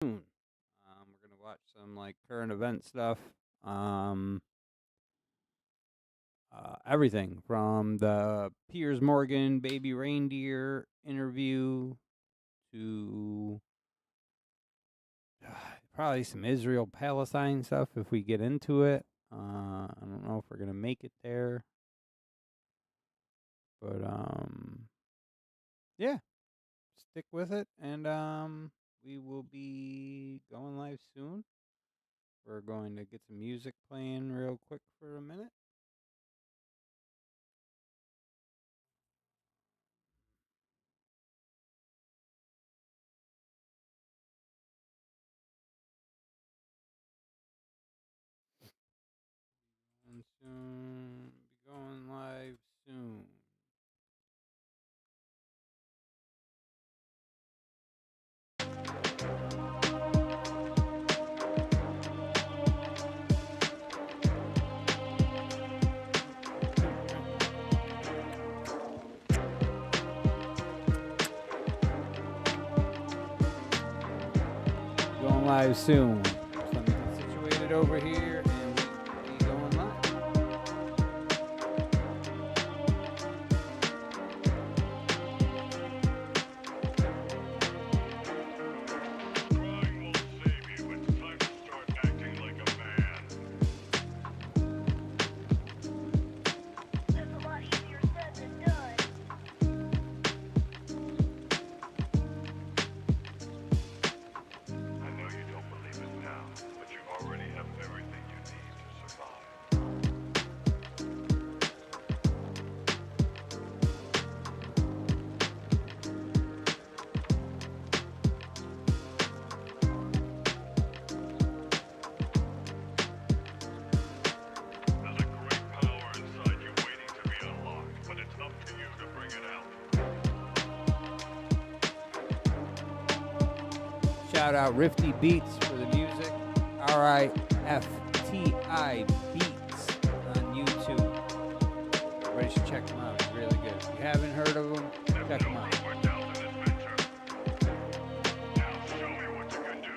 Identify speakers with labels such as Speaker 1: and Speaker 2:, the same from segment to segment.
Speaker 1: We're gonna watch some like current event stuff. Um, Everything from the Piers Morgan baby reindeer interview to probably some Israel Palestine stuff if we get into it. I don't know if we're gonna make it there, but yeah, stick with it, and we will be going live soon. We're going to get some music playing real quick for a minute. And soon, be going live soon. Going live soon. So let me get situated over here and we be going live.
Speaker 2: Crying won't save you. It's time to start acting like a man.
Speaker 3: That's a lot easier said than done.
Speaker 2: I know you don't believe it now, but you already have everything you need to survive. There's a great power inside you waiting to be unlocked, but it's up to you to bring it out.
Speaker 1: Shout out Rifty Beats for the music. RIFTI Beats on YouTube. Everybody should check them out. It's really good. If you haven't heard of them, check them out.
Speaker 2: We're down to this venture. Now show me what you can do.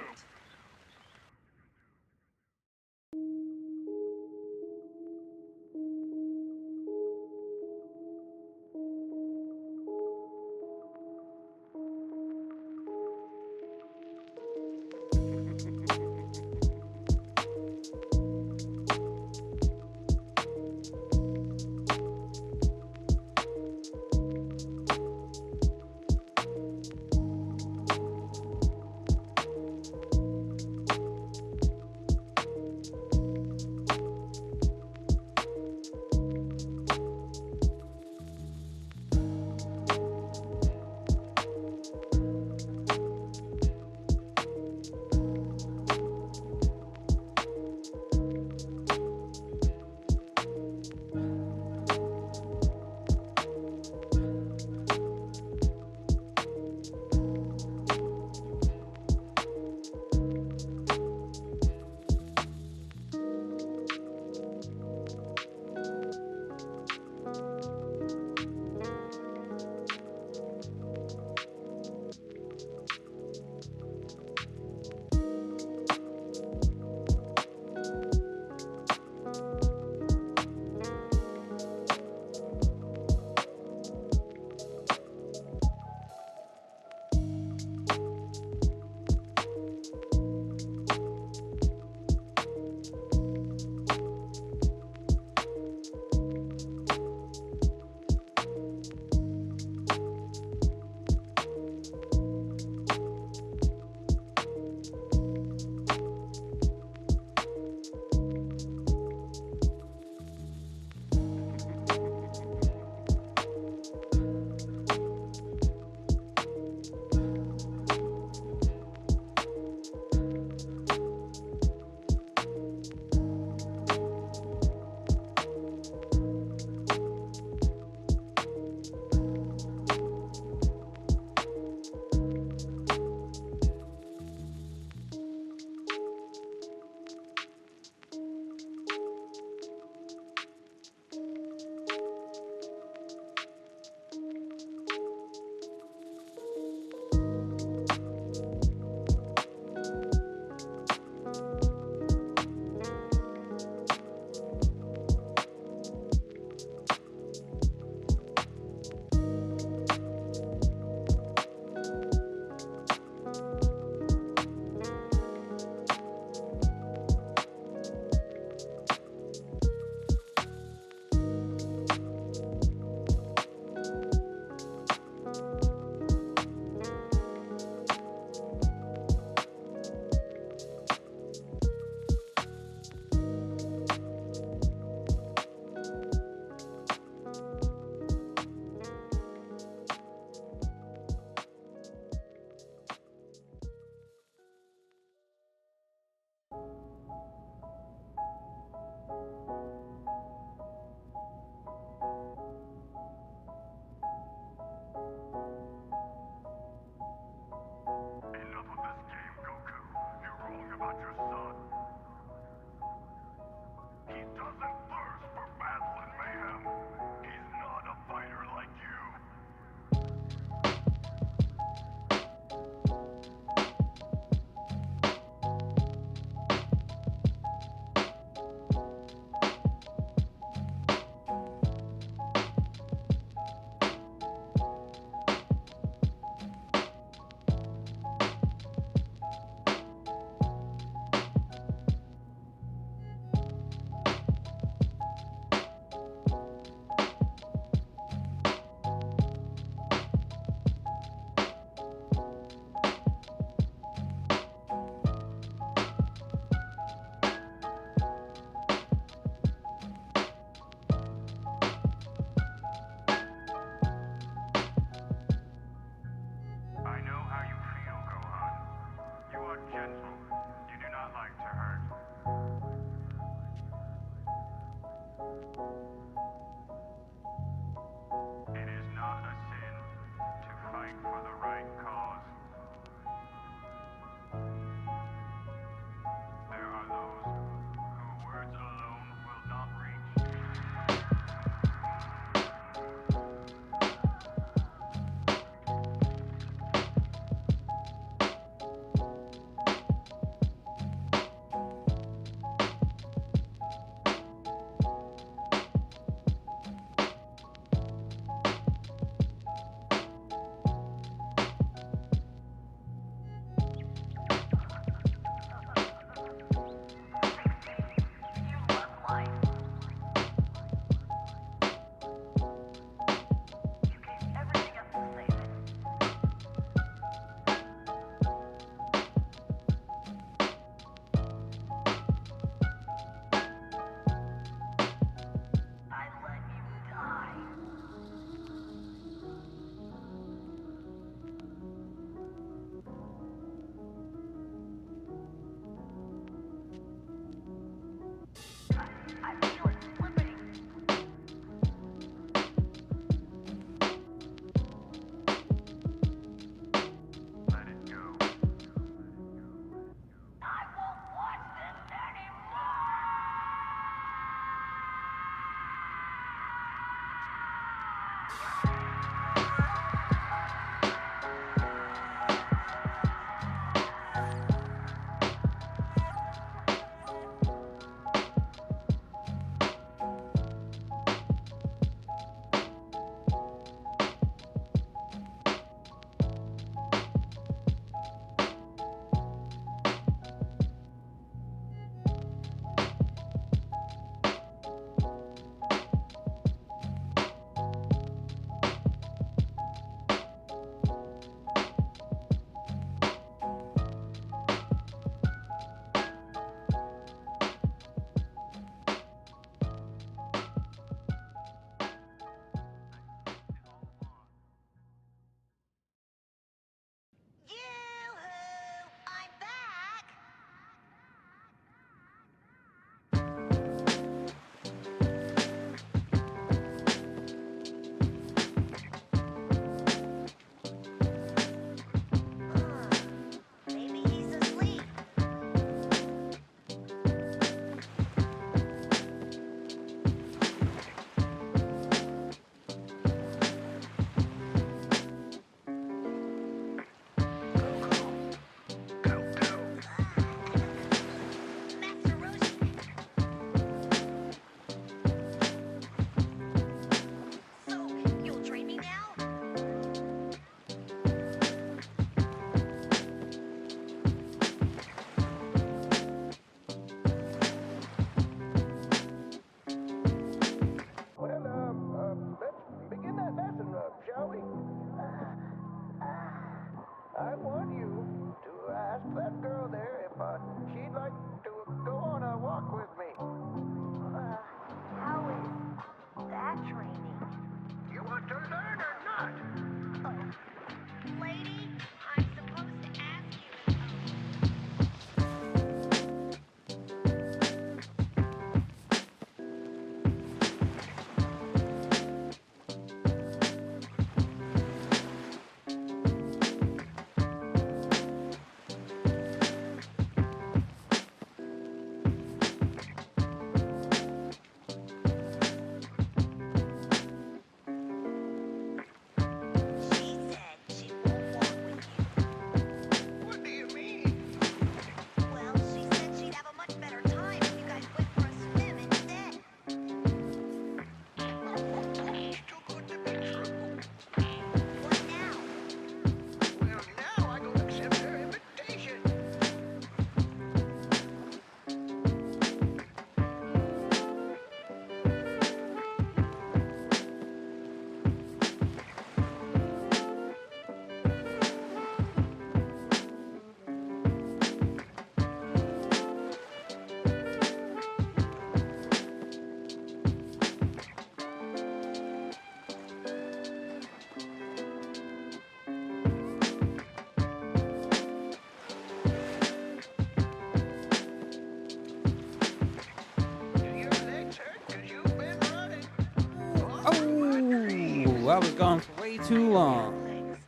Speaker 1: I was gone for way too long.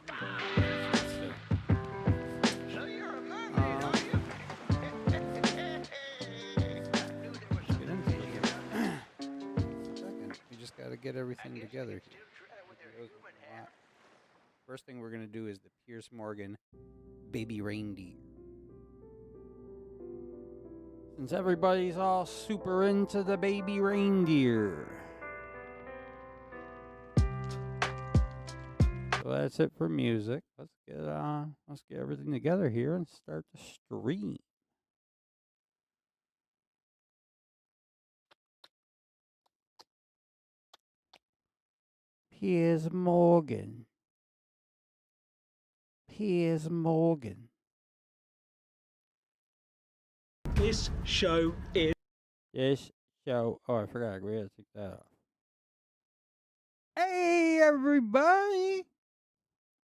Speaker 1: We just got to get everything together here. First thing we're going to do is the Piers Morgan Baby Reindeer. Since everybody's all super into the baby reindeer. So that's it for music. Let's get everything together here and start the stream. Piers Morgan. Piers Morgan.
Speaker 4: This show is.
Speaker 1: Oh, I forgot. We had to take that off. Hey, everybody.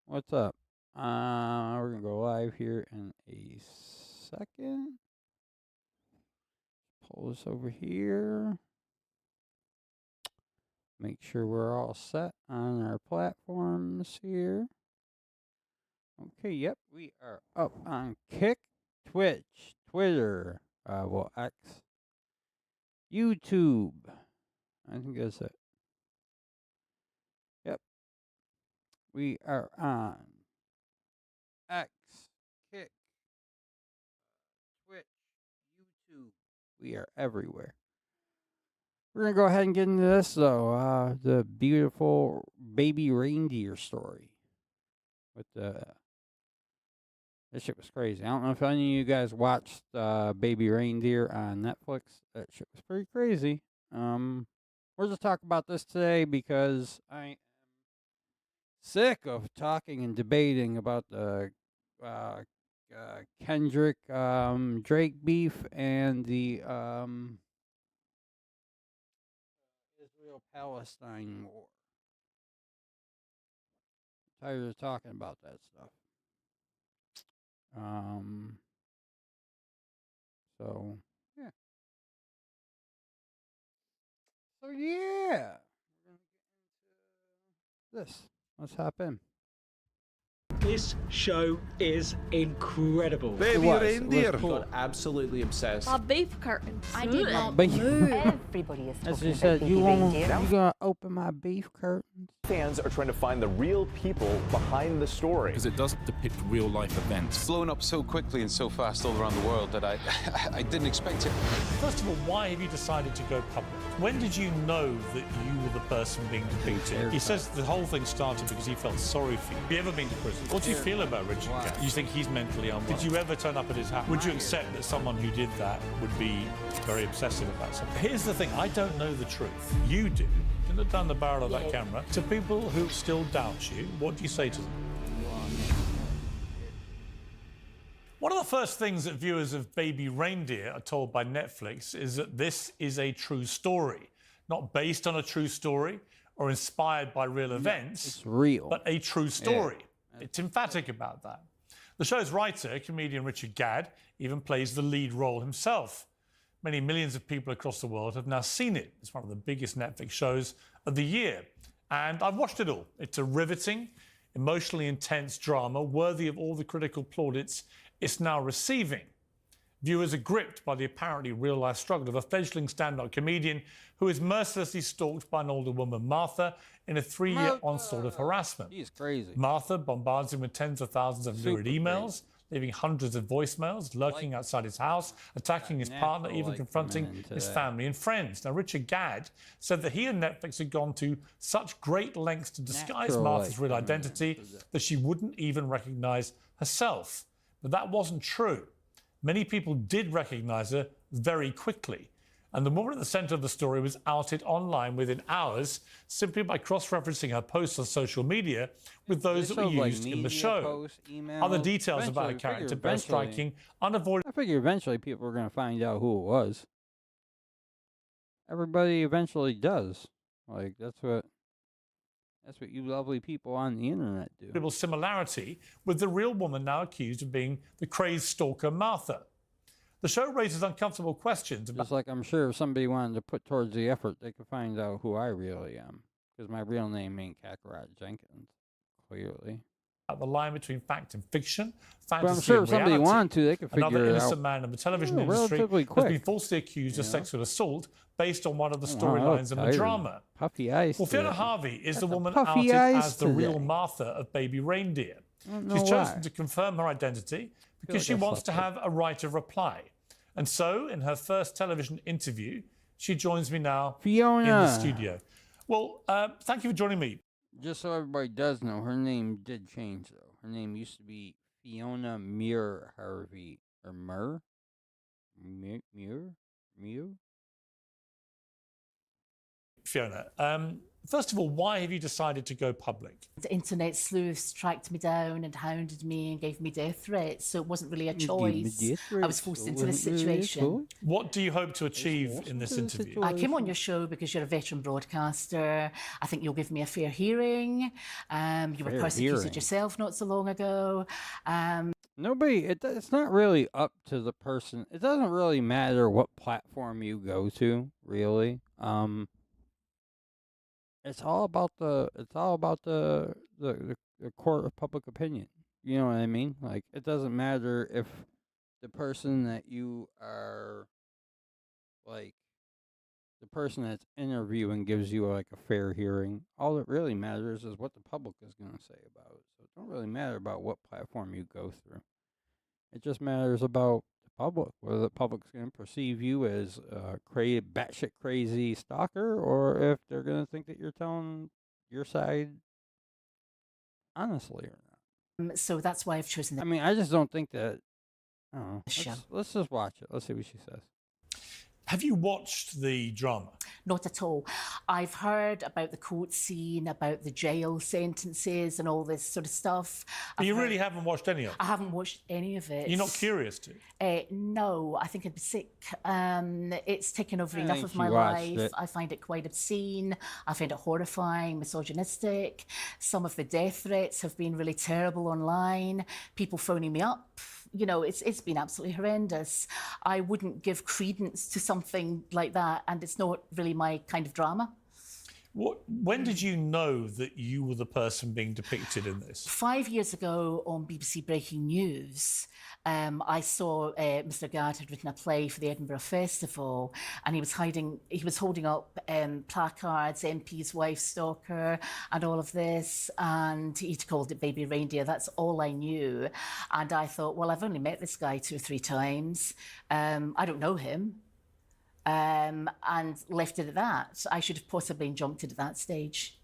Speaker 1: What's up? We're going to go live here in a second. Pull this over here. Make sure we're all set on our platforms here. Okay, yep, we are up on Kick, Twitch, Twitter, X, YouTube. I think that's it. Yep. We are on X, Kick, Twitch, YouTube. We are everywhere. We're going to go ahead and get into this, though. The beautiful baby reindeer story. With this shit was crazy. I don't know if any of you guys watched Baby Reindeer on Netflix. That shit was pretty crazy. We're just talking about this today because I am sick of talking and debating about the Kendrick Drake beef and the Israel-Palestine war. I'm tired of talking about that stuff. So yeah. We're gonna get into this. Let's hop in.
Speaker 4: This show is incredible.
Speaker 5: Baby reindeer.
Speaker 1: Cool.
Speaker 5: Got absolutely obsessed.
Speaker 6: A beef curtain.
Speaker 7: I did not
Speaker 1: But
Speaker 7: move.
Speaker 8: Everybody is
Speaker 1: as
Speaker 8: talking
Speaker 1: you
Speaker 8: about
Speaker 1: said,
Speaker 8: Baby
Speaker 1: you
Speaker 8: Reindeer.
Speaker 1: gonna open my beef curtains?
Speaker 9: Fans are trying to find the real people behind the story.
Speaker 10: Because it does depict real life events.
Speaker 11: It's blown up so quickly and so fast all around the world that I didn't expect it.
Speaker 12: First of all, why have you decided to go public? When did you know that you were the person being depicted? He says the whole thing started because he felt sorry for you. Have you ever been to prison? What do you feel about Richard Gere? You think he's mentally unwell? Did you ever turn up at his house? Would you accept that someone who did that would be very obsessive about something? Here's the thing, I don't know the truth. You do. You look down the barrel of that camera. To people who still doubt you, what do you say to them? One of the first things that viewers of Baby Reindeer are told by Netflix is that this is a true story, not based on a true story or inspired by real events.
Speaker 1: It's real.
Speaker 12: But a true story. Yeah. It's emphatic about that. The show's writer, comedian Richard Gadd, even plays the lead role himself. Many millions of people across the world have now seen it. It's one of the biggest Netflix shows of the year. And I've watched it all. It's a riveting, emotionally intense drama worthy of all the critical plaudits it's now receiving. Viewers are gripped by the apparently real-life struggle of a fledgling stand-up comedian who is mercilessly stalked by an older woman, Martha, in a 3-year onslaught of harassment.
Speaker 1: He's crazy.
Speaker 12: Martha bombards him with tens of thousands of lurid emails, leaving hundreds of voicemails, lurking outside his house, attacking his partner, even confronting his family and friends. Now, Richard Gadd said that he and Netflix had gone to such great lengths to disguise Martha's real identity that she wouldn't even recognize herself. But that wasn't true. Many people did recognize her very quickly. And the woman at the center of the story was outed online within hours simply by cross-referencing her posts on social media with those that were used in the show.
Speaker 1: Posts, emails.
Speaker 12: Other details about her character bear striking, unavoidable.
Speaker 1: I figure eventually people are going to find out who it was. Everybody eventually does. Like, that's what you lovely people on the internet do.
Speaker 12: Similarity with the real woman now accused of being the crazed stalker Martha. The show raises uncomfortable questions about...
Speaker 1: Just like I'm sure if somebody wanted to put towards the effort, they could find out who I really am. because my real name ain't Kakarot Jenkins, clearly.
Speaker 12: The line between fact and fiction,
Speaker 1: But
Speaker 12: fantasy
Speaker 1: I'm sure
Speaker 12: and
Speaker 1: if somebody
Speaker 12: reality.
Speaker 1: wanted to, they could
Speaker 12: Another
Speaker 1: figure it
Speaker 12: innocent
Speaker 1: out.
Speaker 12: man in the television
Speaker 1: Yeah,
Speaker 12: industry
Speaker 1: relatively
Speaker 12: has been
Speaker 1: quick,
Speaker 12: falsely accused of
Speaker 1: you know?
Speaker 12: sexual assault based on one of the
Speaker 1: Wow, I
Speaker 12: storylines
Speaker 1: look
Speaker 12: in the
Speaker 1: tired.
Speaker 12: drama.
Speaker 1: Puffy eyes.
Speaker 12: Well, Fiona
Speaker 1: today.
Speaker 12: Harvey is the
Speaker 1: Got the
Speaker 12: woman
Speaker 1: puffy
Speaker 12: outed
Speaker 1: eyes
Speaker 12: as the real
Speaker 1: today.
Speaker 12: Martha of Baby Reindeer.
Speaker 1: I don't know
Speaker 12: She's chosen
Speaker 1: why.
Speaker 12: to confirm her identity because
Speaker 1: like
Speaker 12: she
Speaker 1: I
Speaker 12: wants
Speaker 1: slept
Speaker 12: to
Speaker 1: with-
Speaker 12: have a right of reply. And so, in her first television interview, she joins me now in
Speaker 1: Fiona.
Speaker 12: the studio. Well, thank you for joining me.
Speaker 1: Just so everybody does know, her name did change though. Her name used to be Fiona Muir Harvey or Muir. Muir.
Speaker 12: Fiona. First of all, why have you decided to go public?
Speaker 6: The internet sleuths tracked me down and hounded me and gave me death threats, so it wasn't really a choice. I was forced into this situation.
Speaker 12: What do you hope to achieve in this interview?
Speaker 6: I came on your show because you're a veteran broadcaster. I think you'll give me a fair hearing. You were
Speaker 1: Fair
Speaker 6: persecuted
Speaker 1: hearing.
Speaker 6: yourself not so long ago.
Speaker 1: Nobody. It's not really up to the person. It doesn't really matter what platform you go to, really. It's all about the court of public opinion. You know what I mean? Like, it doesn't matter if the person that you are, like, the person that's interviewing gives you like a fair hearing. All that really matters is what the public is going to say about it. So it don't really matter about what platform you go through. It just matters about the public, whether the public's going to perceive you as a batshit crazy stalker, or if they're going to think that you're telling your side honestly or not.
Speaker 6: So that's why I've chosen
Speaker 1: I mean, I just don't think that. I don't know.
Speaker 6: Show.
Speaker 1: Let's just watch it. Let's see what she says.
Speaker 12: Have you watched the drama?
Speaker 6: Not at all. I've heard about the court scene, about the jail sentences and all this sort of stuff.
Speaker 12: But you
Speaker 6: I've
Speaker 12: really
Speaker 6: heard-
Speaker 12: haven't watched any of it?
Speaker 6: I haven't watched any of it.
Speaker 12: You're not curious to?
Speaker 6: No, I think I'd be sick. It's taken over
Speaker 1: I
Speaker 6: enough
Speaker 1: think
Speaker 6: of
Speaker 1: she
Speaker 6: my
Speaker 1: watched
Speaker 6: life.
Speaker 1: it.
Speaker 6: I find it quite obscene. I find it horrifying, misogynistic. Some of the death threats have been really terrible online. People phoning me up. You know, it's been absolutely horrendous. I wouldn't give credence to something like that, and it's not really my kind of drama.
Speaker 12: When did you know that you were the person being depicted in this?
Speaker 6: 5 years ago on BBC Breaking News, I saw Mr. Gad had written a play for the Edinburgh Festival, and he was holding up placards, MP's wife stalker, and all of this, and he'd called it Baby Reindeer. That's all I knew. And I thought, well, I've only met this guy 2 or 3 times. I don't know him. And left it at that. I should have possibly jumped it at that stage.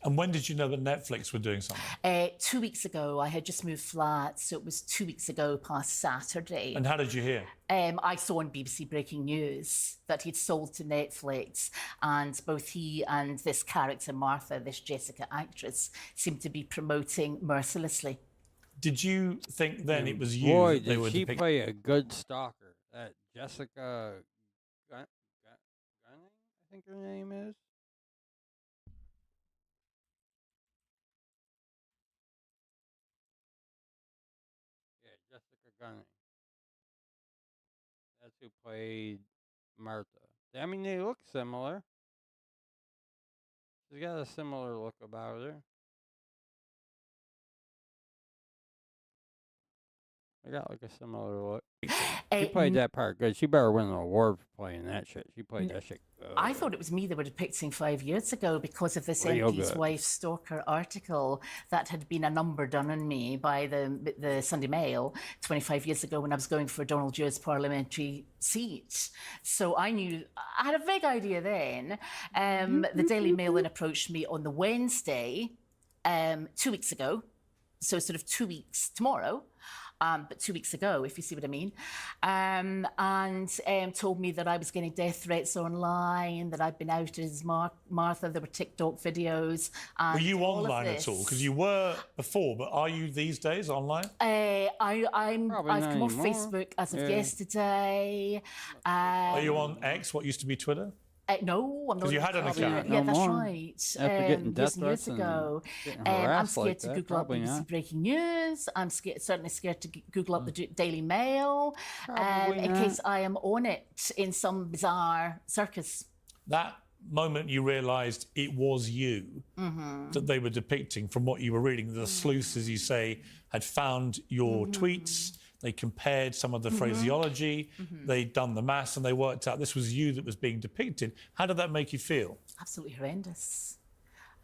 Speaker 12: And when did you know that Netflix were doing something?
Speaker 6: 2 weeks ago. I had just moved flats, so it was 2 weeks ago past Saturday.
Speaker 12: And how did you hear?
Speaker 6: I saw on BBC Breaking News that he'd sold to Netflix, and both he and this character, Martha, this Jessica actress, seemed to be promoting mercilessly.
Speaker 12: Did you think then it was you
Speaker 1: Boy,
Speaker 12: that they were
Speaker 1: did she
Speaker 12: depicting?
Speaker 1: play a good stalker. That Jessica Gunning, I think her name is. Yeah, Jessica Gunning. That's who played Martha. I mean, they look similar. She's got a similar look about her. I got like a similar look. She played that part good. She better win an award for playing that shit. She played that shit good.
Speaker 6: I thought it was me they were depicting 5 years ago because of this
Speaker 1: Real
Speaker 6: MP's
Speaker 1: good.
Speaker 6: wife stalker article that had been a number done on me by the Sunday Mail 25 years ago when I was going for Donald Du's parliamentary seat. So I knew, I had a vague idea then. The Daily Mail then approached me on the Wednesday, 2 weeks ago. So sort of 2 weeks tomorrow. But 2 weeks ago, if you see what I mean, and told me that I was getting death threats online, that I'd been outed as Martha, there were TikTok videos. And
Speaker 12: Were you
Speaker 6: all of
Speaker 12: online at all? Because you were before, but are you these days online?
Speaker 6: I've
Speaker 1: Probably not
Speaker 6: come off
Speaker 1: anymore.
Speaker 6: Facebook as of
Speaker 1: Yeah.
Speaker 6: yesterday.
Speaker 12: Are you on X, what used to be Twitter?
Speaker 6: No, I'm not.
Speaker 12: 'Cause you had an
Speaker 6: Probably
Speaker 12: account.
Speaker 6: not. Yeah,
Speaker 1: No
Speaker 6: that's
Speaker 1: more.
Speaker 6: right.
Speaker 1: After getting death
Speaker 6: Years and years
Speaker 1: threats and
Speaker 6: ago.
Speaker 1: getting
Speaker 6: I'm
Speaker 1: harassed
Speaker 6: scared
Speaker 1: like
Speaker 6: to
Speaker 1: that,
Speaker 6: Google up
Speaker 1: probably
Speaker 6: BBC
Speaker 1: not.
Speaker 6: Breaking News. I'm certainly scared to Google up the Daily Mail
Speaker 1: Probably
Speaker 6: in
Speaker 1: not.
Speaker 6: case I am on it in some bizarre circus.
Speaker 12: That moment you realised it was you that they were depicting from what you were reading? The sleuths, as you say, had found your tweets. They compared some of the phraseology. They'd done the maths and they worked out this was you that was being depicted. How did that make you feel?
Speaker 6: Absolutely horrendous.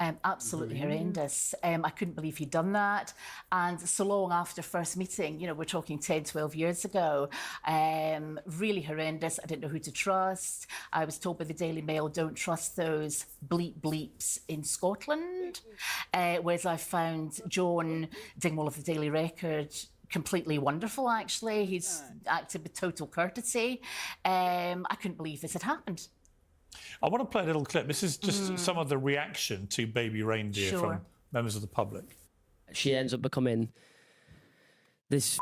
Speaker 6: Absolutely horrendous. I couldn't believe he'd done that. And so long after first meeting, you know, we're talking 10, 12 years ago, really horrendous. I didn't know who to trust. I was told by the Daily Mail, don't trust those bleeps in Scotland. Whereas I found John Dingwall of the Daily Record completely wonderful, actually. He's acted with total courtesy. I couldn't believe this had happened.
Speaker 12: I want to play a little clip. This is just some of the reaction to Baby Reindeer from members of the public.
Speaker 7: She ends up becoming this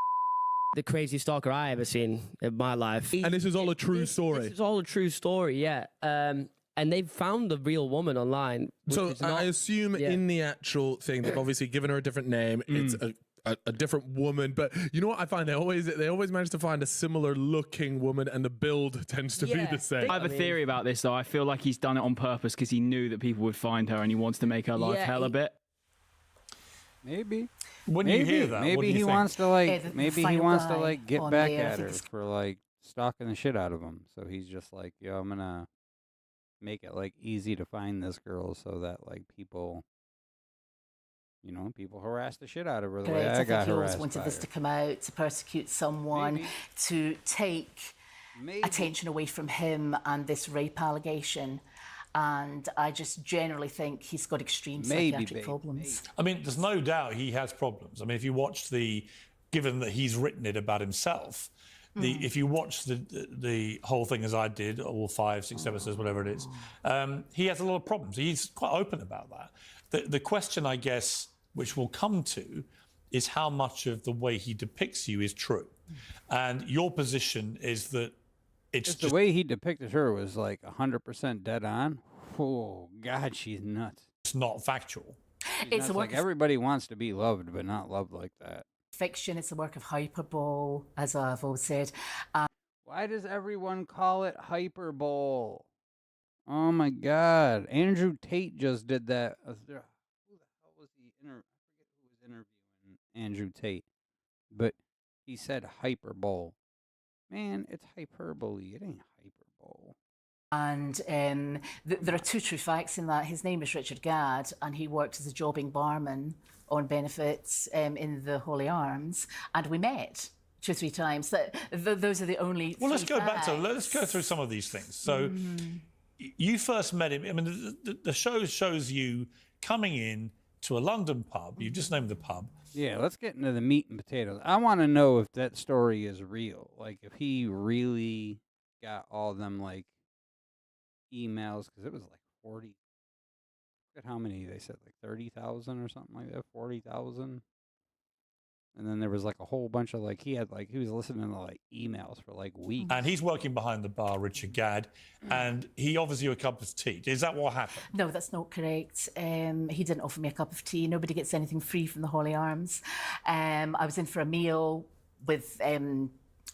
Speaker 7: the craziest stalker I ever seen in my life.
Speaker 5: And this is all a true story.
Speaker 7: This is all a true story, yeah. And they've found the real woman online.
Speaker 5: So I assume in the actual thing, they've obviously given her a different name. It's a different woman, but you know what I find? They always manage to find a similar looking woman, and the build tends to be the same.
Speaker 8: I have a theory about this, though. I feel like he's done it on purpose because he knew that people would find her, and he wants to make her life hell a bit.
Speaker 1: Maybe.
Speaker 12: When you hear that,
Speaker 1: maybe
Speaker 12: what do you
Speaker 1: he
Speaker 12: think?
Speaker 1: wants to like, maybe he wants to like get back
Speaker 6: there, I
Speaker 1: at
Speaker 6: think
Speaker 1: her
Speaker 6: it's-
Speaker 1: for like stalking the shit out of him. So he's just like, yo, I'm gonna make it like easy to find this girl so that like people, you know, people harass the shit out of her the way
Speaker 6: Correct.
Speaker 1: I
Speaker 6: I
Speaker 1: got
Speaker 6: think he always
Speaker 1: harassed
Speaker 6: wanted
Speaker 1: by
Speaker 6: this
Speaker 1: her.
Speaker 6: to come out, to persecute someone,
Speaker 1: Maybe.
Speaker 6: to take
Speaker 1: Maybe.
Speaker 6: attention away from him and this rape allegation. And I just generally think he's got extreme psychiatric problems.
Speaker 12: I mean, there's no doubt he has problems. I mean, if you watch given that he's written it about himself, if you watch the whole thing as I did, all 5, 6 episodes, whatever it is, he has a lot of problems. He's quite open about that. The question, I guess, which we'll come to, is how much of the way he depicts you is true. And your position is that it's
Speaker 1: The way he depicted her was like 100% dead on. Oh God, she's nuts.
Speaker 12: It's not factual.
Speaker 1: She's
Speaker 6: It's
Speaker 1: nuts.
Speaker 6: a work
Speaker 1: like
Speaker 6: of
Speaker 1: everybody wants to be loved, but not loved like that.
Speaker 6: fiction. It's a work of hyperbole, as I've always said.
Speaker 1: Why does everyone call it hyperbole? Oh my God, Andrew Tate just did that. Who the hell was the I forget who was interviewing Andrew Tate, but he said hyperbole. Man, it's hyperbole. It ain't hyperbole.
Speaker 6: And there are two true facts in that. His name is Richard Gadd, and he worked as a jobbing barman on benefits in the Holy Arms, and we met 2 or 3 times. Those are the only.
Speaker 12: Well, let's
Speaker 6: three
Speaker 12: go back to
Speaker 6: facts.
Speaker 12: let's go through some of these things. So, you first met him. I mean, the show shows you coming in to a London pub. You've just named the pub.
Speaker 1: Yeah, let's get into the meat and potatoes. I want to know if that story is real. Like, if he really got all them, like, emails, because it was like 40. Look at how many they said, like 30,000 or something like that, 40,000. And then there was like a whole bunch of like he was listening to like emails for like weeks.
Speaker 12: And he's working behind the bar, Richard Gadd, and he offers you a cup of tea. Is that what happened?
Speaker 6: No, that's not correct. He didn't offer me a cup of tea. Nobody gets anything free from the Holy Arms. I was in for a meal with a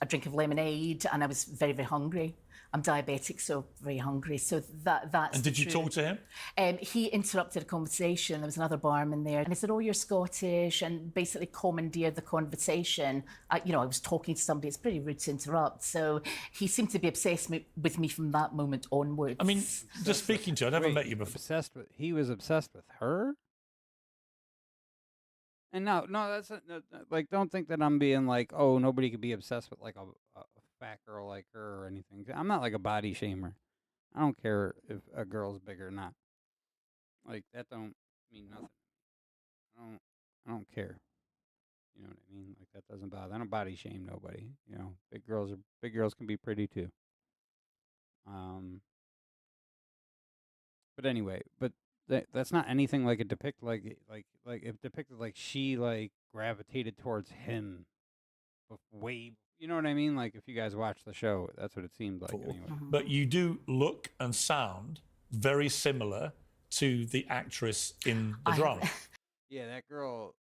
Speaker 6: drink of lemonade, and I was very, very hungry. I'm diabetic, so very hungry. So that's.
Speaker 12: And did you
Speaker 6: true.
Speaker 12: talk to him?
Speaker 6: He interrupted a conversation. There was another barman there, and he said, "Oh, you're Scottish," and basically commandeered the conversation. I was talking to somebody. It's pretty rude to interrupt. So he seemed to be obsessed with me from that moment onwards.
Speaker 12: I mean, just speaking to you, I never met you before.
Speaker 1: He was obsessed with her. And no, that's like, don't think that I'm being like, oh, nobody could be obsessed with like a fat girl like her or anything. I'm not like a body shamer. I don't care if a girl's big or not. Like, that don't mean nothing. I don't care. You know what I mean? Like, that doesn't bother. I don't body shame nobody. You know, big girls can be pretty too. But anyway, that's not anything like it depicted like it depicted like she like gravitated towards him way, you know what I mean? Like, if you guys watch the show, that's what it seemed like anyway.
Speaker 12: But you do look and sound very similar to the actress in the drama.
Speaker 1: Yeah, that girl,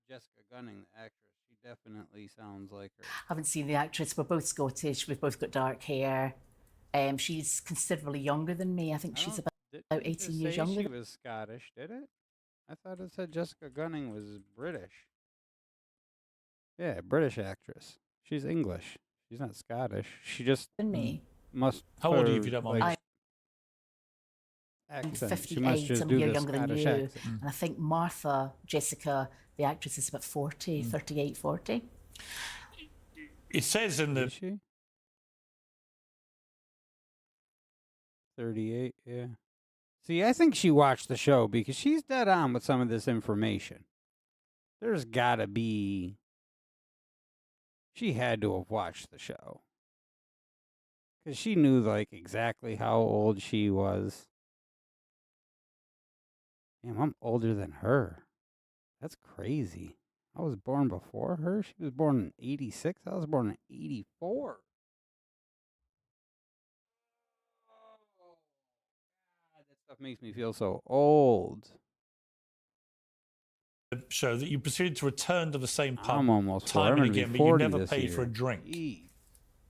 Speaker 1: Jessica Gunning, the actress, she definitely sounds like her.
Speaker 6: Haven't seen the actress. We're both Scottish. We've both got dark hair. She's considerably younger than me. I think she's about about 18 years younger.
Speaker 1: She was Scottish, did it? I thought it said Jessica Gunning was British. Yeah, British actress. She's English. She's not Scottish. She just
Speaker 6: Than me.
Speaker 1: must.
Speaker 12: How old are you,
Speaker 1: her,
Speaker 12: if you don't mind?
Speaker 1: like,
Speaker 6: I'm
Speaker 1: accent.
Speaker 6: 58,
Speaker 1: She must just
Speaker 6: I'm a
Speaker 1: do
Speaker 6: year
Speaker 1: the
Speaker 6: younger than
Speaker 1: Scottish
Speaker 6: you.
Speaker 1: accent.
Speaker 6: And I think Martha, Jessica, the actress, is about 40, 38, 40.
Speaker 12: It says in the
Speaker 1: Is she? 38, yeah. See, I think she watched the show because she's dead on with some of this information. There's gotta be. She had to have watched the show. Because she knew, like, exactly how old she was. Damn, I'm older than her. That's crazy. I was born before her. She was born in 86. I was born in 84. God, that stuff makes me feel so old.
Speaker 12: show that you proceeded to return to the same pub
Speaker 1: I'm almost
Speaker 12: time and
Speaker 1: 40. I'm gonna
Speaker 12: again,
Speaker 1: be
Speaker 12: but you
Speaker 1: 40
Speaker 12: never
Speaker 1: this
Speaker 12: paid for a
Speaker 1: year.
Speaker 12: drink.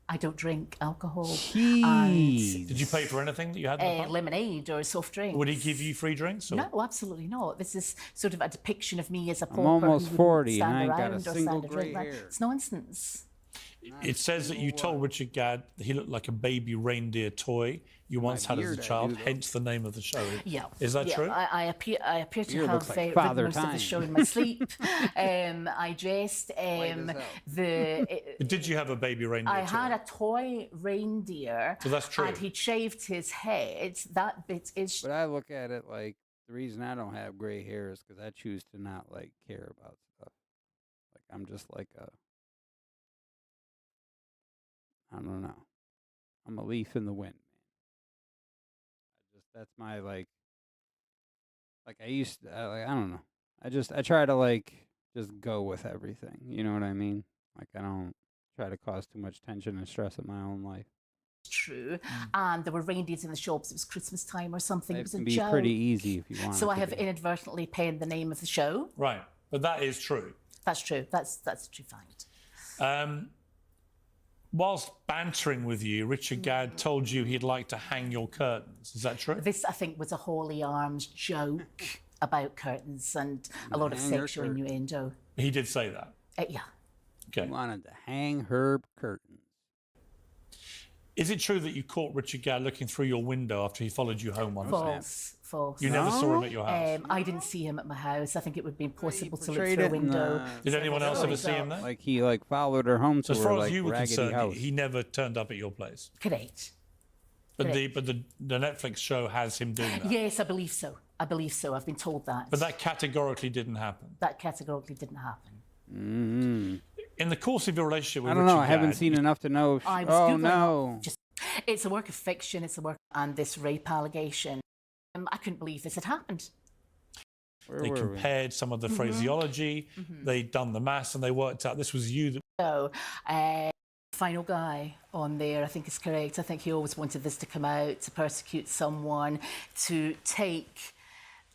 Speaker 6: I don't drink alcohol.
Speaker 1: Jeez.
Speaker 12: Did you pay for anything that you had in the pub?
Speaker 6: Lemonade or soft drinks.
Speaker 12: Would he give you free drinks? Or?
Speaker 6: No, absolutely not. This is sort of a depiction of me as a pauper.
Speaker 1: almost
Speaker 6: who wouldn't
Speaker 1: 40 and
Speaker 6: stand
Speaker 1: I ain't got a
Speaker 6: around or
Speaker 1: single
Speaker 6: stand and drink
Speaker 1: grey
Speaker 6: that.
Speaker 1: hair.
Speaker 6: It's nonsense.
Speaker 12: It says that you told Richard Gadd that he looked like a baby reindeer toy you once had as a
Speaker 1: beard I
Speaker 12: child,
Speaker 1: do, though.
Speaker 12: hence the name of the show.
Speaker 6: Yeah.
Speaker 12: Is that
Speaker 6: yeah,
Speaker 12: true?
Speaker 6: I appear to
Speaker 1: Beard
Speaker 6: have
Speaker 1: looks like
Speaker 6: written
Speaker 1: Father
Speaker 6: most of the
Speaker 1: Time.
Speaker 6: show in my sleep. I dressed
Speaker 12: Did you have a baby reindeer
Speaker 6: I
Speaker 12: toy?
Speaker 6: had a toy reindeer.
Speaker 12: So that's true.
Speaker 6: And he'd shaved his head. That bit is.
Speaker 1: But I look at it like the reason I don't have gray hair is because I choose to not like care about stuff. Like I'm just like I don't know. I'm a leaf in the wind, man. That's my like I used to, I don't know. I try to just go with everything. You know what I mean? Like I don't try to cause too much tension and stress in my own life.
Speaker 6: True, and there were reindeers in the shops. It was Christmas time or something.
Speaker 1: It
Speaker 6: was a
Speaker 1: can be
Speaker 6: joke.
Speaker 1: pretty easy if you want.
Speaker 6: So
Speaker 1: it
Speaker 6: I
Speaker 1: to
Speaker 6: have
Speaker 1: be.
Speaker 6: inadvertently penned the name of the show.
Speaker 12: Right, but that is true.
Speaker 6: That's true. That's a true fact.
Speaker 12: Whilst bantering with you, Richard Gadd told you he'd like to hang your curtains. Is that true?
Speaker 6: This, I think, was a holy arms joke about curtains and a lot of
Speaker 1: Hang her
Speaker 6: sexual
Speaker 1: curtains.
Speaker 6: innuendo.
Speaker 12: He did say that.
Speaker 6: Yeah.
Speaker 12: Okay.
Speaker 1: He wanted to hang her curtains.
Speaker 12: Is it true that you caught Richard Gadd looking through your window after he followed you home one night?
Speaker 6: False.
Speaker 12: You never saw him at your house?
Speaker 6: I didn't see him at my house. I think it would be impossible to look
Speaker 1: portrayed
Speaker 6: through a
Speaker 1: it in
Speaker 6: window.
Speaker 12: Did anyone else ever see him there?
Speaker 1: Like he followed her home
Speaker 12: So
Speaker 1: to
Speaker 12: as
Speaker 1: her
Speaker 12: far as you were
Speaker 1: raggedy
Speaker 12: concerned,
Speaker 1: house.
Speaker 12: he never turned up at your place.
Speaker 6: Correct.
Speaker 12: But the Netflix show has him doing that.
Speaker 6: Yes, I believe so. I believe so. I've been told that.
Speaker 12: But that categorically didn't happen.
Speaker 6: That categorically didn't happen.
Speaker 1: Mm-hmm.
Speaker 12: In the course of your relationship with
Speaker 1: I don't
Speaker 12: Richard
Speaker 1: know. I haven't
Speaker 12: Gadd,
Speaker 1: seen enough to know. If
Speaker 6: I was
Speaker 1: oh
Speaker 6: Googling
Speaker 1: no!
Speaker 6: Just, it's a work of fiction. It's a work, and this rape allegation. I couldn't believe this had happened.
Speaker 1: Where
Speaker 12: they
Speaker 1: were we?
Speaker 12: compared some of the phraseology, they'd done the maths, and they worked out this was you that.
Speaker 6: So, final guy on there, I think is correct. I think he always wanted this to come out, to persecute someone, to take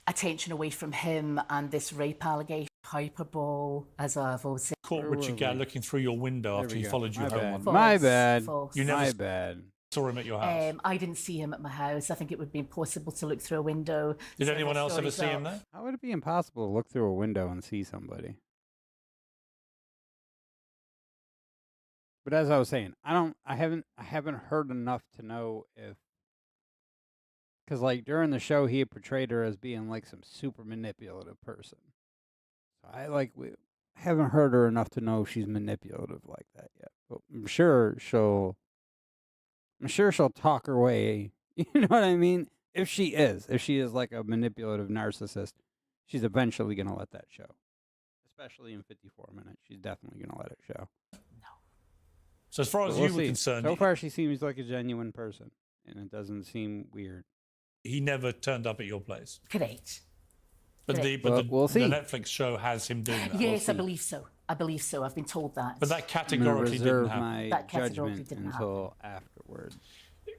Speaker 6: attention away from him and this rape allegation. Hyperbole, as I've always said.
Speaker 12: Caught Richard Gadd looking through your window after
Speaker 1: we
Speaker 12: he
Speaker 1: go.
Speaker 12: followed you
Speaker 1: My
Speaker 12: home
Speaker 1: bad.
Speaker 12: one
Speaker 6: False.
Speaker 12: night.
Speaker 1: My bad.
Speaker 6: False.
Speaker 12: You never
Speaker 1: My bad.
Speaker 12: saw him at your house.
Speaker 6: I didn't see him at my house. I think it would be impossible to look through a window.
Speaker 12: Did
Speaker 6: So
Speaker 12: anyone
Speaker 6: the
Speaker 12: else ever
Speaker 6: story's
Speaker 12: see him
Speaker 6: up.
Speaker 12: there?
Speaker 1: How would it be impossible to look through a window and see somebody? But as I was saying, I haven't heard enough to know if, because like during the show he had portrayed her as being like some super manipulative person. So I haven't heard her enough to know if she's manipulative like that yet. But I'm sure she'll talk her way. You know what I mean? If she is like a manipulative narcissist, she's eventually gonna let that show. Especially in 54 minutes, she's definitely gonna let it show.
Speaker 12: So as far as
Speaker 1: But we'll
Speaker 12: you were
Speaker 1: see.
Speaker 12: concerned,
Speaker 1: So far she seems like a genuine person, and it doesn't seem weird.
Speaker 12: he never turned up at your place.
Speaker 6: Correct.
Speaker 12: But
Speaker 1: We'll see.
Speaker 12: the Netflix show has him doing that.
Speaker 6: Yes, I believe so. I believe so. I've been told that.
Speaker 12: But that
Speaker 1: I'm gonna
Speaker 12: categorically didn't
Speaker 1: reserve
Speaker 12: happen.
Speaker 1: my
Speaker 6: That categorically
Speaker 1: judgment
Speaker 6: didn't
Speaker 1: until afterward.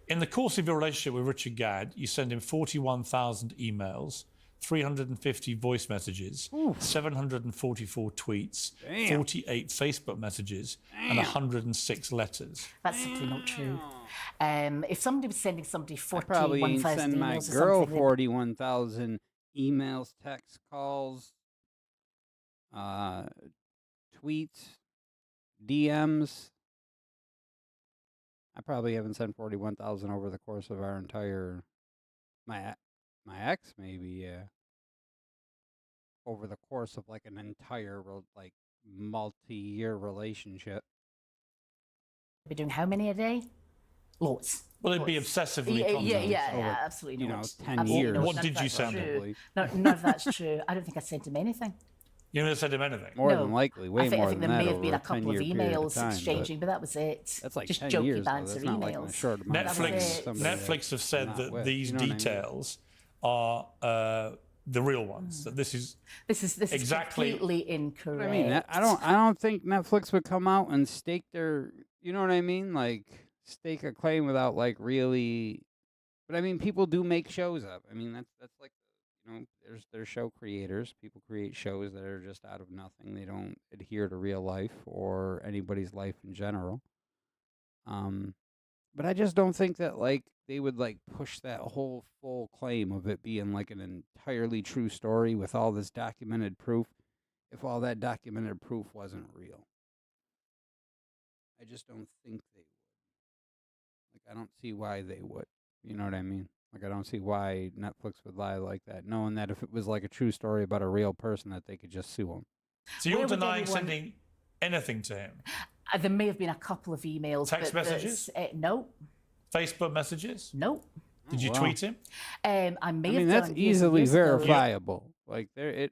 Speaker 12: In the course of your relationship with Richard Gadd, you send him 41,000 emails, 350 voice messages, 744 tweets, 48 Facebook messages, and 106 letters.
Speaker 6: That's simply not true. If somebody was sending somebody
Speaker 1: Probably ain't
Speaker 6: 41,000
Speaker 1: send my
Speaker 6: emails or
Speaker 1: girl
Speaker 6: something,
Speaker 1: 41,000 emails, texts, calls, tweets, DMs. I probably haven't sent 41,000 over the course of our entire my ex maybe, yeah. Over the course of like an entire like multi-year relationship.
Speaker 6: be doing how many a day? Lots.
Speaker 12: Well, it'd be obsessively constant.
Speaker 6: Yeah, absolutely.
Speaker 1: You know,
Speaker 6: not.
Speaker 1: 10
Speaker 6: Absolutely
Speaker 1: years.
Speaker 6: not.
Speaker 12: What
Speaker 6: None
Speaker 12: did
Speaker 6: of
Speaker 12: you
Speaker 6: that's
Speaker 12: send
Speaker 6: true.
Speaker 12: him?
Speaker 6: No, none of that's true. I don't think I sent him anything.
Speaker 12: You never sent him anything?
Speaker 1: More
Speaker 6: No.
Speaker 1: than likely, way
Speaker 6: I think,
Speaker 1: more
Speaker 6: I think
Speaker 1: than
Speaker 6: there
Speaker 1: that
Speaker 6: may have
Speaker 1: over
Speaker 6: been
Speaker 1: a
Speaker 6: a couple of
Speaker 1: 10-year period of
Speaker 6: emails
Speaker 1: time, but
Speaker 6: exchanging, but that was it.
Speaker 1: That's like
Speaker 6: just
Speaker 1: 10
Speaker 6: jokey
Speaker 1: years, though.
Speaker 6: banter
Speaker 1: That's not like in a
Speaker 6: emails.
Speaker 1: short amount of time.
Speaker 12: Netflix,
Speaker 1: Somebody
Speaker 12: Netflix have said
Speaker 1: not
Speaker 12: that
Speaker 1: with,
Speaker 12: these
Speaker 1: you know what I mean?
Speaker 12: details are the real ones. That this is exactly
Speaker 6: is completely incorrect.
Speaker 1: I mean, I don't think Netflix would come out and stake their, you know what I mean? Like stake a claim without like really. But I mean, people do make shows up. I mean, that's like, you know, there's show creators. People create shows that are just out of nothing. They don't adhere to real life or anybody's life in general. But I just don't think that like they would like push that whole full claim of it being like an entirely true story with all this documented proof if all that documented proof wasn't real. I just don't think they would. Like I don't see why they would. You know what I mean? Like I don't see why Netflix would lie like that, knowing that if it was like a true story about a real person that they could just sue them.
Speaker 12: So you're denying sending anything to him?
Speaker 6: There may have been a couple of emails.
Speaker 12: Text messages?
Speaker 6: No.
Speaker 12: Facebook messages?
Speaker 6: No.
Speaker 12: Did you tweet him?
Speaker 6: I may
Speaker 1: I
Speaker 6: have
Speaker 1: mean,
Speaker 6: done
Speaker 1: that's
Speaker 6: years and
Speaker 1: easily
Speaker 6: years ago.
Speaker 1: verifiable. Like there, it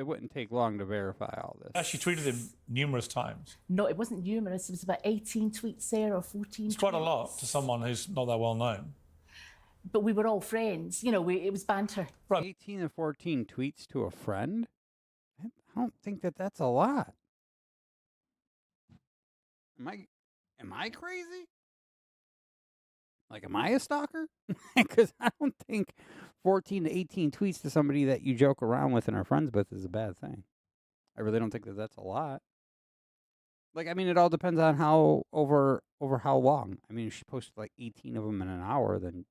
Speaker 1: wouldn't take long to verify all this.
Speaker 12: Actually tweeted him numerous times.
Speaker 6: No, it wasn't numerous. It was about 18 tweets there or 14.
Speaker 12: It's quite a lot to someone who's not that well known.
Speaker 6: But we were all friends. You know, it was banter.
Speaker 1: 18 and 14 tweets to a friend? I don't think that's a lot. Am I crazy? Like, am I a stalker? Because I don't think 14 to 18 tweets to somebody that you joke around with and are friends with is a bad thing. I really don't think that's a lot. Like, I mean, it all depends on how over how long. I mean, if she posted like 18 of them in an hour, then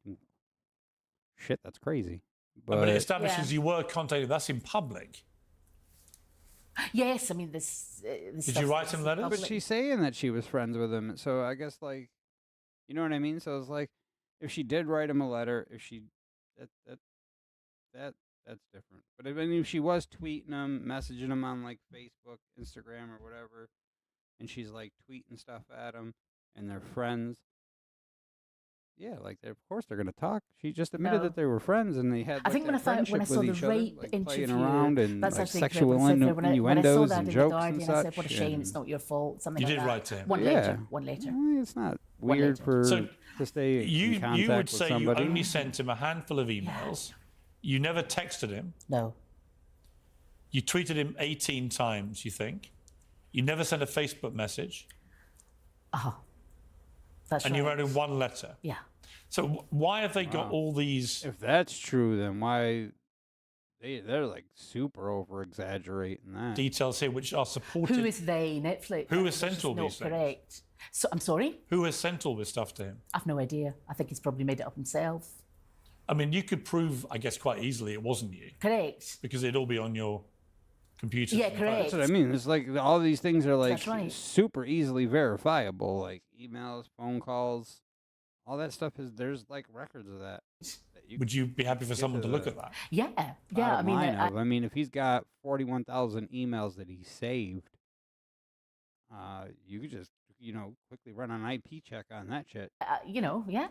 Speaker 1: shit, that's crazy.
Speaker 12: But it establishes you were contacted. That's in public.
Speaker 6: Yes, I mean this.
Speaker 12: Did you write him letters?
Speaker 1: But she's saying that she was friends with him, so I guess like, you know what I mean. So it's like, if she did write him a letter, if she that's different. But if she was tweeting him, messaging him on like Facebook, Instagram, or whatever, and she's like tweeting stuff at him, and they're friends. Yeah, like of course they're gonna talk. She just admitted that they were friends and they had.
Speaker 6: I think when I saw the rape
Speaker 1: like,
Speaker 6: interview,
Speaker 1: playing around and
Speaker 6: that's
Speaker 1: like
Speaker 6: actually
Speaker 1: sexual
Speaker 6: incredible. When I saw
Speaker 1: innuendos
Speaker 6: that
Speaker 1: and
Speaker 6: in the
Speaker 1: jokes
Speaker 6: Guardian,
Speaker 1: and
Speaker 6: I
Speaker 1: such.
Speaker 6: said, "What a shame! It's not your fault." Something
Speaker 12: You
Speaker 6: like
Speaker 12: did
Speaker 6: that.
Speaker 12: write to him.
Speaker 6: One later.
Speaker 1: It's not weird to stay in contact
Speaker 12: you would
Speaker 1: with
Speaker 12: say
Speaker 1: somebody.
Speaker 12: you only sent him a handful of emails. You never texted him.
Speaker 6: No.
Speaker 12: You tweeted him 18 times. You think? You never sent a Facebook message.
Speaker 6: That's
Speaker 12: and
Speaker 6: right.
Speaker 12: you wrote him one letter.
Speaker 6: Yeah.
Speaker 12: So why have they got all these?
Speaker 1: If that's true, then why they're like super over exaggerating that
Speaker 12: Details here which are supported.
Speaker 6: Who is they? Netflix.
Speaker 12: Who has sent all
Speaker 6: Not
Speaker 12: these things?
Speaker 6: correct. So I'm sorry.
Speaker 12: Who has sent all this stuff to him?
Speaker 6: I've no idea. I think he's probably made it up himself.
Speaker 12: I mean, you could prove, I guess, quite easily it wasn't you.
Speaker 6: Correct.
Speaker 12: Because it'd all be on your computer.
Speaker 6: Yeah, correct.
Speaker 1: That's what I mean. It's like all these things are like
Speaker 6: That's right.
Speaker 1: super easily verifiable, like emails, phone calls, all that stuff there's like records of that.
Speaker 12: Would you be happy for someone to look at that?
Speaker 6: Yeah. Yeah. I mean,
Speaker 1: I mean, if he's got 41,000 emails that he saved, you could just quickly run an IP check on that shit.
Speaker 6: Yeah.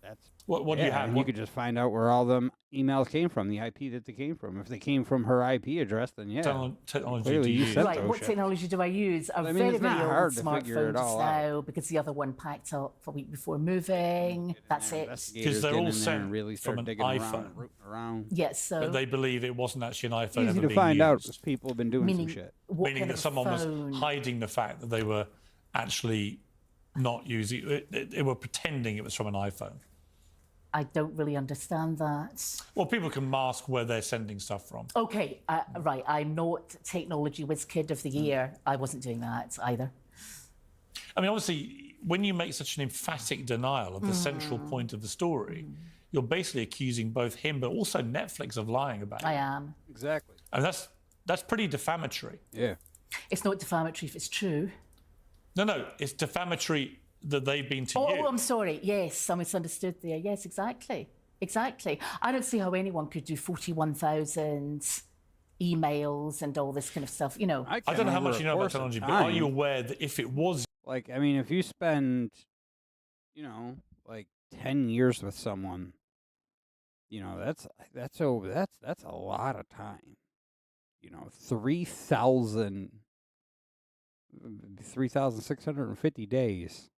Speaker 1: That's
Speaker 12: what do you have?
Speaker 1: And you could just find out where all them emails came from, the IP that they came from. If they came from her IP address, then yeah.
Speaker 12: Technology
Speaker 1: clearly
Speaker 12: do you
Speaker 1: you
Speaker 12: use?
Speaker 1: sent
Speaker 6: Right.
Speaker 1: those
Speaker 6: What
Speaker 1: shit.
Speaker 6: technology do I use? A
Speaker 1: I mean,
Speaker 6: very,
Speaker 1: it's not
Speaker 6: very old
Speaker 1: hard to figure
Speaker 6: smartphone
Speaker 1: it all
Speaker 6: just
Speaker 1: out.
Speaker 6: now because the other one packed up a week before moving. That's it.
Speaker 12: Because they're all
Speaker 1: and
Speaker 12: sent
Speaker 1: really
Speaker 12: from
Speaker 1: start
Speaker 12: an
Speaker 1: digging around,
Speaker 12: iPhone.
Speaker 1: rooting around.
Speaker 6: Yes. So
Speaker 12: But they believe it wasn't actually an iPhone
Speaker 1: Easy
Speaker 12: ever
Speaker 1: to
Speaker 12: being
Speaker 1: find out
Speaker 12: used.
Speaker 1: if people have been doing
Speaker 6: Meaning-
Speaker 1: some shit.
Speaker 12: Meaning that someone
Speaker 6: phone?
Speaker 12: was hiding the fact that they were actually not using it. They were pretending it was from an iPhone.
Speaker 6: I don't really understand that.
Speaker 12: Well, people can mask where they're sending stuff from.
Speaker 6: Okay, right. I'm not Technology Whiz Kid of the Year. I wasn't doing that either.
Speaker 12: I mean, obviously, when you make such an emphatic denial of the central point of the story, you're basically accusing both him but also Netflix of lying about it.
Speaker 6: I am.
Speaker 1: Exactly.
Speaker 12: And that's pretty defamatory.
Speaker 1: Yeah.
Speaker 6: It's not defamatory if it's true.
Speaker 12: No, it's defamatory that they've been to you.
Speaker 6: Oh, I'm sorry. Yes, I misunderstood there. Yes, exactly. Exactly. I don't see how anyone could do 41,000 emails and all this kind of stuff. You know,
Speaker 12: I don't know how much you know about technology, but are you aware that if it was
Speaker 1: like, I mean, if you spend, you know, like 10 years with someone, you know, that's a lot of time. You know, 3,650 days.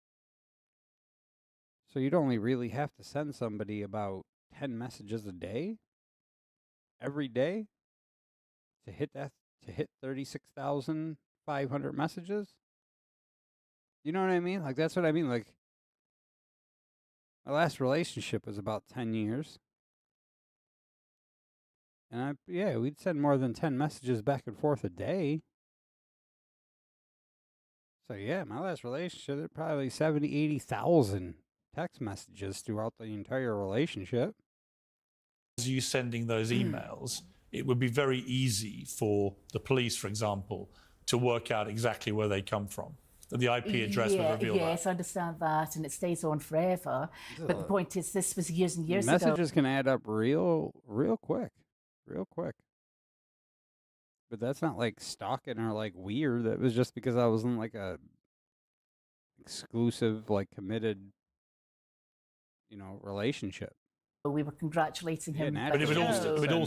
Speaker 1: So you'd only really have to send somebody about 10 messages a day, every day, to hit 36,500 messages. You know what I mean? Like, that's what I mean. Like, my last relationship was about 10 years. And we'd send more than 10 messages back and forth a day. So yeah, my last relationship, there probably 70, 80,000 text messages throughout the entire relationship.
Speaker 12: As you sending those emails, it would be very easy for the police, for example, to work out exactly where they come from. The IP address would reveal that.
Speaker 6: Yes, I understand that, and it stays on forever. But the point is, this was years and years ago.
Speaker 1: Messages can add up real quick. But that's not like stalking or like weird. That was just because I was in like a exclusive, like committed, you know, relationship.
Speaker 6: We were congratulating him.
Speaker 1: Yeah,
Speaker 12: but it would all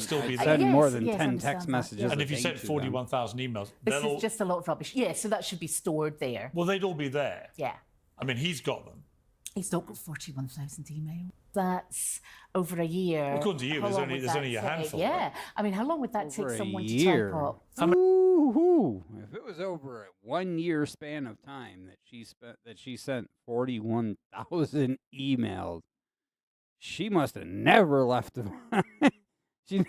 Speaker 12: still be there.
Speaker 1: Send more than 10 text messages.
Speaker 12: And if you sent 41,000 emails,
Speaker 6: this is just a lot of rubbish. Yeah, so that should be stored there.
Speaker 12: Well, they'd all be there.
Speaker 6: Yeah.
Speaker 12: I mean, he's got them.
Speaker 6: He's not got 41,000 emails. That's over a year.
Speaker 12: Well, according to you, there's only a handful.
Speaker 6: Yeah. I mean, how long would that take someone to type up?
Speaker 1: If it was over a 1 year span of time that she sent 41,000 emails, she must have never left she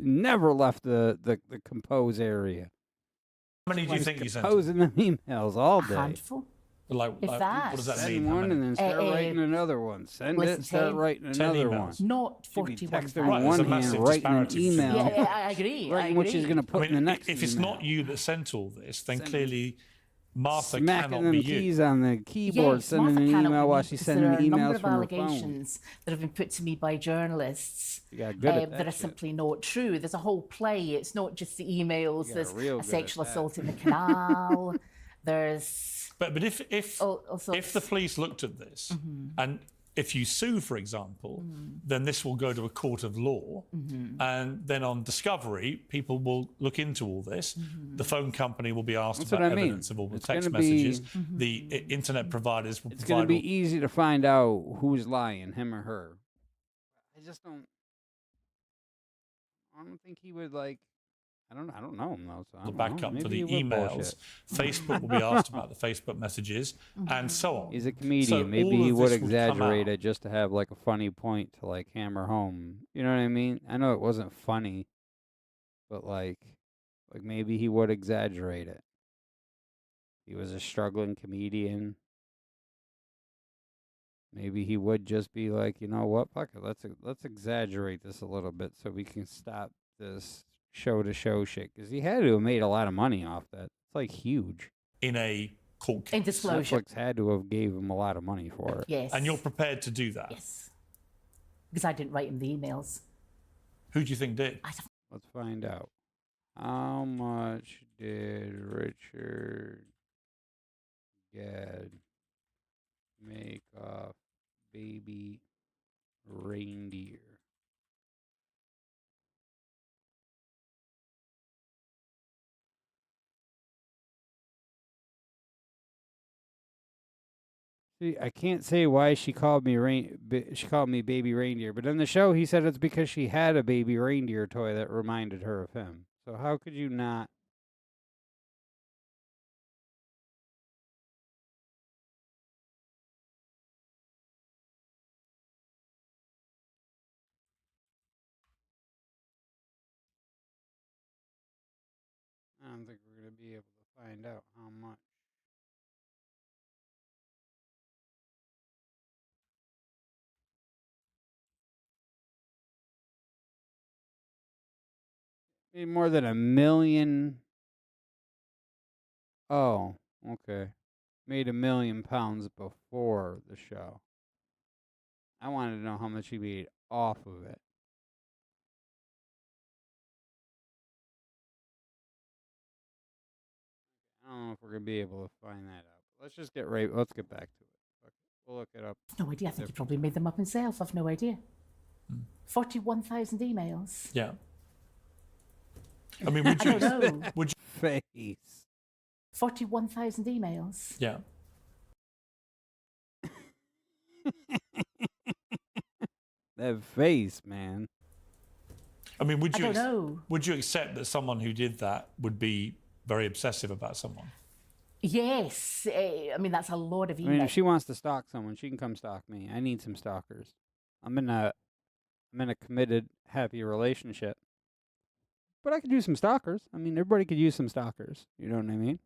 Speaker 1: never left the compose area.
Speaker 12: How many do you think you sent?
Speaker 1: Composing them emails all day.
Speaker 6: A handful.
Speaker 12: What does that
Speaker 1: Send
Speaker 12: mean?
Speaker 1: one and then start writing another one. Send it, start writing another one.
Speaker 6: Not
Speaker 1: She'd be
Speaker 6: 41,000.
Speaker 1: texting one hand, writing an email.
Speaker 6: Yeah, I agree.
Speaker 1: Writing what she's going to put in the next
Speaker 12: If it's not you that sent all this, then clearly Martha
Speaker 1: smacking
Speaker 12: cannot
Speaker 1: them
Speaker 12: be you.
Speaker 1: keys on the keyboard,
Speaker 6: Yes,
Speaker 1: sending
Speaker 6: Martha
Speaker 1: an
Speaker 6: cannot
Speaker 1: email
Speaker 6: be
Speaker 1: while
Speaker 6: me
Speaker 1: she's
Speaker 6: because
Speaker 1: sending
Speaker 6: there are a number
Speaker 1: emails
Speaker 6: of
Speaker 1: from her phone.
Speaker 6: allegations that have been put to me by journalists
Speaker 1: You got good at
Speaker 6: that are simply not true. There's a whole play. It's not just the emails.
Speaker 1: You got
Speaker 6: There's
Speaker 1: real
Speaker 6: a
Speaker 1: good
Speaker 6: sexual
Speaker 1: at that.
Speaker 6: assault in the canal. There's
Speaker 12: But if the police looked at this and if you sue, for example, then this will go to a court of law, and then on discovery, people will look into all this. The phone company will be asked
Speaker 1: That's
Speaker 12: about
Speaker 1: what I mean.
Speaker 12: evidence of all the
Speaker 1: It's
Speaker 12: text
Speaker 1: gonna be-
Speaker 12: messages. The internet providers will
Speaker 1: It's going to
Speaker 12: provide.
Speaker 1: be easy to find out who's lying, him or her. I just don't. I don't think he would like. I don't know him though. So I
Speaker 12: the
Speaker 1: don't know.
Speaker 12: backup for
Speaker 1: Maybe
Speaker 12: the
Speaker 1: he would
Speaker 12: emails.
Speaker 1: bullshit.
Speaker 12: Facebook will be asked about the Facebook messages, and so on.
Speaker 1: He's a comedian.
Speaker 12: So
Speaker 1: Maybe
Speaker 12: all
Speaker 1: he
Speaker 12: of
Speaker 1: would
Speaker 12: this come
Speaker 1: exaggerate
Speaker 12: out.
Speaker 1: it just to have like a funny point to like hammer home. You know what I mean? I know it wasn't funny, but like maybe he would exaggerate it. He was a struggling comedian. Maybe he would just be like, you know what, fuck it, let's exaggerate this a little bit so we can stop this show-to-show shit. Because he had to have made a lot of money off that. It's like huge.
Speaker 12: In a court case.
Speaker 6: in disclosure.
Speaker 1: Netflix had to have gave him a lot of money for it.
Speaker 6: Yes.
Speaker 12: And you're prepared to do that.
Speaker 6: Yes. Because I didn't write him the emails.
Speaker 12: Who do you think did?
Speaker 1: Let's find out. How much did Richard Gadd make off Baby Reindeer? See, I can't say why she called me Baby Reindeer, but in the show he said it's because she had a baby reindeer toy that reminded her of him. So how could you not? don't think we're going to be able to find out how much. Made more than $1 million. Oh, okay. Made £1 million before the show. I wanted to know how much he made off of it. I don't know if we're gonna be able to find that out. Let's just get right. Let's get back to it. We'll look it up.
Speaker 6: No idea. I think he probably made them up himself. I've no idea. 41,000 emails.
Speaker 12: Yeah. I mean, would you?
Speaker 6: I don't know.
Speaker 12: Would you?
Speaker 1: Face.
Speaker 6: 41,000 emails.
Speaker 12: Yeah.
Speaker 1: That face, man.
Speaker 12: I mean, would
Speaker 6: I
Speaker 12: you?
Speaker 6: don't know.
Speaker 12: Would you accept that someone who did that would be very obsessive about someone?
Speaker 6: Yes. I mean, that's a lot of emails.
Speaker 1: I mean, if she wants to stalk someone, she can come stalk me. I need some stalkers. I'm in a committed, happy relationship. But I could use some stalkers. I mean, everybody could use some stalkers. You know what I mean?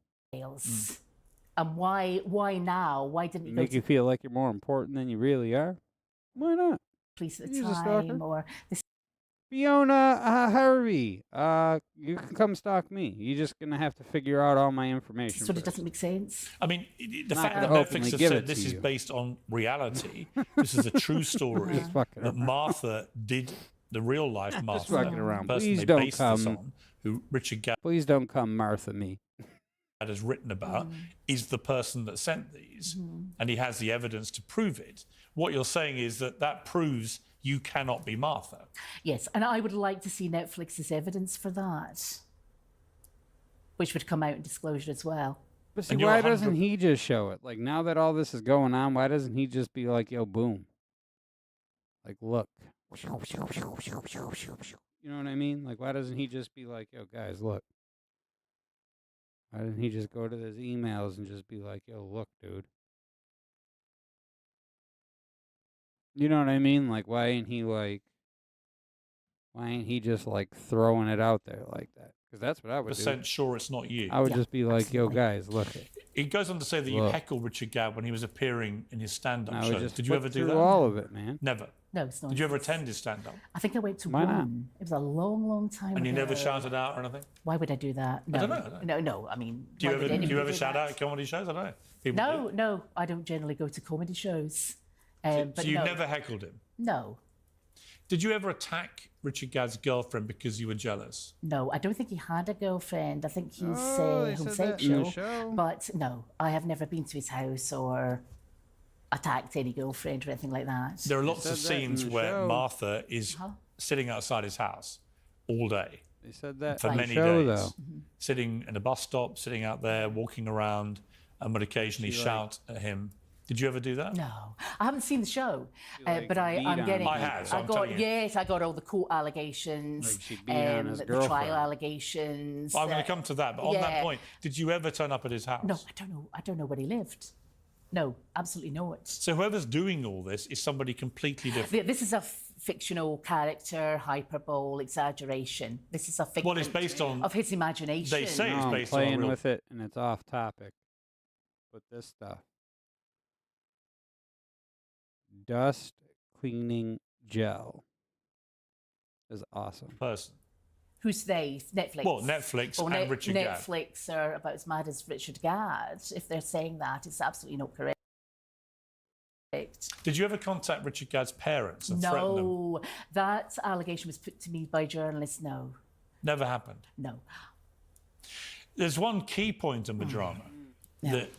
Speaker 6: And why now? Why didn't you
Speaker 1: Make you feel like you're more important than you really are? Why not?
Speaker 6: police at the
Speaker 1: Use a stalker.
Speaker 6: time? Or this?
Speaker 1: Fiona Harvey, you can come stalk me. You're just going to have to figure out all my information.
Speaker 6: So it
Speaker 1: first.
Speaker 6: doesn't make sense.
Speaker 12: I mean, the
Speaker 1: Not
Speaker 12: fact that
Speaker 1: gonna
Speaker 12: Netflix
Speaker 1: openly
Speaker 12: has
Speaker 1: give
Speaker 12: said
Speaker 1: it
Speaker 12: this
Speaker 1: to
Speaker 12: is
Speaker 1: you.
Speaker 12: based on reality, this is a true story,
Speaker 1: Just fucking
Speaker 12: that
Speaker 1: around.
Speaker 12: Martha did the real life
Speaker 1: Just
Speaker 12: Martha,
Speaker 1: fucking around.
Speaker 12: the person
Speaker 1: Please
Speaker 12: they
Speaker 1: don't
Speaker 12: based this
Speaker 1: come.
Speaker 12: on, who Richard Gadd
Speaker 1: Please don't come Martha me.
Speaker 12: has written about, is the person that sent these, and he has the evidence to prove it. What you're saying is that that proves you cannot be Martha.
Speaker 6: Yes, and I would like to see Netflix's evidence for that, which would come out in disclosure as well.
Speaker 1: But see,
Speaker 12: And you're
Speaker 1: why
Speaker 12: 100
Speaker 1: doesn't he just show it? Like, now that all this is going on, why doesn't he just be like, yo, boom? Like, look. You know what I mean? Like, why doesn't he just be like, yo, guys, look? Why didn't he just go to his emails and just be like, yo, look, dude? You know what I mean? Like, why ain't he just like throwing it out there like that? Because that's what I would do.
Speaker 12: Sure it's not you.
Speaker 1: I would just be like, yo, guys, look.
Speaker 12: It goes on to say that you
Speaker 1: Look.
Speaker 12: heckled Richard Gadd when he was appearing in his stand-up
Speaker 1: I would
Speaker 12: shows.
Speaker 1: just
Speaker 12: Did you
Speaker 1: flip
Speaker 12: ever do
Speaker 1: through
Speaker 12: that?
Speaker 1: all of it, man.
Speaker 12: Never.
Speaker 6: No, it's not.
Speaker 12: Did you ever attend his stand-up?
Speaker 6: I think I went to
Speaker 1: Why not?
Speaker 6: one. It was a long, long time
Speaker 12: And you
Speaker 6: ago.
Speaker 12: never shouted out or anything?
Speaker 6: Why would I do that? No,
Speaker 12: I don't know.
Speaker 6: No. I mean,
Speaker 12: Do you
Speaker 6: why would
Speaker 12: ever
Speaker 6: anybody do
Speaker 12: shout
Speaker 6: that?
Speaker 12: out at comedy shows? I don't know. People
Speaker 6: No,
Speaker 12: do.
Speaker 6: no, I don't generally go to comedy shows.
Speaker 12: So
Speaker 6: But
Speaker 12: you
Speaker 6: no,
Speaker 12: never heckled him?
Speaker 6: No,
Speaker 12: Did you ever attack Richard Gadd's girlfriend because you were jealous?
Speaker 6: no, I don't think he had a girlfriend. I think he's
Speaker 1: Oh, they said that in the
Speaker 6: homosexual.
Speaker 1: show.
Speaker 6: But no, I have never been to his house or attacked any girlfriend or anything like that.
Speaker 12: There are lots of
Speaker 1: said that in
Speaker 12: scenes
Speaker 1: the
Speaker 12: where
Speaker 1: show.
Speaker 12: Martha is sitting outside his house all day
Speaker 1: They said that
Speaker 12: for
Speaker 1: in the
Speaker 12: many
Speaker 1: show,
Speaker 12: days,
Speaker 1: though.
Speaker 12: sitting in a bus stop, sitting out there, walking around, and would occasionally
Speaker 1: She, like-
Speaker 12: shout at him. Did you ever do that?
Speaker 6: No, I haven't seen the show,
Speaker 1: like,
Speaker 6: but
Speaker 1: beat
Speaker 6: I'm
Speaker 1: on
Speaker 6: getting.
Speaker 1: him.
Speaker 12: I have, so I'm
Speaker 6: got
Speaker 12: telling you.
Speaker 6: yes, I got all the court allegations,
Speaker 1: Like she beat on his
Speaker 6: the
Speaker 1: girlfriend.
Speaker 6: trial allegations.
Speaker 12: Well, I'm going to come to that, but on that
Speaker 6: yeah.
Speaker 12: point, did you ever turn up at his house?
Speaker 6: No, I don't know. I don't know where he lived. No, absolutely not.
Speaker 12: So whoever's doing all this is somebody completely different.
Speaker 6: This is a fictional character, hyperbole, exaggeration. This is a fiction
Speaker 12: Well, it's based on.
Speaker 6: of his imagination.
Speaker 12: They say
Speaker 1: No,
Speaker 12: it's
Speaker 1: I'm
Speaker 12: based on a
Speaker 1: playing
Speaker 12: real.
Speaker 1: with it, and it's off topic. But this stuff. Dust cleaning gel is awesome.
Speaker 12: person.
Speaker 6: Who's they? Netflix.
Speaker 12: Well, Netflix
Speaker 6: Oh,
Speaker 12: and Richard Gadd.
Speaker 6: Netflix are about as mad as Richard Gadd. If they're saying that, it's absolutely not correct.
Speaker 12: Did you ever contact Richard Gadd's parents and threaten them?
Speaker 6: No, that allegation was put to me by journalists. No,
Speaker 12: Never happened.
Speaker 6: no.
Speaker 12: There's one key point in the drama that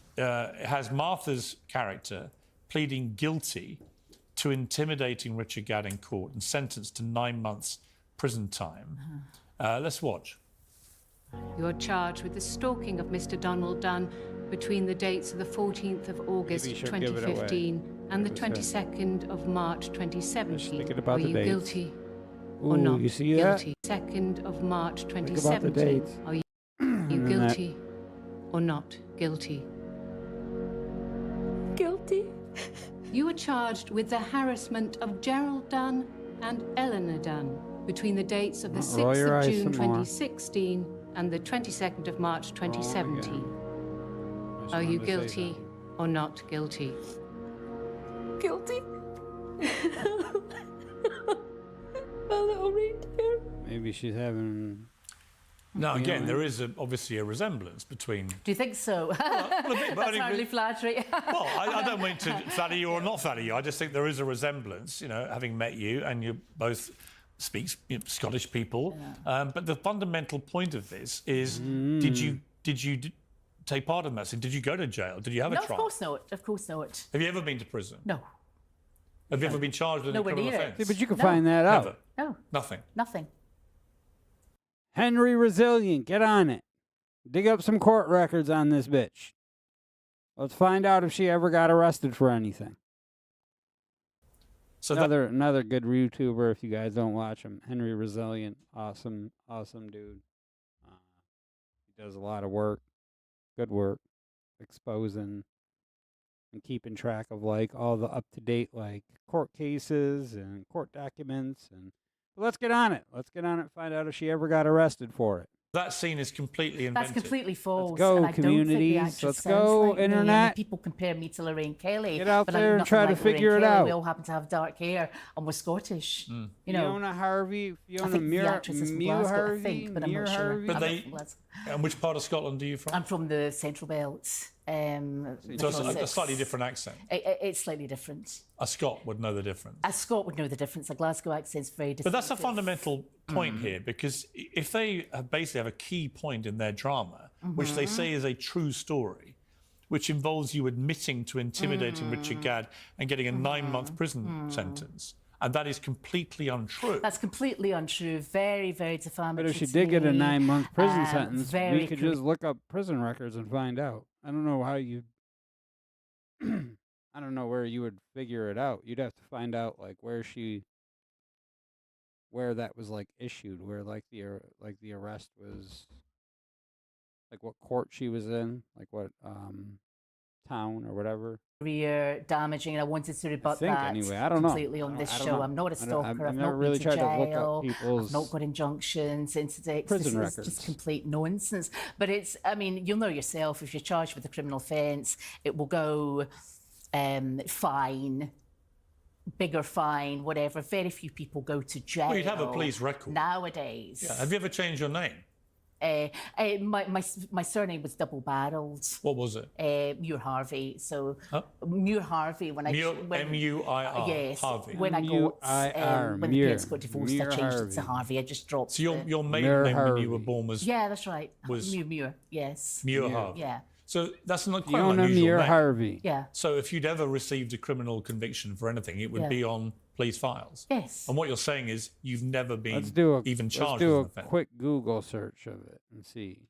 Speaker 12: has Martha's character pleading guilty to intimidating Richard Gadd in court and sentenced to 9 months prison time. Let's watch.
Speaker 13: You're charged with the stalking of Mr. Donald Dunn between the dates of the 14th of August
Speaker 1: Maybe you should give it away.
Speaker 13: 2015 and the
Speaker 1: Give us that.
Speaker 13: 22nd of March 2017.
Speaker 1: thinking about
Speaker 13: Were
Speaker 1: the
Speaker 13: you
Speaker 1: dates.
Speaker 13: guilty or
Speaker 1: Ooh,
Speaker 13: not
Speaker 1: you see that?
Speaker 13: guilty? 2nd of March
Speaker 1: about the
Speaker 13: 2017.
Speaker 1: dates.
Speaker 13: Are you
Speaker 1: And then that-
Speaker 13: guilty or not guilty? Guilty. You were charged with the harassment of Gerald Dunn and Eleanor Dunn between the dates of the
Speaker 1: Roll
Speaker 13: 6th
Speaker 1: your
Speaker 13: of
Speaker 1: eyes
Speaker 13: June
Speaker 1: some more.
Speaker 13: 2016 and the 22nd of March 2017. Are you guilty or not guilty?
Speaker 6: Guilty? My little reindeer.
Speaker 1: Maybe she's having.
Speaker 12: Now, again,
Speaker 1: feeling.
Speaker 12: there is obviously a resemblance between.
Speaker 6: Do you think so? That's hardly flattering.
Speaker 12: Well, I don't mean to flatter you or not flatter you. I just think there is a resemblance, you know, having met you, and you both speak Scottish people.
Speaker 6: Yeah.
Speaker 12: But the fundamental point of this is, did you take part in that? So did you go to jail? Did you have a
Speaker 6: No,
Speaker 12: trial?
Speaker 6: of course not. Of course not.
Speaker 12: Have you ever been to prison?
Speaker 6: No.
Speaker 12: Have you ever been charged with a
Speaker 6: Nowhere
Speaker 12: criminal
Speaker 6: near it.
Speaker 12: offence?
Speaker 1: Yeah, but you can
Speaker 6: No.
Speaker 1: find that out.
Speaker 12: Never.
Speaker 6: No.
Speaker 12: Nothing.
Speaker 6: Nothing.
Speaker 1: Henry Resilient, get on it. Dig up some court records on this bitch. Let's find out if she ever got arrested for anything.
Speaker 12: So
Speaker 1: another good YouTuber, if you guys don't watch him, Henry Resilient, awesome dude. He does a lot of work, good work, exposing and keeping track of like all the up to date like court cases and court documents. And let's get on it. Let's get on it and find out if she ever got arrested for it.
Speaker 12: that scene is completely invented.
Speaker 6: That's completely false.
Speaker 1: Let's go,
Speaker 6: and I
Speaker 1: communities.
Speaker 6: Don't think the
Speaker 1: Let's
Speaker 6: actress sounds
Speaker 1: go,
Speaker 6: like me. I mean,
Speaker 1: internet.
Speaker 6: people compare me to Lorraine Kelly.
Speaker 1: Get out
Speaker 6: but
Speaker 1: there
Speaker 6: I'm
Speaker 1: and try
Speaker 6: nothing
Speaker 1: to
Speaker 6: like Lorraine
Speaker 1: figure it
Speaker 6: Kelly.
Speaker 1: out.
Speaker 6: We all happen to have dark hair and we're Scottish. You know,
Speaker 1: Fiona Harvey,
Speaker 6: I
Speaker 1: Fiona
Speaker 6: think the actress is from
Speaker 1: Mew
Speaker 6: Glasgow,
Speaker 1: Harvey,
Speaker 6: I think, but I'm
Speaker 1: Muir
Speaker 6: not sure.
Speaker 1: Harvey.
Speaker 12: But
Speaker 6: I'm
Speaker 12: they-
Speaker 6: not from Glasgow.
Speaker 12: And which part of Scotland are you from?
Speaker 6: I'm from the Central Belt.
Speaker 12: So it's a
Speaker 6: Middlesex.
Speaker 12: slightly different accent.
Speaker 6: It's slightly different.
Speaker 12: A Scot would know the difference.
Speaker 6: A Scot would know the difference. A Glasgow accent's very different.
Speaker 12: But that's a fundamental point here, because if they basically have a key point in their drama, which they say is a true story, which involves you admitting to intimidating Richard Gadd and getting a 9-month prison sentence, and that is completely untrue.
Speaker 6: That's completely untrue. Very, very defamatory.
Speaker 1: But if she
Speaker 6: to
Speaker 1: did get a
Speaker 6: me.
Speaker 1: 9-month prison sentence,
Speaker 6: very
Speaker 1: we could
Speaker 6: cor-
Speaker 1: just look up prison records and find out. I don't know how you. I don't know where you would figure it out. You'd have to find out like where that was like issued, where like the arrest was, like what court she was in, like what town or whatever.
Speaker 6: career damaging, and I wanted to rebut
Speaker 1: think
Speaker 6: that
Speaker 1: anyway. I don't know.
Speaker 6: completely on this
Speaker 1: I don't
Speaker 6: show.
Speaker 1: know.
Speaker 6: I'm not a
Speaker 1: I don't-
Speaker 6: stalker.
Speaker 1: I've
Speaker 6: I've
Speaker 1: never
Speaker 6: not
Speaker 1: really
Speaker 6: been to
Speaker 1: tried to look up
Speaker 6: jail.
Speaker 1: people's
Speaker 6: I've not got injunctions into this.
Speaker 1: prison
Speaker 6: This is
Speaker 1: records.
Speaker 6: just complete nonsense. But it's, I mean, you'll know yourself, if you're charged with a criminal offence, it will go fine, bigger fine, whatever. Very few people go to jail.
Speaker 12: Well, you'd have a police record.
Speaker 6: Nowadays.
Speaker 12: Yeah. Have you ever changed your name?
Speaker 6: My surname was double barreled.
Speaker 12: What was it?
Speaker 6: Muir Harvey. So
Speaker 12: Huh?
Speaker 6: Muir Harvey. When
Speaker 12: Muir,
Speaker 6: when,
Speaker 12: M-U-I-R,
Speaker 6: yes,
Speaker 12: Harvey.
Speaker 6: when I got
Speaker 1: M-U-I-R,
Speaker 6: when the
Speaker 1: Muir.
Speaker 6: parents got divorced,
Speaker 1: Muir
Speaker 6: I changed it
Speaker 1: Harvey.
Speaker 6: to Harvey. I just dropped.
Speaker 12: So your
Speaker 6: the-
Speaker 12: maiden
Speaker 1: Muir
Speaker 12: name when you were
Speaker 1: Harvey.
Speaker 12: born was
Speaker 6: yeah, that's right.
Speaker 12: was-
Speaker 6: Muir. Yes.
Speaker 12: Muir Harvey.
Speaker 6: Yeah.
Speaker 12: So that's not quite an
Speaker 1: Fiona
Speaker 12: unusual
Speaker 1: Muir
Speaker 12: name.
Speaker 1: Harvey.
Speaker 6: Yeah.
Speaker 12: So if you'd ever received a criminal conviction for anything, it would
Speaker 6: Yeah.
Speaker 12: be on police files.
Speaker 6: Yes.
Speaker 12: And what you're saying is you've never been
Speaker 1: Let's do
Speaker 12: even charged
Speaker 1: let's do
Speaker 12: with an
Speaker 1: a
Speaker 12: offence.
Speaker 1: quick Google search of it and see.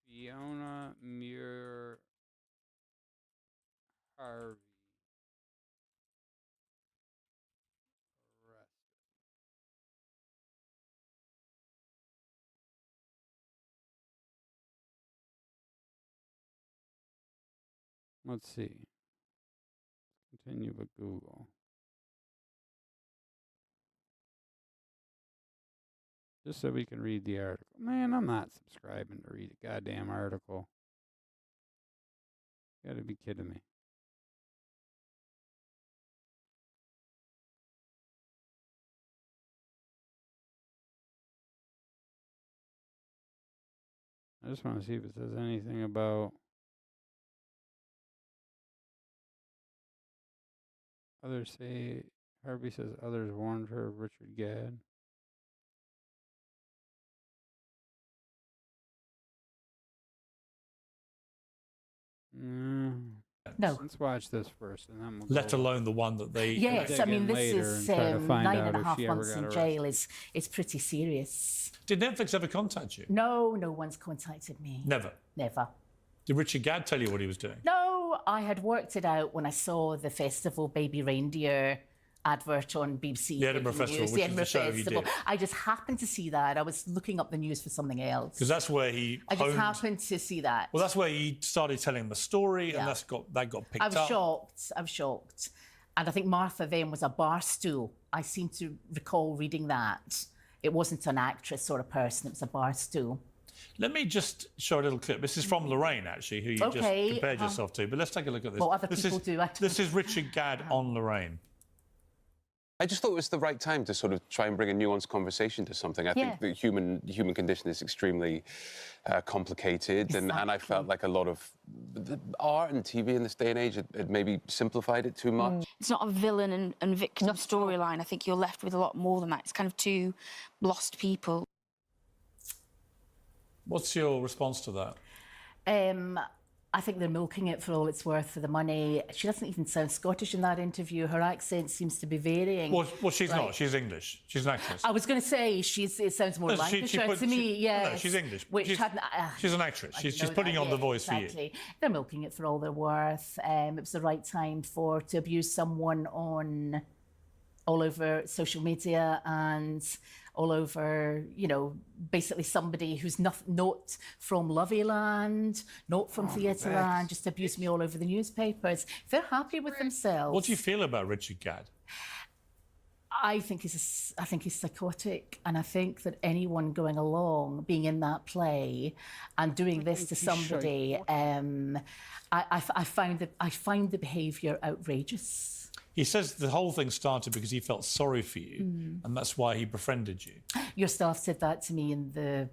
Speaker 1: Fiona Muir Harvey. Arrested. Let's see. Continue with Google. Just so we can read the article. Man, I'm not subscribing to read a goddamn article. You gotta be kidding me. I just want to see if it says anything about others say Harvey says others warned her of Richard Gadd.
Speaker 6: No.
Speaker 1: Let's watch this first, and then we'll
Speaker 12: Let
Speaker 1: go
Speaker 12: alone the one that they.
Speaker 6: Yes,
Speaker 1: dig
Speaker 6: I mean,
Speaker 1: in
Speaker 6: this
Speaker 1: later
Speaker 6: is
Speaker 1: and try to find
Speaker 6: 9.5
Speaker 1: out if she ever
Speaker 6: months
Speaker 1: got
Speaker 6: in jail. Is pretty serious.
Speaker 12: Did Netflix ever contact you?
Speaker 6: No one's contacted me.
Speaker 12: Never.
Speaker 6: Never.
Speaker 12: Did Richard Gadd tell you what he was doing?
Speaker 6: No, I had worked it out when I saw the festival Baby Reindeer advert on BBC.
Speaker 12: The Edinburgh
Speaker 6: Breaking
Speaker 12: Festival,
Speaker 6: News,
Speaker 12: which
Speaker 6: the
Speaker 12: is
Speaker 6: Edinburgh
Speaker 12: the show you
Speaker 6: Festival.
Speaker 12: did.
Speaker 6: I just happened to see that. I was looking up the news for something else.
Speaker 12: Because that's where he.
Speaker 6: I just
Speaker 12: honed-
Speaker 6: happened to see that.
Speaker 12: Well, that's where he started telling the story,
Speaker 6: Yeah.
Speaker 12: and that got picked
Speaker 6: I was
Speaker 12: up.
Speaker 6: shocked. I was shocked. And I think Martha then was a bar stool. I seem to recall reading that. It wasn't an actress or a person, it was a bar stool.
Speaker 12: Let me just show a little clip. This is from Lorraine, actually, who you just compared yourself to. But let's take a look at this.
Speaker 6: What other people do.
Speaker 12: This is Richard Gadd on Lorraine.
Speaker 11: I just thought it was the right time to sort of try and bring a nuanced conversation to something. I think the human condition is extremely complicated, and I felt like a lot of the art and TV in this day and age had maybe simplified it too much.
Speaker 14: It's not a villain and victim storyline. I think you're left with a lot more than that. It's kind of two lost people.
Speaker 12: What's your response to that?
Speaker 6: I think they're milking it for all it's worth for the money. She doesn't even sound Scottish in that interview. Her accent seems to be varying.
Speaker 12: Well, she's not. She's English. She's an actress.
Speaker 6: I was going to say it sounds more Lancashire to me. Yeah,
Speaker 12: no, she's English.
Speaker 6: She's
Speaker 12: an actress. She's putting on the voice for you.
Speaker 6: They're milking it for all they're worth. It was the right time to abuse someone all over social media and all over, basically somebody who's not from Loveyland, not from Theatreland, just abused me all over the newspapers. If they're happy with themselves.
Speaker 12: What do you feel about Richard Gadd?
Speaker 6: I think he's psychotic, and I think that anyone going along, being in that play, and doing this to somebody, I find the behaviour outrageous.
Speaker 12: He says the whole thing started because he felt sorry for you, and that's why he befriended you. Your
Speaker 6: staff said that to me in the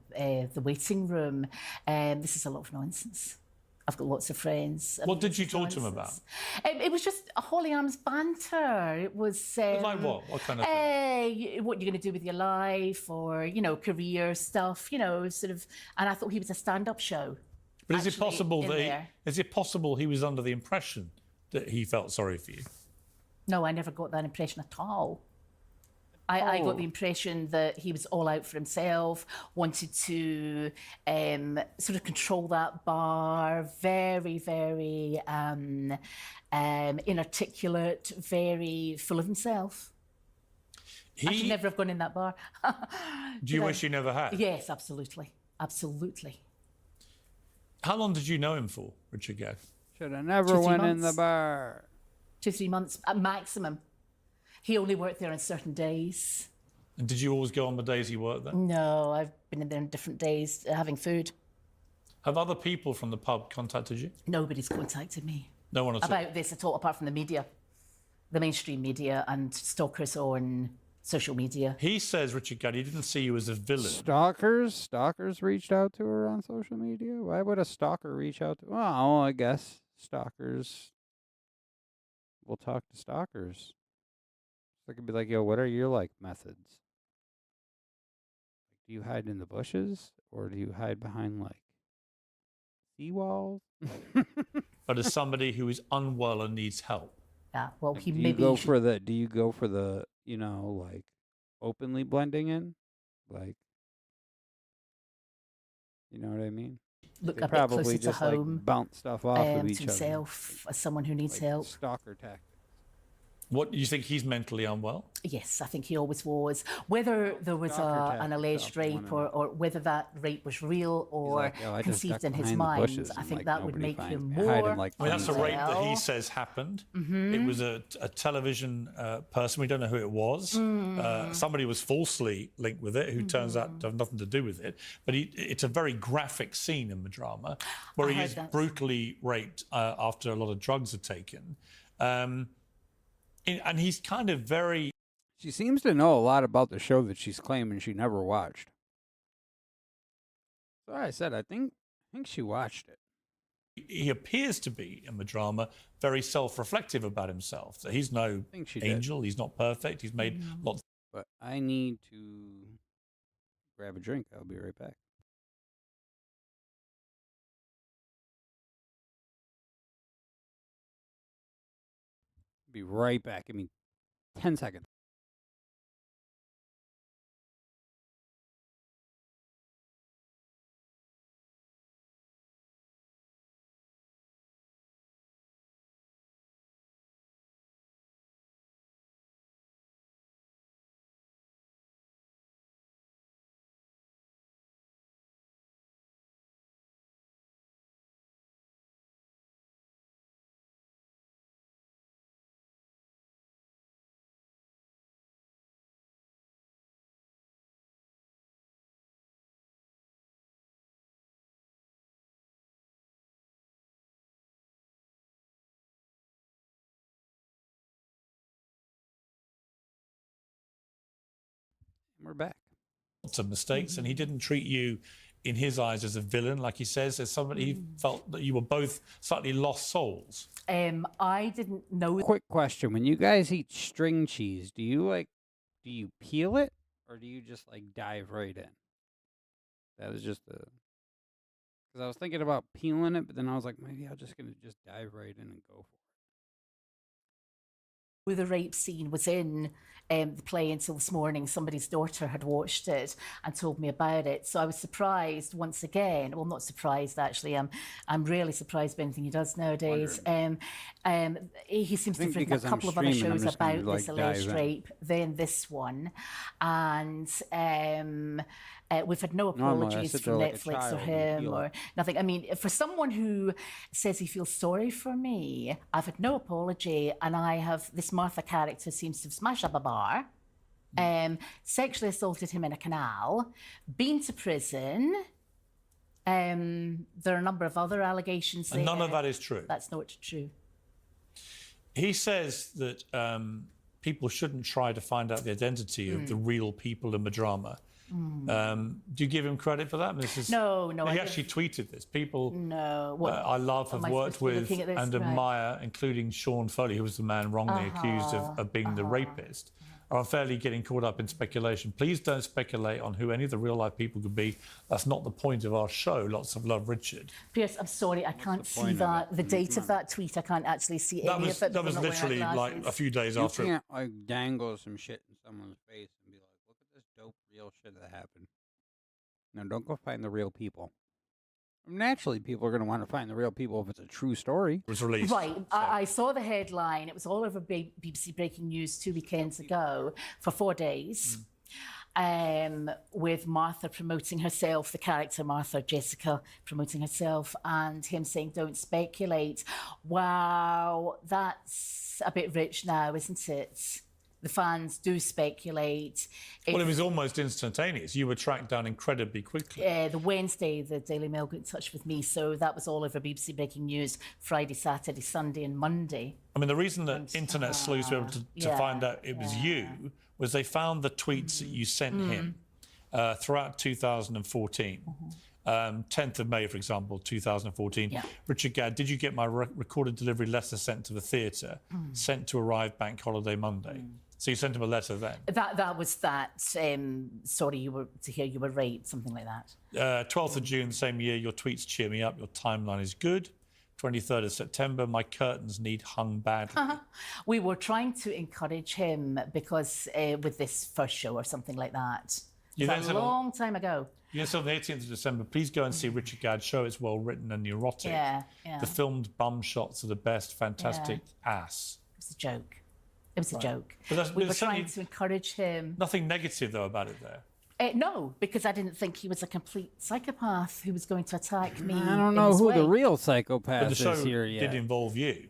Speaker 6: waiting room. This is a lot of nonsense. I've got lots of friends.
Speaker 12: What did you talk to him about?
Speaker 6: It was just a Holly Arms banter. It was
Speaker 12: like what? What kind of thing?
Speaker 6: What you're going to do with your life, or career stuff. Sort of. And I thought he was a stand-up show.
Speaker 12: But is it possible he was under the impression that he felt sorry for you?
Speaker 6: No, I never got that impression at all. I got the impression that he was all out for himself, wanted to sort of control that bar, very, very inarticulate, very full of himself. I should never have gone in that bar.
Speaker 12: Do you wish you never had?
Speaker 6: Yes, absolutely. Absolutely.
Speaker 12: How long did you know him for, Richard Gadd?
Speaker 1: Should have never went in the bar.
Speaker 6: 2-3 months at maximum. He only worked there on certain days.
Speaker 12: And did you always go on the days he worked there?
Speaker 6: No, I've been in there on different days having food.
Speaker 12: Have other people from the pub contacted you?
Speaker 6: Nobody's contacted me.
Speaker 12: No one at all?
Speaker 6: About this at all, apart from the media. The mainstream media and stalkers on social media.
Speaker 12: He says, Richard Gadd, he didn't see you as a villain.
Speaker 1: Stalkers reached out to her on social media? Why would a stalker reach out to... Well, I guess stalkers... We'll talk to stalkers. So I could be like, yo, what are your methods? Do you hide in the bushes, or do you hide behind seawalls?
Speaker 12: But as somebody who is unwell and needs help.
Speaker 6: Yeah, well,
Speaker 1: do you go for the openly blending in, you know what I mean?
Speaker 6: Look
Speaker 1: they
Speaker 6: a bit
Speaker 1: probably
Speaker 6: closer
Speaker 1: just
Speaker 6: to home,
Speaker 1: bounce stuff off of each
Speaker 6: himself as someone who needs help.
Speaker 1: Stalker tactics.
Speaker 12: What, you think he's mentally unwell?
Speaker 6: Yes, I think he always was. Whether there was an alleged rape or whether that rape was real or conceived in his mind, I think that would make him more.
Speaker 12: That's a rape that he says happened. It was a television person. We don't know who it was. Somebody was falsely linked with it, who turns out to have nothing to do with it. But it's a very graphic scene in the drama where he is brutally raped after a lot of drugs are taken. And he's kind of very...
Speaker 1: She seems to know a lot about the show that she's claiming she never watched. So I said, I think she watched it.
Speaker 12: He appears to be, in the drama, very self-reflective about himself. So he's no angel, he's not perfect, he's made lots...
Speaker 1: But I need to grab a drink. I'll be right back. Be right back. Give me 10 seconds. we're back.
Speaker 12: Lots of mistakes, and he didn't treat you, in his eyes, as a villain, like he says. As somebody, he felt that you were both slightly lost souls.
Speaker 6: I didn't know.
Speaker 1: Quick question: when you guys eat string cheese, do you peel it, or do you just like dive right in? That was just because I was thinking about peeling it, but then I was like, maybe I'm just gonna just dive right in and go for it.
Speaker 6: Where the rape scene was in the play until this morning. Somebody's daughter had watched it and told me about it. So I was surprised once again. Well, not surprised actually. I'm really surprised by anything he does nowadays. He seems to have written a couple of other shows about this alleged rape, then this one, and we've had no apologies from Netflix or him or nothing. I mean, for someone who says he feels sorry for me, I've had no apology, and I have this Martha character seems to have smashed up a bar, sexually assaulted him in a canal, been to prison. There are a number of other allegations.
Speaker 12: And none of that is true.
Speaker 6: That's not true.
Speaker 12: He says that people shouldn't try to find out the identity of the real people in the drama. Do you give him credit for that? I mean,
Speaker 6: No.
Speaker 12: He actually tweeted this. People
Speaker 6: No.
Speaker 12: I love, have worked with and admire, including Sean Foley, who was the man wrongly accused of being the rapist, are unfairly getting caught up in speculation. Please don't speculate on who any of the real-life people could be. That's not the point of our show. Lots of love, Richard.
Speaker 6: Pierce, I'm sorry, I can't see that. The date of that tweet, I can't actually see any of it.
Speaker 12: That was literally like a few days after.
Speaker 1: You can't like dangle some shit in someone's face and be like, look at this dope real shit that happened. No, don't go find the real people. Naturally, people are going to want to find the real people if it's a true story.
Speaker 12: It was released.
Speaker 6: Right. I saw the headline. It was all over BBC Breaking News 2 weekends ago for 4 days. With Martha promoting herself, the character Martha, Jessica, promoting herself, and him saying, don't speculate. Wow, that's a bit rich now, isn't it? The fans do speculate.
Speaker 12: Well, it was almost instantaneous. You were tracked down incredibly quickly.
Speaker 6: The Wednesday, the Daily Mail got in touch with me, so that was all over BBC Breaking News Friday, Saturday, Sunday and Monday.
Speaker 12: I mean, the reason that internet sleuths were able to find out it was you was they found the tweets that you sent him throughout 2014. 10th of May, for example, 2014. Richard Gadd, did you get my recorded delivery letter sent to the theatre, sent to arrive bank holiday Monday? So you sent him a letter then?
Speaker 6: That was that, sorry, you were raped, something like that.
Speaker 12: 12th of June, same year, your tweets cheer me up, your timeline is good. 23rd of September, my curtains need hung badly.
Speaker 6: We were trying to encourage him because with this first show or something like that. It was a long time ago.
Speaker 12: Yes, on the 18th of December, please go and see Richard Gadd's show. It's well written and neurotic. The filmed bum shots are the best. Fantastic ass.
Speaker 6: It was a joke. It was a joke.
Speaker 12: But
Speaker 6: we were trying to encourage him.
Speaker 12: Nothing negative, though, about it there.
Speaker 6: No, because I didn't think he was a complete psychopath who was going to attack me.
Speaker 1: I don't know who the real psychopath is here yet.
Speaker 12: But the show did involve you.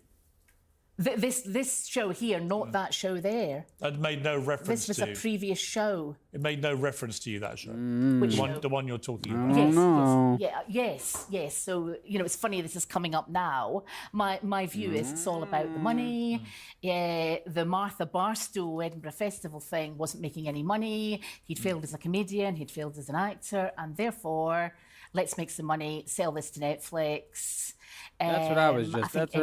Speaker 6: This show here, not that show there.
Speaker 12: It made no reference to...
Speaker 6: This was a previous show.
Speaker 12: It made no reference to you, that show.
Speaker 6: Which show?
Speaker 12: The one you're talking about.
Speaker 6: Yes. So, it's funny this is coming up now. My view is it's all about the money. The Martha Barstow Edinburgh Festival thing wasn't making any money. He'd failed as a comedian, he'd failed as an actor, and therefore, let's make some money, sell this to Netflix.
Speaker 1: That's what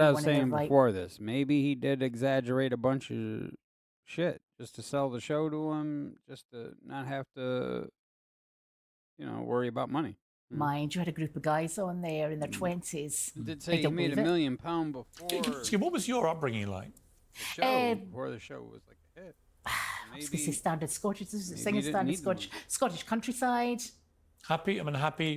Speaker 1: I was saying before this. Maybe he did exaggerate a bunch of shit just to sell the show to him, just to not have to, worry about money.
Speaker 6: Mind, you had a group of guys on there in their 20s.
Speaker 1: You did say you made £1 million before.
Speaker 12: What was your upbringing like?
Speaker 1: The show, before the show was like a hit.
Speaker 6: I was going to say standard Scottish, singing standard Scottish countryside.
Speaker 12: Happy? I mean, happy?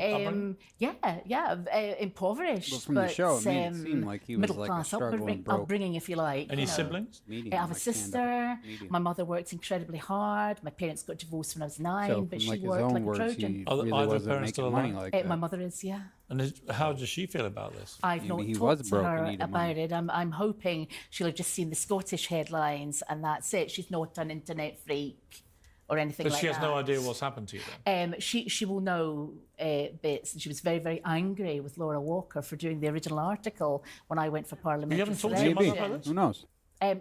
Speaker 6: Impoverished.
Speaker 1: But from the show, it made it seem like he was
Speaker 6: middle
Speaker 1: like
Speaker 6: class
Speaker 1: a struggling broke.
Speaker 6: upbringing, if you like.
Speaker 12: Any siblings?
Speaker 6: I have a sister. My mother worked incredibly hard. My parents got divorced when I was 9, but she worked like a Trojan.
Speaker 12: Either parents still alive?
Speaker 6: My mother is, yeah.
Speaker 12: And how does she feel about this?
Speaker 6: I've not talked to her about it. I'm hoping she'll have just seen the Scottish headlines and that's it. She's not an internet freak or anything like that.
Speaker 12: But she has no idea what's happened to you then?
Speaker 6: She will know bits. She was very, very angry with Laura Walker for doing the original article when I went for parliamentary
Speaker 12: You haven't talked to your mother about this?
Speaker 1: Who knows?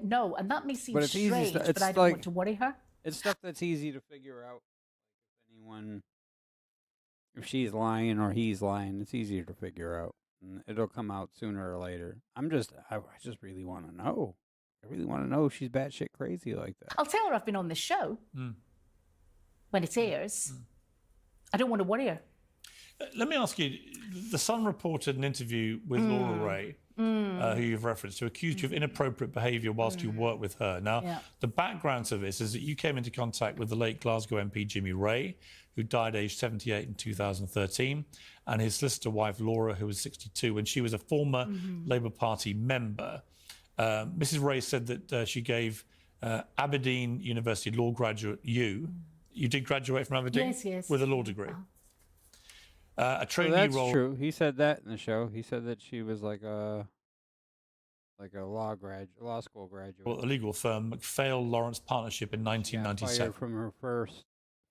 Speaker 6: No, and that may seem strange, but I don't want to worry her.
Speaker 1: It's stuff that's easy to figure out. anyone, if she's lying or he's lying, it's easier to figure out. And it'll come out sooner or later. I just really want to know. I really want to know if she's batshit crazy like that.
Speaker 6: I'll tell her I've been on this show when it airs. I don't want to worry her.
Speaker 12: Let me ask you, The Sun reported an interview with Laura Ray, who you've referenced, who accused you of inappropriate behaviour whilst you worked with her. Now, the background to this is that you came into contact with the late Glasgow MP Jimmy Ray, who died aged 78 in 2013, and his solicitor wife Laura, who was 62, when she was a former Labour Party member. Mrs. Ray said that she gave Aberdeen University law graduate you did graduate from Aberdeen?
Speaker 6: Yes.
Speaker 12: With a law degree. A trainee
Speaker 1: that's
Speaker 12: role.
Speaker 1: true. He said that in the show. He said that she was like a law school graduate.
Speaker 12: Well, a legal firm, McPhail Lawrence Partnership in 1997.
Speaker 1: Fired from her first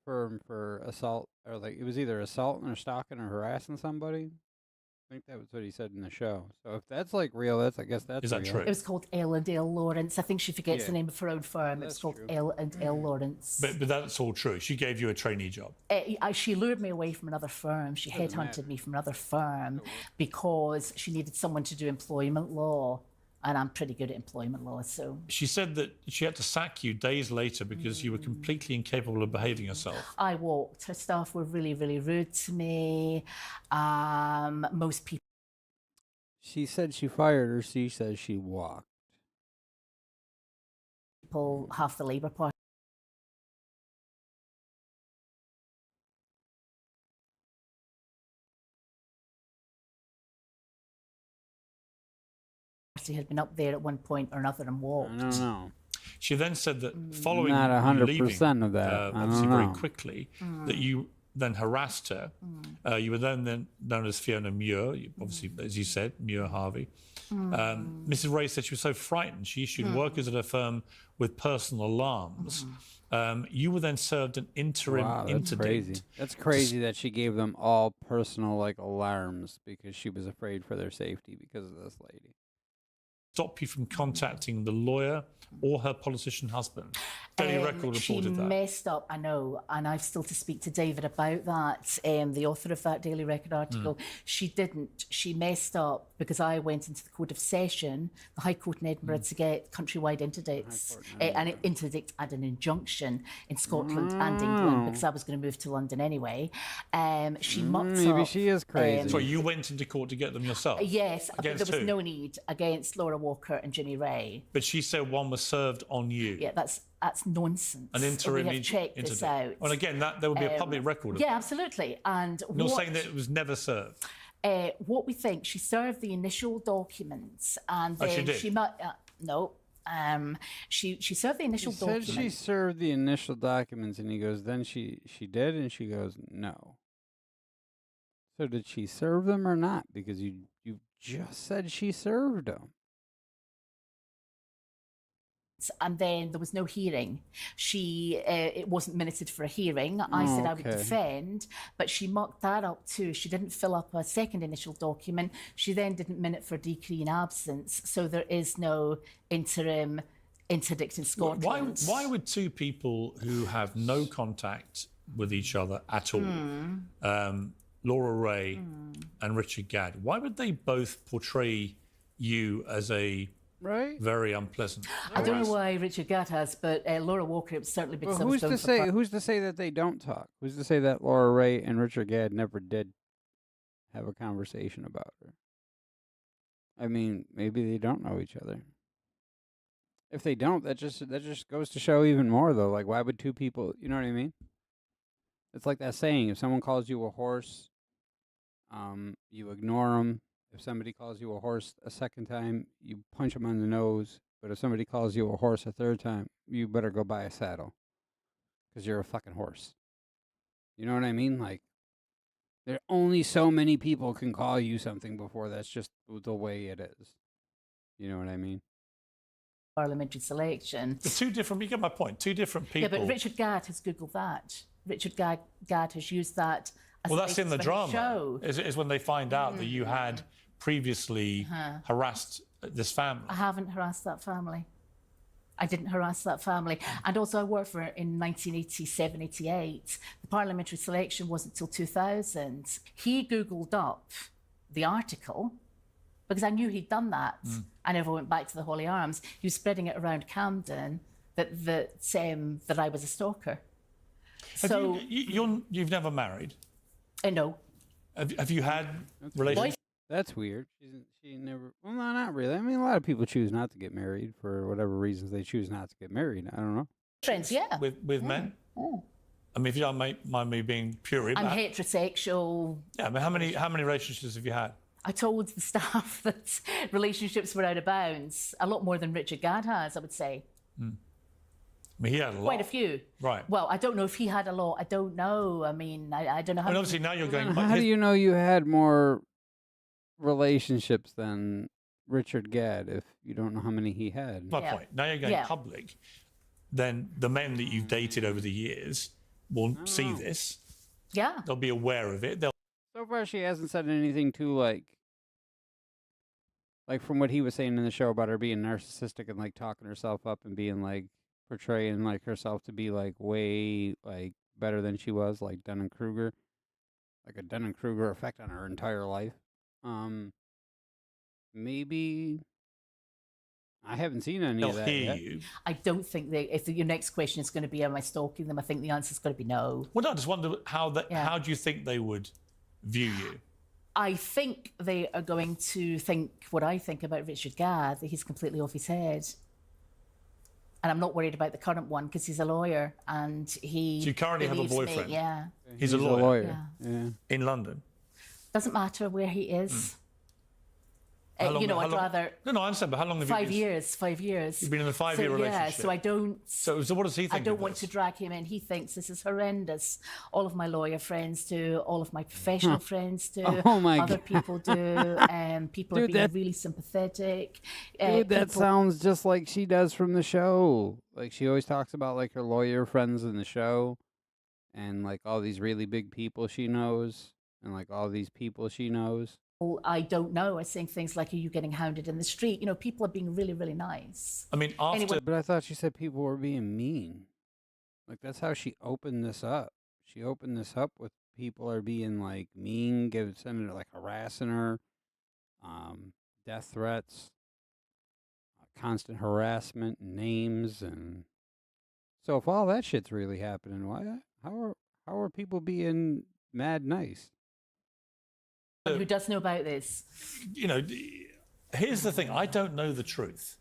Speaker 1: firm for assault, or like it was either assaulting or stalking or harassing somebody. I think that was what he said in the show. So if that's like real, I guess that's
Speaker 12: Is that
Speaker 1: real.
Speaker 12: true?
Speaker 6: It was called L&L Lawrence. I think she forgets the name of her own firm. It's called L&L Lawrence.
Speaker 12: But that's all true. She gave you a trainee job.
Speaker 6: She lured me away from another firm. She headhunted me from another firm because she needed someone to do employment law. And I'm pretty good at employment law, so...
Speaker 12: She said that she had to sack you days later because you were completely incapable of behaving yourself.
Speaker 6: I walked. Her staff were really, really rude to me. Most people...
Speaker 1: She said she fired her. She says she walked.
Speaker 6: Half the Labour Party. Had been up there at one point or another and walked.
Speaker 1: I don't know.
Speaker 12: She then said that following
Speaker 1: Not
Speaker 12: you
Speaker 1: 100%
Speaker 12: leaving,
Speaker 1: of that. I
Speaker 12: obviously
Speaker 1: don't
Speaker 12: very
Speaker 1: know.
Speaker 12: quickly, that you then harassed her. You were then known as Fiona Muir, obviously, as you said, Muir Harvey. Mrs. Ray said she was so frightened she issued workers at her firm with personal alarms. You were then served an interim
Speaker 1: That's crazy. That's crazy that she gave them all personal like alarms because she was afraid for their safety because of this lady.
Speaker 12: Stop you from contacting the lawyer or her politician husband. Daily Record reported that.
Speaker 6: She messed up, I know, and I've still to speak to David about that, the author of that Daily Record article. She didn't. She messed up because I went into the Court of Session, the High Court in Edinburgh, to get countrywide interdicts, an interdict and an injunction in Scotland and England because I was going to move to London anyway. She mucked up.
Speaker 1: Maybe she is crazy.
Speaker 12: So you went into court to get them yourself?
Speaker 6: Yes, but
Speaker 12: Against
Speaker 6: there was
Speaker 12: who?
Speaker 6: no need against Laura Walker and Jimmy Ray.
Speaker 12: But she said one was served on you.
Speaker 6: Yeah, that's nonsense.
Speaker 12: An interim
Speaker 6: We have checked this out.
Speaker 12: And again, there would be a public record of
Speaker 6: Yeah,
Speaker 12: that.
Speaker 6: absolutely. And
Speaker 12: You're saying that it was never served?
Speaker 6: What we think, she served the initial documents, and
Speaker 12: Oh,
Speaker 6: then
Speaker 12: she did?
Speaker 6: she served the initial
Speaker 1: She said
Speaker 6: documents.
Speaker 1: she served the initial documents, and he goes, then she did, and she goes, no. So did she serve them or not? Because you just said she served them.
Speaker 6: And then there was no hearing. It wasn't minuted for a hearing. I said I would
Speaker 1: Okay.
Speaker 6: defend, but she mucked that up too. She didn't fill up a second initial document. She then didn't minute for decree in absence. So there is no interim interdict in Scotland.
Speaker 12: Why would two people who have no contact with each other at all, Laura Ray and Richard Gadd, why would they both portray you as a very unpleasant?
Speaker 6: I don't know why Richard Gadd has, but Laura Walker, it was certainly because I was
Speaker 1: Who's
Speaker 6: going
Speaker 1: to
Speaker 6: for
Speaker 1: say? Who's to say that they don't talk? Who's to say that Laura Ray and Richard Gadd never did have a conversation about her? I mean, maybe they don't know each other. If they don't, that just goes to show even more, though. Like, why would two people? You know what I mean? It's like that saying: if someone calls you a horse, you ignore them. If somebody calls you a horse a second time, you punch them on the nose. But if somebody calls you a horse a third time, you better go buy a saddle, because you're a fucking horse. You know what I mean? Like, there are only so many people can call you something before that's just the way it is. You know what I mean?
Speaker 6: parliamentary selection.
Speaker 12: The two different, you get my point, two different people.
Speaker 6: Yeah, but Richard Gadd has Googled that. Richard Gadd has used that as
Speaker 12: well,
Speaker 6: a
Speaker 12: that's in the
Speaker 6: basis for his
Speaker 12: drama.
Speaker 6: show.
Speaker 12: Is when they find out that you had previously harassed this family.
Speaker 6: I haven't harassed that family. I didn't harass that family. And also I worked for in 1987, 88. The parliamentary selection wasn't until 2000. He Googled up the article because I knew he'd done that. I never went back to the Holy Arms. He was spreading it around Camden that I was a stalker.
Speaker 12: You've never married?
Speaker 6: No.
Speaker 12: Have you had relationships?
Speaker 1: That's weird. She never. Well, no, not really. I mean, a lot of people choose not to get married for whatever reasons they choose not to get married. I don't know.
Speaker 6: Friends, yeah.
Speaker 12: With men? I mean, if you don't mind me being pure,
Speaker 6: I'm heterosexual.
Speaker 12: Yeah, I mean, how many relationships have you had?
Speaker 6: I told the staff that relationships were out of bounds. A lot more than Richard Gadd has, I would say.
Speaker 12: I mean, he had a lot.
Speaker 6: Quite a few.
Speaker 12: Right.
Speaker 6: Well, I don't know if he had a lot. I don't know. I mean, I don't know how.
Speaker 12: And obviously now you're going.
Speaker 1: How do you know you had more relationships than Richard Gadd if you don't know how many he had?
Speaker 12: My point. Now you're going public. Then the men that you've dated over the years will see this.
Speaker 6: Yeah.
Speaker 12: They'll be aware of it.
Speaker 1: So far, she hasn't said anything too like from what he was saying in the show about her being narcissistic and like talking herself up and being like portraying like herself to be like way like better than she was, like Dunning-Kruger, like a Dunning-Kruger effect on her entire life. Maybe I haven't seen any of that yet.
Speaker 6: I don't think if your next question is going to be, am I stalking them? I think the answer is going to be no.
Speaker 12: Well, no, I just wonder how do you think they would view you?
Speaker 6: I think they are going to think what I think about Richard Gadd, that he's completely off his head. And I'm not worried about the current one because he's a lawyer and he.
Speaker 12: So you currently have a boyfriend?
Speaker 6: Me, yeah.
Speaker 12: He's a lawyer.
Speaker 6: Yeah.
Speaker 12: In London.
Speaker 6: Doesn't matter where he is. I'd rather.
Speaker 12: No, I understand. But how long have you been?
Speaker 6: 5 years. 5 years.
Speaker 12: You've been in a 5-year relationship.
Speaker 6: Yeah. So I don't.
Speaker 12: So what does he think?
Speaker 6: I don't want to drag him in. He thinks this is horrendous. All of my lawyer friends do. All of my professional friends do.
Speaker 1: Oh my
Speaker 6: Other
Speaker 1: God.
Speaker 6: people do. People are being really sympathetic.
Speaker 1: Dude, that sounds just like she does from the show. Like she always talks about like her lawyer friends in the show, and like all these really big people she knows, and like all these people she knows.
Speaker 6: I don't know. I saying things like, are you getting hounded in the street? You know, people are being really, really nice.
Speaker 12: I mean,
Speaker 1: But I thought she said people were being mean. Like, that's how she opened this up. She opened this up with people are being, like, mean, sending her, like, harassing her, death threats, constant harassment, names, and... So if all that shit's really happening, how are people being mad nice?
Speaker 6: Who does know about this?
Speaker 12: You know, here's the thing. I don't know the truth.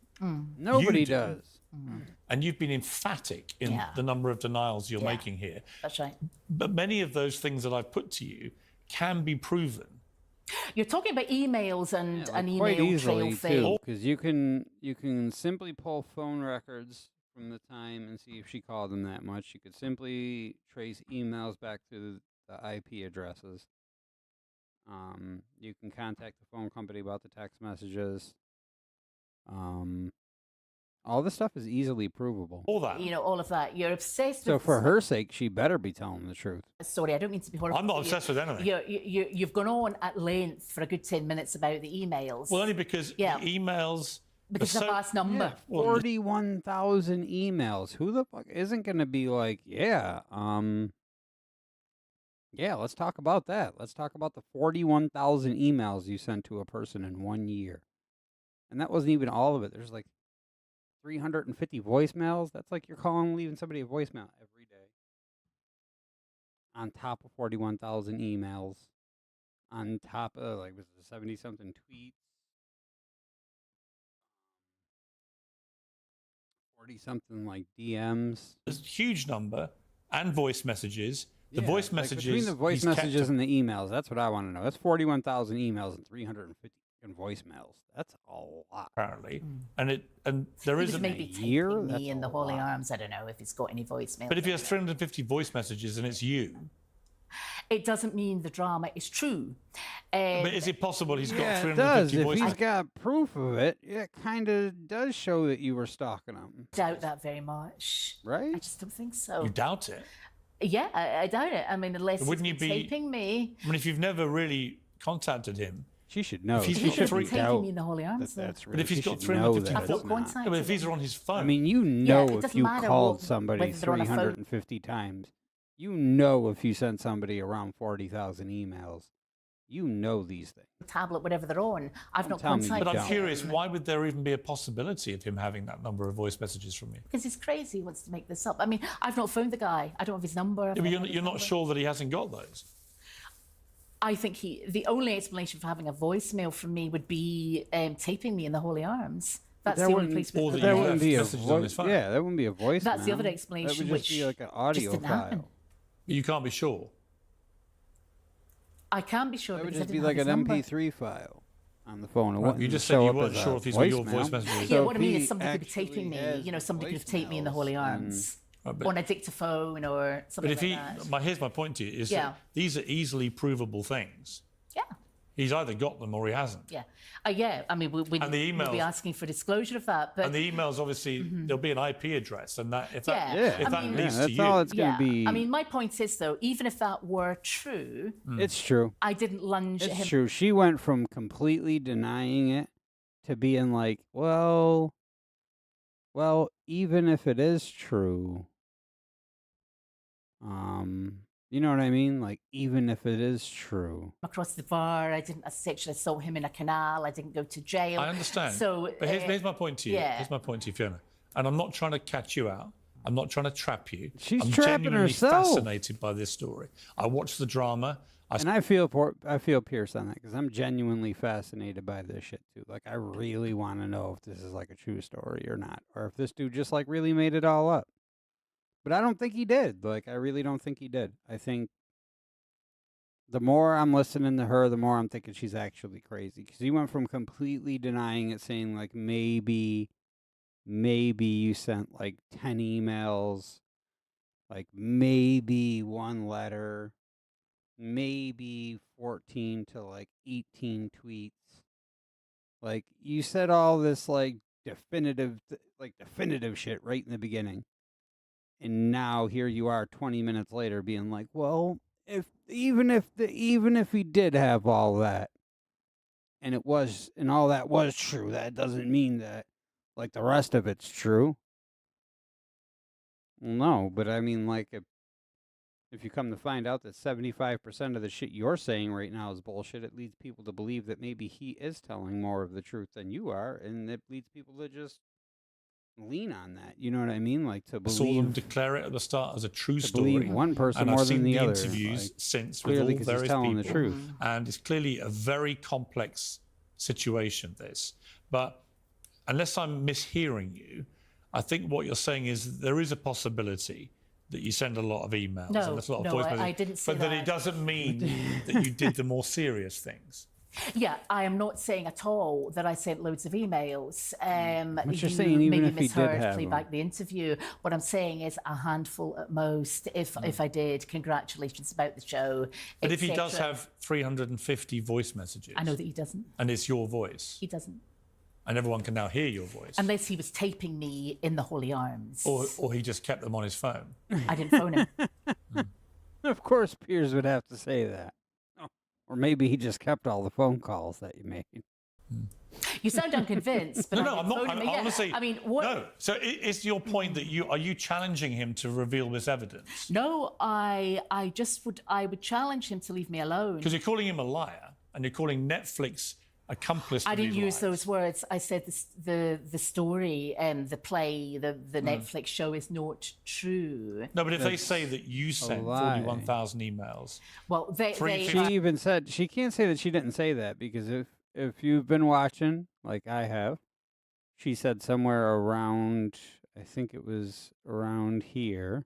Speaker 1: Nobody does.
Speaker 12: And you've been emphatic in the number of denials you're making here.
Speaker 6: That's right.
Speaker 12: But many of those things that I've put to you can be proven.
Speaker 6: You're talking about emails and an email
Speaker 1: quite easily
Speaker 6: trail thing.
Speaker 1: because you can simply pull phone records from the time and see if she called them that much. You could simply trace emails back to the IP addresses. You can contact the phone company about the text messages. All this stuff is easily provable.
Speaker 12: All that.
Speaker 6: You know, all of that. You're obsessed
Speaker 1: So
Speaker 6: with...
Speaker 1: for her sake, she better be telling the truth.
Speaker 6: Sorry, I don't mean to be horrible.
Speaker 12: I'm not obsessed with anything.
Speaker 6: You've gone on at length for a good 10 minutes about the emails.
Speaker 12: Well, only because the emails...
Speaker 6: Because it's a vast number.
Speaker 1: 41,000 emails. Who the fuck isn't going to be like, yeah, let's talk about that. Let's talk about the 41,000 emails you sent to a person in 1 year. And that wasn't even all of it. There's like 350 voicemails. That's like you're calling, leaving somebody a voicemail every day. On top of 41,000 emails. On top of, like, was it 70-something tweets? 40-something, like, DMs.
Speaker 12: There's a huge number. And voice messages. The voice messages...
Speaker 1: Between the voice messages and the emails, that's what I want to know. That's 41,000 emails and 350 voicemails. That's a lot.
Speaker 12: Apparently. And there is
Speaker 6: maybe
Speaker 12: a
Speaker 6: year me in the Holy Arms. I don't know if he's got any voicemails.
Speaker 12: But if he has 350 voice messages and it's you...
Speaker 6: It doesn't mean the drama is true.
Speaker 12: But is it possible he's got 350
Speaker 1: it does.
Speaker 12: voice
Speaker 1: If
Speaker 12: messages?
Speaker 1: he's got proof of it, it kind of does show that you were stalking him.
Speaker 6: Doubt that very much.
Speaker 1: Right?
Speaker 6: I just don't think so.
Speaker 12: You doubt it?
Speaker 6: Yeah, I doubt it. I mean, unless
Speaker 12: Wouldn't
Speaker 6: he's
Speaker 12: you be
Speaker 6: taping me.
Speaker 12: I mean, if you've never really contacted him,
Speaker 1: She should know.
Speaker 12: If he's
Speaker 1: She
Speaker 12: got
Speaker 1: should
Speaker 12: three-
Speaker 1: be
Speaker 6: taking
Speaker 1: doubt
Speaker 6: me in the holy arms.
Speaker 1: that that's
Speaker 6: though.
Speaker 1: real.
Speaker 12: But if he's
Speaker 1: She
Speaker 12: got
Speaker 1: should know that
Speaker 12: 350
Speaker 1: it's not.
Speaker 12: Yeah, but if these are on his phone.
Speaker 1: I mean, you
Speaker 6: Yeah,
Speaker 1: know
Speaker 6: it
Speaker 1: if
Speaker 6: doesn't
Speaker 1: you
Speaker 6: matter
Speaker 1: called
Speaker 6: what-
Speaker 1: somebody
Speaker 6: whether they're on a phone.
Speaker 1: 350 times. You know if you sent somebody around 40,000 emails. You know these things.
Speaker 6: Tablet, whatever they're on. I've not
Speaker 1: telling you
Speaker 6: contacted
Speaker 12: But I'm
Speaker 1: don't.
Speaker 12: curious, why would there even be a possibility of him having that number of voice messages from you?
Speaker 6: Because he's crazy. He wants to make this up. I mean, I've not phoned the guy. I don't have his number. I've
Speaker 12: Yeah, but
Speaker 6: not
Speaker 12: you're,
Speaker 6: had his
Speaker 12: you're not
Speaker 6: number.
Speaker 12: sure that he hasn't got those.
Speaker 6: I think the only explanation for having a voicemail from me would be taping me in the holy arms. That's
Speaker 1: that
Speaker 6: the only
Speaker 1: wouldn't,
Speaker 6: place
Speaker 12: Or
Speaker 6: we
Speaker 12: that
Speaker 6: could
Speaker 12: you
Speaker 1: that
Speaker 6: go.
Speaker 1: wouldn't be a
Speaker 12: messages on his
Speaker 1: voice.
Speaker 12: phone.
Speaker 1: Yeah, that wouldn't be a voice.
Speaker 6: That's the other
Speaker 1: That
Speaker 6: explanation,
Speaker 1: would just be
Speaker 6: which
Speaker 1: like an audio
Speaker 6: didn't
Speaker 1: file.
Speaker 6: happen.
Speaker 12: But you can't be sure.
Speaker 6: I can't be sure.
Speaker 1: That would
Speaker 6: because I
Speaker 1: just be
Speaker 6: didn't
Speaker 1: like
Speaker 6: have
Speaker 1: an
Speaker 6: his number.
Speaker 1: MP3 file on the phone. It
Speaker 12: Right,
Speaker 1: wouldn't
Speaker 12: you just
Speaker 1: show
Speaker 12: said you
Speaker 1: up
Speaker 12: weren't
Speaker 1: as
Speaker 12: sure
Speaker 1: a
Speaker 12: if these were your
Speaker 1: voicemail.
Speaker 12: voice messages.
Speaker 6: Yeah,
Speaker 1: So
Speaker 6: what I
Speaker 1: if
Speaker 6: mean
Speaker 1: he
Speaker 6: is somebody could be
Speaker 1: actually
Speaker 6: taping me.
Speaker 1: has
Speaker 6: You know, somebody could have taped me in the holy
Speaker 1: voicemails,
Speaker 6: arms
Speaker 12: Right, but-
Speaker 6: on a dictaphone or something
Speaker 12: But if
Speaker 6: like that.
Speaker 12: here's my point to you, is
Speaker 6: Yeah.
Speaker 12: that these are easily provable things.
Speaker 6: Yeah.
Speaker 12: He's either got them or he hasn't.
Speaker 6: Yeah. Yeah. I mean,
Speaker 12: And the
Speaker 6: we'll be
Speaker 12: emails-
Speaker 6: asking for disclosure of that. But
Speaker 12: And the emails, obviously, there'll be an IP address, and that if that,
Speaker 6: Yeah,
Speaker 12: if
Speaker 6: I
Speaker 12: that
Speaker 6: mean-
Speaker 12: leads
Speaker 1: Yeah,
Speaker 12: to
Speaker 1: that's all
Speaker 12: you,
Speaker 1: it's going to be.
Speaker 6: I mean, my point is, though, even if that were true,
Speaker 1: It's true.
Speaker 6: I didn't lunge at
Speaker 1: It's
Speaker 6: him.
Speaker 1: true. She went from completely denying it to being like, well, even if it is true, you know what I mean? Like, even if it is true.
Speaker 6: Across the bar, I didn't sexually assault him in a canal. I didn't go to jail.
Speaker 12: I understand.
Speaker 6: So,
Speaker 12: but here's my point to you.
Speaker 6: yeah.
Speaker 12: Here's my point to you, Fiona. And I'm not trying to catch you out. I'm not trying to trap you.
Speaker 1: She's
Speaker 12: I'm
Speaker 1: trapping
Speaker 12: genuinely
Speaker 1: herself.
Speaker 12: fascinated by this story. I watched the drama.
Speaker 1: And I feel Pierce on that because I'm genuinely fascinated by this shit too. Like, I really want to know if this is like a true story or not, or if this dude just like really made it all up. But I don't think he did. Like, I really don't think he did. I think the more I'm listening to her, the more I'm thinking she's actually crazy. Because he went from completely denying it, saying like maybe you sent like 10 emails, like maybe one letter, maybe 14 to like 18 tweets. Like, you said all this like definitive shit right in the beginning. And now here you are 20 minutes later being like, well, even if he did have all that and all that was true, that doesn't mean that like the rest of it's true. Well, no, but I mean, like, if you come to find out that 75% of the shit you're saying right now is bullshit, it leads people to believe that maybe he is telling more of the truth than you are, and it leads people to just lean on that. You know what I mean? Like, to
Speaker 12: I saw them
Speaker 1: believe,
Speaker 12: declare it at the start as a true
Speaker 1: to
Speaker 12: story.
Speaker 1: believe one person
Speaker 12: and
Speaker 1: more
Speaker 12: I've
Speaker 1: than
Speaker 12: seen
Speaker 1: the other.
Speaker 12: interviews
Speaker 1: like,
Speaker 12: since with
Speaker 1: clearly
Speaker 12: all
Speaker 1: 'cause
Speaker 12: various
Speaker 1: he's telling
Speaker 12: people,
Speaker 1: the truth.
Speaker 12: and it's clearly a very complex situation. This, but unless I'm mishearing you, I think what you're saying is there is a possibility that you send a lot of emails
Speaker 6: No,
Speaker 12: and there's a lot of
Speaker 6: no,
Speaker 12: voice
Speaker 6: I
Speaker 12: messages,
Speaker 6: didn't say
Speaker 12: but that
Speaker 6: that.
Speaker 12: it doesn't mean that you did the more serious things.
Speaker 6: Yeah, I am not saying at all that I sent loads of emails.
Speaker 1: But you're
Speaker 6: you
Speaker 1: saying even
Speaker 6: maybe
Speaker 1: if he did
Speaker 6: misheard,
Speaker 1: have
Speaker 6: play
Speaker 1: them.
Speaker 6: back the interview. What I'm saying is a handful at most. If I did, congratulations about the show.
Speaker 12: But if he does
Speaker 6: etc.
Speaker 12: have 350 voice messages,
Speaker 6: I know that he doesn't.
Speaker 12: and it's your voice,
Speaker 6: He doesn't.
Speaker 12: and everyone can now hear your voice,
Speaker 6: Unless he was taping me in the holy arms.
Speaker 12: or he just kept them on his phone.
Speaker 6: I didn't phone him.
Speaker 1: Of course, Piers would have to say that. Or maybe he just kept all the phone calls that you made.
Speaker 6: You sound unconvinced, but
Speaker 12: No,
Speaker 6: I
Speaker 12: no,
Speaker 6: didn't
Speaker 12: I'm not.
Speaker 6: phone him.
Speaker 12: I
Speaker 6: Yeah,
Speaker 12: honestly,
Speaker 6: I mean, what?
Speaker 12: No. So is your point that are you challenging him to reveal this evidence?
Speaker 6: No, I would challenge him to leave me alone.
Speaker 12: Because you're calling him a liar, and you're calling Netflix accomplice.
Speaker 6: I
Speaker 12: to
Speaker 6: didn't
Speaker 12: these
Speaker 6: use
Speaker 12: lies.
Speaker 6: those words. I said the story and the play, the Netflix show is not true.
Speaker 12: No, but if they say that you sent
Speaker 1: lie.
Speaker 12: 41,000 emails,
Speaker 6: Well, they
Speaker 1: She even said she can't say that she didn't say that because if you've been watching, like I have, she said somewhere around, I think it was around here.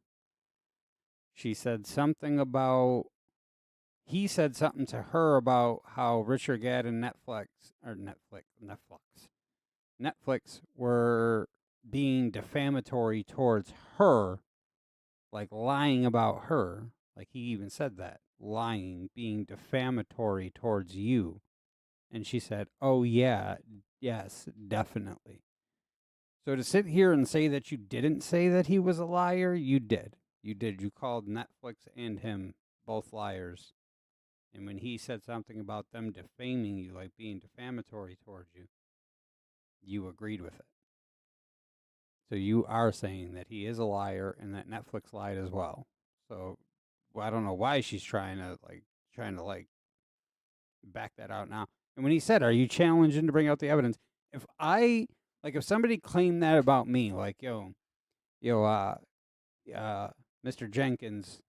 Speaker 1: She said something about, he said something to her about how Richard Gadd and Netflix were being defamatory towards her, like lying about her. Like, he even said that, lying, being defamatory towards you. And she said, oh yeah, yes, definitely. So to sit here and say that you didn't say that he was a liar, you did. You did. You called Netflix and him both liars. And when he said something about them defaming you, like being defamatory towards you, you agreed with it. So you are saying that he is a liar and that Netflix lied as well. So I don't know why she's trying to back that out now. And when he said, "Are you challenging to bring out the evidence?" If somebody claimed that about me, like Mr. Jenkins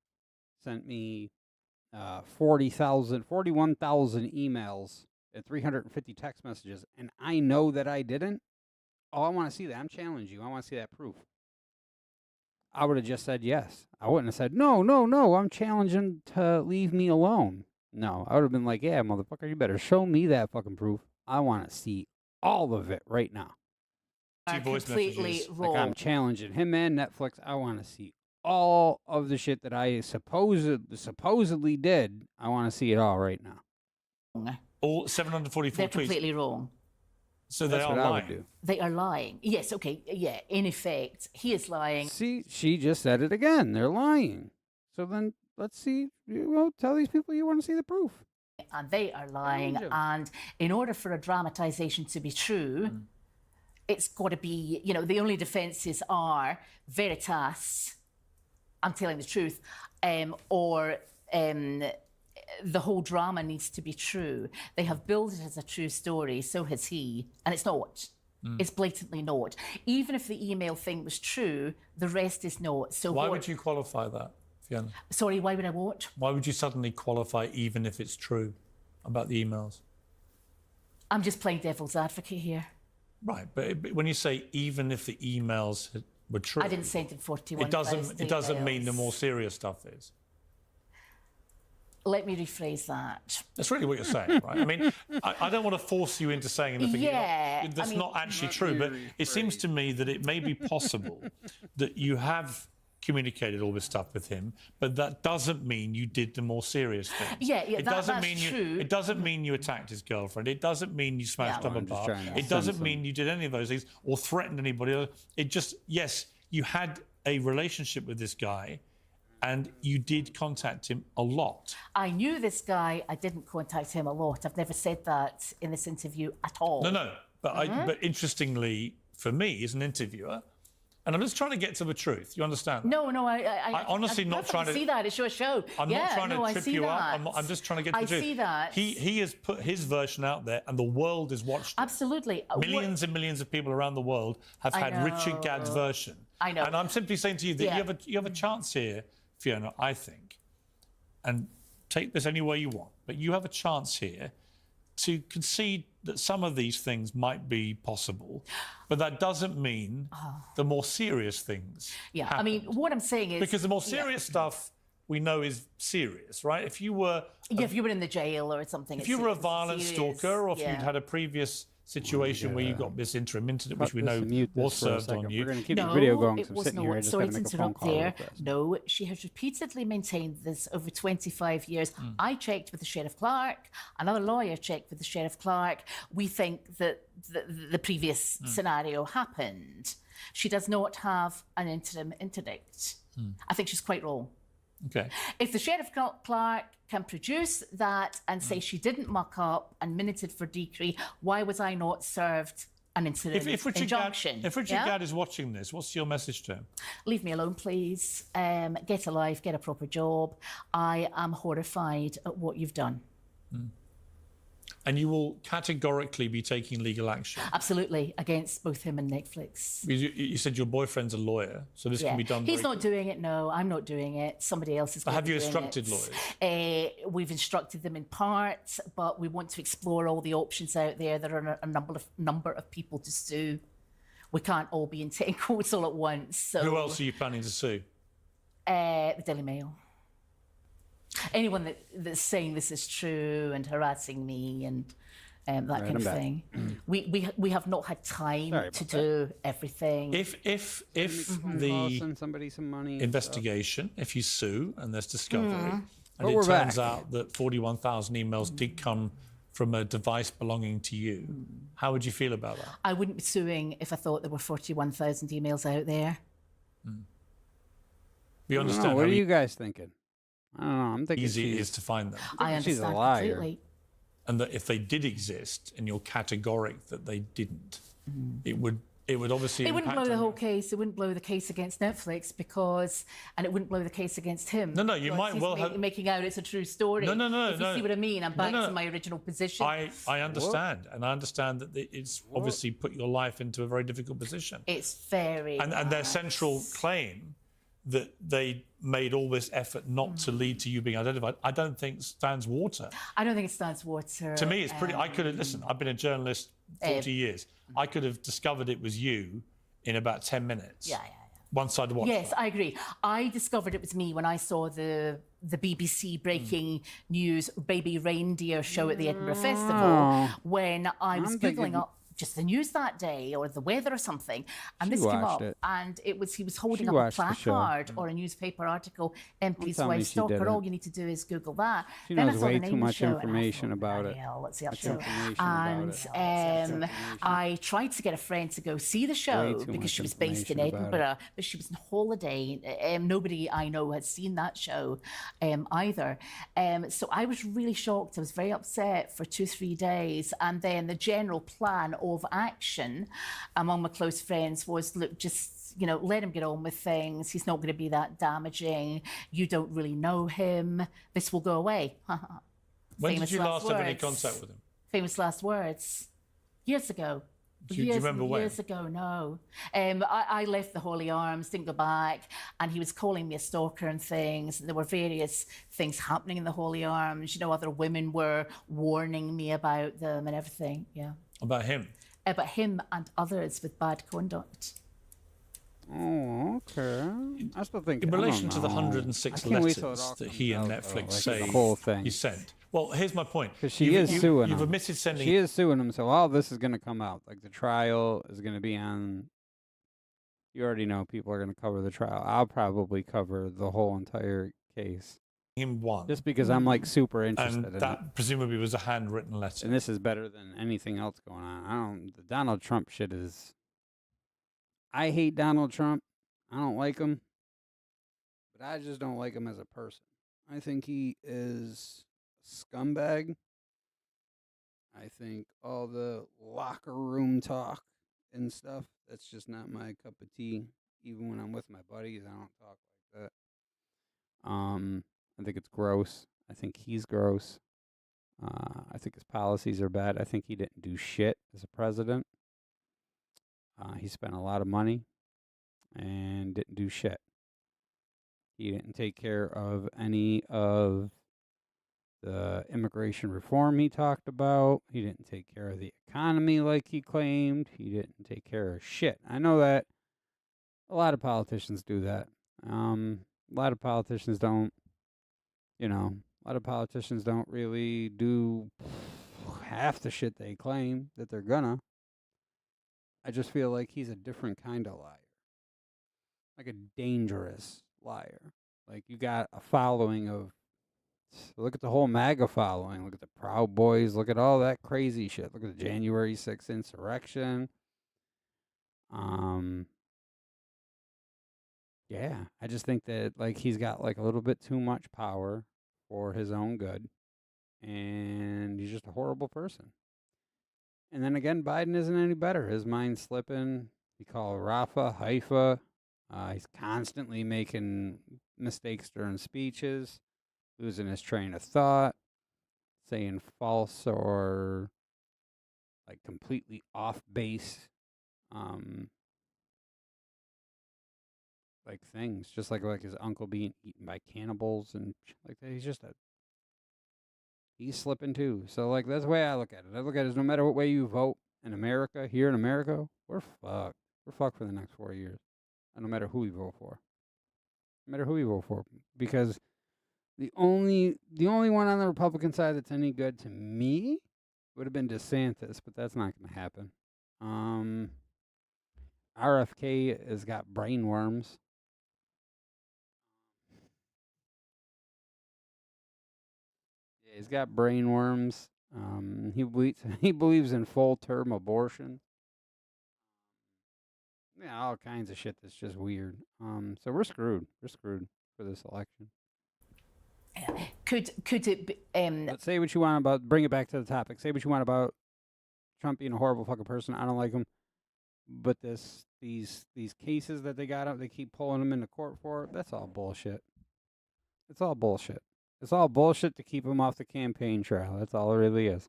Speaker 1: sent me 41,000 emails and 350 text messages, and I know that I didn't. Oh, I want to see that. I'm challenging you. I want to see that proof. I would have just said yes. I wouldn't have said, no, I'm challenging to leave me alone. No, I would have been like, yeah, motherfucker, you better show me that fucking proof. I want to see all of it right now.
Speaker 6: Completely wrong.
Speaker 1: Like, I'm challenging him and Netflix. I want to see all of the shit that I supposedly did. I want to see it all right now.
Speaker 12: All 744
Speaker 6: They're
Speaker 12: tweets.
Speaker 6: completely wrong.
Speaker 12: So they are lying.
Speaker 6: They are lying. Yes, okay, yeah, in effect, he is lying.
Speaker 1: See, she just said it again. They're lying. So then let's see. Well, tell these people you want to see the proof.
Speaker 6: And they are lying. And in order for a dramatization to be true, it's got to be, the only defenses are veritas, I'm telling the truth, or the whole drama needs to be true. They have billed it as a true story, so has he, and it's not. It's blatantly not. Even if the email thing was true, the rest is not. So
Speaker 12: why would you qualify that, Fiona?
Speaker 6: Sorry, why would I what?
Speaker 12: Why would you suddenly qualify even if it's true about the emails?
Speaker 6: I'm just playing devil's advocate here.
Speaker 12: Right, but when you say even if the emails were true,
Speaker 6: I didn't send him 41,000
Speaker 12: It doesn't mean
Speaker 6: emails.
Speaker 12: the more serious stuff is.
Speaker 6: Let me rephrase that.
Speaker 12: That's really what you're saying, right? I mean, I don't want to force you into saying anything that's not actually true, but it seems to me that it may be possible that you have communicated all this stuff with him, but that doesn't mean you did the more serious things.
Speaker 6: That's true.
Speaker 12: It doesn't mean you attacked his girlfriend. It doesn't mean you smashed up a bar. It doesn't mean you did any of those things or threatened anybody. It just, yes, you had a relationship with this guy, and you did contact him a lot.
Speaker 6: I knew this guy. I didn't contact him a lot. I've never said that in this interview at all.
Speaker 12: No. But interestingly, for me, as an interviewer, and I'm just trying to get to the truth. You understand?
Speaker 6: No.
Speaker 12: I honestly not trying to
Speaker 6: see that. It's your show.
Speaker 12: I'm not trying to trip you up. I'm just trying to get to the truth.
Speaker 6: I see that.
Speaker 12: He has put his version out there, and the world has watched it.
Speaker 6: Absolutely.
Speaker 12: Millions and millions of people around the world have had Richard Gadd's version.
Speaker 6: I know.
Speaker 12: And I'm simply saying to you that you have a chance here, Fiona, I think, and take this any way you want, but you have a chance here to concede that some of these things might be possible, but that doesn't mean the more serious things
Speaker 6: happened. I mean, what I'm saying is...
Speaker 12: Because the more serious stuff we know is serious, right? If you were...
Speaker 6: if you were in the jail or something...
Speaker 12: If you were a violent stalker, or if you'd had a previous situation where you got this interim incident, which we know was served on you.
Speaker 1: We're going to keep the video going.
Speaker 6: It was not. Sorry to interrupt there. No, she has repeatedly maintained this over 25 years. I checked with the Sheriff Clark. Another lawyer checked with the Sheriff Clark. We think that the previous scenario happened. She does not have an interim interdict. I think she's quite wrong.
Speaker 12: Okay.
Speaker 6: If the Sheriff Clark can produce that and say she didn't muck up and minuted for decree, why was I not served an interim injunction?
Speaker 12: If Richard Gadd is watching this, what's your message to him?
Speaker 6: Leave me alone, please. Get a life, get a proper job. I am horrified at what you've done.
Speaker 12: And you will categorically be taking legal action?
Speaker 6: Absolutely, against both him and Netflix.
Speaker 12: You said your boyfriend's a lawyer, so this can be done.
Speaker 6: He's not doing it, no. I'm not doing it. Somebody else is going to do it.
Speaker 12: Have you instructed lawyers?
Speaker 6: We've instructed them in part, but we want to explore all the options out there. There are a number of people to sue. We can't all be in 10 courts all at once. So.
Speaker 12: Who else are you planning to sue?
Speaker 6: The Daily Mail. Anyone that's saying this is true and harassing me and that kind of thing. We have not had time to do everything.
Speaker 12: If the
Speaker 1: somebody some money
Speaker 12: investigation, if you sue and there's discovery, and it turns out that 41,000 emails did come from a device belonging to you, how would you feel about that?
Speaker 6: I wouldn't be suing if I thought there were 41,000 emails out there.
Speaker 12: You understand?
Speaker 1: What are you guys thinking? I don't know. I'm thinking
Speaker 12: easy it is to find them.
Speaker 6: I
Speaker 1: she's a
Speaker 6: understand
Speaker 1: liar.
Speaker 6: completely.
Speaker 12: And that if they did exist, and you're categoric that they didn't, it would obviously
Speaker 6: It wouldn't
Speaker 12: impact
Speaker 6: blow the
Speaker 12: on
Speaker 6: whole
Speaker 12: you.
Speaker 6: case. It wouldn't blow the case against Netflix and it wouldn't blow the case against him.
Speaker 12: No, you
Speaker 6: because
Speaker 12: might
Speaker 6: he's
Speaker 12: well have
Speaker 6: making out it's a true story.
Speaker 12: No.
Speaker 6: If you see what I mean, I'm back
Speaker 12: No.
Speaker 6: to my original position.
Speaker 12: I understand, and I understand that it's obviously put your life into a very difficult position.
Speaker 6: It's very
Speaker 12: And their central claim that they made all this effort not to lead to you being identified, I don't think stands water.
Speaker 6: I don't think it stands water.
Speaker 12: To me, it's pretty. I could have listen. I've been a journalist 40 years. I could have discovered it was you in about 10 minutes.
Speaker 6: Yeah.
Speaker 12: Once I'd watched.
Speaker 6: Yes, I agree. I discovered it was me when I saw the BBC breaking news baby reindeer show at the Edinburgh Festival when I was Googling up just the news that day or the weather or something, and this came up, and he was holding up a placard or a newspaper article, MP's wife stalker. All you need to do is Google that.
Speaker 1: She
Speaker 6: then
Speaker 1: knows
Speaker 6: I saw
Speaker 1: way
Speaker 6: the name
Speaker 1: too
Speaker 6: of the
Speaker 1: much
Speaker 6: show,
Speaker 1: information about it.
Speaker 6: What's he up to? And I tried to get a friend to go see the show because she was based in Edinburgh, but she was on holiday. Nobody I know had seen that show either. So I was really shocked. I was very upset for 2-3 days, and then the general plan of action among my close friends was, look, just let him get on with things. He's not going to be that damaging. You don't really know him. This will go away.
Speaker 12: When did you last have any contact with him?
Speaker 6: Famous last words. Years ago.
Speaker 12: Do you remember when?
Speaker 6: Years ago, no. I left the Holy Arms, didn't go back, and he was calling me a stalker and things, and there were various things happening in the Holy Arms. Other women were warning me about them and everything, yeah.
Speaker 12: About him?
Speaker 6: About him and others with bad conduct.
Speaker 1: Oh, okay. I still think
Speaker 12: in relation to the 106 letters that he and Netflix say he sent. Well, here's my point.
Speaker 1: Because she is suing him.
Speaker 12: You've admitted sending.
Speaker 1: She is suing him, so all this is going to come out. Like the trial is going to be on. You already know people are going to cover the trial. I'll probably cover the whole entire case.
Speaker 12: Him one.
Speaker 1: Just because I'm like super interested
Speaker 12: and
Speaker 1: in
Speaker 12: that
Speaker 1: it.
Speaker 12: Presumably was a handwritten letter.
Speaker 1: And this is better than anything else going on. The Donald Trump shit is. I hate Donald Trump. I don't like him. But I just don't like him as a person. I think he is a scumbag. I think all the locker room talk and stuff, that's just not my cup of tea. Even when I'm with my buddies, I don't talk like that. I think it's gross. I think he's gross. I think his policies are bad. I think he didn't do shit as a president. He spent a lot of money and didn't do shit. He didn't take care of any of the immigration reform he talked about. He didn't take care of the economy like he claimed. He didn't take care of shit. I know that a lot of politicians do that. A lot of politicians don't, a lot of politicians don't really do half the shit they claim that they're gonna. I just feel like he's a different kind of liar. Like a dangerous liar. Like you got a following of, look at the whole MAGA following. Look at the Proud Boys. Look at all that crazy shit. Look at the January 6th insurrection. Yeah, I just think that like he's got like a little bit too much power for his own good. And he's just a horrible person. And then again, Biden isn't any better. His mind's slipping. He called Rafa, Haifa. He's constantly making mistakes during speeches, losing his train of thought, saying false or like completely off base, like things, just like his uncle being eaten by cannibals and like that. He's slipping too. So like that's the way I look at it. I look at it as no matter what way you vote in America, here in America, we're fucked. We're fucked for the next 4 years. And no matter who we vote for. No matter who we vote for. Because the only one on the Republican side that's any good to me would have been DeSantis, but that's not going to happen. RFK has got brain worms. Yeah, he's got brain worms. He believes in full-term abortion. Yeah, all kinds of shit that's just weird. So we're screwed. We're screwed for this election.
Speaker 6: Could it be,
Speaker 1: But say what you want about, bring it back to the topic. Say what you want about Trump being a horrible fucking person. I don't like him. But these cases that they got up, they keep pulling him into court for. That's all bullshit. It's all bullshit. It's all bullshit to keep him off the campaign trail. That's all it really is.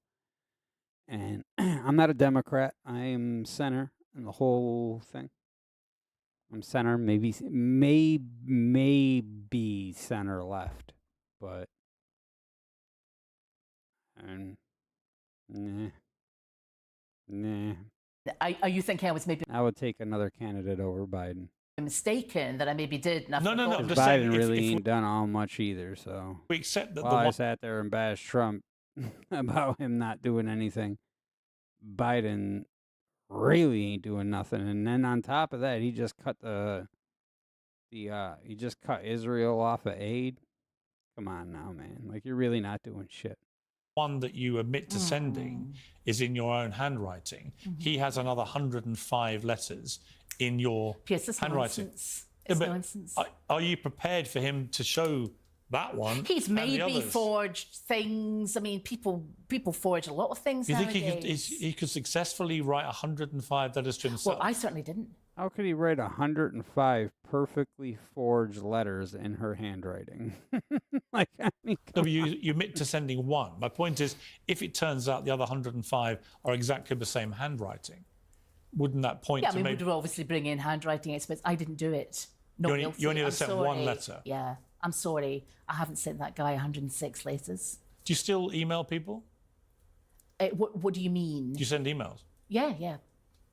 Speaker 1: And I'm not a Democrat. I am center in the whole thing. I'm center, maybe center left, but nah.
Speaker 6: Are you thinking I was maybe
Speaker 1: I would take another candidate over Biden.
Speaker 6: mistaken that I maybe did?
Speaker 12: No. I'm just
Speaker 1: Biden
Speaker 12: saying,
Speaker 1: really
Speaker 12: if
Speaker 1: ain't done all much either. So
Speaker 12: we accept that
Speaker 1: while I sat there and bashed Trump about him not doing anything, Biden really ain't doing nothing. And then on top of that, he just cut he just cut Israel off of aid. Come on now, man. Like, you're really not doing shit.
Speaker 12: one that you admit to sending is in your own handwriting. He has another 105 letters in your handwriting.
Speaker 6: Nonsense.
Speaker 12: Yeah,
Speaker 6: It's
Speaker 12: but
Speaker 6: nonsense.
Speaker 12: Are you prepared for him to show that one?
Speaker 6: He's
Speaker 12: and the
Speaker 6: maybe
Speaker 12: others?
Speaker 6: forged things. I mean, people forge a lot of things
Speaker 12: You think
Speaker 6: nowadays.
Speaker 12: he could successfully write 105 letters to himself?
Speaker 6: Well, I certainly didn't.
Speaker 1: How could he write 105 perfectly forged letters in her handwriting? Like, I mean,
Speaker 12: No, but you admit to sending one. My point is, if it turns out the other 105 are exactly the same handwriting, wouldn't that point
Speaker 6: Yeah, I
Speaker 12: to
Speaker 6: mean,
Speaker 12: maybe...
Speaker 6: we'd obviously bring in handwriting experts. I didn't do it. No,
Speaker 12: You only ever sent one letter?
Speaker 6: Yeah, I'm sorry. I haven't sent that guy 106 letters.
Speaker 12: Do you still email people?
Speaker 6: What do you mean?
Speaker 12: Do you send emails?
Speaker 6: Yeah.
Speaker 12: Do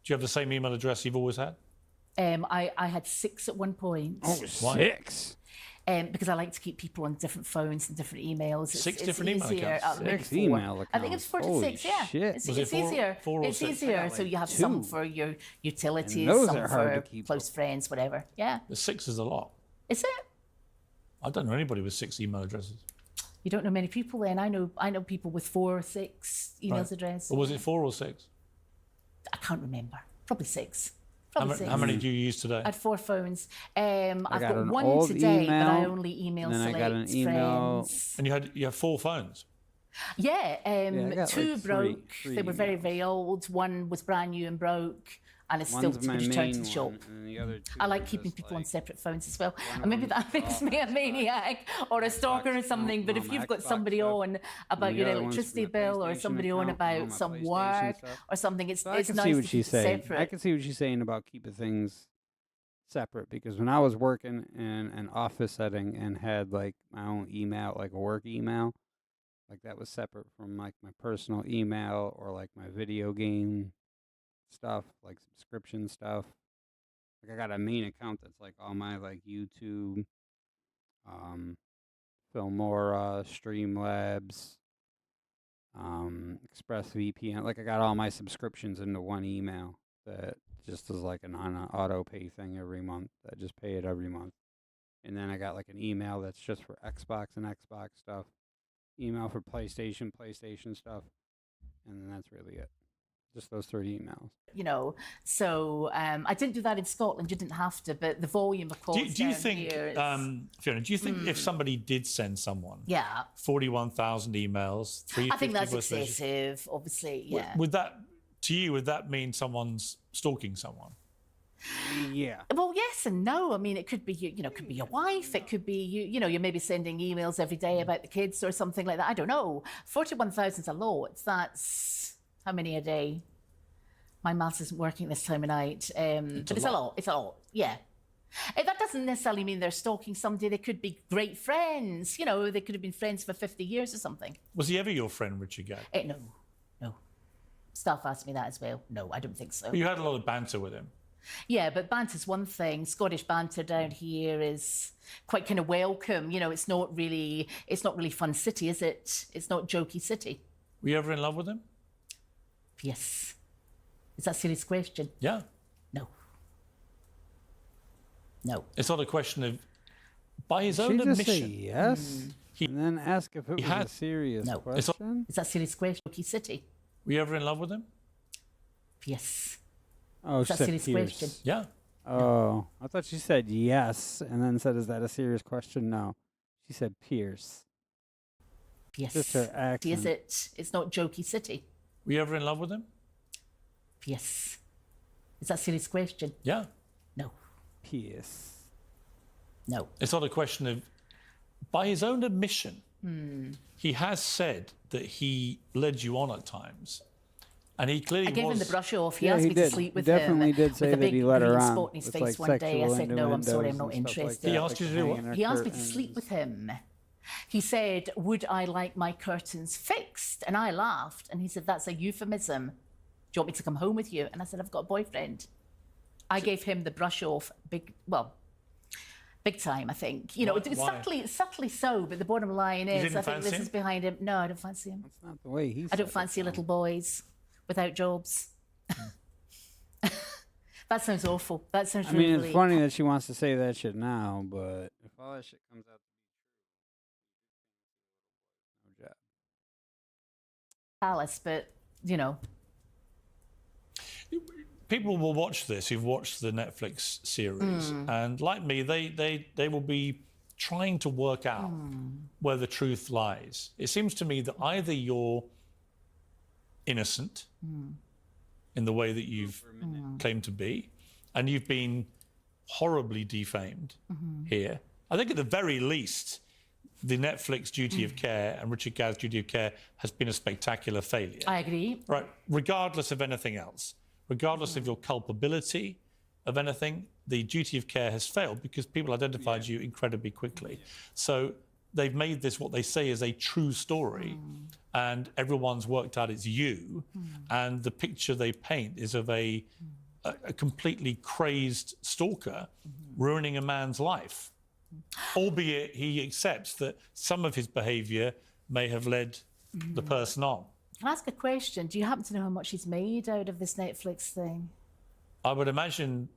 Speaker 12: you have the same email address you've always had?
Speaker 6: I had 6 at one point.
Speaker 1: Oh, 6?
Speaker 6: Because I like to keep people on different phones and different emails.
Speaker 12: Six
Speaker 6: It's
Speaker 12: different email
Speaker 6: easier.
Speaker 12: accounts?
Speaker 6: Maybe
Speaker 1: 6
Speaker 6: 4.
Speaker 1: email accounts.
Speaker 6: I think it's 4 to
Speaker 1: Holy
Speaker 6: 6, yeah.
Speaker 1: shit.
Speaker 6: It's,
Speaker 12: Was it
Speaker 6: it's
Speaker 12: four-
Speaker 6: easier.
Speaker 12: four or
Speaker 6: It's
Speaker 12: six?
Speaker 6: easier. So you have some
Speaker 1: 2.
Speaker 6: for your utilities,
Speaker 1: And those
Speaker 6: some
Speaker 1: are hard
Speaker 6: for
Speaker 1: to keep
Speaker 6: close friends, whatever. Yeah.
Speaker 12: The 6 is a lot.
Speaker 6: Is it?
Speaker 12: I don't know anybody with 6 email addresses.
Speaker 6: You don't know many people then. I know people with 4 or 6 emails
Speaker 12: Right.
Speaker 6: address.
Speaker 12: Or was it 4 or 6?
Speaker 6: I can't remember. Probably 6.
Speaker 12: How,
Speaker 6: Probably 6.
Speaker 12: how many do you use today?
Speaker 6: I had 4 phones. I've
Speaker 1: got
Speaker 6: got
Speaker 1: an
Speaker 6: one
Speaker 1: old
Speaker 6: today, but I
Speaker 1: email,
Speaker 6: only email
Speaker 1: and then I got an
Speaker 6: select
Speaker 1: email-
Speaker 6: friends.
Speaker 12: And you have 4 phones?
Speaker 6: Yeah,
Speaker 1: I got
Speaker 6: 2
Speaker 1: like
Speaker 6: broke.
Speaker 1: three
Speaker 6: They were very, very old. One was brand new and broke, and it's still
Speaker 1: One's
Speaker 6: to be
Speaker 1: my
Speaker 6: returned to
Speaker 1: main
Speaker 6: the shop.
Speaker 1: one, and the other 2
Speaker 6: I like
Speaker 1: are
Speaker 6: keeping
Speaker 1: just
Speaker 6: people on
Speaker 1: like
Speaker 6: separate phones as well.
Speaker 1: one
Speaker 6: And
Speaker 1: of
Speaker 6: maybe
Speaker 1: them's
Speaker 6: that makes
Speaker 1: off
Speaker 6: me a
Speaker 1: my
Speaker 6: maniac or a stalker or
Speaker 1: Xbox,
Speaker 6: something. But if
Speaker 1: my
Speaker 6: you've got
Speaker 1: Xbox
Speaker 6: somebody
Speaker 1: stuff,
Speaker 6: on about
Speaker 1: and the
Speaker 6: your
Speaker 1: other one's
Speaker 6: electricity
Speaker 1: my
Speaker 6: bill or
Speaker 1: PlayStation
Speaker 6: somebody on
Speaker 1: account, all
Speaker 6: about
Speaker 1: my
Speaker 6: some
Speaker 1: PlayStation
Speaker 6: work
Speaker 1: stuff.
Speaker 6: or something, it's,
Speaker 1: So I
Speaker 6: it's
Speaker 1: can
Speaker 6: nice
Speaker 1: see
Speaker 6: to
Speaker 1: what
Speaker 6: keep
Speaker 1: she's
Speaker 6: it
Speaker 1: saying.
Speaker 6: separate.
Speaker 1: I can see what she's saying about keeping things separate, because when I was working in an office setting and had like my own email, like a work email, like that was separate from like my personal email or like my video game stuff, like subscription stuff. Like I got a main account that's like all my like YouTube, Filmora, Streamlabs, ExpressVPN. Like I got all my subscriptions into one email that just is like an auto pay thing every month. I just pay it every month. And then I got like an email that's just for Xbox and Xbox stuff. Email for PlayStation stuff. And then that's really it. Just those 3 emails.
Speaker 6: You know, so I didn't do that in Scotland. You didn't have to, but the volume of calls
Speaker 12: Do you
Speaker 6: down
Speaker 12: think,
Speaker 6: here is,
Speaker 12: Fiona, do you think if somebody did send someone
Speaker 6: yeah,
Speaker 12: 41,000 emails, 350
Speaker 6: I think that's
Speaker 12: voice messages,
Speaker 6: excessive. Obviously, yeah.
Speaker 12: would that, to you, would that mean someone's stalking someone?
Speaker 1: Yeah.
Speaker 6: Well, yes and no. I mean, it could be it could be your wife. It could be you're maybe sending emails every day about the kids or something like that. I don't know. 41,000's a lot. That's how many a day? My maths isn't working this time of night. But it's a lot. It's a lot. Yeah. That doesn't necessarily mean they're stalking somebody. They could be great friends. You know, they could have been friends for 50 years or something.
Speaker 12: Was he ever your friend, Richard Gadd?
Speaker 6: No. Staff asked me that as well. No, I don't think so.
Speaker 12: You had a lot of banter with him.
Speaker 6: Yeah, but banter's one thing. Scottish banter down here is quite kind of welcome. You know, it's not really fun city, is it? It's not jokey city.
Speaker 12: Were you ever in love with him?
Speaker 6: Yes. Is that a serious question?
Speaker 12: Yeah.
Speaker 6: No. No.
Speaker 12: It's not a question of, by his
Speaker 1: She
Speaker 12: own
Speaker 1: just say
Speaker 12: admission.
Speaker 1: yes, and then ask if it was
Speaker 12: had-
Speaker 1: a serious
Speaker 6: No.
Speaker 1: question.
Speaker 6: Is that a serious question? Jokey city?
Speaker 12: Were you ever in love with him?
Speaker 6: Yes.
Speaker 1: Oh,
Speaker 6: Is
Speaker 1: she
Speaker 6: that a
Speaker 1: said
Speaker 6: serious
Speaker 1: Pierce.
Speaker 6: question?
Speaker 12: Yeah.
Speaker 1: Oh, I thought she said yes, and then said, "Is that a serious question?" No, she said Pierce.
Speaker 6: Yes.
Speaker 1: Just her accent.
Speaker 6: Is it? It's not Jokey City.
Speaker 12: Were you ever in love with him?
Speaker 6: Yes. Is that a serious question?
Speaker 12: Yeah.
Speaker 6: No.
Speaker 1: P.S.
Speaker 6: No.
Speaker 12: It's not a question of, by his own admission,
Speaker 6: Hmm.
Speaker 12: he has said that he led you on at times. And he clearly
Speaker 6: I gave
Speaker 12: was...
Speaker 6: him the brush off. He
Speaker 1: Yeah,
Speaker 6: asked
Speaker 1: he
Speaker 6: me
Speaker 1: did.
Speaker 6: to sleep
Speaker 1: He
Speaker 6: with
Speaker 1: definitely
Speaker 6: him.
Speaker 1: did say
Speaker 6: with a
Speaker 1: that
Speaker 6: big
Speaker 1: he let her
Speaker 6: green
Speaker 1: on
Speaker 6: spot in his
Speaker 1: with,
Speaker 6: face
Speaker 1: like,
Speaker 6: one day. I
Speaker 1: sexual
Speaker 6: said, no, I'm sorry, I'm
Speaker 1: innuendos
Speaker 6: not
Speaker 1: and stuff like
Speaker 6: interested.
Speaker 12: He asked you to do what?
Speaker 1: hanging her
Speaker 6: He asked me to
Speaker 1: curtains.
Speaker 6: sleep with him. He said, would I like my curtains fixed? And I laughed. And he said, that's a euphemism. Do you want me to come home with you? And I said, I've got a boyfriend. I gave him the brush off big time, I think. You know,
Speaker 12: Why?
Speaker 6: subtly so, but the bottom line is,
Speaker 12: didn't
Speaker 6: I think
Speaker 12: fancy
Speaker 6: this
Speaker 12: him?
Speaker 6: is behind him. No, I don't fancy him.
Speaker 1: That's not the way he
Speaker 6: I don't
Speaker 1: said it,
Speaker 6: fancy
Speaker 1: though.
Speaker 6: little boys without jobs. That sounds awful. That sounds
Speaker 1: I
Speaker 6: really,
Speaker 1: mean, it's
Speaker 6: really
Speaker 1: funny that she wants to say that shit now, but if all that shit comes out to be true, no job.
Speaker 6: callous, but, you know.
Speaker 12: People will watch this who've watched the Netflix series, and like me, they will be trying to work out where the truth lies. It seems to me that either you're innocent in the way that you've claimed to be, and you've been horribly defamed here. I think at the very least, the Netflix duty of care and Richard Gadd's duty of care has been a spectacular failure.
Speaker 6: I agree.
Speaker 12: Right, regardless of anything else, regardless of your culpability of anything, the duty of care has failed because people identified you incredibly quickly. So they've made this what they say is a true story, and everyone's worked out it's you, and the picture they paint is of a completely crazed stalker ruining a man's life, albeit he accepts that some of his behaviour may have led the person on.
Speaker 6: Can I ask a question? Do you happen to know how much he's made out of this Netflix thing?
Speaker 12: I would imagine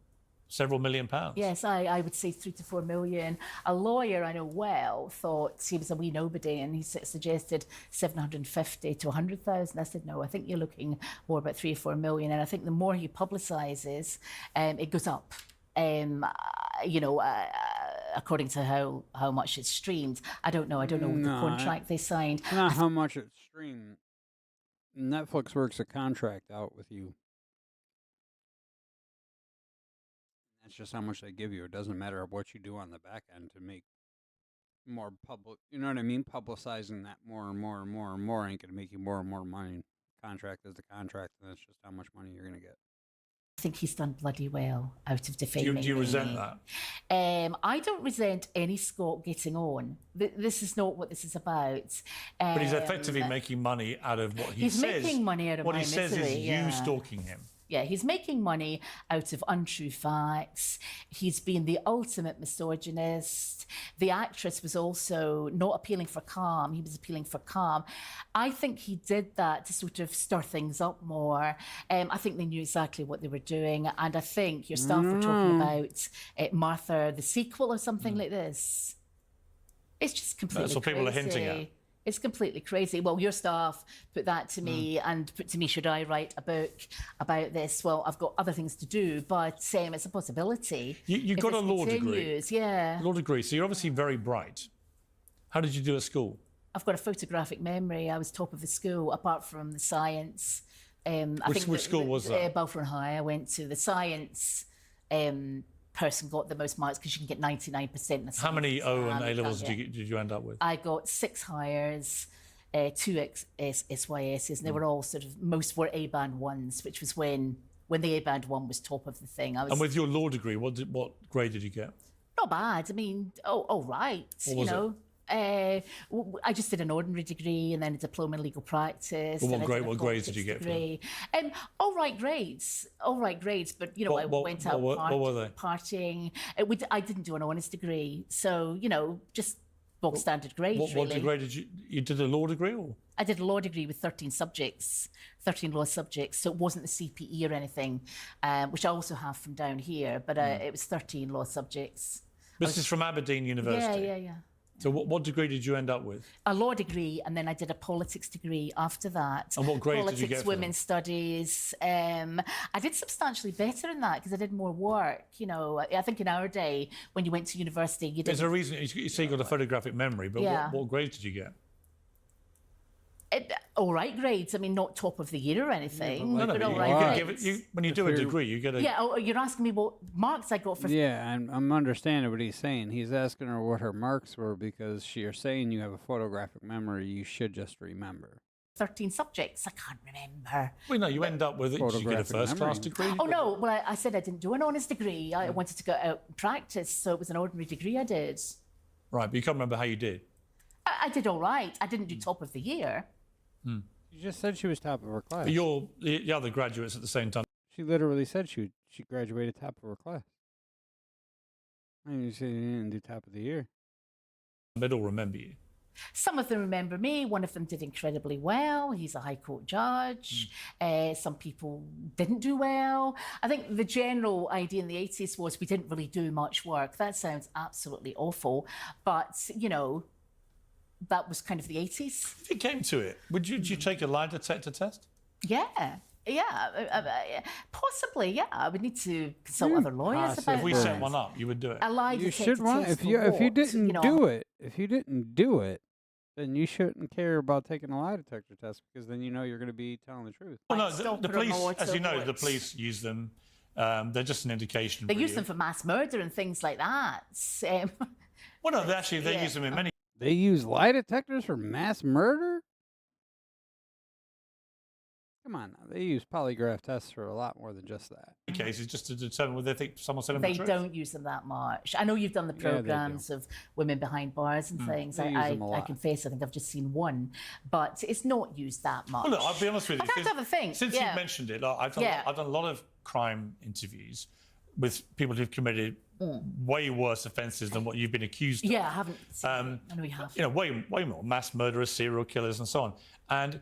Speaker 12: several £1 million.
Speaker 6: Yes, I would say 3 to 4 million. A lawyer I know well thought he was a wee nobody, and he suggested 750 to 100,000. I said, no, I think you're looking more about 3 or 4 million. And I think the more he publicises, it goes up. You know, according to how much it's streamed. I don't know. I don't know what the contract they signed.
Speaker 1: Not how much it's streamed. Netflix works a contract out with you. That's just how much they give you. It doesn't matter what you do on the back end to make more public. You know what I mean? Publicizing that more and more and more and more ain't going to make you more and more money. Contract is the contract, and that's just how much money you're going to get.
Speaker 6: I think he's done bloody well out of defaming
Speaker 12: Do you resent
Speaker 6: me.
Speaker 12: that?
Speaker 6: I don't resent any Scot getting on. This is not what this is about.
Speaker 12: But he's effectively making money out of what he says.
Speaker 6: He's making money out of
Speaker 12: what
Speaker 6: my
Speaker 12: he says
Speaker 6: misery,
Speaker 12: is
Speaker 6: yeah.
Speaker 12: you stalking him.
Speaker 6: Yeah, he's making money out of untrue facts. He's been the ultimate misogynist. The actress was also not appealing for calm. He was appealing for calm. I think he did that to sort of stir things up more. I think they knew exactly what they were doing. And I think your staff were talking about Martha, the sequel or something like this. It's just completely
Speaker 12: That's what people are hinting at.
Speaker 6: It's completely crazy. Well, your staff put that to me and put to me, should I write a book about this? Well, I've got other things to do, but it's a possibility.
Speaker 12: You've
Speaker 6: if
Speaker 12: got a
Speaker 6: this
Speaker 12: law degree.
Speaker 6: continues, Yeah.
Speaker 12: Law degree. So you're obviously very bright. How did you do at school?
Speaker 6: I've got a photographic memory. I was top of the school, apart from the science.
Speaker 12: Which school was that?
Speaker 6: Balfour High. I went to the science. Person got the most marks because you can get 99% in the
Speaker 12: How many
Speaker 6: science
Speaker 12: O and
Speaker 6: exam.
Speaker 12: A levels did you end up with?
Speaker 6: I got 6 hires, 2 SYSs, and they were all sort of, most were A-band 1s, which was when the A-band 1 was top of the thing.
Speaker 12: And with your law degree, what grade did you get?
Speaker 6: Not bad. I mean, all right.
Speaker 12: What was it?
Speaker 6: I just did an ordinary degree and then a diploma in legal practice.
Speaker 12: Well,
Speaker 6: and I did a
Speaker 12: what grades did you get
Speaker 6: degree. All right grades. But, you know, I went out
Speaker 12: what were they?
Speaker 6: partying. I didn't do an honours degree. So, you know, just bog standard grades,
Speaker 12: What
Speaker 6: really.
Speaker 12: degree did you did a law degree? Or?
Speaker 6: I did a law degree with 13 subjects, 13 law subjects. So it wasn't the CPE or anything, which I also have from down here, but it was 13 law subjects.
Speaker 12: This is from Aberdeen University?
Speaker 6: Yeah.
Speaker 12: So what degree did you end up with?
Speaker 6: A law degree, and then I did a politics degree after that.
Speaker 12: And what grade
Speaker 6: politics,
Speaker 12: did you get for
Speaker 6: women's studies. I did substantially better in that because I did more work. You know, I think in our day, when you went to university, you did.
Speaker 12: There's a reason you say you got a photographic memory, but
Speaker 6: Yeah.
Speaker 12: what grade did you get?
Speaker 6: All right grades. I mean, not top of the year or anything.
Speaker 12: No,
Speaker 6: but
Speaker 12: but
Speaker 6: all
Speaker 12: you
Speaker 6: right
Speaker 12: can
Speaker 6: grades.
Speaker 12: give it, when you do a degree, you get a.
Speaker 6: Yeah, oh, you're asking me what marks I got for.
Speaker 1: Yeah, I'm understanding what he's saying. He's asking her what her marks were because you're saying you have a photographic memory. You should just remember.
Speaker 6: 13 subjects. I can't remember.
Speaker 12: Well, no, you end up with it. Did you get a first-class degree?
Speaker 6: Oh, no. Well, I said I didn't do an honors degree. I wanted to go out and practice, so it was an ordinary degree I did.
Speaker 12: Right, but you can't remember how you did.
Speaker 6: I did all right. I didn't do top of the year.
Speaker 1: She just said she was top of her class.
Speaker 12: But you're the other graduates at the same time.
Speaker 1: She literally said she graduated top of her class. And you said you didn't do top of the year.
Speaker 12: They'd all remember you.
Speaker 6: Some of them remember me. One of them did incredibly well. He's a High Court judge. Some people didn't do well. I think the general idea in the 80s was we didn't really do much work. That sounds absolutely awful. But, you know, that was kind of the 80s.
Speaker 12: If it came to it, would you take a lie detector test?
Speaker 6: Yeah. Yeah, possibly. Yeah, I would need to consult other lawyers about
Speaker 12: If we
Speaker 6: that.
Speaker 12: set one up, you would do it.
Speaker 6: A lie
Speaker 1: You
Speaker 6: detector
Speaker 1: should want
Speaker 6: test
Speaker 1: if you
Speaker 6: for what,
Speaker 1: didn't
Speaker 6: you know?
Speaker 1: do it. If you didn't do it, then you shouldn't care about taking a lie detector test because then you know you're going to be telling the truth.
Speaker 12: Well, no, the police, as you know, the police use them. They're just an indication.
Speaker 6: They
Speaker 12: really.
Speaker 6: use them for mass murder and things like that.
Speaker 12: Well, no, they use them in many.
Speaker 1: They use lie detectors for mass murder? Come on now. They use polygraph tests for a lot more than just that.
Speaker 12: cases just to determine whether they think someone's telling
Speaker 6: They
Speaker 12: the truth.
Speaker 6: don't use them that much. I know you've done the
Speaker 1: Yeah, they do.
Speaker 6: programs of women behind bars and things.
Speaker 1: They use them a
Speaker 6: I
Speaker 1: lot.
Speaker 6: confess, I think I've just seen one, but it's not used that much.
Speaker 12: Well, look, I'll be honest with you.
Speaker 6: I'd have to have a think.
Speaker 12: Since
Speaker 6: yeah.
Speaker 12: you've mentioned it, I've done a lot of crime interviews with people who've committed way worse offences than what you've been accused of.
Speaker 6: Yeah, I haven't seen it. I know you have.
Speaker 12: You know, way more mass murderers, serial killers, and so on. And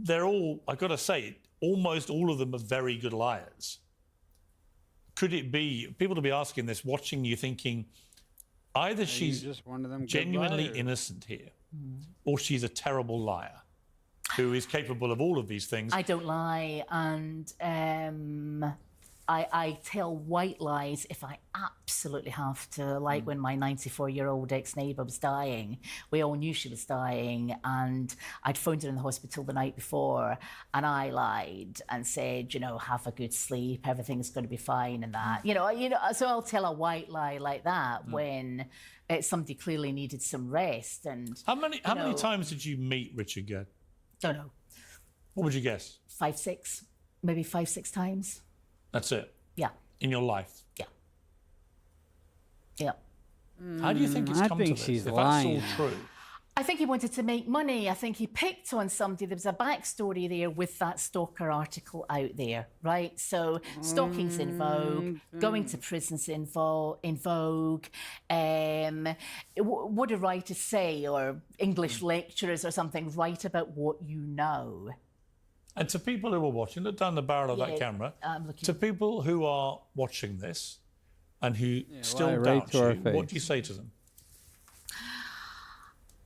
Speaker 12: they're all, I've got to say, almost all of them are very good liars. Could it be, people to be asking this, watching you thinking, either she's
Speaker 1: just one of them good
Speaker 12: genuinely
Speaker 1: liars.
Speaker 12: innocent here, or she's a terrible liar who is capable of all of these things.
Speaker 6: I don't lie, and I tell white lies if I absolutely have to. Like when my 94-year-old ex-neighbour was dying, we all knew she was dying, and I'd phoned her in the hospital the night before, and I lied and said, have a good sleep, everything's going to be fine, and that, So I'll tell a white lie like that when somebody clearly needed some rest. And
Speaker 12: how many times did you meet Richard Gere?
Speaker 6: Don't know.
Speaker 12: What would you guess?
Speaker 6: 5, 6, maybe 5, 6 times.
Speaker 12: That's it.
Speaker 6: Yeah.
Speaker 12: In your life.
Speaker 6: Yeah. Yeah.
Speaker 12: How do you think it's
Speaker 1: I
Speaker 12: come
Speaker 1: think
Speaker 12: to this?
Speaker 1: she's
Speaker 12: If
Speaker 1: lying.
Speaker 12: that's all true.
Speaker 6: I think he wanted to make money. I think he picked on somebody. There was a backstory there with that stalker article out there, right? So stalking's in vogue, going to prison's in vogue. What do writers say, or English lecturers or something, write about what you know.
Speaker 12: And to people who are watching, look down the barrel of that camera.
Speaker 6: I'm looking.
Speaker 12: To people who are watching this and who
Speaker 1: lie
Speaker 12: still
Speaker 1: right
Speaker 12: doubt
Speaker 1: to our
Speaker 12: you, what
Speaker 1: face.
Speaker 12: do you say to them?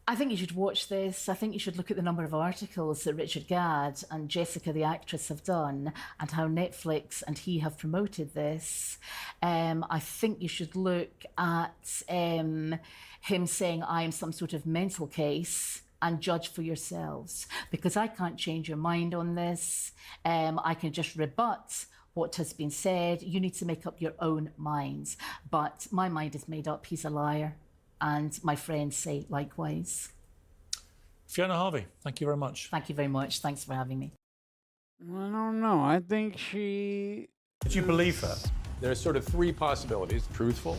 Speaker 6: I think you should watch this. I think you should look at the number of articles that Richard Gadd and Jessica, the actress, have done, and how Netflix and he have promoted this. I think you should look at him saying, I am some sort of mental case, and judge for yourselves. Because I can't change your mind on this. I can just rebut what has been said. You need to make up your own minds. But my mind is made up. He's a liar. And my friends say likewise.
Speaker 12: Fiona Harvey, thank you very much.
Speaker 6: Thank you very much. Thanks for having me.
Speaker 1: I don't know. I think she...
Speaker 12: Did you believe her?
Speaker 15: There's sort of three possibilities: truthful,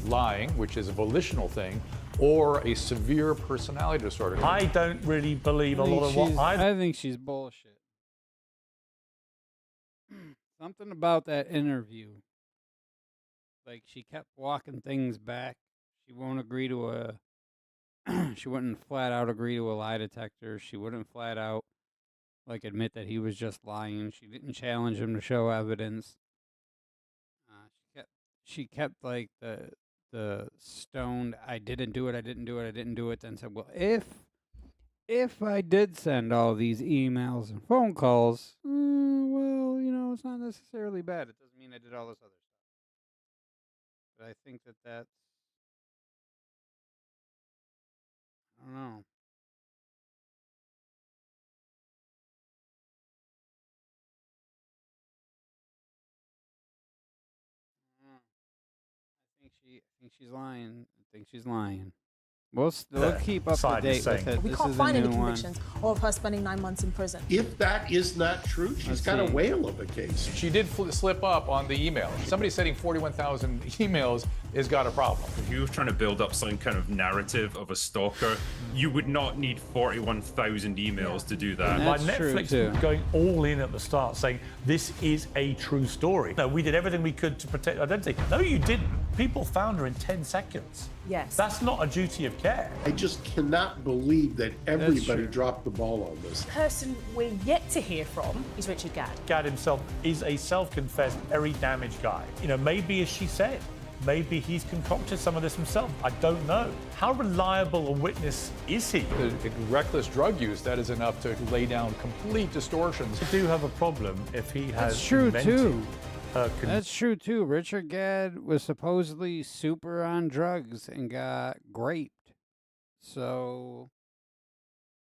Speaker 15: lying, which is a volitional thing, or a severe personality disorder.
Speaker 12: I don't really believe a lot of what
Speaker 1: I think she's bullshit. Something about that interview. Like, she kept walking things back. She won't agree to a... she wouldn't flat out agree to a lie detector. She wouldn't flat out, admit that he was just lying. She didn't challenge him to show evidence. She kept the stoned, I didn't do it, then said, well, if I did send all these emails and phone calls, well, it's not necessarily bad. It doesn't mean I did all this other stuff. But I think that's, I don't know. I think she's lying. I think she's lying. We'll keep up to date with it.
Speaker 16: We
Speaker 1: This
Speaker 16: can't
Speaker 1: is a
Speaker 16: find any
Speaker 1: new one.
Speaker 16: convictions or of her spending 9 months in prison.
Speaker 17: If that is not true, she's got a whale of a case.
Speaker 15: She did slip up on the email. Somebody sending 41,000 emails has got a problem.
Speaker 10: If you were trying to build up some kind of narrative of a stalker, you would not need 41,000 emails to do that.
Speaker 12: By Netflix going all in at the start, saying this is a true story. No, we did everything we could to protect identity. No, you didn't. People found her in 10 seconds.
Speaker 16: Yes.
Speaker 12: That's not a duty of care.
Speaker 17: I just cannot believe that everybody dropped the ball on this.
Speaker 16: The person we're yet to hear from is Richard Gadd.
Speaker 12: Gadd himself is a self-confessed, very damaged guy. You know, maybe as she said, maybe he's concocted some of this himself. I don't know. How reliable a witness is he?
Speaker 15: The reckless drug use, that is enough to lay down complete distortions.
Speaker 12: I do have a problem if he has
Speaker 1: That's true
Speaker 12: invented
Speaker 1: too.
Speaker 12: her
Speaker 1: That's true too. Richard Gadd was supposedly super on drugs and got raped. So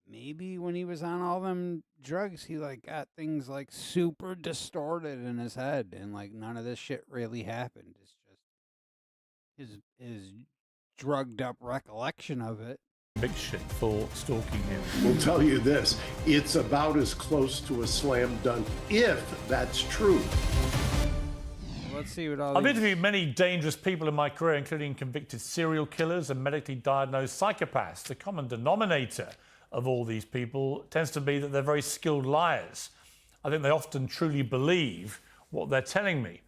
Speaker 1: maybe when he was on all them drugs, he like got things like super distorted in his head, and like none of this shit really happened. It's just his drugged up recollection of it.
Speaker 12: conviction for stalking him.
Speaker 17: We'll tell you this, it's about as close to a slam dunk, if that's true.
Speaker 1: Let's see what all
Speaker 12: I've
Speaker 1: these...
Speaker 12: interviewed many dangerous people in my career, including convicted serial killers and medically diagnosed psychopaths. The common denominator of all these people tends to be that they're very skilled liars. I think they often truly believe what they're telling me.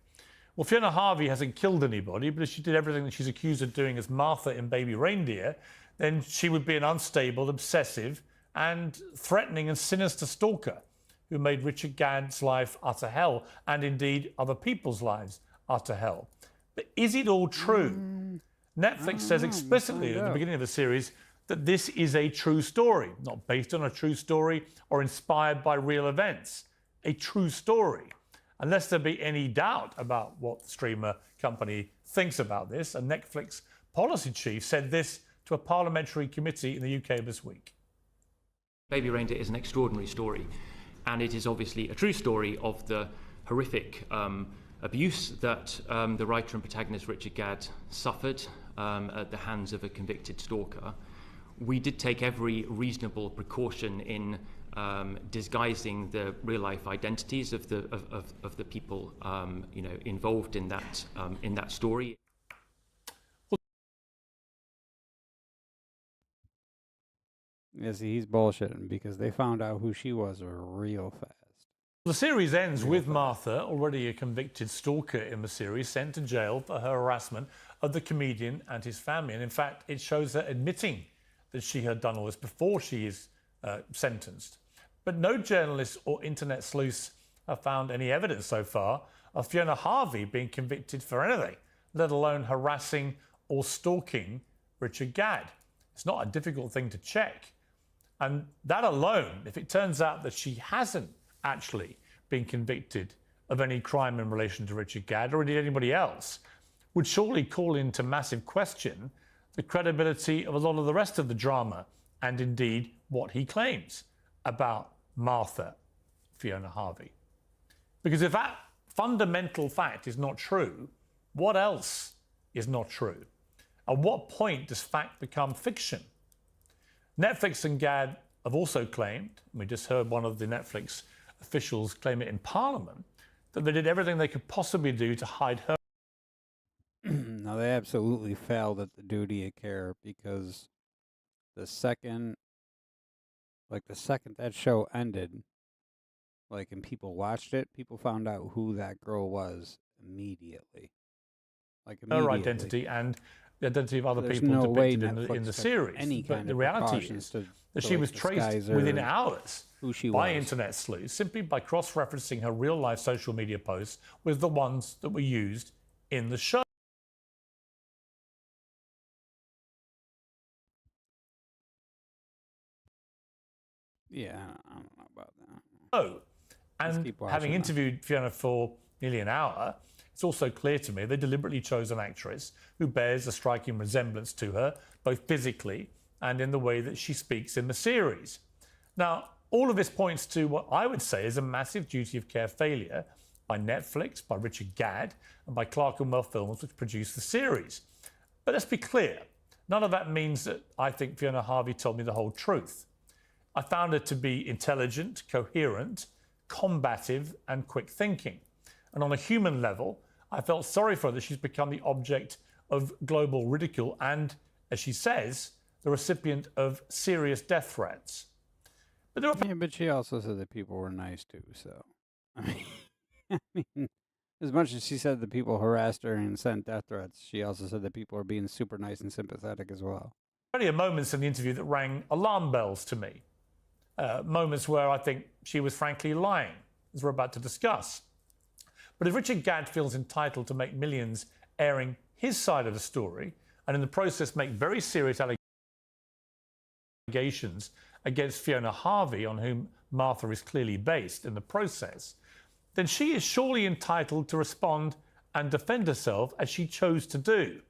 Speaker 12: Well, Fiona Harvey hasn't killed anybody, but if she did everything that she's accused of doing as Martha in Baby Reindeer, then she would be an unstable, obsessive, and threatening and sinister stalker who made Richard Gadd's life utter hell, and indeed other people's lives utter hell. But is it all true? Netflix says explicitly at the beginning of the series that this is a true story, not based on a true story or inspired by real events. A true story. Unless there be any doubt about what the streamer company thinks about this, a Netflix policy chief said this to a parliamentary committee in the UK this week.
Speaker 18: Baby Reindeer is an extraordinary story, and it is obviously a true story of the horrific abuse that the writer and protagonist Richard Gadd suffered at the hands of a convicted stalker. We did take every reasonable precaution in disguising the real-life identities of the people involved in that story.
Speaker 1: Yeah, see, he's bullshitting because they found out who she was real fast.
Speaker 12: The series ends with Martha, already a convicted stalker in the series, sent to jail for her harassment of the comedian and his family. And in fact, it shows her admitting that she had done all this before she is sentenced. But no journalist or internet sleuths have found any evidence so far of Fiona Harvey being convicted for anything, let alone harassing or stalking Richard Gadd. It's not a difficult thing to check. And that alone, if it turns out that she hasn't actually been convicted of any crime in relation to Richard Gadd or indeed anybody else, would surely call into massive question the credibility of a lot of the rest of the drama and indeed what he claims about Martha, Fiona Harvey. Because if that fundamental fact is not true, what else is not true? At what point does fact become fiction? Netflix and Gadd have also claimed, and we just heard one of the Netflix officials claim it in Parliament, that they did everything they could possibly do to hide her.
Speaker 1: No, they absolutely failed at the duty of care because the second that show ended, and people watched it, people found out who that girl was immediately.
Speaker 12: Her identity and the identity of other people depicted in the series. But the reality is that she was traced within hours by internet sleuths simply by cross-referencing her real-life social media posts with the ones that were used in the show.
Speaker 1: Yeah, I don't know about that.
Speaker 12: Oh, and having interviewed Fiona for nearly an hour, it's also clear to me they deliberately chose an actress who bears a striking resemblance to her, both physically and in the way that she speaks in the series. Now, all of this points to what I would say is a massive duty of care failure by Netflix, by Richard Gadd, and by Clark & Well Films, which produced the series. But let's be clear, none of that means that I think Fiona Harvey told me the whole truth. I found her to be intelligent, coherent, combative, and quick thinking. And on a human level, I felt sorry for her that she's become the object of global ridicule and, as she says, the recipient of serious death threats. But there are
Speaker 1: Yeah, but she also said that people were nice too, so I mean, as much as she said that people harassed her and sent death threats, she also said that people are being super nice and sympathetic as well.
Speaker 12: plenty of moments in the interview that rang alarm bells to me. Moments where I think she was frankly lying, as we're about to discuss. But if Richard Gadd feels entitled to make millions airing his side of the story, and in the process make very serious allegations against Fiona Harvey, on whom Martha is clearly based in the process, then she is surely entitled to respond and defend herself as she chose to do.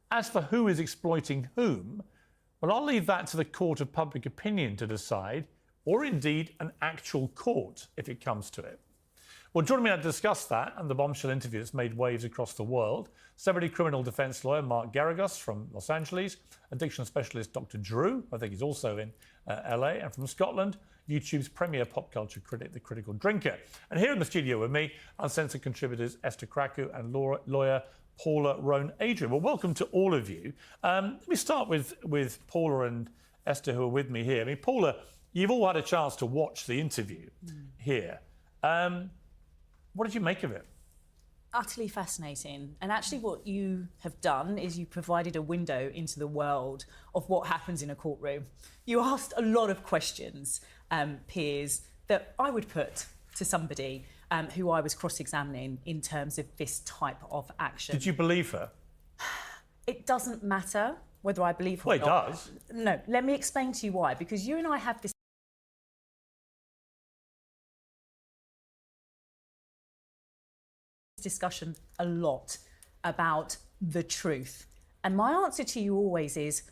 Speaker 12: As for who is exploiting whom, well, I'll leave that to the court of public opinion to decide, or indeed an actual court if it comes to it. Well, joining me now to discuss that and the bombshell interview that's made waves across the world, celebrity criminal defense lawyer Mark Garagos from Los Angeles, addiction specialist Dr. Drew, I think he's also in LA, and from Scotland, YouTube's premier pop culture critic, The Critical Drinker. And here in the studio with me, uncensored contributors Esther Krakow and lawyer Paula Roan Adrian. Well, welcome to all of you. Let me start with Paula and Esther, who are with me here. I mean, Paula, you've all had a chance to watch the interview here. What did you make of it?
Speaker 16: Utterly fascinating. And actually what you have done is you provided a window into the world of what happens in a courtroom. You asked a lot of questions, Piers, that I would put to somebody who I was cross-examining in terms of this type of action.
Speaker 12: Did you believe her?
Speaker 16: It doesn't matter whether I believe her
Speaker 12: Well,
Speaker 16: or
Speaker 12: it
Speaker 16: not.
Speaker 12: does.
Speaker 16: No, let me explain to you why. Because you and I have this discussion a lot about the truth. And my answer to you always is,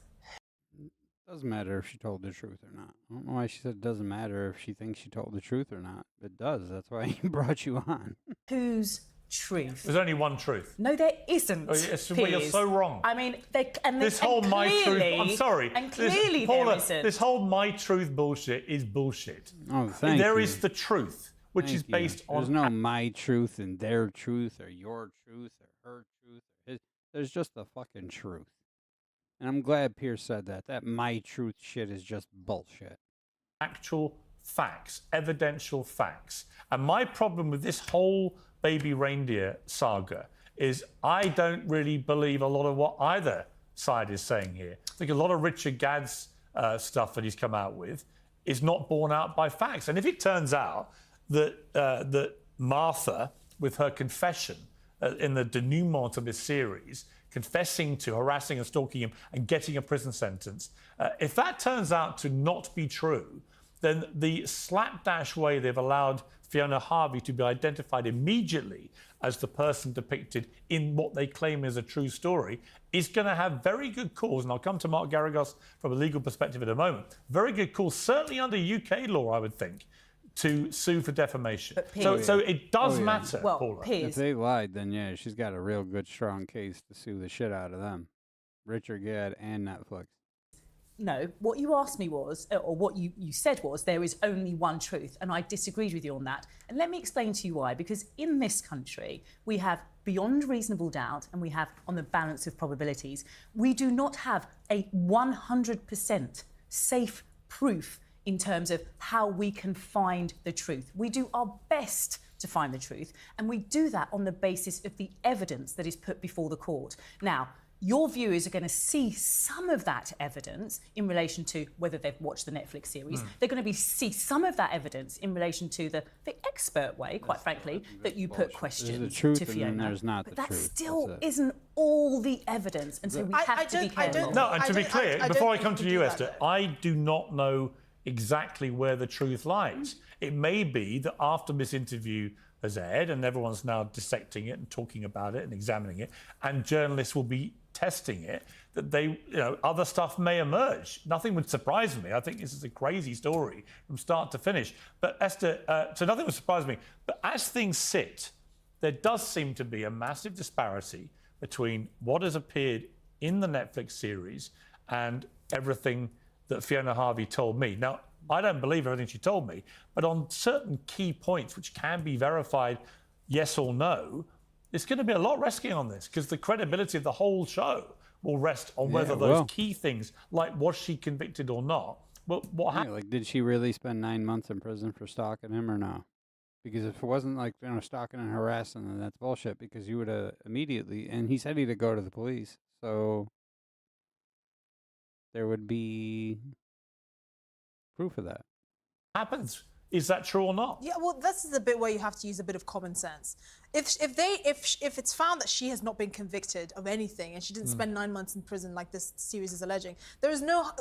Speaker 1: Doesn't matter if she told the truth or not. I don't know why she said it doesn't matter if she thinks she told the truth or not. It does. That's why he brought you on.
Speaker 16: whose truth?
Speaker 12: There's only one truth.
Speaker 16: No, there isn't.
Speaker 12: Oh, yes, well, you're
Speaker 16: Piers.
Speaker 12: so wrong.
Speaker 16: I mean,
Speaker 12: This whole my truth. I'm sorry.
Speaker 16: And
Speaker 12: This-
Speaker 16: clearly
Speaker 12: Paula,
Speaker 16: there isn't.
Speaker 12: this whole my truth bullshit is bullshit.
Speaker 1: Oh, thank
Speaker 12: There
Speaker 1: you.
Speaker 12: is the truth, which is
Speaker 1: Thank you.
Speaker 12: based
Speaker 1: There's
Speaker 12: on.
Speaker 1: no my truth and their truth or your truth or her truth. Or his. There's just the fucking truth. And I'm glad Pierce said that. That my truth shit is just bullshit.
Speaker 12: Actual facts, evidential facts. And my problem with this whole baby reindeer saga is I don't really believe a lot of what either side is saying here. I think a lot of Richard Gadd's stuff that he's come out with is not borne out by facts. And if it turns out that Martha, with her confession in the denouement of this series, confessing to harassing and stalking him and getting a prison sentence, if that turns out to not be true, then the slapdash way they've allowed Fiona Harvey to be identified immediately as the person depicted in what they claim is a true story is going to have very good cause, and I'll come to Mark Garagos from a legal perspective in a moment, very good cause, certainly under UK law, I would think, to sue for defamation. So it does matter, Paula.
Speaker 1: If they lied, then yeah, she's got a real good, strong case to sue the shit out of them. Richard Gadd and Netflix.
Speaker 16: No, what you asked me was, or what you said was, there is only one truth, and I disagreed with you on that. And let me explain to you why. Because in this country, we have beyond reasonable doubt, and we have on the balance of probabilities, we do not have a 100% safe proof in terms of how we can find the truth. We do our best to find the truth, and we do that on the basis of the evidence that is put before the court. Now, your viewers are going to see some of that evidence in relation to whether they've watched the Netflix series. They're going to see some of that evidence in relation to the expert way, quite frankly, that you put questions
Speaker 1: There's the truth
Speaker 16: to
Speaker 1: and
Speaker 16: Fiona.
Speaker 1: then there's not
Speaker 16: but
Speaker 1: the
Speaker 16: that
Speaker 1: truth.
Speaker 16: still
Speaker 1: That's it.
Speaker 16: isn't all the evidence, and so we have to be careful.
Speaker 12: No, and to be clear, before I come to you, Esther, I do not know exactly where the truth lies. It may be that after this interview has aired and everyone's now dissecting it and talking about it and examining it, and journalists will be testing it, that they, other stuff may emerge. Nothing would surprise me. I think this is a crazy story from start to finish. But Esther, so nothing would surprise me. But as things sit, there does seem to be a massive disparity between what has appeared in the Netflix series and everything that Fiona Harvey told me. Now, I don't believe everything she told me, but on certain key points which can be verified yes or no, it's going to be a lot resting on this because the credibility of the whole show will rest on whether those key things, like was she convicted or not, what happened?
Speaker 1: Like, did she really spend 9 months in prison for stalking him or no? Because if it wasn't like, stalking and harassing, then that's bullshit because you would have immediately, and he said he'd go to the police, so there would be proof of that.
Speaker 12: Happens. Is that true or not?
Speaker 19: Yeah, well, this is the bit where you have to use a bit of common sense. If it's found that she has not been convicted of anything and she didn't spend 9 months in prison like this series is alleging, there is no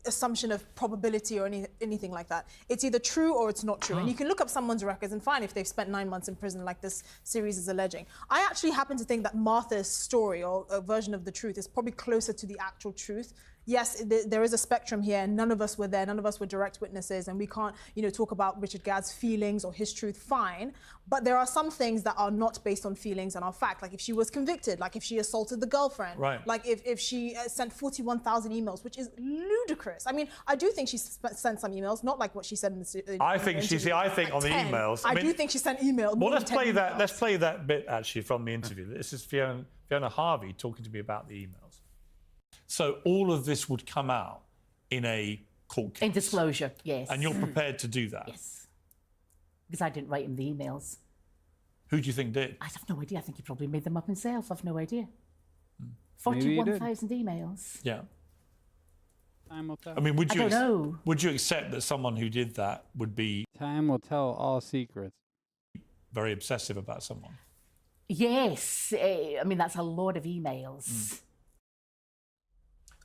Speaker 19: assumption of probability or anything like that. It's either true or it's not true. And you can look up someone's records and find if they've spent 9 months in prison like this series is alleging. I actually happen to think that Martha's story or a version of the truth is probably closer to the actual truth. Yes, there is a spectrum here, and none of us were there. None of us were direct witnesses, and we can't, talk about Richard Gadd's feelings or his truth. Fine, but there are some things that are not based on feelings and are fact. Like if she was convicted, like if she assaulted the girlfriend,
Speaker 12: right.
Speaker 19: Like if she sent 41,000 emails, which is ludicrous. I mean, I do think she sent some emails, not like what she said in the.
Speaker 12: I think on the emails.
Speaker 19: I do think she sent emails.
Speaker 12: Well, let's play that. Let's play that bit actually from the interview. This is Fiona Harvey talking to me about the emails. So all of this would come out in a court case.
Speaker 6: In disclosure, yes.
Speaker 12: And you're prepared to do that?
Speaker 6: Yes. Because I didn't write him the emails.
Speaker 12: Who do you think did?
Speaker 6: I have no idea. I think he probably made them up himself. I've no idea. 41,000 emails.
Speaker 12: Yeah.
Speaker 1: Time will tell.
Speaker 12: I mean, would you?
Speaker 6: I don't know.
Speaker 12: Would you accept that someone who did that would be?
Speaker 1: Time will tell all secrets.
Speaker 12: Very obsessive about someone.
Speaker 6: Yes. I mean, that's a lot of emails.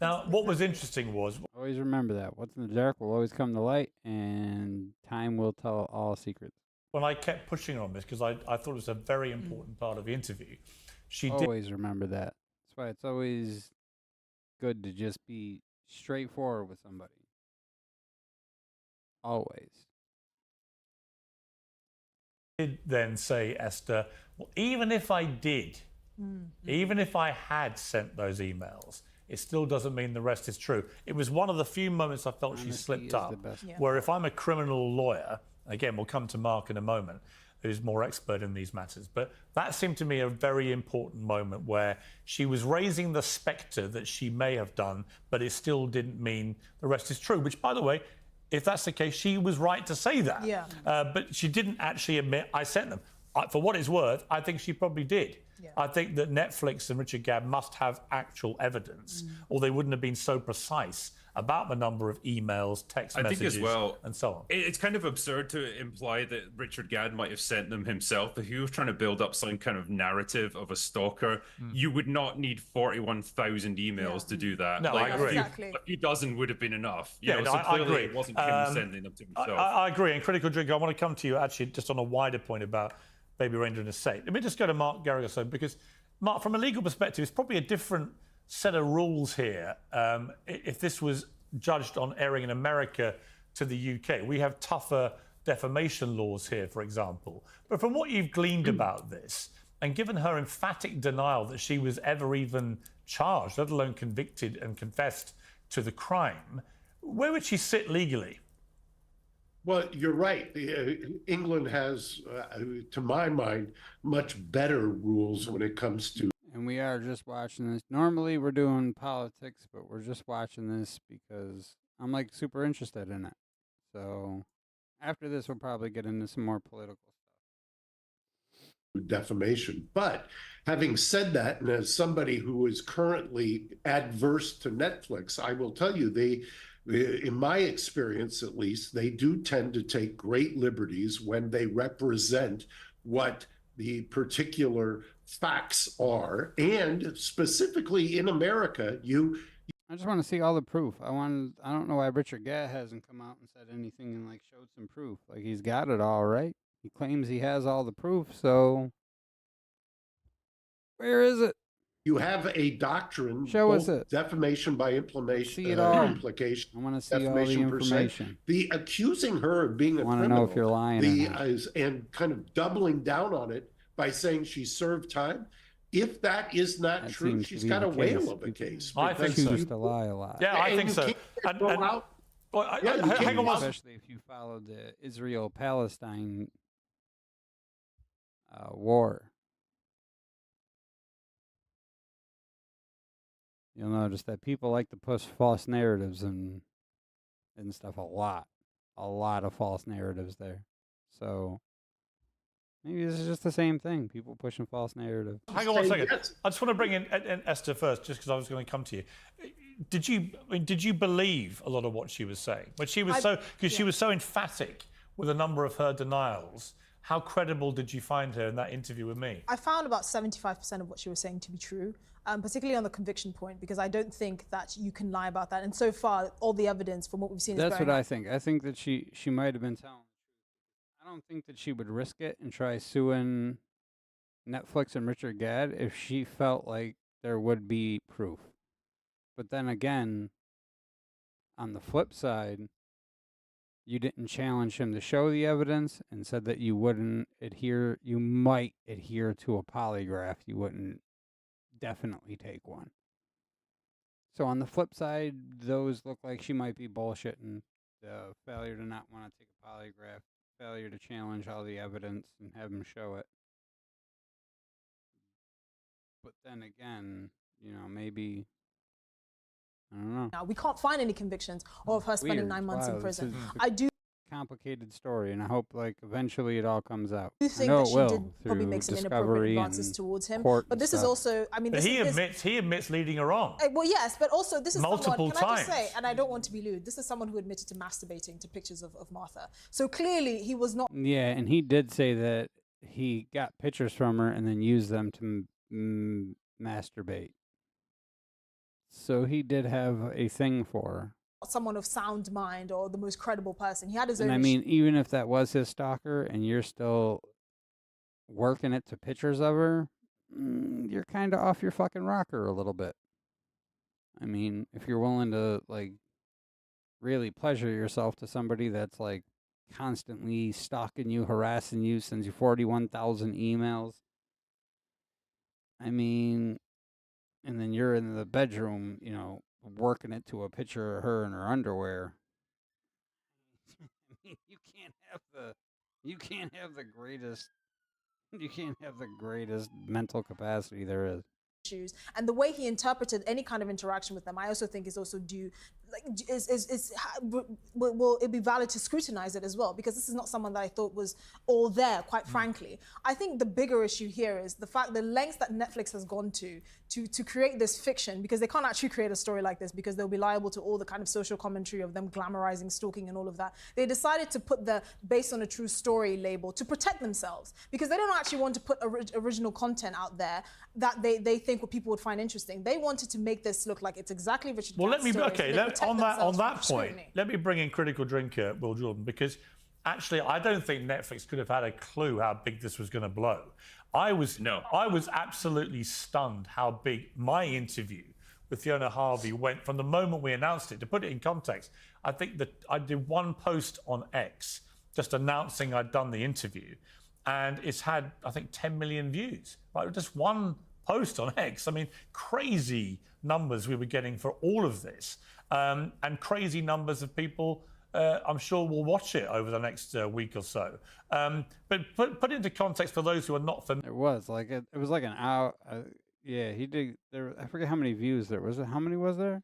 Speaker 12: Now, what was interesting was...
Speaker 1: Always remember that. What's in the dark will always come to light, and time will tell all secrets.
Speaker 12: When I kept pushing on this, because I thought it was a very important part of the interview, she
Speaker 1: always remember that. That's why it's always good to just be straightforward with somebody. Always.
Speaker 12: Did then say, Esther, well, even if I did, even if I had sent those emails, it still doesn't mean the rest is true. It was one of the few moments I felt she slipped up, where if I'm a criminal lawyer, again, we'll come to Mark in a moment, who's more expert in these matters, but that seemed to me a very important moment where she was raising the spectre that she may have done, but it still didn't mean the rest is true, which, by the way, if that's the case, she was right to say that.
Speaker 19: Yeah.
Speaker 12: But she didn't actually admit, I sent them. For what it's worth, I think she probably did. Yeah. I think that Netflix and Richard Gadd must have actual evidence, or they wouldn't have been so precise about the number of emails, text messages,
Speaker 10: I think as well,
Speaker 12: and so on.
Speaker 10: It's kind of absurd to imply that Richard Gadd might have sent them himself. If he was trying to build up some kind of narrative of a stalker, you would not need 41,000 emails to do that.
Speaker 12: No, I agree.
Speaker 10: A few dozen would have been enough. So
Speaker 12: I
Speaker 10: clearly
Speaker 12: agree.
Speaker 10: It wasn't him sending them to himself.
Speaker 12: I agree. And Critical Drinker, I want to come to you actually just on a wider point about Baby Rainder and Estate. Let me just go to Mark Geragos, because Mark, from a legal perspective, it's probably a different set of rules here. If this was judged on airing in America to the UK, we have tougher defamation laws here, for example. But from what you've gleaned about this, and given her emphatic denial that she was ever even charged, let alone convicted and confessed to the crime, where would she sit legally?
Speaker 17: Well, you're right. England has, to my mind, much better rules when it comes to.
Speaker 1: And we are just watching this. Normally we're doing politics, but we're just watching this because I'm like super interested in it. So after this, we'll probably get into some more political stuff.
Speaker 17: Defamation. But having said that, and as somebody who is currently adverse to Netflix, I will tell you, in my experience at least, they do tend to take great liberties when they represent what the particular facts are. And specifically in America,
Speaker 1: I just want to see all the proof. I don't know why Richard Gadd hasn't come out and said anything and showed some proof. He's got it all, right? He claims he has all the proof, so where is it?
Speaker 17: You have a doctrine.
Speaker 1: Show us it.
Speaker 17: Defamation by implication.
Speaker 1: See it all.
Speaker 17: Implication.
Speaker 1: I want to see all the information.
Speaker 17: The accusing her of being a criminal.
Speaker 1: I want to know if you're lying.
Speaker 17: And kind of doubling down on it by saying she served time if that is not
Speaker 1: That
Speaker 17: true,
Speaker 1: seems to
Speaker 17: she's
Speaker 1: be
Speaker 17: got
Speaker 1: the
Speaker 17: a whale
Speaker 1: case.
Speaker 17: of a case.
Speaker 12: I think so.
Speaker 1: Choose to lie a lot.
Speaker 12: Yeah, I
Speaker 17: And
Speaker 12: think
Speaker 17: you
Speaker 12: so.
Speaker 17: can't go out.
Speaker 12: Well,
Speaker 17: Yeah, you
Speaker 12: hang on one
Speaker 1: Especially if you follow the Israel-Palestine war. You'll notice that people like to push false narratives and stuff a lot of false narratives there. So maybe this is just the same thing. People pushing false narratives.
Speaker 12: Hang on one second. I just want to bring in Esther first, just because I was going to come to you. Did you believe a lot of what she was saying? But she was she was so emphatic with a number of her denials. How credible did you find her in that interview with me?
Speaker 19: I found about 75% of what she was saying to be true, particularly on the conviction point, because I don't think that you can lie about that. And so far, all the evidence from what we've seen is
Speaker 1: That's
Speaker 19: very
Speaker 1: what I think. I think that she might have been telling the truth. I don't think that she would risk it and try suing Netflix and Richard Gadd if she felt like there would be proof. But then again, on the flip side, you didn't challenge him to show the evidence and said that you wouldn't adhere, you might adhere to a polygraph. You wouldn't definitely take one. So on the flip side, those look like she might be bullshitting. The failure to not want to take a polygraph, failure to challenge all the evidence and have him show it. But then again, maybe, I don't know.
Speaker 19: Now, we can't find any convictions of her spending
Speaker 1: Weird.
Speaker 19: 9 months in
Speaker 1: Wow, this
Speaker 19: prison.
Speaker 1: is
Speaker 19: I do
Speaker 1: complicated story, and I hope eventually it all comes out.
Speaker 19: do
Speaker 1: I
Speaker 19: think
Speaker 1: know
Speaker 19: that
Speaker 1: it
Speaker 19: she
Speaker 1: will
Speaker 19: did probably
Speaker 1: through
Speaker 19: make some
Speaker 1: discovery
Speaker 19: inappropriate advances
Speaker 1: and
Speaker 19: towards him.
Speaker 1: court
Speaker 19: But
Speaker 1: and
Speaker 19: this is
Speaker 1: stuff.
Speaker 19: also, I mean,
Speaker 12: But
Speaker 19: this
Speaker 12: he admits leading her on.
Speaker 19: Well, yes, but also this is
Speaker 12: Multiple
Speaker 19: someone, can I just
Speaker 12: times.
Speaker 19: say, and I don't want to be lewd, this is someone who admitted to masturbating to pictures of Martha. So clearly he was not...
Speaker 1: Yeah, and he did say that he got pictures from her and then used them to masturbate. So he did have a thing for her.
Speaker 19: someone of sound mind or the most credible person. He had his own...
Speaker 1: And I mean, even if that was his stalker and you're still working it to pictures of her, you're kind of off your fucking rocker a little bit. I mean, if you're willing to, really pleasure yourself to somebody that's, constantly stalking you, harassing you, sends you 41,000 emails. I mean, and then you're in the bedroom, working it to a picture of her in her underwear. You can't have the greatest mental capacity there is.
Speaker 19: Issues, and the way he interpreted any kind of interaction with them, I also think is also due, will it be valid to scrutinize it as well, because this is not someone that I thought was all there, quite frankly. I think the bigger issue here is the lengths that Netflix has gone to create this fiction, because they can't actually create a story like this because they'll be liable to all the kind of social commentary of them glamorizing stalking and all of that. They decided to put the based on a true story label to protect themselves, because they don't actually want to put original content out there that they think what people would find interesting. They wanted to make this look like it's exactly Richard Gadd's story.
Speaker 12: On that point, let me bring in critical drinker Will Jordan, because actually I don't think Netflix could have had a clue how big this was going to blow. I was absolutely stunned how big my interview with Fiona Harvey went from the moment we announced it. To put it in context, I think that I did one post on X just announcing I'd done the interview, and it's had, I think, 10 million views. Right? Just one post on X. I mean, crazy numbers we were getting for all of this, and crazy numbers of people I'm sure will watch it over the next week or so. But put into context for those who are not familiar.
Speaker 1: It was like an hour. Yeah, he did. I forget how many views there was. How many was there?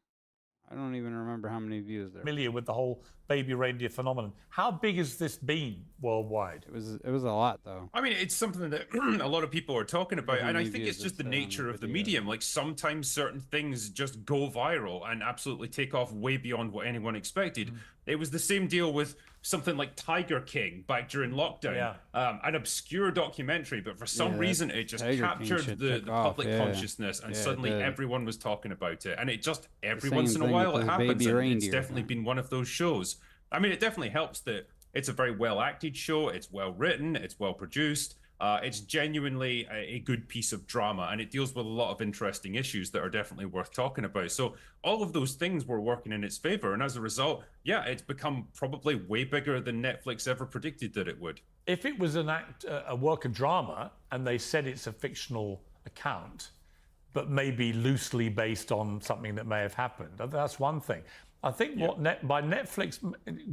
Speaker 1: I don't even remember how many views there.
Speaker 12: Familiar with the whole baby reindeer phenomenon. How big has this been worldwide?
Speaker 1: It was a lot, though.
Speaker 10: I mean, it's something that a lot of people are talking about, and I think it's just the nature of the medium. Like, sometimes certain things just go viral and absolutely take off way beyond what anyone expected. It was the same deal with something like Tiger King back during lockdown. An obscure documentary, but for some reason it just captured the public consciousness, and suddenly everyone was talking about it. And it just, every once in a while it happens, and it's definitely been one of those shows. I mean, it definitely helps that it's a very well-acted show, it's well-written, it's well-produced. It's genuinely a good piece of drama, and it deals with a lot of interesting issues that are definitely worth talking about. So all of those things were working in its favor, and as a result, it's become probably way bigger than Netflix ever predicted that it would.
Speaker 12: If it was a work of drama and they said it's a fictional account, but maybe loosely based on something that may have happened. That's one thing. I think by Netflix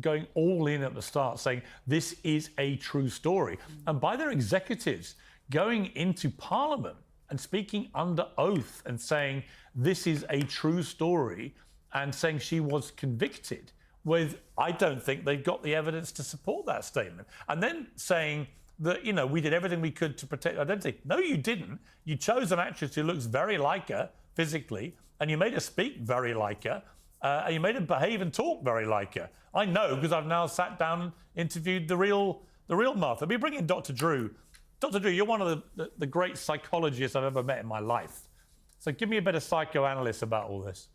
Speaker 12: going all in at the start, saying this is a true story, and by their executives going into Parliament and speaking under oath and saying this is a true story and saying she was convicted, I don't think they got the evidence to support that statement. And then saying that, you know, we did everything we could to protect identity. No, you didn't. You chose an actress who looks very like her physically, and you made her speak very like her, and you made her behave and talk very like her. I know, because I've now sat down and interviewed the real Martha. We bring in Dr. Drew. Dr. Drew, you're one of the great psychologists I've ever met in my life. So give me a bit of psychoanalysis about all this.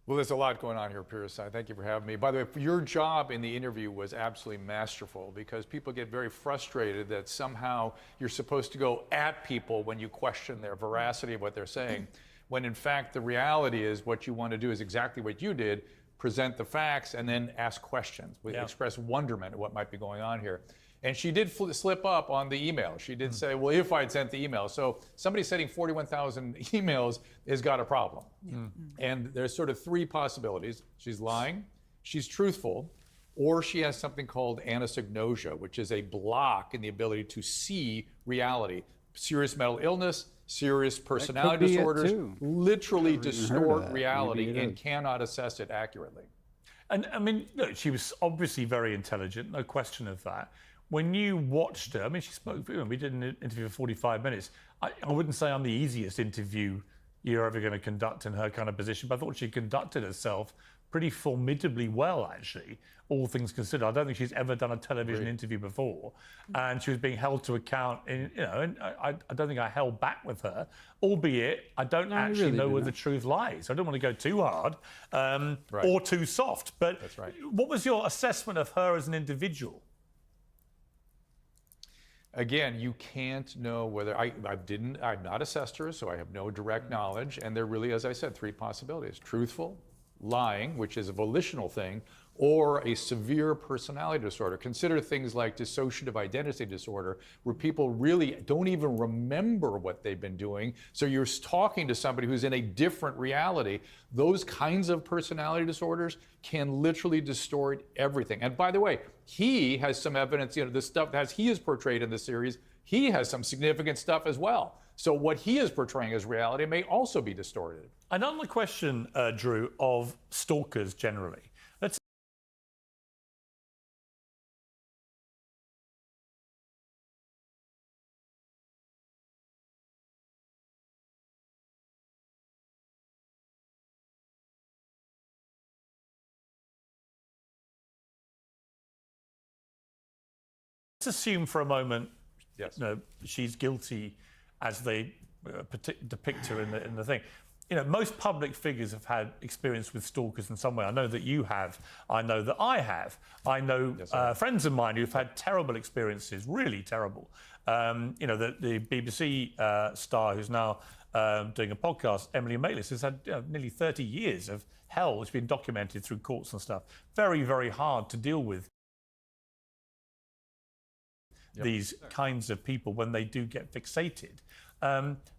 Speaker 15: Well, there's a lot going on here, Piers. Thank you for having me. By the way, your job in the interview was absolutely masterful, because people get very frustrated that somehow you're supposed to go at people when you question their veracity of what they're saying, when in fact the reality is what you want to do is exactly what you did, present the facts and then ask questions, express wonderment at what might be going on here. And she did slip up on the email. She did say, well, if I'd sent the email. So somebody sending 41,000 emails has got a problem. And there's sort of three possibilities. She's lying, she's truthful, or she has something called anosognosia, which is a block in the ability to see reality. Serious mental illness, serious personality disorders literally distort reality and cannot assess it accurately.
Speaker 12: And I mean, look, she was obviously very intelligent, no question of that. When you watched her, I mean, she spoke, we did an interview for 45 minutes. I wouldn't say I'm the easiest interview you're ever going to conduct in her kind of position, but I thought she conducted herself pretty formidably well, actually, all things considered. I don't think she's ever done a television interview before, and she was being held to account. And I don't think I held back with her, albeit I don't actually know where the truth lies. I don't want to go too hard or too soft. But what was your assessment of her as an individual?
Speaker 15: Again, you can't know whether I've not assessed her, so I have no direct knowledge. And there really, as I said, three possibilities: truthful, lying, which is a volitional thing, or a severe personality disorder. Consider things like dissociative identity disorder, where people really don't even remember what they've been doing. So you're talking to somebody who's in a different reality. Those kinds of personality disorders can literally distort everything. And by the way, he has some evidence, the stuff as he is portrayed in the series, he has some significant stuff as well. So what he is portraying as reality may also be distorted.
Speaker 12: And on the question, Drew, of stalkers generally, let's assume for a moment, she's guilty as they depict her in the thing. Most public figures have had experience with stalkers in some way. I know that you have. I know that I have. I know friends of mine who've had terrible experiences, really terrible. The BBC star who's now doing a podcast, Emily Maitlis, has had nearly 30 years of hell, which has been documented through courts and stuff. Very, very hard to deal with these kinds of people when they do get fixated.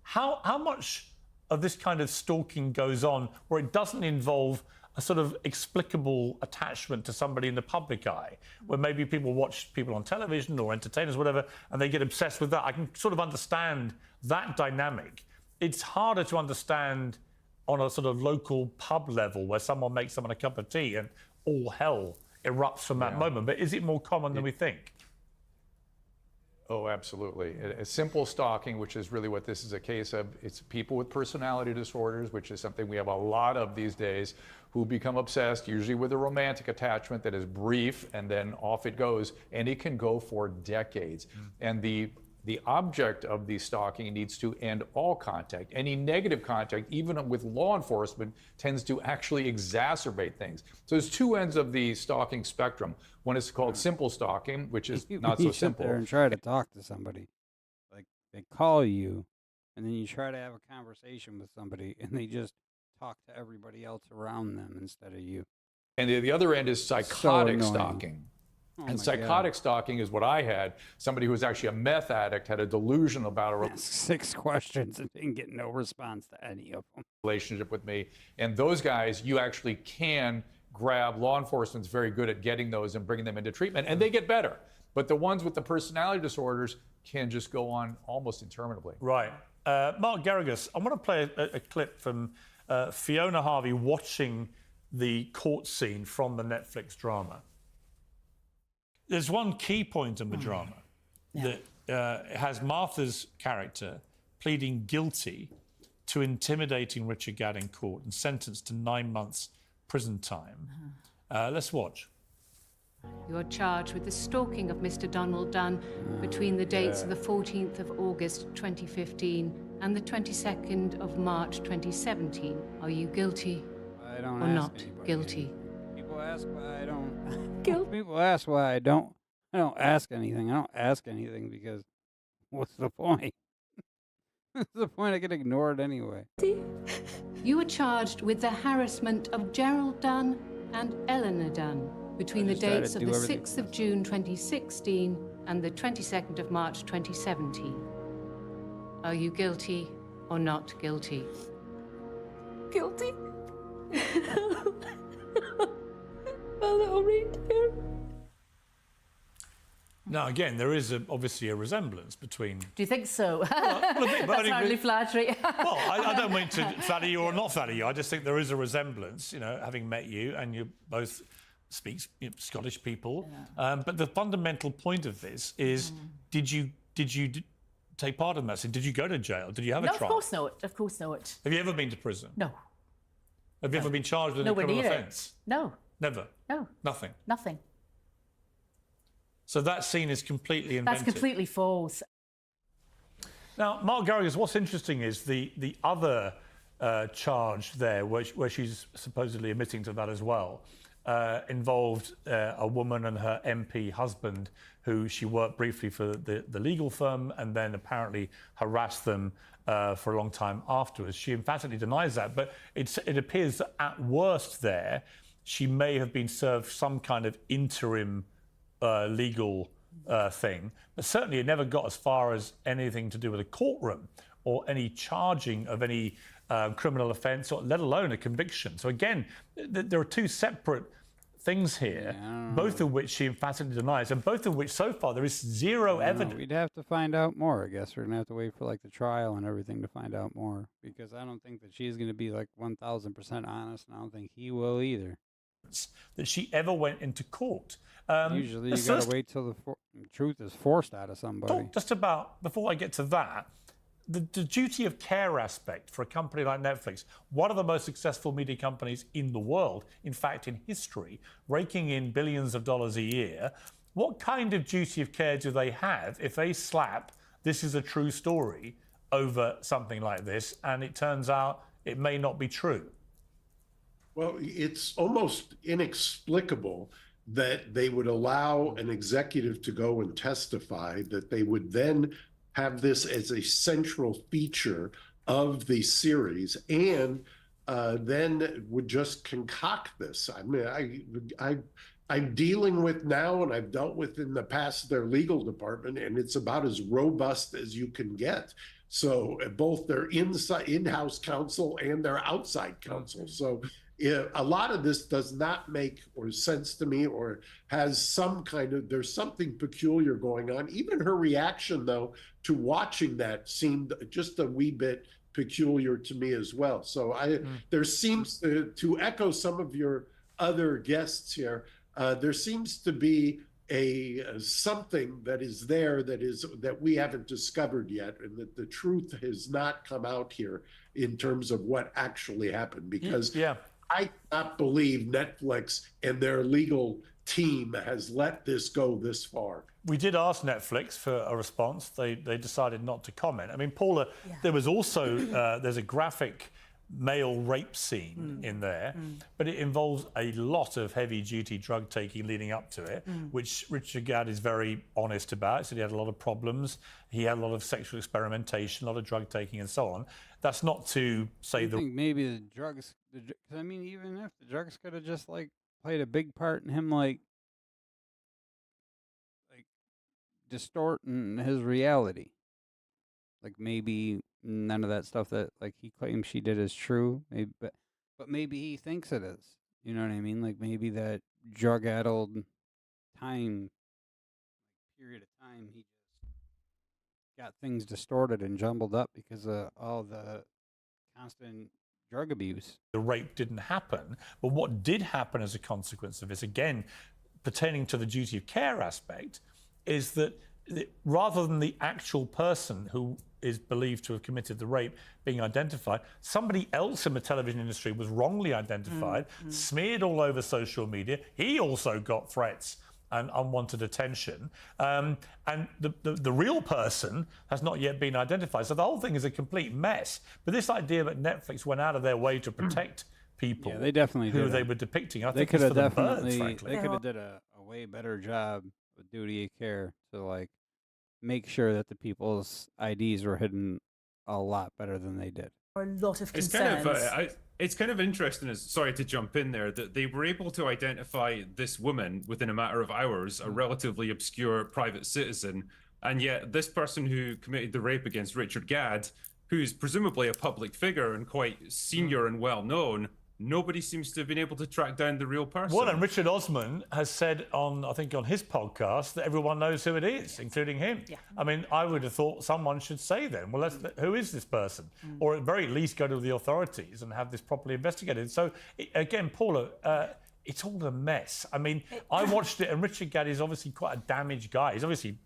Speaker 12: How much of this kind of stalking goes on where it doesn't involve a sort of explicable attachment to somebody in the public eye, where maybe people watch people on television or entertainers, whatever, and they get obsessed with that? I can sort of understand that dynamic. It's harder to understand on a sort of local pub level where someone makes someone a cup of tea and all hell erupts from that moment. But is it more common than we think?
Speaker 15: Oh, absolutely. A simple stalking, which is really what this is a case of, it's people with personality disorders, which is something we have a lot of these days, who become obsessed, usually with a romantic attachment that is brief, and then off it goes, and it can go for decades. And the object of the stalking needs to end all contact. Any negative contact, even with law enforcement, tends to actually exacerbate things. So there's two ends of the stalking spectrum. One is called simple stalking, which is not so simple.
Speaker 1: You sit there and try to talk to somebody. Like, they call you, and then you try to have a conversation with somebody, and they just talk to everybody else around them instead of you.
Speaker 15: And the other end is psychotic stalking. And psychotic stalking is what I had. Somebody who was actually a meth addict had a delusion about a
Speaker 1: 6 questions and didn't get no response to any of them.
Speaker 15: relationship with me. And those guys, you actually can grab. Law enforcement's very good at getting those and bringing them into treatment, and they get better. But the ones with the personality disorders can just go on almost interminably.
Speaker 12: Right. Mark Garrigus, I want to play a clip from Fiona Harvey watching the court scene from the Netflix drama. There's one key point in the drama that has Martha's character pleading guilty to intimidating Richard Gadd in court and sentenced to 9 months prison time. Let's watch.
Speaker 13: You're charged with the stalking of Mr. Donald Dunn between the dates of the 14th of August 2015 and the 22nd of March 2017. Are you guilty
Speaker 1: I don't
Speaker 13: or
Speaker 1: ask
Speaker 13: not
Speaker 1: anybody.
Speaker 13: guilty?
Speaker 1: People ask why I don't. People ask why I don't. I don't ask anything. I don't ask anything because what's the point? What's the point? I get ignored anyway.
Speaker 13: You were charged with the harassment of Gerald Dunn and Eleanor Dunn between the
Speaker 1: just try to
Speaker 13: dates of
Speaker 1: do
Speaker 13: the
Speaker 1: everything
Speaker 13: 6th of June 2016 and the 22nd of March 2017. Are you guilty or not guilty?
Speaker 14: Guilty. My little reindeer.
Speaker 12: Now, again, there is obviously a resemblance between...
Speaker 6: Do you think so?
Speaker 12: Well,
Speaker 6: That's hardly flattering.
Speaker 12: Well, I don't mean to flatter you or not flatter you. I just think there is a resemblance, having met you, and you both speak Scottish people.
Speaker 6: Yeah.
Speaker 12: But the fundamental point of this is, did you take part in that? So did you go to jail? Did you have a
Speaker 6: No,
Speaker 12: trial?
Speaker 6: of course not. Of course not.
Speaker 12: Have you ever been to prison?
Speaker 6: No.
Speaker 12: Have you ever been charged with a
Speaker 6: Nowhere
Speaker 12: criminal
Speaker 6: near it.
Speaker 12: offence?
Speaker 6: No.
Speaker 12: Never?
Speaker 6: No.
Speaker 12: Nothing?
Speaker 6: Nothing.
Speaker 12: So that scene is completely invented.
Speaker 6: That's completely false.
Speaker 12: Now, Mark Garrigus, what's interesting is the other charge there, where she's supposedly admitting to that as well, involved a woman and her MP husband, who she worked briefly for the legal firm and then apparently harassed them for a long time afterwards. She emphatically denies that, but it appears that at worst there, she may have been served some kind of interim legal thing, but certainly it never got as far as anything to do with a courtroom or any charging of any criminal offence, or let alone a conviction. So again, there are two separate things here, both of which she emphatically denies, and both of which so far there is zero evidence.
Speaker 1: We'd have to find out more, I guess. We're going to have to wait for the trial and everything to find out more, because I don't think that she's going to be 1,000% honest, and I don't think he will either.
Speaker 12: That she ever went into court.
Speaker 1: Usually you got to wait till the truth is forced out of somebody.
Speaker 12: Just about, before I get to that, the duty of care aspect for a company like Netflix, one of the most successful media companies in the world, in fact in history, raking in billions of dollars a year, what kind of duty of care do they have if they slap "this is a true story" over something like this and it turns out it may not be true?
Speaker 17: Well, it's almost inexplicable that they would allow an executive to go and testify, that they would then have this as a central feature of the series, and then would just concoct this. I mean, I'm dealing with now, and I've dealt with in the past, their legal department, and it's about as robust as you can get. So both their in-house counsel and their outside counsel. So a lot of this does not make sense to me, or has some kind of, there's something peculiar going on. Even her reaction, though, to watching that seemed just a wee bit peculiar to me as well. So there seems to echo some of your other guests here, there seems to be something that is there that we haven't discovered yet, and that the truth has not come out here in terms of what actually happened, because I cannot believe Netflix and their legal team has let this go this far.
Speaker 12: We did ask Netflix for a response. They decided not to comment. I mean, Paula, there was also, there's a graphic male rape scene in there, but it involves a lot of heavy-duty drug taking leading up to it, which Richard Gadd is very honest about. He said he had a lot of problems. He had a lot of sexual experimentation, a lot of drug taking, and so on. That's not to say
Speaker 1: I think maybe the drugs. I mean, even if the drugs could have just played a big part in him distorting his reality. Like maybe none of that stuff that like he claims she did is true. Maybe, but maybe he thinks it is. You know what I mean? Like maybe that drug-addled period of time, he just got things distorted and jumbled up because of all the constant drug abuse.
Speaker 12: The rape didn't happen, but what did happen as a consequence of this, again, pertaining to the duty of care aspect, is that rather than the actual person who is believed to have committed the rape being identified, somebody else in the television industry was wrongly identified, smeared all over social media. He also got threats and unwanted attention. And the real person has not yet been identified. So the whole thing is a complete mess. But this idea that Netflix went out of their way to protect people
Speaker 1: they definitely
Speaker 12: who
Speaker 1: did
Speaker 12: they
Speaker 1: it.
Speaker 12: were depicting, I
Speaker 1: They
Speaker 12: think
Speaker 1: could
Speaker 12: it's
Speaker 1: have
Speaker 12: for the
Speaker 1: definitely,
Speaker 12: birds, frankly.
Speaker 1: they could have did a way better job with duty of care to like make sure that the people's IDs were hidden a lot better than they did.
Speaker 16: A lot of
Speaker 10: It's
Speaker 16: concerns.
Speaker 10: kind of it's kind of interesting. Sorry to jump in there. That they were able to identify this woman within a matter of hours, a relatively obscure private citizen, and yet this person who committed the rape against Richard Gadd, who's presumably a public figure and quite senior and well known, nobody seems to have been able to track down the real person.
Speaker 12: Well, and Richard Osman has said on, I think on his podcast, that everyone knows who it is, including him.
Speaker 16: Yeah.
Speaker 12: I mean, I would have thought someone should say then, well, who is this person? Or at the very least go to the authorities and have this properly investigated. So, again, Paula, it's all a mess. I mean, I watched it, and Richard Gadd is obviously quite a damaged guy. He's obviously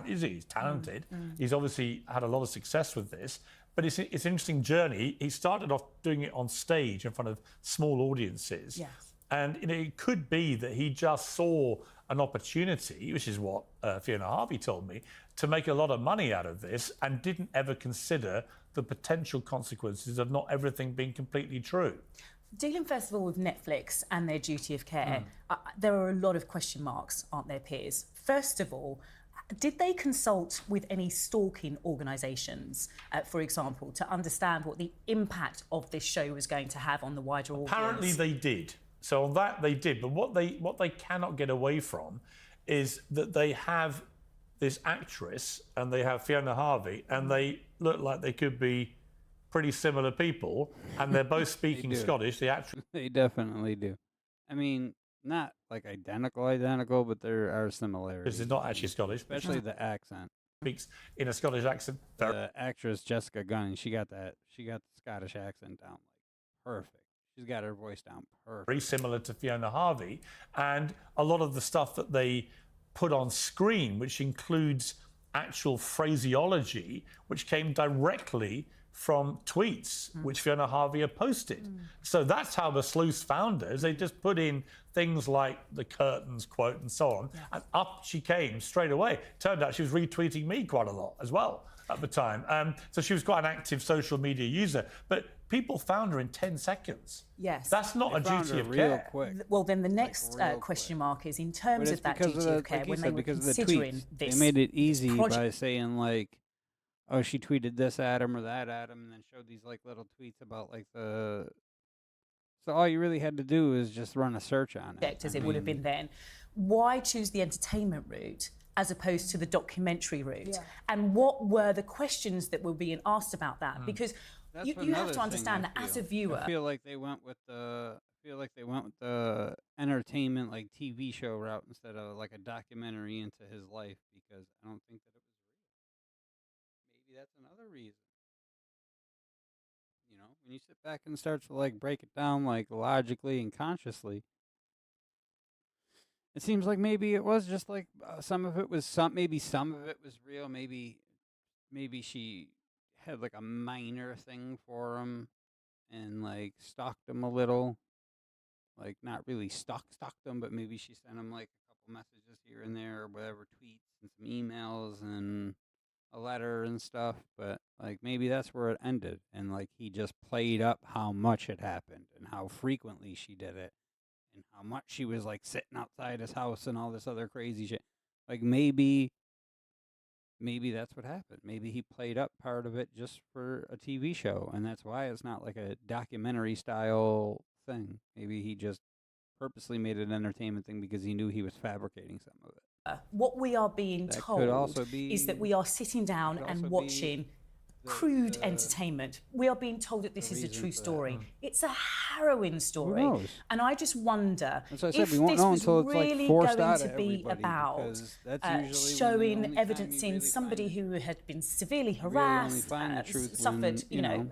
Speaker 12: he's talented. He's obviously had a lot of success with this. But it's an interesting journey. He started off doing it on stage in front of small audiences.
Speaker 16: Yes.
Speaker 12: And it could be that he just saw an opportunity, which is what Fiona Harvey told me, to make a lot of money out of this and didn't ever consider the potential consequences of not everything being completely true.
Speaker 16: Dealing first of all with Netflix and their duty of care, there are a lot of question marks, aren't there, Piers? First of all, did they consult with any stalking organisations, for example, to understand what the impact of this show was going to have on the wider audience?
Speaker 12: Apparently they did. So on that they did. But what they cannot get away from is that they have this actress and they have Fiona Harvey and they look like they could be pretty similar people and they're both speaking Scottish. The actress.
Speaker 1: They definitely do. I mean, not like identical, but there are similarities.
Speaker 12: It's not actually Scottish.
Speaker 1: Especially the accent.
Speaker 12: Speaks in a Scottish accent.
Speaker 1: The actress Jessica Gunn, she got the Scottish accent down like perfect. She's got her voice down perfect.
Speaker 12: Very similar to Fiona Harvey. And a lot of the stuff that they put on screen, which includes actual phraseology, which came directly from tweets which Fiona Harvey had posted. So that's how the sleuths found her. They just put in things like the curtains quote and so on, and up she came straight away. Turned out she was retweeting me quite a lot as well at the time. So she was quite an active social media user. But people found her in 10 seconds.
Speaker 16: Yes.
Speaker 12: That's not a duty of care.
Speaker 1: Quick.
Speaker 16: Well, then the next question mark is in terms of that duty of care, when they were considering this.
Speaker 1: They made it easy by saying like, oh, she tweeted this at him or that at him, and then showed these like little tweets about like the. So all you really had to do is just run a search on it.
Speaker 16: As it would have been then. Why choose the entertainment route as opposed to the documentary route? Yeah. And what were the questions that were being asked about that? Because you have to understand that as a viewer,
Speaker 1: I feel like they went with the. Entertainment like TV show route instead of like a documentary into his life, because I don't think that it was real. Maybe that's another reason. You know, when you sit back and start to like break it down like logically and consciously, it seems like maybe it was just like some of it was maybe some of it was real. Maybe she had like a minor thing for him and like stalked him a little. Like not really stalked him, but maybe she sent him like a couple messages here and there or whatever, tweets and some emails and a letter and stuff. But like maybe that's where it ended, and like he just played up how much had happened and how frequently she did it and how much she was like sitting outside his house and all this other crazy shit. Like maybe that's what happened. Maybe he played up part of it just for a TV show, and that's why it's not like a documentary style thing. Maybe he just purposely made it an entertainment thing because he knew he was fabricating some of it.
Speaker 16: What we are being
Speaker 1: That
Speaker 16: told
Speaker 1: could also be-
Speaker 16: is that we are sitting down and watching crude entertainment. We are being told that this is a true story. It's a harrowing story.
Speaker 1: knows?
Speaker 16: And I just wonder
Speaker 1: That's what I said,
Speaker 16: if
Speaker 1: we won't
Speaker 16: this
Speaker 1: know
Speaker 16: was
Speaker 1: until it's, like,
Speaker 16: really
Speaker 1: forced
Speaker 16: going
Speaker 1: out
Speaker 16: to
Speaker 1: of
Speaker 16: be
Speaker 1: everybody,
Speaker 16: about
Speaker 1: because that's usually the
Speaker 16: showing
Speaker 1: only time
Speaker 16: evidence
Speaker 1: you
Speaker 16: in
Speaker 1: really
Speaker 16: somebody who had been severely
Speaker 1: really only
Speaker 16: harassed,
Speaker 1: find the truth
Speaker 16: suffered,
Speaker 1: when,
Speaker 16: you
Speaker 1: you
Speaker 16: know,
Speaker 1: know,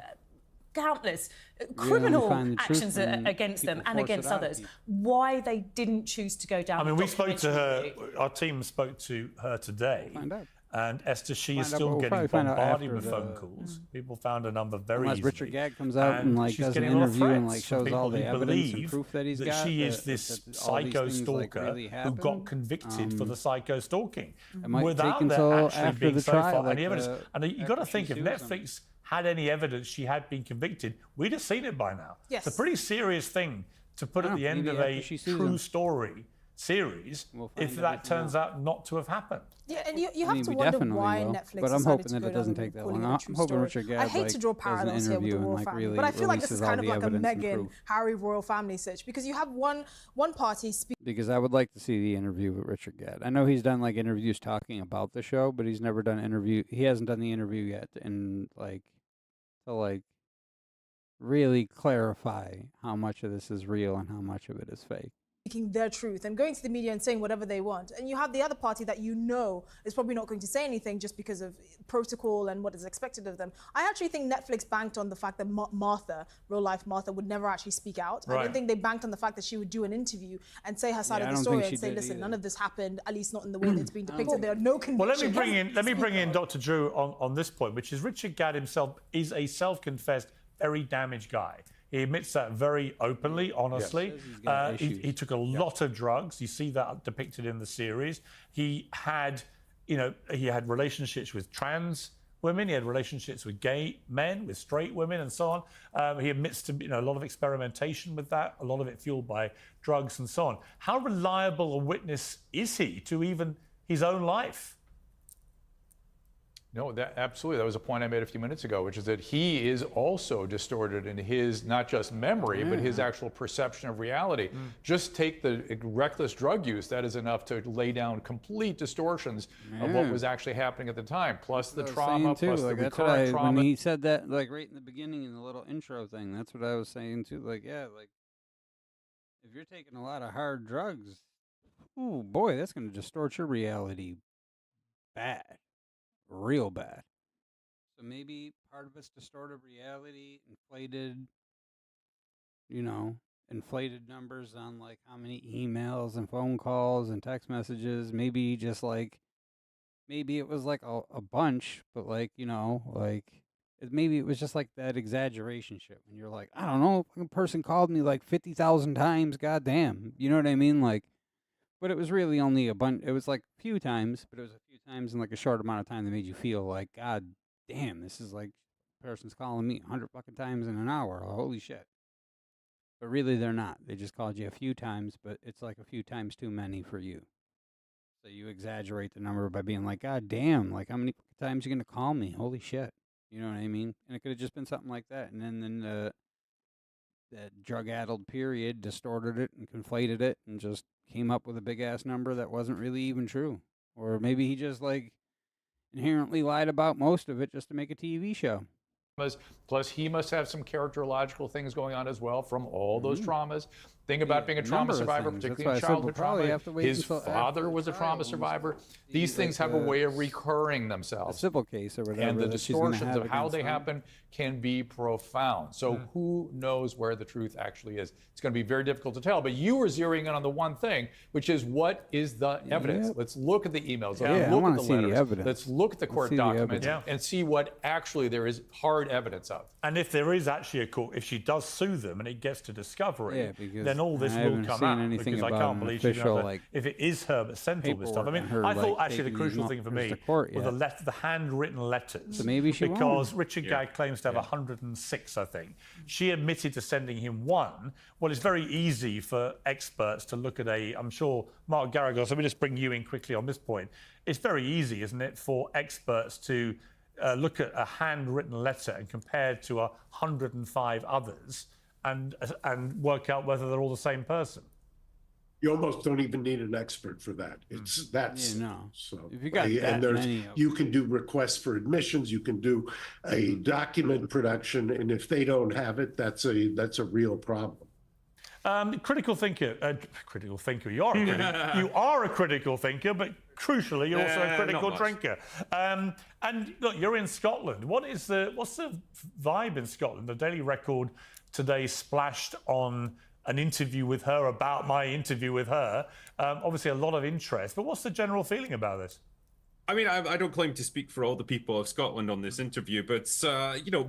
Speaker 16: countless
Speaker 1: only
Speaker 16: criminal
Speaker 1: find the truth
Speaker 16: actions
Speaker 1: when
Speaker 16: against them
Speaker 1: people
Speaker 16: and
Speaker 1: force it
Speaker 16: against
Speaker 1: out of
Speaker 16: others.
Speaker 1: people.
Speaker 16: Why they didn't choose to go down
Speaker 12: I mean,
Speaker 16: the
Speaker 12: we spoke to
Speaker 16: documentary
Speaker 12: her,
Speaker 16: route.
Speaker 12: our team spoke to her today.
Speaker 1: Find out.
Speaker 12: And Esther, she is
Speaker 1: Find out,
Speaker 12: still
Speaker 1: but we'll
Speaker 12: getting
Speaker 1: probably find out
Speaker 12: bombarded
Speaker 1: after
Speaker 12: with
Speaker 1: the-
Speaker 12: phone calls. People found her number very
Speaker 1: Unless
Speaker 12: easily.
Speaker 1: Richard Gag comes out and, like,
Speaker 12: she's
Speaker 1: does an
Speaker 12: getting a lot of
Speaker 1: interview and,
Speaker 12: threats
Speaker 1: like,
Speaker 12: from
Speaker 1: shows all
Speaker 12: people
Speaker 1: the
Speaker 12: who
Speaker 1: evidence and
Speaker 12: believe
Speaker 1: proof that he's got,
Speaker 12: she is
Speaker 1: that-
Speaker 12: this
Speaker 1: that all these
Speaker 12: psycho
Speaker 1: things, like,
Speaker 12: stalker
Speaker 1: really
Speaker 12: who got
Speaker 1: happen.
Speaker 12: convicted for the psycho stalking
Speaker 1: It might
Speaker 12: without
Speaker 1: take
Speaker 12: there
Speaker 1: until
Speaker 12: actually
Speaker 1: after
Speaker 12: being
Speaker 1: the
Speaker 12: so
Speaker 1: trial,
Speaker 12: far
Speaker 1: like
Speaker 12: any evidence. And you got to
Speaker 1: after
Speaker 12: think
Speaker 1: she
Speaker 12: if
Speaker 1: sues him.
Speaker 12: Netflix had any evidence she had been convicted, we'd have seen it by now.
Speaker 19: Yes.
Speaker 12: It's a pretty serious thing to put
Speaker 1: Yeah,
Speaker 12: at the end
Speaker 1: maybe
Speaker 12: of
Speaker 1: after
Speaker 12: a
Speaker 1: she sues
Speaker 12: true
Speaker 1: him.
Speaker 12: story series
Speaker 1: We'll find
Speaker 12: if that
Speaker 1: everything
Speaker 12: turns out not to have happened.
Speaker 19: Yeah, and you
Speaker 1: I
Speaker 19: have
Speaker 1: mean,
Speaker 19: to
Speaker 1: we
Speaker 19: wonder
Speaker 1: definitely
Speaker 19: why
Speaker 1: will,
Speaker 19: Netflix
Speaker 1: but I'm
Speaker 19: decided
Speaker 1: hoping
Speaker 19: to
Speaker 1: that
Speaker 19: go
Speaker 1: it doesn't
Speaker 19: down
Speaker 1: take that
Speaker 19: calling
Speaker 1: long.
Speaker 19: it a
Speaker 1: I'm
Speaker 19: true
Speaker 1: hoping
Speaker 19: story.
Speaker 1: Richard Gad,
Speaker 19: I hate
Speaker 1: like,
Speaker 19: to draw
Speaker 1: does an
Speaker 19: parallels here with the
Speaker 1: interview and,
Speaker 19: royal
Speaker 1: like,
Speaker 19: family,
Speaker 1: really
Speaker 19: but I feel like this is
Speaker 1: releases all
Speaker 19: kind of
Speaker 1: the
Speaker 19: like a
Speaker 1: evidence and
Speaker 19: Meghan,
Speaker 1: proof.
Speaker 19: Harry royal family search, because you have one party speaking.
Speaker 1: Because I would like to see the interview with Richard Gad. I know he's done like interviews talking about the show, but he's never done interview. He hasn't done the interview yet, and like to like really clarify how much of this is real and how much of it is fake.
Speaker 19: Speaking their truth and going to the media and saying whatever they want. And you have the other party that you know is probably not going to say anything just because of protocol and what is expected of them. I actually think Netflix banked on the fact that Martha, real life Martha, would never actually speak out. I
Speaker 12: Right.
Speaker 19: don't think they banked on the fact that she would do an interview and say her side
Speaker 1: Yeah,
Speaker 19: of
Speaker 1: I
Speaker 19: the
Speaker 1: don't
Speaker 19: story
Speaker 1: think
Speaker 19: and
Speaker 1: she
Speaker 19: say,
Speaker 1: did
Speaker 19: listen,
Speaker 1: either.
Speaker 19: none of this happened, at least not in the way that it's being depicted. There are no
Speaker 12: Well,
Speaker 19: convictions.
Speaker 12: let me bring in Dr. Drew on this point, which is Richard Gad himself is a self-confessed, very damaged guy. He admits that very openly, honestly.
Speaker 1: Says he's got
Speaker 12: He took a lot of drugs. You see that depicted in the series. He had, he had relationships with trans women. He had relationships with gay men, with straight women, and so on. He admits to a lot of experimentation with that. A lot of it fueled by drugs and so on. How reliable a witness is he to even his own life?
Speaker 15: No, absolutely. That was a point I made a few minutes ago, which is that he is also distorted in his, not just memory, but his actual perception of reality. Just take the reckless drug use, that is enough to lay down complete distortions of what was actually happening at the time, plus the trauma, plus the recurrent trauma.
Speaker 1: When he said that, like right in the beginning in the little intro thing, that's what I was saying too. Like, yeah, like if you're taking a lot of hard drugs, oh boy, that's going to distort your reality bad. Real bad. So maybe part of it's distorted reality, inflated numbers on like how many emails and phone calls and text messages. Maybe just like, maybe it was like a bunch, but like, maybe it was just like that exaggeration shit when you're like, I don't know, a person called me like 50,000 times, goddamn. You know what I mean? Like, but it was really only a bunch. It was like a few times, but it was a few times in like a short amount of time that made you feel like, God damn, this is like, person's calling me 100 fucking times in an hour. Holy shit. But really, they're not. They just called you a few times, but it's like a few times too many for you. So you exaggerate the number by being like, God damn, like how many times you going to call me? Holy shit. You know what I mean? And it could have just been something like that. And then that drug-addled period distorted it and conflated it and just came up with a big-ass number that wasn't really even true. Or maybe he just, like, inherently lied about most of it just to make a TV show.
Speaker 15: Plus, he must have some characterological things going on as well from all those traumas. Think about being a trauma survivor, particularly in childhood trauma. His father was a trauma survivor. These things have a way of recurring themselves.
Speaker 1: A civil case or whatever.
Speaker 15: And the distortions of how they happen can be profound. So
Speaker 1: Yeah.
Speaker 15: who knows where the truth actually is? It's going to be very difficult to tell. But you were zeroing in on the one thing, which is what is the evidence?
Speaker 1: Yep.
Speaker 15: Let's look at the emails.
Speaker 1: Yeah,
Speaker 15: Let's
Speaker 1: I
Speaker 15: look
Speaker 1: wanna
Speaker 15: at the
Speaker 1: see the
Speaker 15: letters.
Speaker 1: evidence.
Speaker 15: Let's look at the
Speaker 1: Let's
Speaker 15: court
Speaker 1: see the
Speaker 15: documents
Speaker 1: evidence.
Speaker 15: and see what actually there is hard evidence of.
Speaker 12: And if there is actually a court, if she does sue them and it gets to discovery,
Speaker 1: Yeah, because
Speaker 12: then all this
Speaker 1: I
Speaker 12: will
Speaker 1: haven't
Speaker 12: come
Speaker 1: seen
Speaker 12: out.
Speaker 1: anything
Speaker 12: Because I
Speaker 1: about
Speaker 12: can't
Speaker 1: an
Speaker 12: believe she didn't have
Speaker 1: official,
Speaker 12: to-
Speaker 1: like,
Speaker 12: if it is her that sent all this stuff. I
Speaker 1: paperwork
Speaker 12: mean,
Speaker 1: on her,
Speaker 12: I thought
Speaker 1: like,
Speaker 12: actually the
Speaker 1: taking
Speaker 12: crucial
Speaker 1: these
Speaker 12: thing for
Speaker 1: numbers
Speaker 12: me
Speaker 1: to court
Speaker 12: were
Speaker 1: yet.
Speaker 12: the handwritten letters.
Speaker 1: So maybe she won.
Speaker 12: Because Richard
Speaker 1: Yeah.
Speaker 12: Gad claims to have 106, I think. She admitted to sending him one. Well, it's very easy for experts to look at I'm sure Mark Garagos, let me just bring you in quickly on this point. It's very easy, isn't it, for experts to look at a handwritten letter and compare it to 105 others and work out whether they're all the same person.
Speaker 17: You almost don't even need an expert for that. That's so.
Speaker 1: If you got that
Speaker 17: and there's
Speaker 1: many of
Speaker 17: you can do requests for admissions, you can do a document production, and if they don't have it, that's a real problem.
Speaker 12: Critical thinker. You are a critical thinker, but crucially, you're also a critical drinker. And look, you're in Scotland. What's the vibe in Scotland? The Daily Record today splashed on an interview with her about my interview with her. Obviously, a lot of interest. But what's the general feeling about this?
Speaker 10: I mean, I don't claim to speak for all the people of Scotland on this interview, but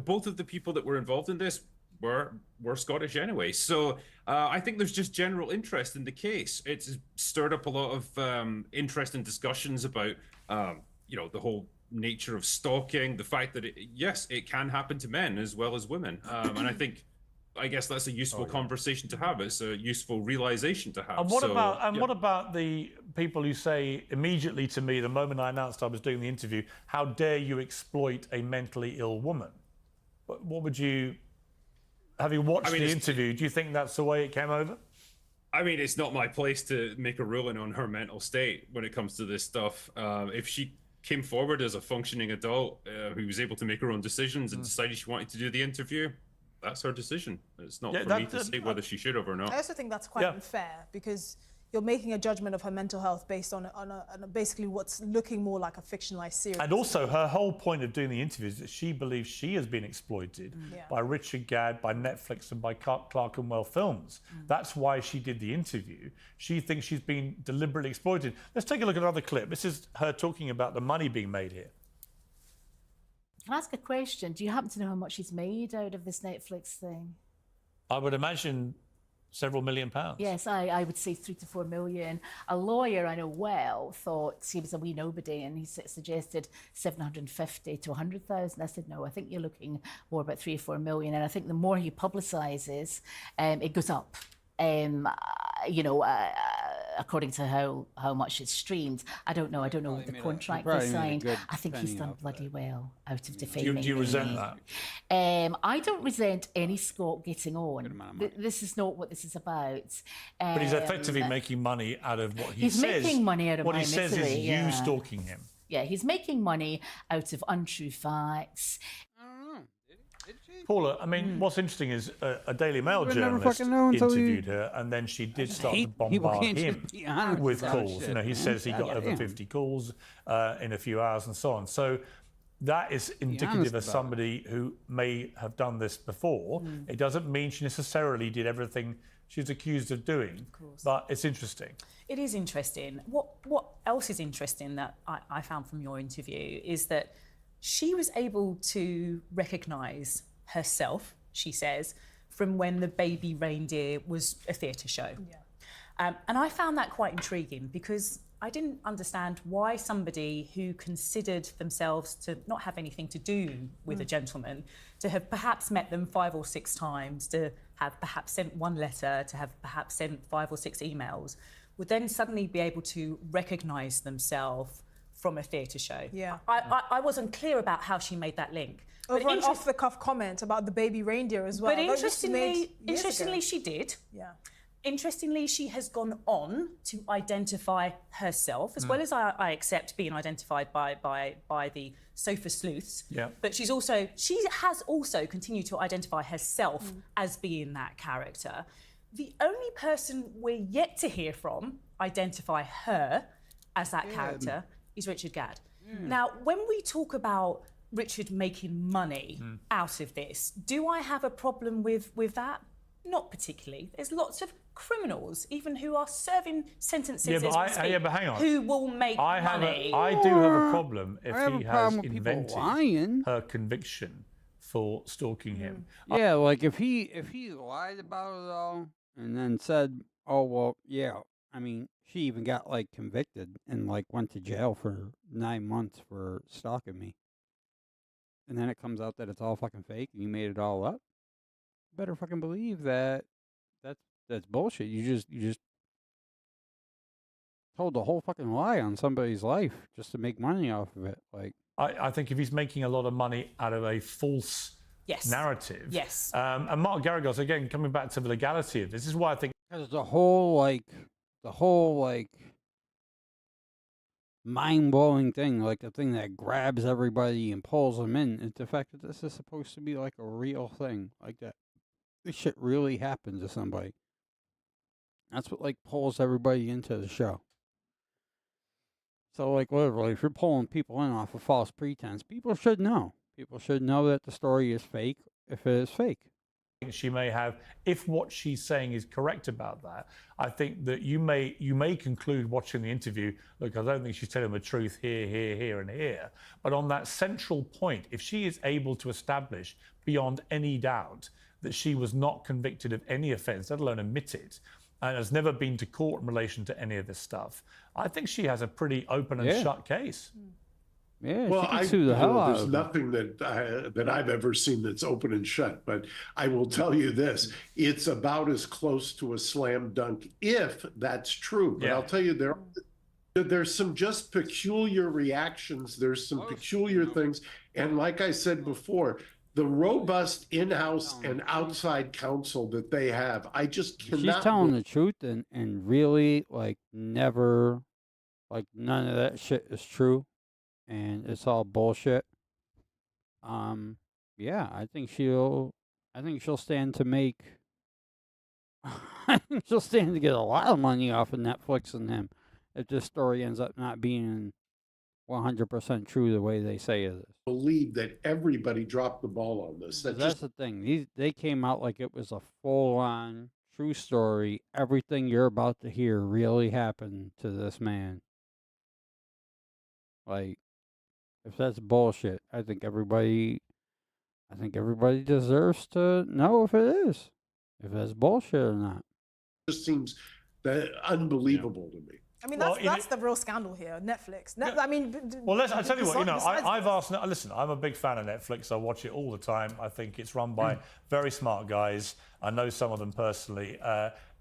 Speaker 10: both of the people that were involved in this were Scottish anyway. So I think there's just general interest in the case. It's stirred up a lot of interest and discussions about, the whole nature of stalking, the fact that, it can happen to men as well as women. And I guess that's a useful conversation to have. It's a useful realization to have.
Speaker 12: And what about the people who say immediately to me the moment I announced I was doing the interview, how dare you exploit a mentally ill woman? What would you... Having watched the interview, do you think that's the way it came over?
Speaker 10: I mean, it's not my place to make a ruling on her mental state when it comes to this stuff. If she came forward as a functioning adult who was able to make her own decisions and decided she wanted to do the interview, that's her decision. It's not for me to say whether she should have or not.
Speaker 19: I also think that's quite unfair because you're making a judgment of her mental health based on basically what's looking more like a fictionalized series.
Speaker 12: And also, her whole point of doing the interview is that she believes she has been exploited by Richard Gadd, by Netflix, and by Clerkenwell Films. That's why she did the interview. She thinks she's been deliberately exploited. Let's take a look at another clip. This is her talking about the money being made here.
Speaker 6: Can I ask a question? Do you happen to know how much she's made out of this Netflix thing?
Speaker 12: I would imagine several £1 million.
Speaker 6: Yes, I would say 3 to 4 million. A lawyer I know well thought he was a wee nobody, and he suggested 750 to 100,000. I said, no, I think you're looking more about 3 or 4 million. And I think the more he publicises, it goes up. According to how much it's streamed. I don't know what the contract they signed. I think he's done bloody well out of defaming.
Speaker 12: Do you resent that?
Speaker 6: I don't resent any Scot getting on. This is not what this is about.
Speaker 12: But he's effectively making money out of what he says.
Speaker 6: He's making money out of
Speaker 12: what
Speaker 6: my
Speaker 12: he says
Speaker 6: misery,
Speaker 12: is you stalking him.
Speaker 6: Yeah, he's making money out of untrue facts.
Speaker 12: Paula, I mean, what's interesting is a Daily Mail journalist interviewed her, and then she did start to bombard him with calls. He says he got over 50 calls in a few hours and so on. So that is indicative of somebody who may have done this before. It doesn't mean she necessarily did everything she's accused of doing, but it's interesting.
Speaker 16: It is interesting. What else is interesting that I found from your interview is that she was able to recognise herself, she says, from when the baby reindeer was a theatre show. Yeah. And I found that quite intriguing because I didn't understand why somebody who considered themselves to not have anything to do with a gentleman, to have perhaps met them 5 or 6 times, to have perhaps sent 1 letter, to have perhaps sent 5 or 6 emails, would then suddenly be able to recognise themselves from a theatre show. Yeah. I wasn't clear about how she made that link.
Speaker 19: Over an off-the-cuff comment about the baby reindeer as well.
Speaker 16: But interestingly, she did.
Speaker 19: Yeah.
Speaker 16: Interestingly, she has gone on to identify herself, as well as I accept being identified by the sofa sleuths. Yeah. But she has also continued to identify herself as being that character. The only person we're yet to hear from identify her as that character is Richard Gadd. Now, when we talk about Richard making money out of this, do I have a problem with that? Not particularly. There's lots of criminals, even who are serving sentences but hang on. Who will make money.
Speaker 12: I do have a problem if he has invented her conviction for stalking him.
Speaker 1: Yeah, like if he lied about it all and then said, oh, well, yeah, I mean, she even got, like, convicted and, like, went to jail for 9 months for stalking me. And then it comes out that it's all fucking fake and you made it all up. Better fucking believe that's bullshit. You just told the whole fucking lie on somebody's life just to make money off of it. Like,
Speaker 12: I think if he's making a lot of money out of a false narrative.
Speaker 16: Yes.
Speaker 12: And Mark Garagos, again, coming back to the legality of this is why I think
Speaker 1: because the whole, like, the whole like mind-blowing thing, like the thing that grabs everybody and pulls them in, is the fact that this is supposed to be like a real thing, like that this shit really happened to somebody. That's what like pulls everybody into the show. So like literally, if you're pulling people in off of false pretense, people should know. People should know that the story is fake if it is fake.
Speaker 12: She may have, if what she's saying is correct about that, I think that you may conclude watching the interview, look, I don't think she's telling the truth here, and here. But on that central point, if she is able to establish beyond any doubt that she was not convicted of any offence, let alone admit it, and has never been to court in relation to any of this stuff, I think she has a pretty open and shut case.
Speaker 1: Yeah,
Speaker 17: well,
Speaker 1: she can sue the hell out
Speaker 17: there's
Speaker 1: of them.
Speaker 17: nothing that I've ever seen that's open and shut. But I will tell you this: it's about as close to a slam dunk if that's true. But I'll tell you, there's some just peculiar reactions. There's some peculiar things, and like I said before, the robust in-house and outside counsel that they have, I just cannot.
Speaker 1: She's telling the truth and really like never, like none of that shit is true. And it's all bullshit. Yeah, I think she'll stand to make. I think she'll stand to get a lot of money off of Netflix and him if this story ends up not being 100% true the way they say it is.
Speaker 17: Believe that everybody dropped the ball on this.
Speaker 1: That's the thing. They came out like it was a full-on true story. Everything you're about to hear really happened to this man. Like. If that's bullshit, I think everybody deserves to know if it is, if that's bullshit or not.
Speaker 17: It just seems that unbelievable to me.
Speaker 19: I mean, that's the real scandal here. Netflix. I mean,
Speaker 12: well, I tell you what. I've asked. Listen, I'm a big fan of Netflix. I watch it all the time. I think it's run by very smart guys. I know some of them personally.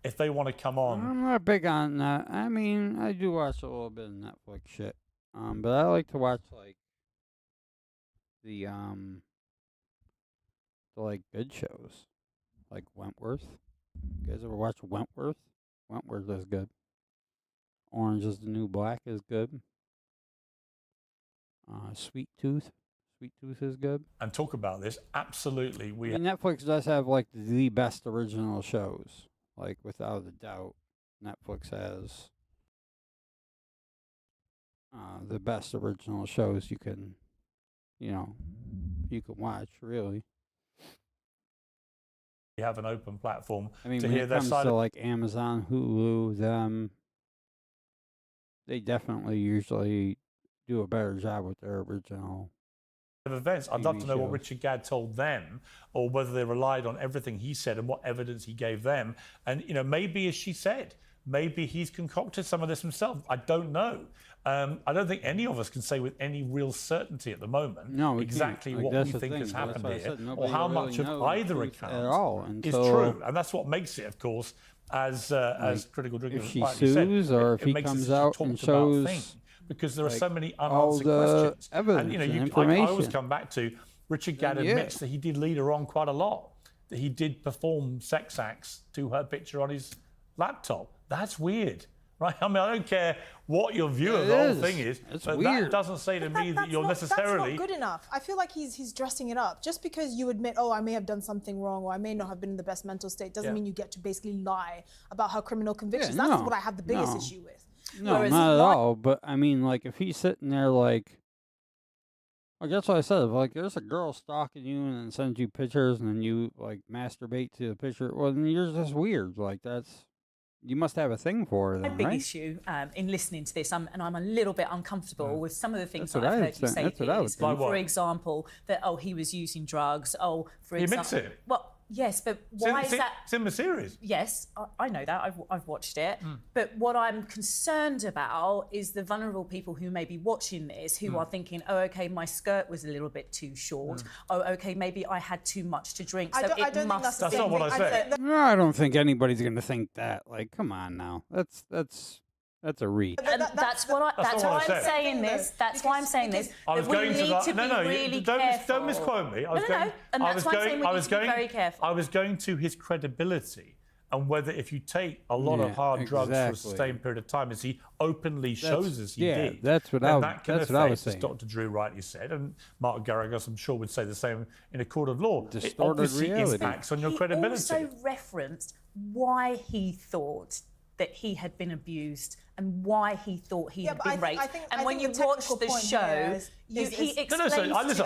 Speaker 12: If they want to come on,
Speaker 1: I'm not big on that. I mean, I do watch a little bit of Netflix shit. But I like to watch like the like good shows, like Wentworth. You guys ever watch Wentworth? Wentworth is good. Orange is the New Black is good. Sweet Tooth is good.
Speaker 12: And talk about this. Absolutely,
Speaker 1: Netflix does have like the best original shows, like without a doubt. Netflix has the best original shows you can watch, really.
Speaker 12: You have an open platform
Speaker 1: I mean,
Speaker 12: to
Speaker 1: when
Speaker 12: hear
Speaker 1: it
Speaker 12: their
Speaker 1: comes
Speaker 12: side
Speaker 1: to
Speaker 12: of
Speaker 1: like Amazon, Hulu, them, they definitely usually do a better job with their original
Speaker 12: events. I'd love to know what
Speaker 1: shows.
Speaker 12: Richard Gadd told them, or whether they relied on everything he said and what evidence he gave them. And maybe, as she said, maybe he's concocted some of this himself. I don't know. I don't think any of us can say with any real certainty at the moment exactly what we think has happened here, or how much of either account is true. And that's what makes it, of course, as Critical Drinking
Speaker 1: if she
Speaker 12: rightly
Speaker 1: sues
Speaker 12: said,
Speaker 1: or
Speaker 12: it
Speaker 1: if he
Speaker 12: makes
Speaker 1: comes
Speaker 12: it such a
Speaker 1: out and
Speaker 12: talked about
Speaker 1: shows
Speaker 12: thing, because there are so many
Speaker 1: all
Speaker 12: unanswered
Speaker 1: the
Speaker 12: questions.
Speaker 1: evidence
Speaker 12: And
Speaker 1: and
Speaker 12: I
Speaker 1: information.
Speaker 12: always come back to Richard Gadd admits that he did lead her on quite a lot, that he did perform sex acts to her picture on his laptop. That's weird. Right, I mean, I don't care what your view of the whole thing is, but that doesn't say to me that you're necessarily.
Speaker 19: That's not good enough. I feel like he's dressing it up. Just because you admit, oh, I may have done something wrong, or I may not have been in the best mental state, doesn't mean you get to basically lie about her criminal convictions. That's what I have the biggest issue with.
Speaker 1: No, not at all. But I mean, like, if he's sitting there, like that's what I said. If, like, there's a girl stalking you and then sends you pictures, and then you like masturbate to the picture, well, then you're just weird. Like, you must have a thing for her, then,
Speaker 16: My big
Speaker 1: right?
Speaker 16: issue in listening to this, and I'm a little bit uncomfortable with some of the things
Speaker 1: That's
Speaker 16: that
Speaker 1: what
Speaker 16: I've
Speaker 1: I
Speaker 16: heard you
Speaker 1: would
Speaker 16: say.
Speaker 1: think. That's what I would
Speaker 16: Piers.
Speaker 1: think.
Speaker 16: For example, that he was using drugs. For
Speaker 12: He
Speaker 16: example,
Speaker 12: admits it.
Speaker 16: Well, yes, but why is that?
Speaker 12: It's in the series.
Speaker 16: Yes, I know that. I've watched it. But what I'm concerned about is the vulnerable people who may be watching this, who are thinking, oh, okay, my skirt was a little bit too short. Oh, okay, maybe I had too much to drink. So
Speaker 19: I don't think that's
Speaker 12: not what I said.
Speaker 1: No, I don't think anybody's gonna think that. Like, come on now. That's a reach.
Speaker 16: And that's why I'm saying this. That's why I'm saying this.
Speaker 12: I was
Speaker 16: that we
Speaker 12: going
Speaker 16: need
Speaker 12: to
Speaker 16: to be really
Speaker 12: don't
Speaker 16: careful.
Speaker 12: misquote me.
Speaker 16: And that's why I'm saying we need to be very careful.
Speaker 12: I was going to his credibility and whether if you take a lot of hard drugs for a sustained period of time, as he openly shows us he did,
Speaker 1: that's what
Speaker 12: then
Speaker 1: I
Speaker 12: that can
Speaker 1: that's what I was
Speaker 12: affect, as
Speaker 1: saying.
Speaker 12: Dr. Drew rightly said, and Mark Garagos, I'm sure, would say the same in a court of law. It
Speaker 1: Distorted
Speaker 12: obviously
Speaker 1: reality.
Speaker 12: impacts on your
Speaker 16: He
Speaker 12: credibility.
Speaker 16: also referenced why he thought that he had been abused and why he thought he had been raped. And when you watch the show, he explains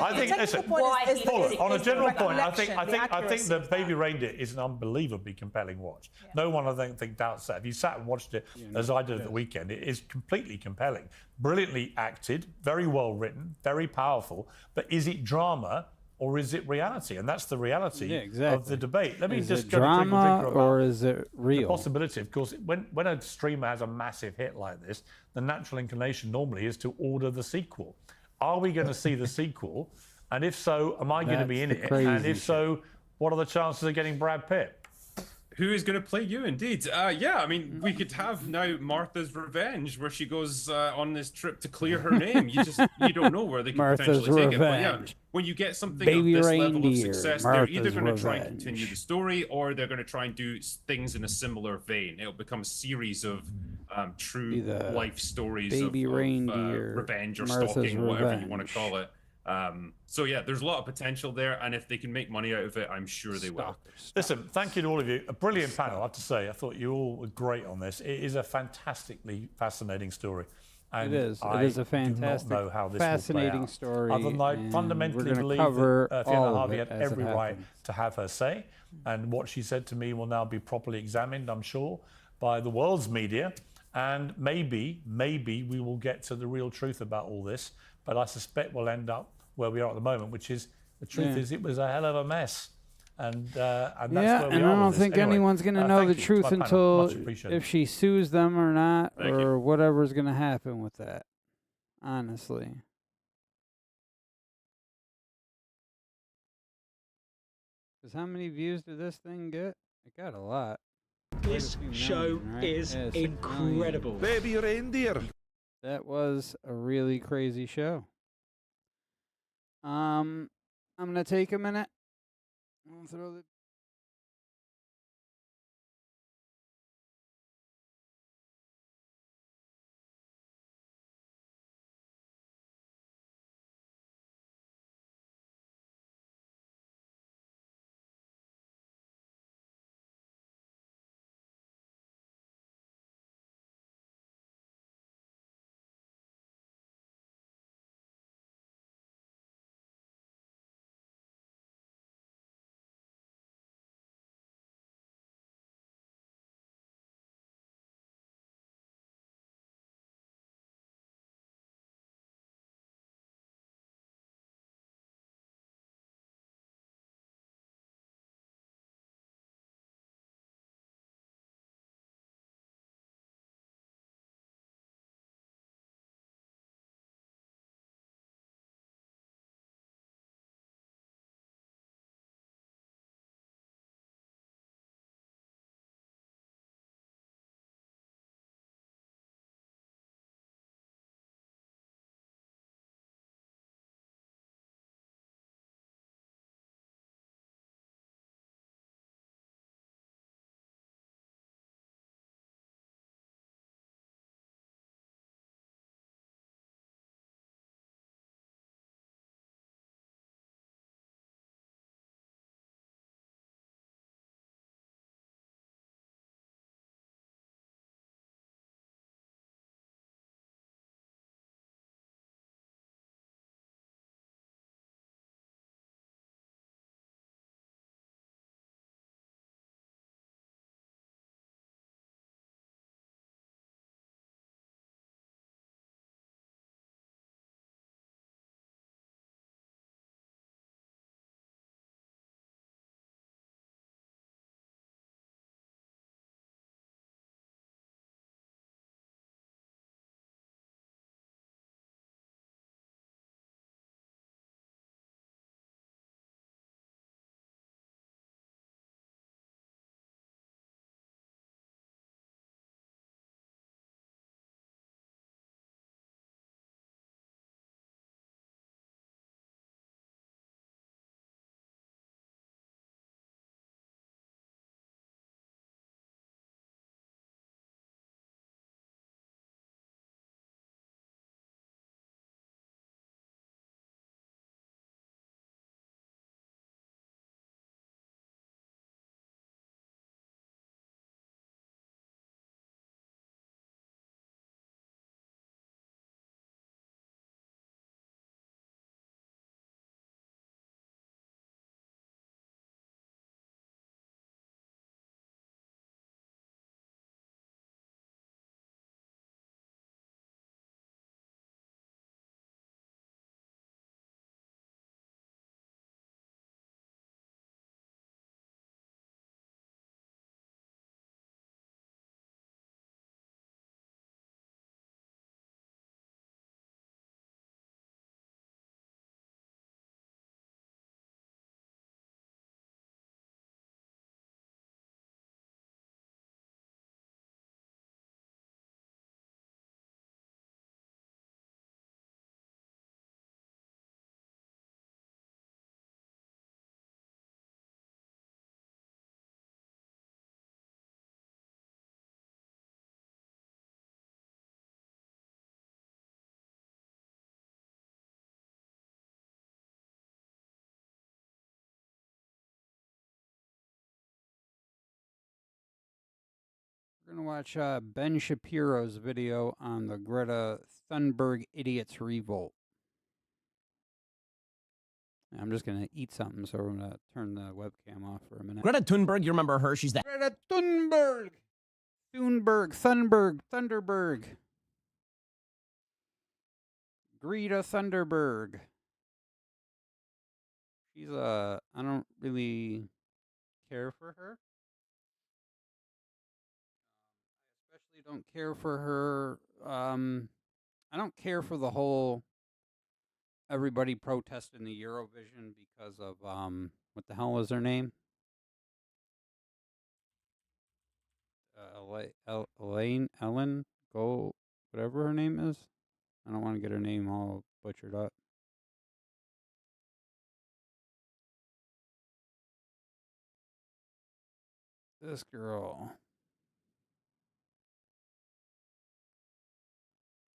Speaker 16: why he
Speaker 12: Paul, on a general point, I
Speaker 16: recollection,
Speaker 12: think the Baby Reindeer is an unbelievably compelling watch. No one, I think doubts that. If you sat and watched it, as I did at the weekend, it is completely compelling. Brilliantly acted, very well written, very powerful. But is it drama or is it reality? And that's the reality of the debate. Let me
Speaker 1: Is
Speaker 12: just
Speaker 1: it
Speaker 12: go to
Speaker 1: drama
Speaker 12: Twinkle
Speaker 1: or
Speaker 12: about
Speaker 1: is it real?
Speaker 12: the possibility. Of course, when a streamer has a massive hit like this, the natural inclination normally is to order the sequel. Are we going to see the sequel? And if so, am I going to be in
Speaker 1: That's
Speaker 12: it?
Speaker 1: the
Speaker 12: And
Speaker 1: crazy
Speaker 12: if so, what are the chances of getting Brad Pitt?
Speaker 10: Who is going to play you, indeed? Yeah, I mean, we could have now Martha's Revenge, where she goes on this trip to clear her name. You don't know where they could
Speaker 1: Martha's
Speaker 10: potentially take it. But yeah,
Speaker 1: Revenge.
Speaker 10: when you get something
Speaker 1: Baby
Speaker 10: of this level of
Speaker 1: Reindeer,
Speaker 10: success, they're either
Speaker 1: Martha's
Speaker 10: going to try and
Speaker 1: Revenge.
Speaker 10: continue the story, or they're going to try and do things in a similar vein. It'll become a series of true
Speaker 1: the
Speaker 10: life stories
Speaker 1: Baby
Speaker 10: of
Speaker 1: Reindeer,
Speaker 10: revenge or
Speaker 1: Martha's
Speaker 10: stalking, whatever you want
Speaker 1: Revenge.
Speaker 10: to call it. So yeah, there's a lot of potential there, and if they can make money out of it, I'm sure they will.
Speaker 12: Listen, thank you to all of you. A brilliant panel, I have to say. I thought you all were great on this. It is a fantastically fascinating story. And
Speaker 1: It is
Speaker 12: I
Speaker 1: a
Speaker 12: do
Speaker 1: fantastic,
Speaker 12: not know how this
Speaker 1: fascinating
Speaker 12: will play out.
Speaker 1: story.
Speaker 12: Other than I
Speaker 1: and
Speaker 12: fundamentally
Speaker 1: we're gonna
Speaker 12: believe
Speaker 1: cover
Speaker 12: that
Speaker 1: all
Speaker 12: Fiona
Speaker 1: of
Speaker 12: Harvey
Speaker 1: it
Speaker 12: had
Speaker 1: as it
Speaker 12: every right
Speaker 1: happens.
Speaker 12: to have her say. And what she said to me will now be properly examined, I'm sure, by the world's media. And maybe we will get to the real truth about all this. But I suspect we'll end up where we are at the moment, which is the truth is it was a hell of a mess. And that's where we are.
Speaker 1: and I don't
Speaker 12: with this.
Speaker 1: think
Speaker 12: Anyway,
Speaker 1: anyone's going to know the
Speaker 12: thank you to
Speaker 1: truth
Speaker 12: my panel.
Speaker 1: until
Speaker 12: Much appreciated.
Speaker 1: if she sues them or not,
Speaker 10: Thank
Speaker 1: or
Speaker 10: you.
Speaker 1: whatever's going to happen with that. Honestly. Because how many views did this thing get? It got a lot.
Speaker 4: This
Speaker 1: Quite a few
Speaker 4: show
Speaker 1: million, right?
Speaker 4: is
Speaker 1: Yeah, 6
Speaker 4: incredible.
Speaker 1: million.
Speaker 20: Baby Reindeer.
Speaker 1: That was a really crazy show. I'm gonna take a minute. I'll throw the We're going to watch Ben Shapiro's video on the Greta Thunberg idiots revolt. I'm just going to eat something, so we're going to turn the webcam off for a minute.
Speaker 20: Greta Thunberg, you remember her? She's the
Speaker 1: Greta Thunberg. Thunberg. Greta Thunberg. She's I don't really care for her. I especially don't care for her. I don't care for the whole everybody protesting the Eurovision because of what the hell was her name? Ellen Go, whatever her name is. I don't want to get her name all butchered up. This girl.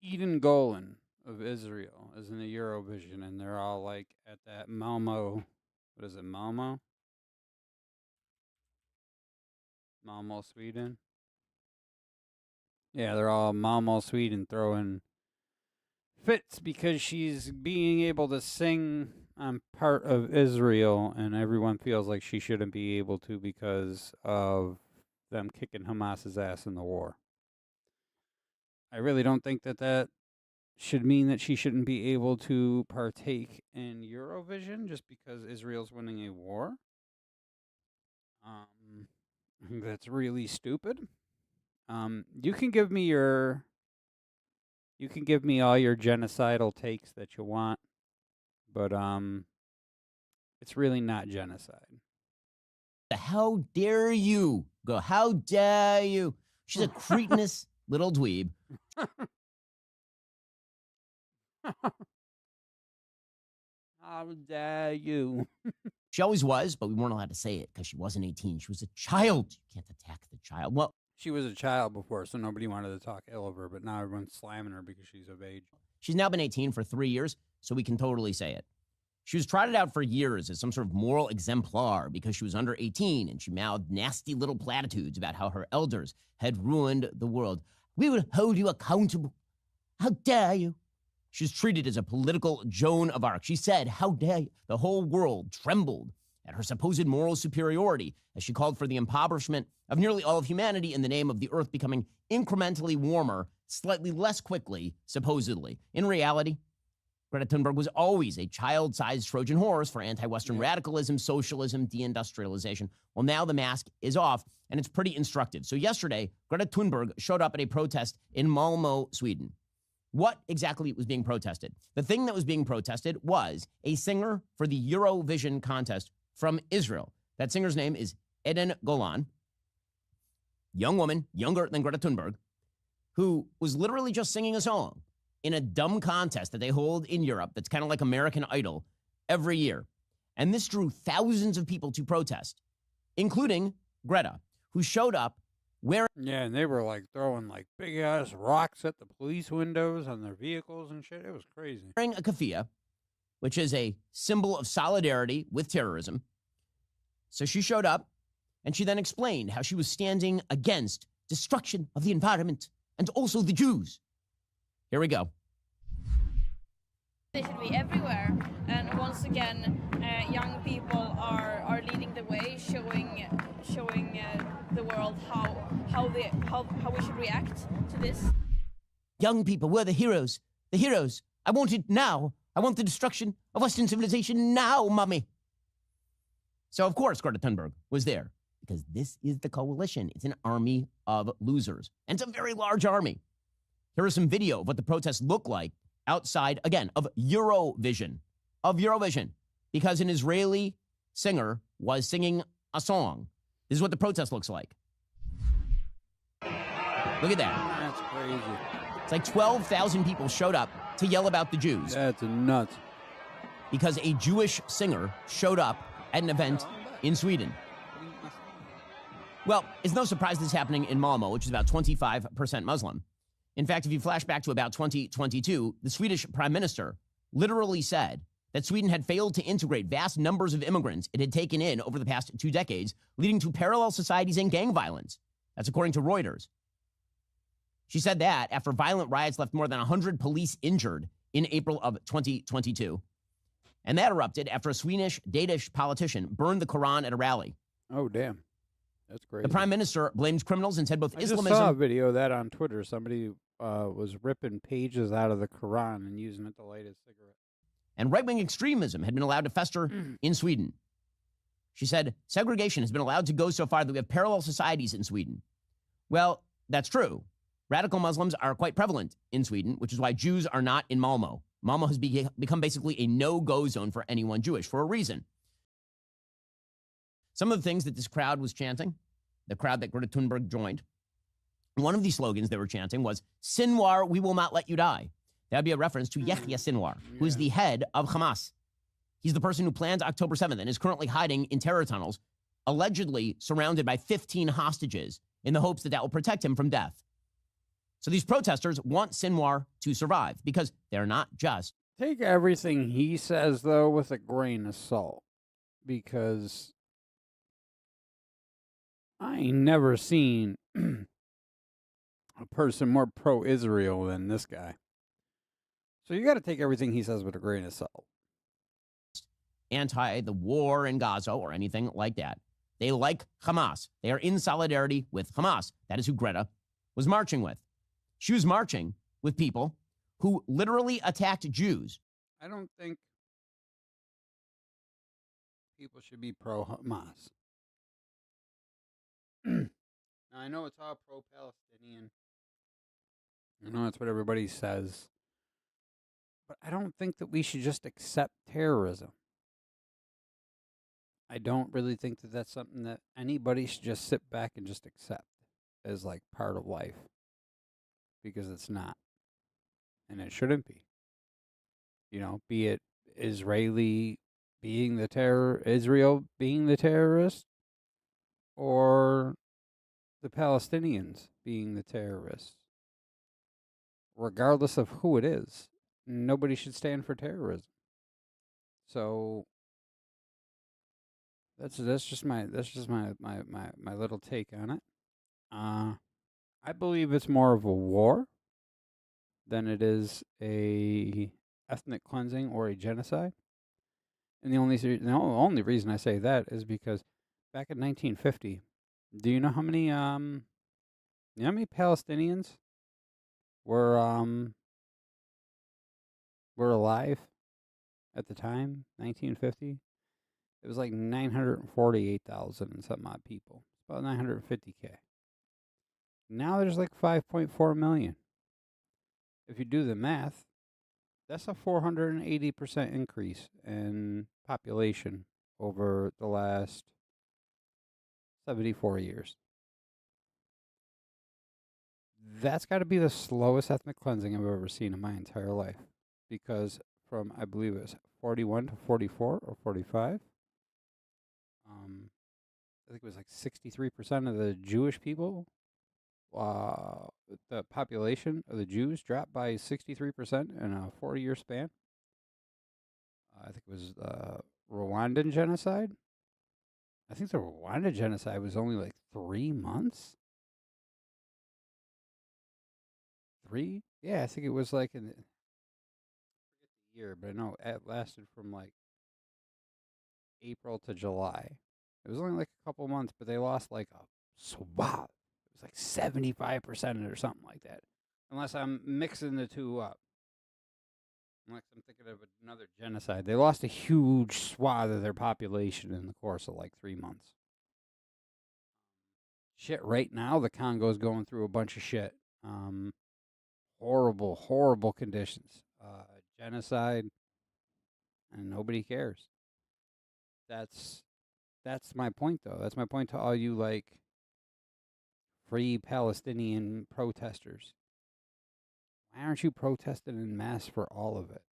Speaker 1: Eden Golan of Israel is in the Eurovision, and they're all like at that Malmo. What is it, Malmo? Malmo, Sweden. Yeah, they're all Malmo, Sweden, throwing fits because she's being able to sing on part of Israel, and everyone feels like she shouldn't be able to because of them kicking Hamas's ass in the war. I really don't think that should mean that she shouldn't be able to partake in Eurovision just because Israel's winning a war. That's really stupid. You can give me all your genocidal takes that you want, but it's really not genocide.
Speaker 20: How dare you go? How dare you? She's a cretinous little dweeb.
Speaker 1: How dare you?
Speaker 20: She always was, but we weren't allowed to say it because she wasn't 18. She was a child. You can't attack the child. Well,
Speaker 1: she was a child before, so nobody wanted to talk ill of her, but now everyone's slamming her because she's of age.
Speaker 20: She's now been 18 for 3 years, so we can totally say it. She was trotted out for years as some sort of moral exemplar because she was under 18 and she mouthed nasty little platitudes about how her elders had ruined the world. We will hold you accountable. How dare you? She was treated as a political Joan of Arc. She said, how dare you? The whole world trembled at her supposed moral superiority as she called for the impoverishment of nearly all of humanity in the name of the earth becoming incrementally warmer, slightly less quickly, supposedly. In reality, Greta Thunberg was always a child-sized Trojan horse for anti-Western radicalism, socialism, deindustrialization. Well, now the mask is off, and it's pretty instructive. So yesterday, Greta Thunberg showed up at a protest in Malmo, Sweden. What exactly was being protested? The thing that was being protested was a singer for the Eurovision contest from Israel. That singer's name is Eden Golan, young woman, younger than Greta Thunberg, who was literally just singing a song in a dumb contest that they hold in Europe that's kind of like American Idol every year. And this drew thousands of people to protest, including Greta, who showed up wearing...
Speaker 1: Yeah, and they were like throwing like big-ass rocks at the police windows on their vehicles and shit. It was crazy.
Speaker 20: Wearing a keffiyeh, which is a symbol of solidarity with terrorism. So she showed up, and she then explained how she was standing against destruction of the environment and also the Jews. Here we go.
Speaker 21: They should be everywhere, and once again, young people are leading the way, showing the world how we should react to this.
Speaker 20: Young people, we're the heroes. The heroes. I want it now. I want the destruction of Western civilization now, mommy. So, of course, Greta Thunberg was there because this is the coalition. It's an army of losers, and it's a very large army. Here is some video of what the protests look like outside, again, of Eurovision. Because an Israeli singer was singing a song. This is what the protest looks like. Look at that.
Speaker 1: That's crazy.
Speaker 20: It's like 12,000 people showed up to yell about the Jews.
Speaker 1: That's nuts.
Speaker 20: Because a Jewish singer showed up at an event in Sweden. Well, it's no surprise this is happening in Malmo, which is about 25% Muslim. In fact, if you flash back to about 2022, the Swedish prime minister literally said that Sweden had failed to integrate vast numbers of immigrants it had taken in over the past 2 decades, leading to parallel societies and gang violence. That's according to Reuters. She said that after violent riots left more than 100 police injured in April of 2022. And that erupted after a Swedish Danish politician burned the Quran at a rally.
Speaker 1: Oh, damn. That's great.
Speaker 20: The prime minister blamed criminals and said both
Speaker 1: I
Speaker 20: Islamism...
Speaker 1: just saw a video of that on Twitter. Somebody was ripping pages out of the Quran and using it to light a cigarette.
Speaker 20: And right-wing extremism had been allowed to fester in Sweden. She said, segregation has been allowed to go so far that we have parallel societies in Sweden. Well, that's true. Radical Muslims are quite prevalent in Sweden, which is why Jews are not in Malmo. Malmo has become basically a no-go zone for anyone Jewish for a reason. Some of the things that this crowd was chanting, the crowd that Greta Thunberg joined, one of these slogans they were chanting was, Sinwar, we will not let you die. That would be a reference to Yahya Sinwar, who is the head of Hamas. He's the person who planned October 7th and is currently hiding in terror tunnels, allegedly surrounded by 15 hostages in the hopes that that will protect him from death. So these protesters want Sinwar to survive because they're not just...
Speaker 1: Take everything he says, though, with a grain of salt. Because I ain't never seen a person more pro-Israel than this guy. So you got to take everything he says with a grain of salt.
Speaker 20: Anti the war in Gaza or anything like that. They like Hamas. They are in solidarity with Hamas. That is who Greta was marching with. She was marching with people who literally attacked Jews.
Speaker 1: I don't think people should be pro-Hamas. Now, I know it's all pro-Palestinian. I know that's what everybody says. But I don't think that we should just accept terrorism. I don't really think that that's something that anybody should just sit back and just accept as like part of life. Because it's not. And it shouldn't be. You know, be it Israel being the terrorist, or the Palestinians being the terrorists. Regardless of who it is, nobody should stand for terrorism. So that's just my little take on it. I believe it's more of a war than it is a ethnic cleansing or a genocide. And the only reason I say that is because back in 1950, do you know how many Palestinians were alive at the time? 1950, it was like 948,000 and some odd people. About 950K. Now there's like 5.4 million. If you do the math, that's a 480% increase in population over the last 74 years. That's got to be the slowest ethnic cleansing I've ever seen in my entire life. Because from, I believe it was 41 to 44 or 45, I think it was like 63% of the Jewish people, the population of the Jews dropped by 63% in a 40-year span. I think it was the Rwandan genocide. I think the Rwanda genocide was only like 3 months. 3? Yeah, I think it was like in the year, but no, it lasted from like April to July. It was only like a couple months, but they lost like a swath. It was like 75% or something like that. Unless I'm mixing the two up. Unless I'm thinking of another genocide. They lost a huge swath of their population in the course of like 3 months. Shit, right now the Congo's going through a bunch of shit. Horrible, horrible conditions. Genocide. And nobody cares. That's my point, though. That's my point to all you, like, free Palestinian protesters. Why aren't you protesting en masse for all of it?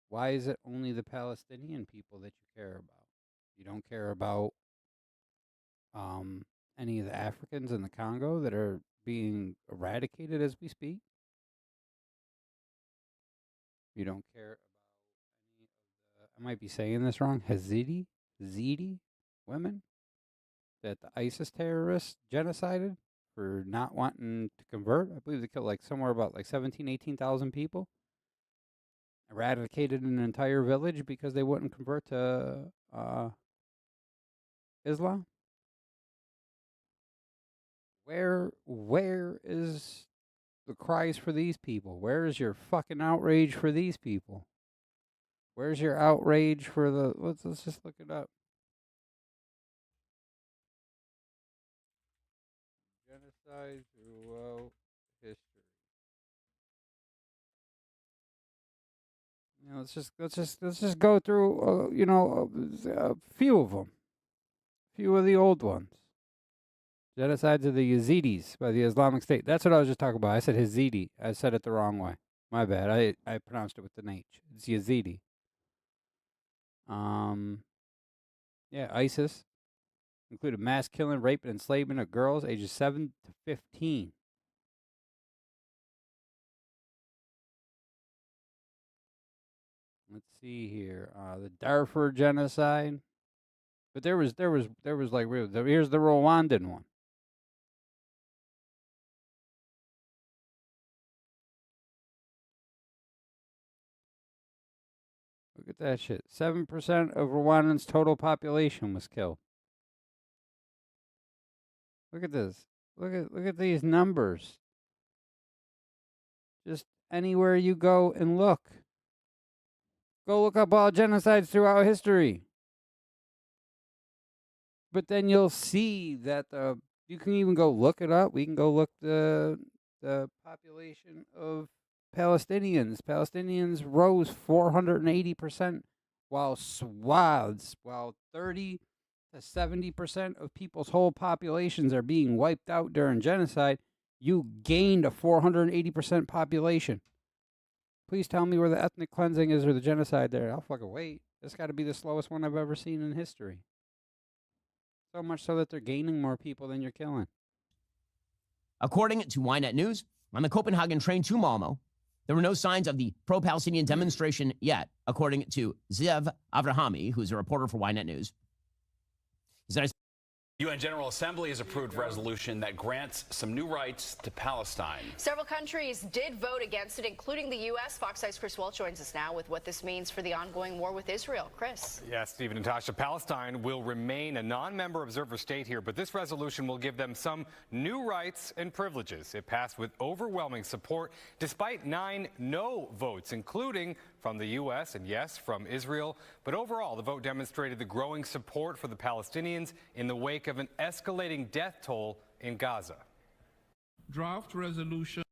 Speaker 1: Why is it only the Palestinian people that you care about? You don't care about any of the Africans in the Congo that are being eradicated as we speak? You don't care about any of the, I might be saying this wrong, Yazidi women that the ISIS terrorists genocided for not wanting to convert. I believe they killed like somewhere about like 18,000 people. Eradicated an entire village because they wouldn't convert to Islam. Where is the cries for these people? Where is your fucking outrage for these people? Where's your outrage for the... Let's just look it up. Genocide throughout history. You know, let's just go through a few of them. A few of the old ones. Genocide of the Yazidis by the Islamic State. That's what I was just talking about. I said Yazidi. I said it the wrong way. My bad. I pronounced it with an H. It's Yazidi. Yeah, ISIS included mass killing, rape, and enslavement of girls ages 7 to 15. Let's see here. The Darfur genocide. But there was like here's the Rwandan one. Look at that shit. 7% of Rwandan's total population was killed. Look at this. Look at these numbers. Just anywhere you go and look. Go look up all genocides throughout history. But then you'll see that you can even go look it up. We can go look the population of Palestinians. Palestinians rose 480%, while 30 to 70% of people's whole populations are being wiped out during genocide. You gained a 480% population. Please tell me where the ethnic cleansing is or the genocide there. I'll fucking wait. This got to be the slowest one I've ever seen in history. So much so that they're gaining more people than you're killing.
Speaker 20: According to Ynet News, on the Copenhagen train to Malmo, there were no signs of the pro-Palestinian demonstration yet, according to Zev Avrahami, who's a reporter for Ynet News. He said,
Speaker 3: UN General Assembly has approved resolution that grants some new rights to Palestine.
Speaker 22: Several countries did vote against it, including the U.S. Fox Eye's Chris Welch joins us now with what this means for the ongoing war with Israel. Chris.
Speaker 23: Yes, Steve and Natasha, Palestine will remain a non-member observer state here, but this resolution will give them some new rights and privileges. It passed with overwhelming support, despite 9 no votes, including from the U.S. and, yes, from Israel. But overall, the vote demonstrated the growing support for the Palestinians in the wake of an escalating death toll in Gaza.
Speaker 24: Draft resolution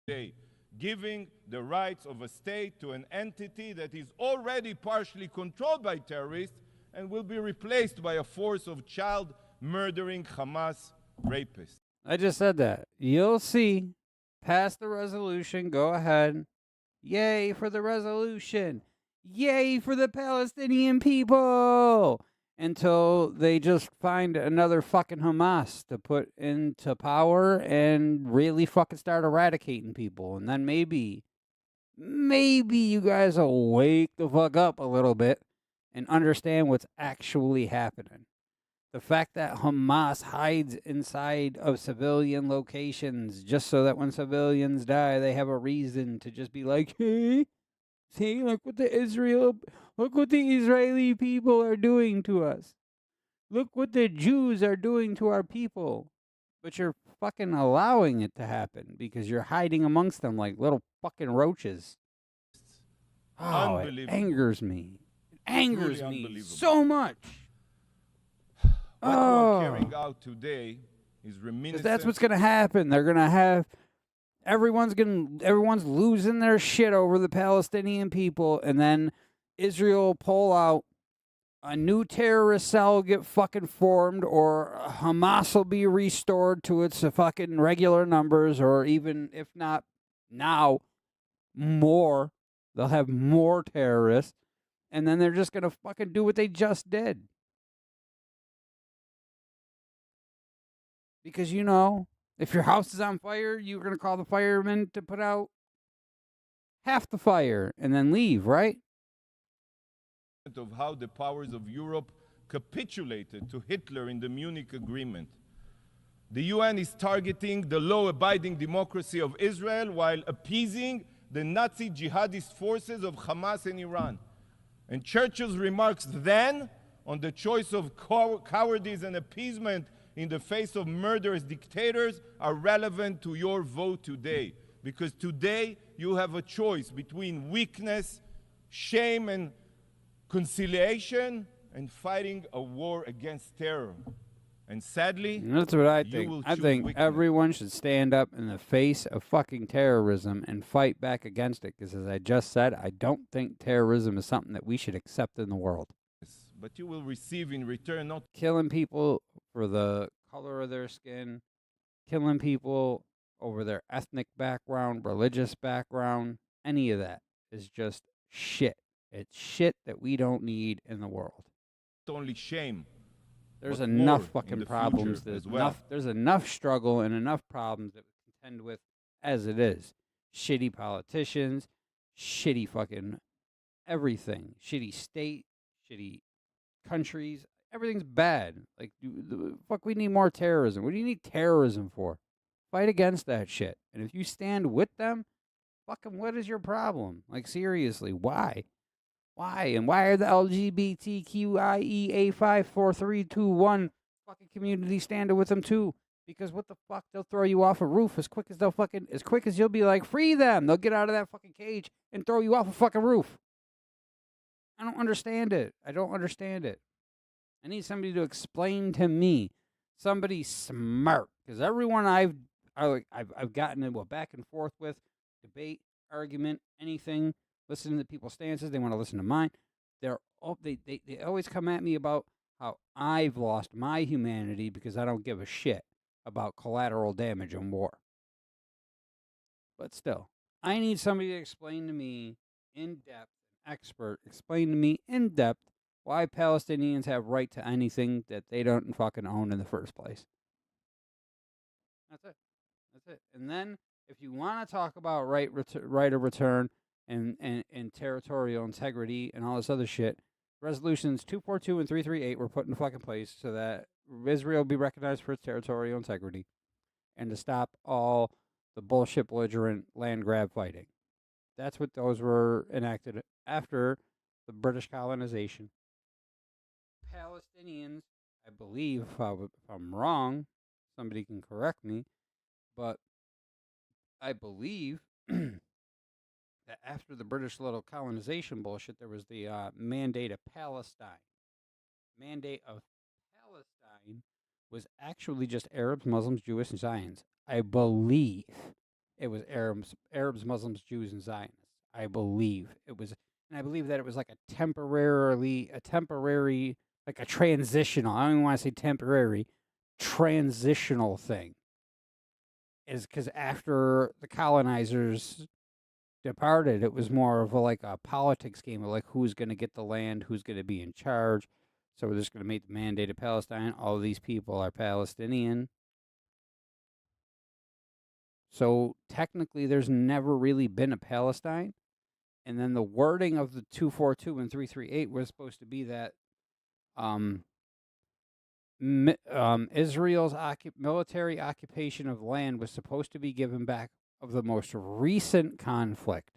Speaker 24: today, giving the rights of a state to an entity that is already partially controlled by terrorists and will be replaced by a force of child-murdering Hamas rapists.
Speaker 1: I just said that. You'll see. Pass the resolution. Go ahead. Yay for the resolution. Yay for the Palestinian people. Until they just find another fucking Hamas to put into power and really fucking start eradicating people. And then maybe you guys will wake the fuck up a little bit and understand what's actually happening. The fact that Hamas hides inside of civilian locations just so that when civilians die, they have a reason to just be like, hey, see, look what the Israeli people are doing to us. Look what the Jews are doing to our people. But you're fucking allowing it to happen because you're hiding amongst them like little fucking roaches. Oh, it angers me. It angers me so much.
Speaker 24: What we're carrying out today is reminiscent.
Speaker 1: That's what's gonna happen. They're gonna have everyone's losing their shit over the Palestinian people, and then Israel pull out, a new terrorist cell will get fucking formed, or Hamas will be restored to its fucking regular numbers, or even if not now, more. They'll have more terrorists, and then they're just gonna fucking do what they just did. Because, you know, if your house is on fire, you're going to call the firemen to put out half the fire and then leave, right?
Speaker 24: Of how the powers of Europe capitulated to Hitler in the Munich Agreement. The UN is targeting the law-abiding democracy of Israel while appeasing the Nazi jihadist forces of Hamas in Iran. And Churchill's remarks then on the choice of cowardice and appeasement in the face of murderous dictators are relevant to your vote today. Because today you have a choice between weakness, shame, and conciliation, and fighting a war against terror. And sadly,
Speaker 1: that's what I
Speaker 24: you
Speaker 1: think.
Speaker 24: will
Speaker 1: I
Speaker 24: choose
Speaker 1: think
Speaker 24: weakness.
Speaker 1: everyone should stand up in the face of fucking terrorism and fight back against it. Because as I just said, I don't think terrorism is something that we should accept in the world.
Speaker 24: But you will receive in return not
Speaker 1: Killing people for the color of their skin, killing people over their ethnic background, religious background, any of that is just shit. It's shit that we don't need in the world.
Speaker 24: only shame.
Speaker 1: There's
Speaker 24: but
Speaker 1: enough
Speaker 24: more in
Speaker 1: fucking
Speaker 24: the
Speaker 1: problems.
Speaker 24: future
Speaker 1: There's
Speaker 24: as well.
Speaker 1: enough. There's enough struggle and enough problems that we contend with as it is. Shitty politicians, shitty fucking everything, shitty state, shitty countries. Everything's bad. Like, fuck, we need more terrorism. What do you need terrorism for? Fight against that shit. And if you stand with them, fucking, what is your problem? Like, seriously, why? Why? And why are the LGBTQIEA54321 fucking community standing with them too? Because what the fuck? They'll throw you off a roof as quick as you'll be like, free them. They'll get out of that fucking cage and throw you off a fucking roof. I don't understand it. I don't understand it. I need somebody to explain to me, somebody smart, because everyone I've gotten into a back and forth with, debate, argument, anything, listening to people's stances, they want to listen to mine. They always come at me about how I've lost my humanity because I don't give a shit about collateral damage in war. But still, I need somebody to explain to me in depth, expert, explain to me in depth why Palestinians have right to anything that they don't fucking own in the first place. That's it. That's it. And then, if you want to talk about right of return and territorial integrity and all this other shit, resolutions 242 and 338 were put in fucking place so that Israel be recognized for its territorial integrity and to stop all the bullshit belligerent land grab fighting. That's what those were enacted after the British colonization. Palestinians, I believe, if I'm wrong, somebody can correct me, but I believe that after the British little colonization bullshit, there was the Mandate of Palestine. Mandate of Palestine was actually just Arabs, Muslims, Jews, and Zionists. I believe it was Arabs, Muslims, Jews, and Zionists. I believe it was, and I believe that it was like a temporary, like a transitional. I don't even want to say temporary, transitional thing. Is because after the colonizers departed, it was more of like a politics game of like who's going to get the land, who's going to be in charge. So we're just going to make the Mandate of Palestine. All of these people are Palestinian. So technically, there's never really been a Palestine. And then the wording of the 242 and 338 was supposed to be that Israel's military occupation of land was supposed to be given back of the most recent conflict.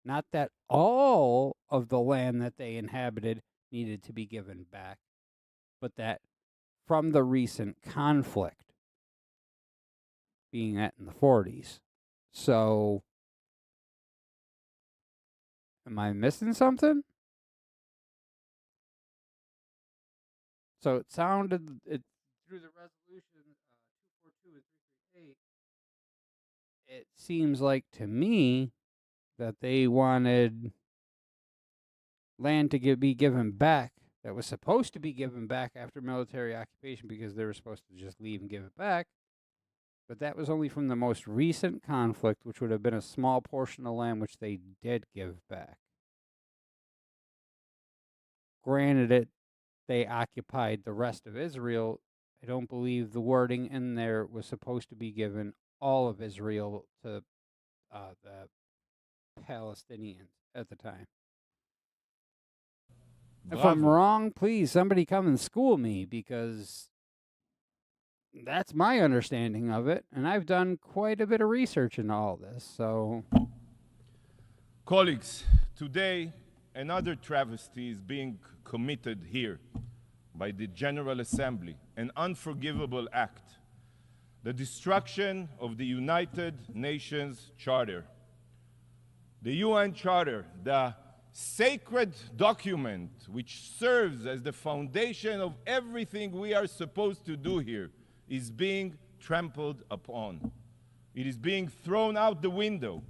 Speaker 1: Not that all of the land that they inhabited needed to be given back, but that from the recent conflict, being that in the 40s. So, am I missing something? So it sounded, through the resolution 242 and 338, it seems like to me that they wanted land to be given back that was supposed to be given back after military occupation because they were supposed to just leave and give it back. But that was only from the most recent conflict, which would have been a small portion of land which they did give back. Granted, they occupied the rest of Israel. I don't believe the wording in there was supposed to be given all of Israel to the Palestinians at the time. If I'm wrong, please, somebody come and school me, because that's my understanding of it, and I've done quite a bit of research into all this. So,
Speaker 24: colleagues, today another travesty is being committed here by the General Assembly, an unforgivable act, the destruction of the United Nations Charter. The UN Charter, the sacred document which serves as the foundation of everything we are supposed to do here, is being trampled upon. It is being thrown out the window.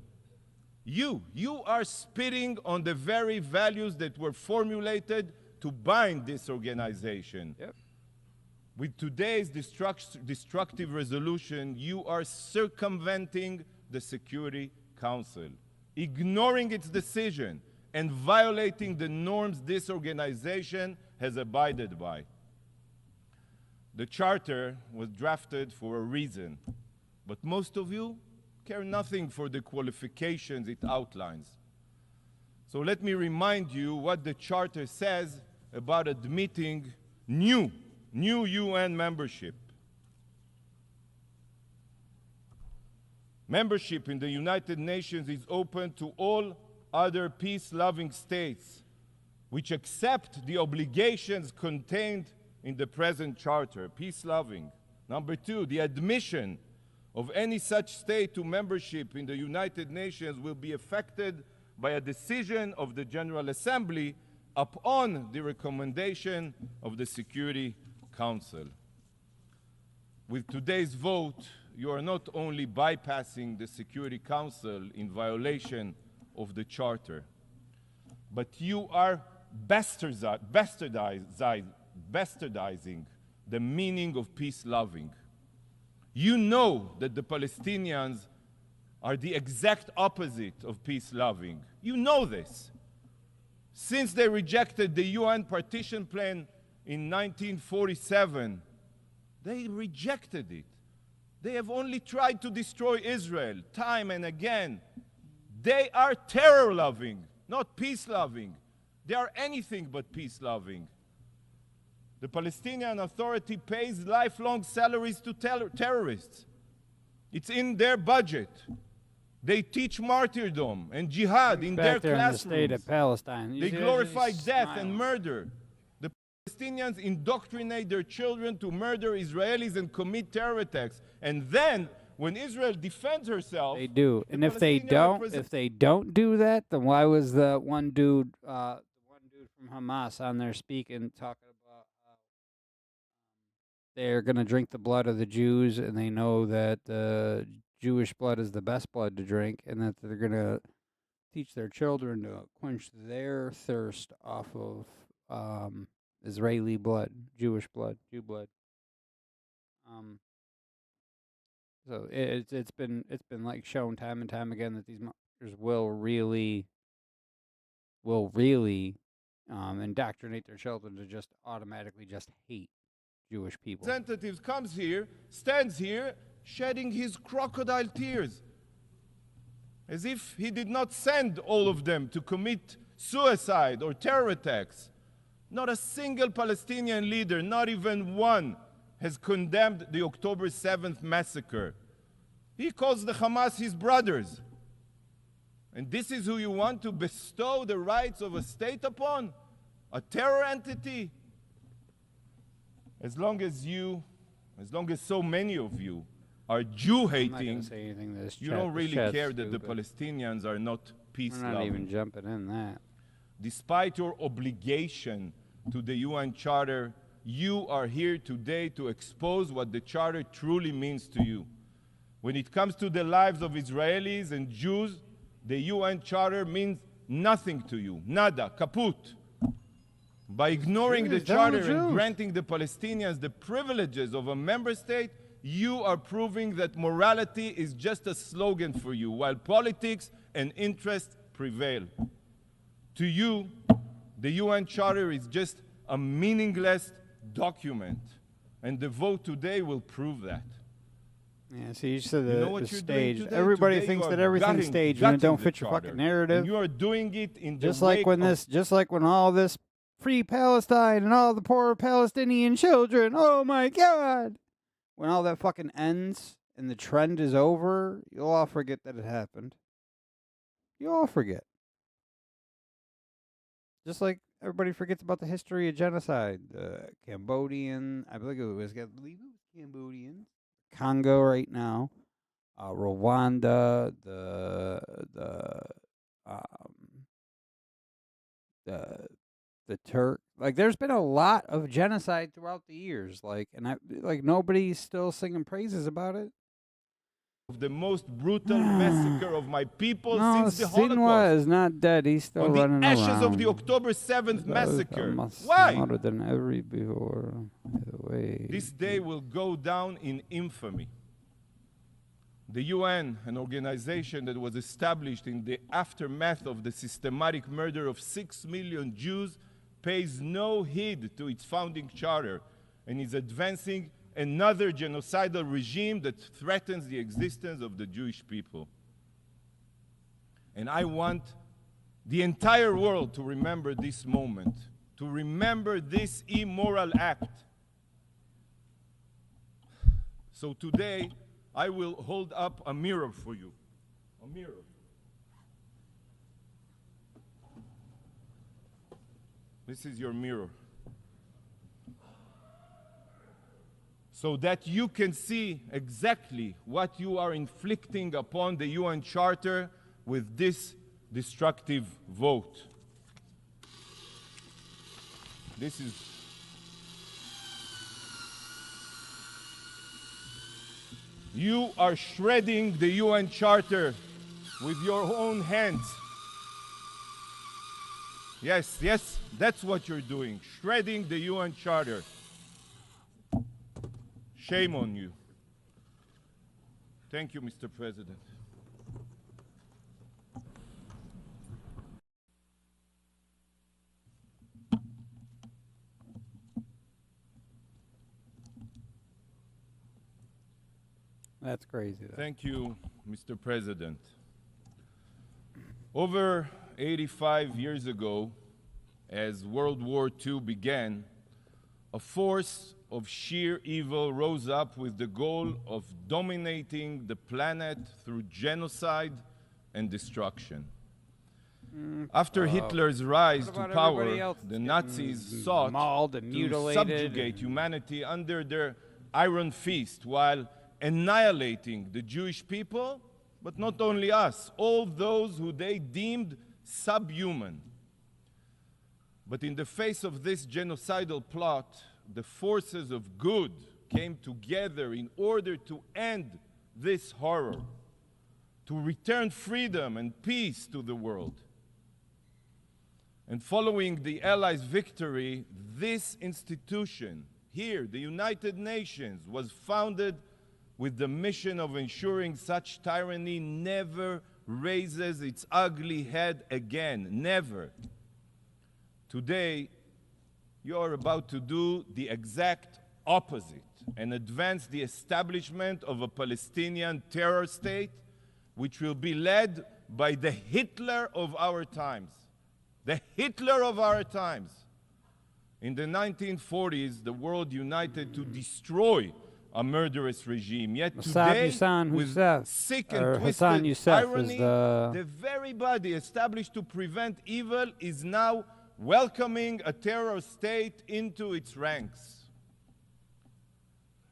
Speaker 24: You are spitting on the very values that were formulated to bind this organization.
Speaker 1: Yep.
Speaker 24: With today's destructive resolution, you are circumventing the Security Council, ignoring its decision, and violating the norms this organization has abided by. The Charter was drafted for a reason, but most of you care nothing for the qualifications it outlines. So let me remind you what the Charter says about admitting new UN membership. Membership in the United Nations is open to all other peace-loving states which accept the obligations contained in the present Charter, peace-loving. Number two, the admission of any such state to membership in the United Nations will be affected by a decision of the General Assembly upon the recommendation of the Security Council. With today's vote, you are not only bypassing the Security Council in violation of the Charter, but you are bastardizing the meaning of peace-loving. You know that the Palestinians are the exact opposite of peace-loving. You know this. Since they rejected the UN partition plan in 1947, they rejected it. They have only tried to destroy Israel time and again. They are terror-loving, not peace-loving. They are anything but peace-loving. The Palestinian Authority pays lifelong salaries to terrorists. It's in their budget. They teach martyrdom and jihad in their
Speaker 1: there
Speaker 24: classrooms.
Speaker 1: in the state of Palestine.
Speaker 24: They glorify death and murder. The Palestinians indoctrinate their children to murder Israelis and commit terror attacks. And then, when Israel defends herself,
Speaker 1: they do. And if they don't do that, then why was the one dude from Hamas on there speaking, talking about how they're going to drink the blood of the Jews, and they know that the Jewish blood is the best blood to drink, and that they're going to teach their children to quench their thirst off of Israeli blood, Jewish blood, Jew blood. So it's been like shown time and time again that these motherfuckers will really indoctrinate their children to just automatically just hate Jewish people.
Speaker 24: Representative comes here, stands here, shedding his crocodile tears, as if he did not send all of them to commit suicide or terror attacks. Not a single Palestinian leader, not even one, has condemned the October 7th massacre. He calls the Hamas his brothers. And this is who you want to bestow the rights of a state upon? A terror entity? As long as so many of you are Jew-hating, you don't really care that the Palestinians are not peace-loving.
Speaker 1: We're not even jumping in that.
Speaker 24: Despite your obligation to the UN Charter, you are here today to expose what the Charter truly means to you. When it comes to the lives of Israelis and Jews, the UN Charter means nothing to you. Nada, kaput. By ignoring the Charter and granting the Palestinians the privileges of a member state, you are proving that morality is just a slogan for you, while politics and interest prevail. To you, the UN Charter is just a meaningless document, and the vote today will prove that.
Speaker 1: Yeah, see, you said the stage. Everybody thinks that everything's staged and it don't fit your fucking narrative.
Speaker 24: And you are doing it in the
Speaker 1: just like when all this free Palestine and all the poor Palestinian children. Oh my God! when all that fucking ends and the trend is over, you'll all forget that it happened. You'll all forget. Just like everybody forgets about the history of genocide. Cambodian, I believe it was Cambodians. Congo right now. Rwanda, the Turk. Like, there's been a lot of genocide throughout the years. Like, and nobody's still singing praises about it.
Speaker 24: The most brutal massacre of my people
Speaker 1: No,
Speaker 24: since the Holocaust.
Speaker 1: Sinwar is not dead. He's still
Speaker 24: On
Speaker 1: running
Speaker 24: the ashes
Speaker 1: around.
Speaker 24: of the October 7th massacre.
Speaker 1: Why?
Speaker 24: Why?
Speaker 1: Than every before. Way.
Speaker 24: This day will go down in infamy. The UN, an organization that was established in the aftermath of the systematic murder of 6 million Jews, pays no heed to its founding charter and is advancing another genocidal regime that threatens the existence of the Jewish people. And I want the entire world to remember this moment, to remember this immoral act. So today, I will hold up a mirror for you. A mirror. This is your mirror. So that you can see exactly what you are inflicting upon the UN Charter with this destructive vote. This is you are shredding the UN Charter with your own hands. Yes, that's what you're doing, shredding the UN Charter. Shame on you. Thank you, Mr. President.
Speaker 1: That's crazy, though.
Speaker 24: Thank you, Mr. President. Over 85 years ago, as World War II began, a force of sheer evil rose up with the goal of dominating the planet through genocide and destruction. After Hitler's rise to power, the Nazis sought to subjugate humanity under their iron fist while annihilating the Jewish people, but not only us, all those who they deemed subhuman. But in the face of this genocidal plot, the forces of good came together in order to end this horror, to return freedom and peace to the world. And following the Allies' victory, this institution here, the United Nations, was founded with the mission of ensuring such tyranny never raises its ugly head again. Never. Today, you are about to do the exact opposite and advance the establishment of a Palestinian terror state, which will be led by the Hitler of our times. The Hitler of our times. In the 1940s, the world united to destroy a murderous regime. Yet today, with sick and twisted irony, the very body established to prevent evil is now welcoming a terror state into its ranks.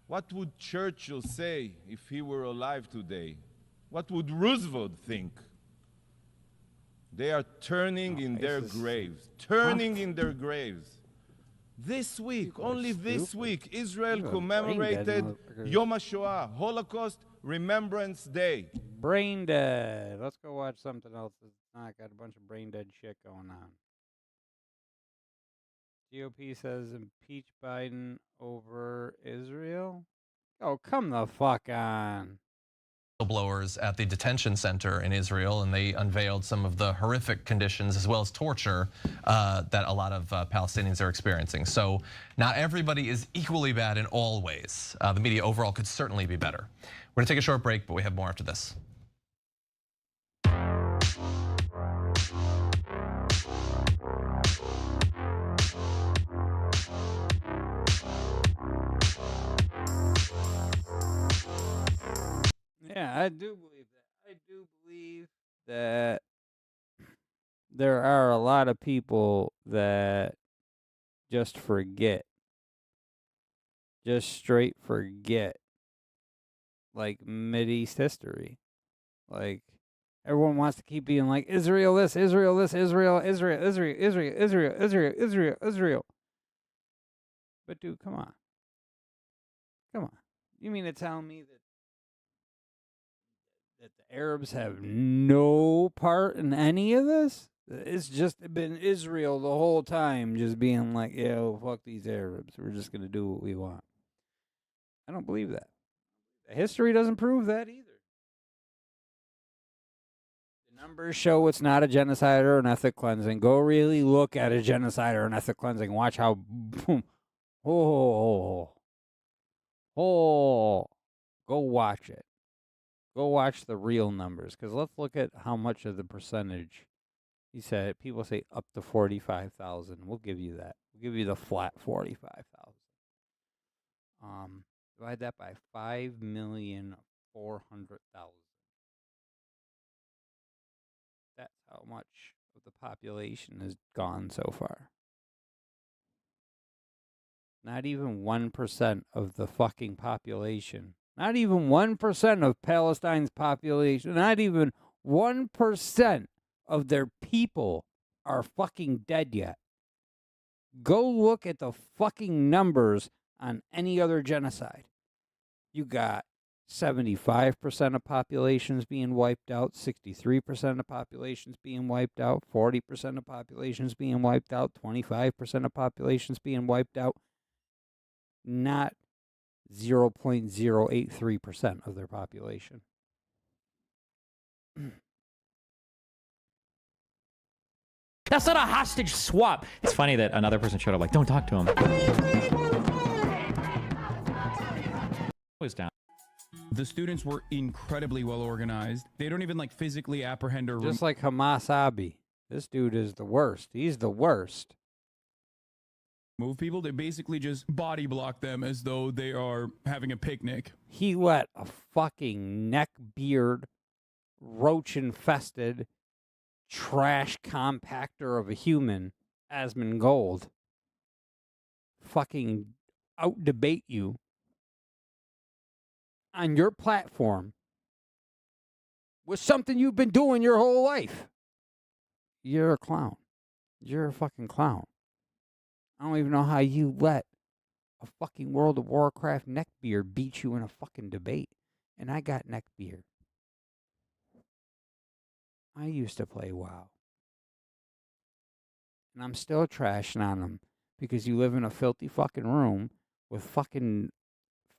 Speaker 24: What would Churchill say if he were alive today? What would Roosevelt think? They are turning in their graves, turning in their graves. This week, only this week, Israel commemorated Yom HaShoah, Holocaust Remembrance Day.
Speaker 1: Brain dead. Let's go watch something else that's not got a bunch of brain dead shit going on. GOP says impeach Biden over Israel. Oh, come the fuck on.
Speaker 2: Whistleblowers at the detention center in Israel, and they unveiled some of the horrific conditions as well as torture that a lot of Palestinians are experiencing. So not everybody is equally bad in all ways. The media overall could certainly be better. We're gonna take a short break, but we have more after this.
Speaker 1: Yeah, I do believe that. I do believe that there are a lot of people that just forget. Just straight forget. Like Mideast history. Like everyone wants to keep being like Israel this, Israel this, Israel, Israel, Israel, Israel, Israel, Israel, Israel, Israel. But dude, come on. Come on. You mean to tell me that the Arabs have no part in any of this? It's just been Israel the whole time just being like, yo, fuck these Arabs. We're just going to do what we want. I don't believe that. History doesn't prove that either. The numbers show it's not a genocide or an ethnic cleansing. Go really look at a genocide or an ethnic cleansing. Watch how... Oh, go watch it. Go watch the real numbers, because let's look at how much of the percentage. He said, people say up to 45,000. We'll give you that. We'll give you the flat 45,000. Divide that by 5,400,000. That's how much of the population is gone so far. Not even 1% of the fucking population. Not even 1% of Palestine's population. Not even 1% of their people are fucking dead yet. Go look at the fucking numbers on any other genocide. You got 75% of populations being wiped out, 63% of populations being wiped out, 40% of populations being wiped out, 25% of populations being wiped out. Not 0.083% of their population.
Speaker 5: That's not a hostage swap. It's funny that another person showed up like, don't talk to him. Was down.
Speaker 7: The students were incredibly well organized. They don't even like physically apprehend or
Speaker 1: just like Hamas Abi. This dude is the worst. He's the worst.
Speaker 7: Move people. They basically just body block them as though they are having a picnic.
Speaker 1: He let a fucking neckbeard, roach-infested, trash compactor of a human, Asmongold, fucking out-debate you on your platform with something you've been doing your whole life. You're a clown. You're a fucking clown. I don't even know how you let a fucking World of Warcraft neckbeard beat you in a fucking debate. And I got neckbeard. I used to play WoW. And I'm still trashing on them because you live in a filthy fucking room with fucking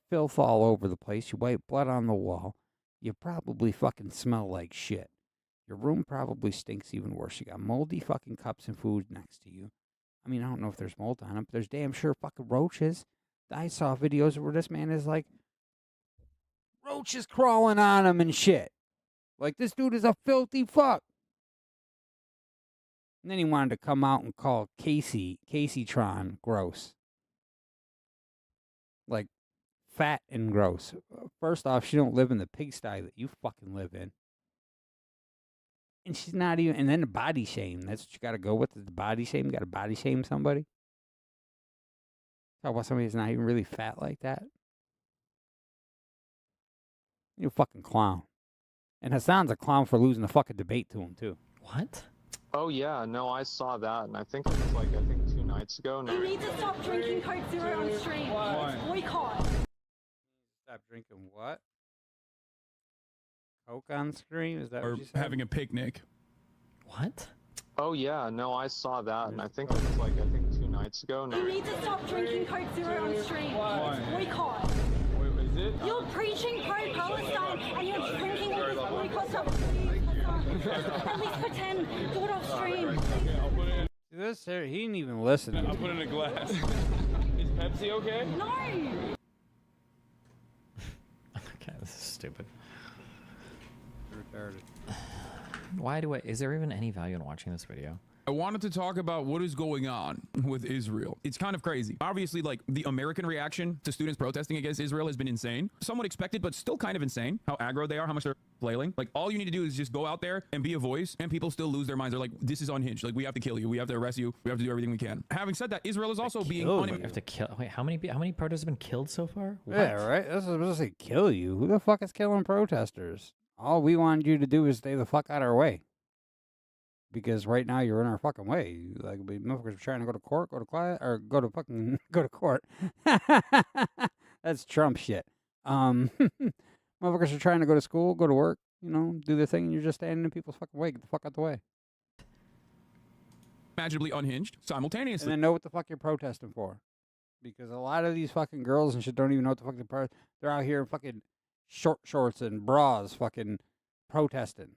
Speaker 1: filth all over the place. You wipe blood on the wall. You probably fucking smell like shit. Your room probably stinks even worse. You got moldy fucking cups and food next to you. I mean, I don't know if there's mold on them, but there's damn sure fucking roaches. I saw videos where this man is like, roaches crawling on him and shit. Like, this dude is a filthy fuck. And then he wanted to come out and call Casey Tron gross. Like, fat and gross. First off, she don't live in the pigsty that you fucking live in. And she's not even, and then the body shame. That's what you got to go with, is the body shame. You got to body shame somebody. Talk about somebody who's not even really fat like that. You're a fucking clown. And Hassan's a clown for losing the fucking debate to him, too.
Speaker 5: What?
Speaker 8: Oh, yeah, no, I saw that, and I think it was like, 2 nights ago. No.
Speaker 9: You need to stop drinking Coke Zero on stream.
Speaker 8: Why?
Speaker 9: Boycott.
Speaker 1: Stop drinking what? Coke on screen? Is that
Speaker 7: or
Speaker 1: what you said?
Speaker 7: having a picnic.
Speaker 5: What?
Speaker 8: Oh, yeah, no, I saw that, and I think it was like, 2 nights ago. No.
Speaker 9: You need to stop drinking Coke Zero on stream.
Speaker 8: Why?
Speaker 9: Boycott.
Speaker 8: Wait, is it?
Speaker 9: You're preaching pro-Palestine and you're drinking all this boycott stuff. Please, Hassan. At least pretend. Do it off stream.
Speaker 1: This here, he didn't even listen.
Speaker 8: I'll put it in a glass. Is Pepsi okay?
Speaker 9: No.
Speaker 5: Okay, this is stupid.
Speaker 1: Retarded.
Speaker 5: Why do I? Is there even any value in watching this video?
Speaker 7: I wanted to talk about what is going on with Israel. It's kind of crazy. Obviously, like, the American reaction to students protesting against Israel has been insane. Somewhat expected, but still kind of insane. How aggro they are, how much they're flailing. Like, all you need to do is just go out there and be a voice, and people still lose their minds. They're like, this is unhinged. Like, we have to kill you. We have to arrest you. We have to do everything we can. Having said that, Israel is also being
Speaker 5: We have to kill. Wait, how many protesters have been killed so far? What?
Speaker 1: Yeah, right. This is supposed to say kill you. Who the fuck is killing protesters? All we wanted you to do is stay the fuck out of our way. Because right now you're in our fucking way. Like, we motherfuckers are trying to go to court, go to quiet, or go to fucking go to court. That's Trump shit. Motherfuckers are trying to go to school, go to work, you know, do their thing, and you're just standing in people's fucking way. Get the fuck out the way.
Speaker 7: imaginably unhinged simultaneously.
Speaker 1: And then know what the fuck you're protesting for. Because a lot of these fucking girls and shit don't even know what the fuck they're out here in fucking short shorts and bras fucking protesting.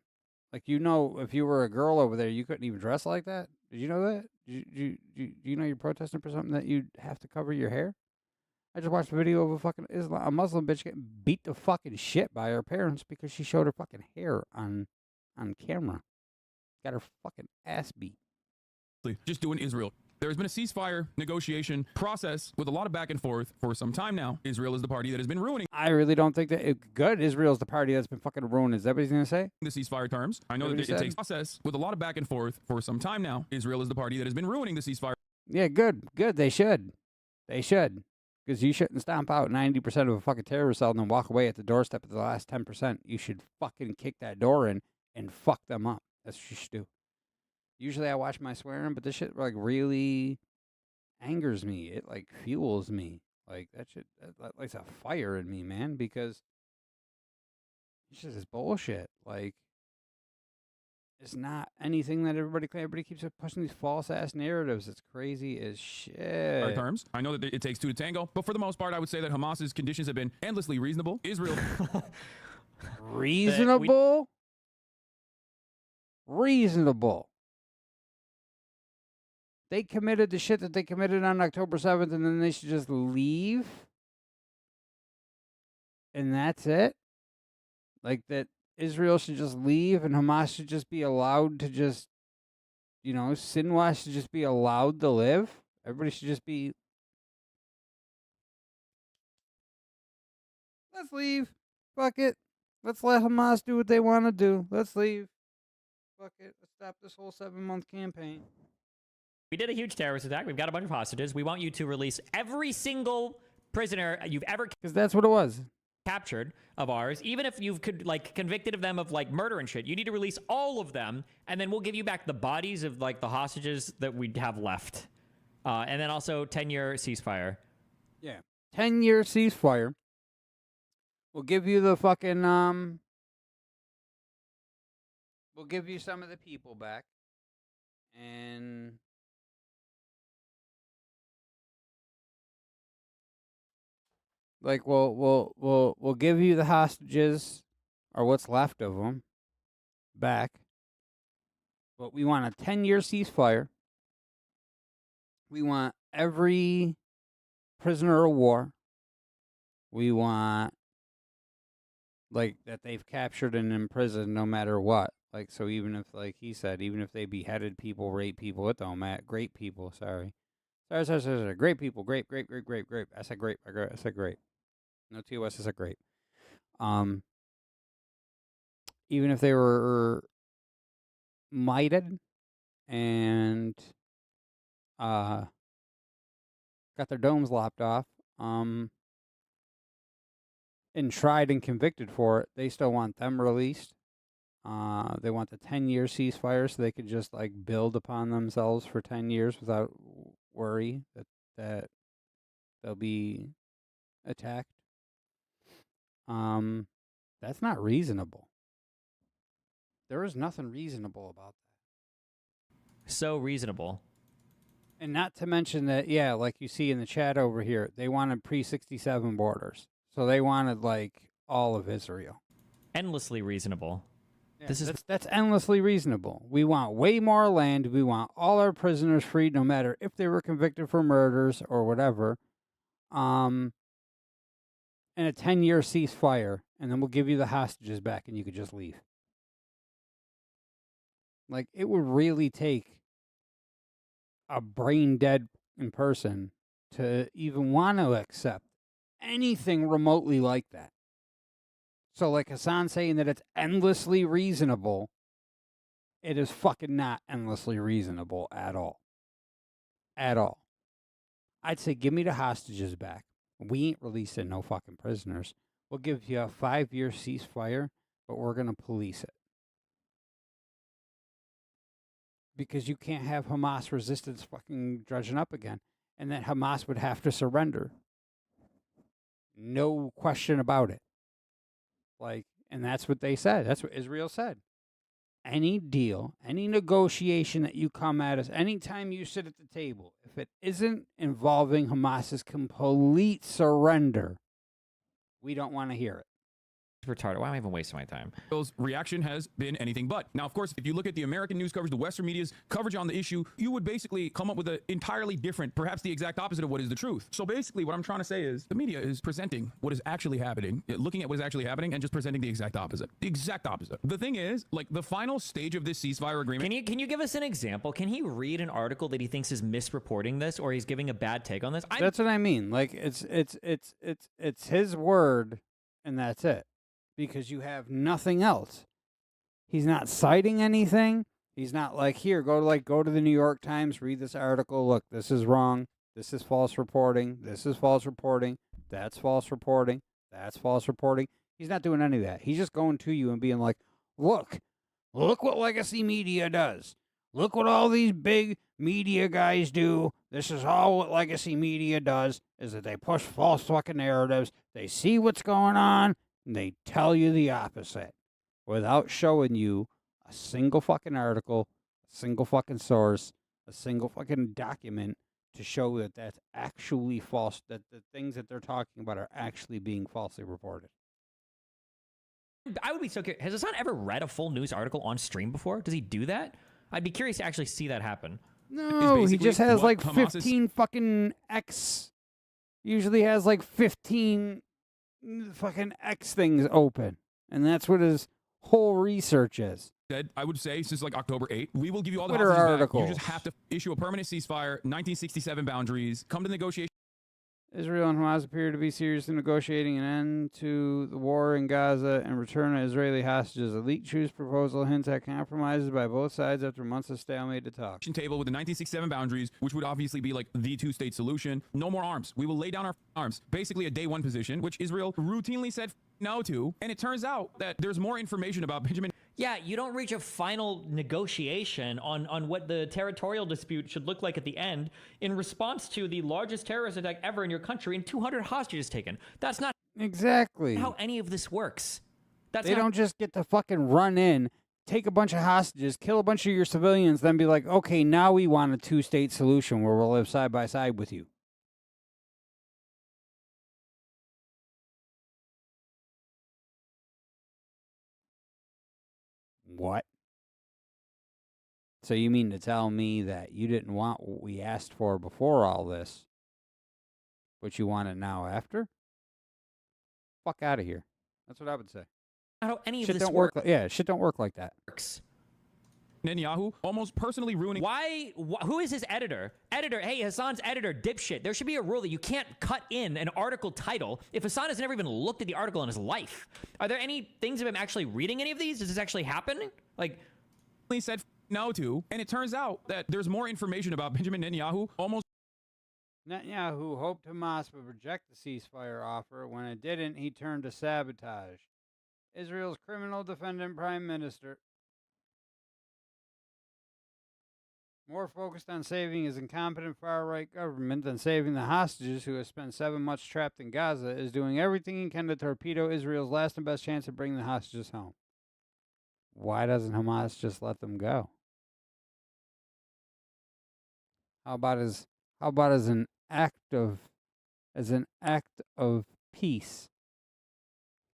Speaker 1: Like, you know, if you were a girl over there, you couldn't even dress like that. Did you know that? Do you know you're protesting for something that you'd have to cover your hair? I just watched a video of a fucking a Muslim bitch getting beat to fucking shit by her parents because she showed her fucking hair on camera. Got her fucking ass beat.
Speaker 7: Just doing Israel. There's been a ceasefire negotiation process with a lot of back and forth for some time now. Israel is the party that has been ruining.
Speaker 1: I really don't think that good. Israel's the party that's been fucking ruining. Is that what he's gonna say?
Speaker 7: The ceasefire terms. I know that it takes process with a lot of back and forth for some time now. Israel is the party that has been ruining the ceasefire.
Speaker 1: Yeah, good. They should. Because you shouldn't stomp out 90% of a fucking terrorist cell and then walk away at the doorstep of the last 10%. You should fucking kick that door in and fuck them up. That's what you should do. Usually I watch my swearing, but this shit like really angers me. It like fuels me. Like that shit that lights a fire in me, man, because it's just this bullshit. Like, it's not anything that everybody keeps pushing these false ass narratives. It's crazy as shit.
Speaker 7: Terms. I know that it takes two to tango, but for the most part, I would say that Hamas's conditions have been endlessly reasonable. Israel.
Speaker 1: Reasonable? Reasonable. They committed the shit that they committed on October 7th, and then they should just leave? And that's it? Like, that Israel should just leave and Hamas should just be allowed to just, you know, Sinwar should just be allowed to live? Everybody should just be... Let's leave. Fuck it. Let's let Hamas do what they want to do. Let's leave. Fuck it. Let's stop this whole 7-month campaign.
Speaker 5: We did a huge terrorist attack. We've got a bunch of hostages. We want you to release every single prisoner you've ever...
Speaker 1: Because that's what it was.
Speaker 5: ...captured of ours. Even if you've convicted of them of like murder and shit, you need to release all of them, and then we'll give you back the bodies of like the hostages that we have left. And then also 10-year ceasefire.
Speaker 1: Yeah. 10-year ceasefire. We'll give you the fucking, we'll give you some of the people back. And... like, we'll give you the hostages, or what's left of them, back. But we want a 10-year ceasefire. We want every prisoner of war. We want, like, that they've captured and imprisoned no matter what. Like, so even if, like he said, even if they beheaded people, raped people, it don't matter. Great people, sorry. Sorry. Great people, grape. I said grape. I said grape. No TOS, I said grape. Even if they were mited and got their domes lopped off, and tried and convicted for it, they still want them released. They want the 10-year ceasefire so they could just like build upon themselves for 10 years without worry that they'll be attacked. That's not reasonable. There is nothing reasonable about that.
Speaker 5: So reasonable.
Speaker 1: And not to mention that, yeah, like you see in the chat over here, they wanted pre-67 borders. So they wanted like all of Israel.
Speaker 5: Endlessly reasonable.
Speaker 1: Yeah, that's endlessly reasonable. We want way more land. We want all our prisoners freed, no matter if they were convicted for murders or whatever. And a 10-year ceasefire, and then we'll give you the hostages back, and you could just leave. Like, it would really take a brain dead in person to even want to accept anything remotely like that. So like Hassan saying that it's endlessly reasonable, it is fucking not endlessly reasonable at all. At all. I'd say give me the hostages back. We ain't releasing no fucking prisoners. We'll give you a 5-year ceasefire, but we're going to police it. Because you can't have Hamas resistance fucking dredging up again. And then Hamas would have to surrender. No question about it. Like, and that's what they said. That's what Israel said. Any deal, any negotiation that you come at us, anytime you sit at the table, if it isn't involving Hamas's complete surrender, we don't want to hear it.
Speaker 5: Retarded. Why am I even wasting my time?
Speaker 7: Israel's reaction has been anything but. Now, of course, if you look at the American news coverage, the Western media's coverage on the issue, you would basically come up with an entirely different, perhaps the exact opposite of what is the truth. So basically, what I'm trying to say is the media is presenting what is actually happening, looking at what is actually happening, and just presenting the exact opposite. The exact opposite. The thing is, like, the final stage of this ceasefire agreement.
Speaker 5: Can you give us an example? Can he read an article that he thinks is misreporting this, or he's giving a bad take on this?
Speaker 1: That's what I mean. Like, it's his word, and that's it. Because you have nothing else. He's not citing anything. He's not like, here, go to the New York Times, read this article. Look, this is wrong. This is false reporting. This is false reporting. That's false reporting. That's false reporting. He's not doing any of that. He's just going to you and being like, look what legacy media does. Look what all these big media guys do. This is all what legacy media does, is that they push false fucking narratives. They see what's going on, and they tell you the opposite without showing you a single fucking article, a single fucking source, a single fucking document to show that that's actually false, that the things that they're talking about are actually being falsely reported.
Speaker 5: I would be so curious. Has Hassan ever read a full news article on stream before? Does he do that? I'd be curious to actually see that happen.
Speaker 1: No, he just has like 15 fucking X. Usually has like 15 fucking X things open. And that's what his whole research is.
Speaker 7: I would say since like October 8th, we will give you all the
Speaker 1: Twitter
Speaker 7: hostages
Speaker 1: articles.
Speaker 7: back. You just have to issue a permanent ceasefire, 1967 boundaries, come to negotiation.
Speaker 1: Israel and Hamas appear to be seriously negotiating an end to the war in Gaza and return of Israeli hostages. A leaked truce proposal hints at compromises by both sides after months of stalemate to talk.
Speaker 7: Table with the 1967 boundaries, which would obviously be like the two-state solution. No more arms. We will lay down our arms. Basically a day one position, which Israel routinely said no to. And it turns out that there's more information about Benjamin.
Speaker 5: Yeah, you don't reach a final negotiation on what the territorial dispute should look like at the end in response to the largest terrorist attack ever in your country and 200 hostages taken. That's not
Speaker 1: exactly
Speaker 5: how any of this works.
Speaker 1: They don't just get to fucking run in, take a bunch of hostages, kill a bunch of your civilians, then be like, okay, now we want a two-state solution where we'll live side by side with you. What? So you mean to tell me that you didn't want what we asked for before all this, but you want it now after? Fuck out of here. That's what I would say.
Speaker 5: How any of
Speaker 1: Shit
Speaker 5: this
Speaker 1: don't work. Yeah, shit don't work like that.
Speaker 7: Netanyahu almost personally ruining.
Speaker 5: Why? Who is his editor? Hey, Hassan's editor, dipshit. There should be a rule that you can't cut in an article title if Hassan has never even looked at the article in his life. Are there any things of him actually reading any of these? Does this actually happen? Like,
Speaker 7: he said no to, and it turns out that there's more information about Benjamin Netanyahu almost.
Speaker 1: Netanyahu hoped Hamas would reject the ceasefire offer. When it didn't, he turned to sabotage. Israel's criminal defendant prime minister, more focused on saving his incompetent far-right government than saving the hostages who have spent 7 months trapped in Gaza, is doing everything he can to torpedo Israel's last and best chance of bringing the hostages home. Why doesn't Hamas just let them go? How about as an act of peace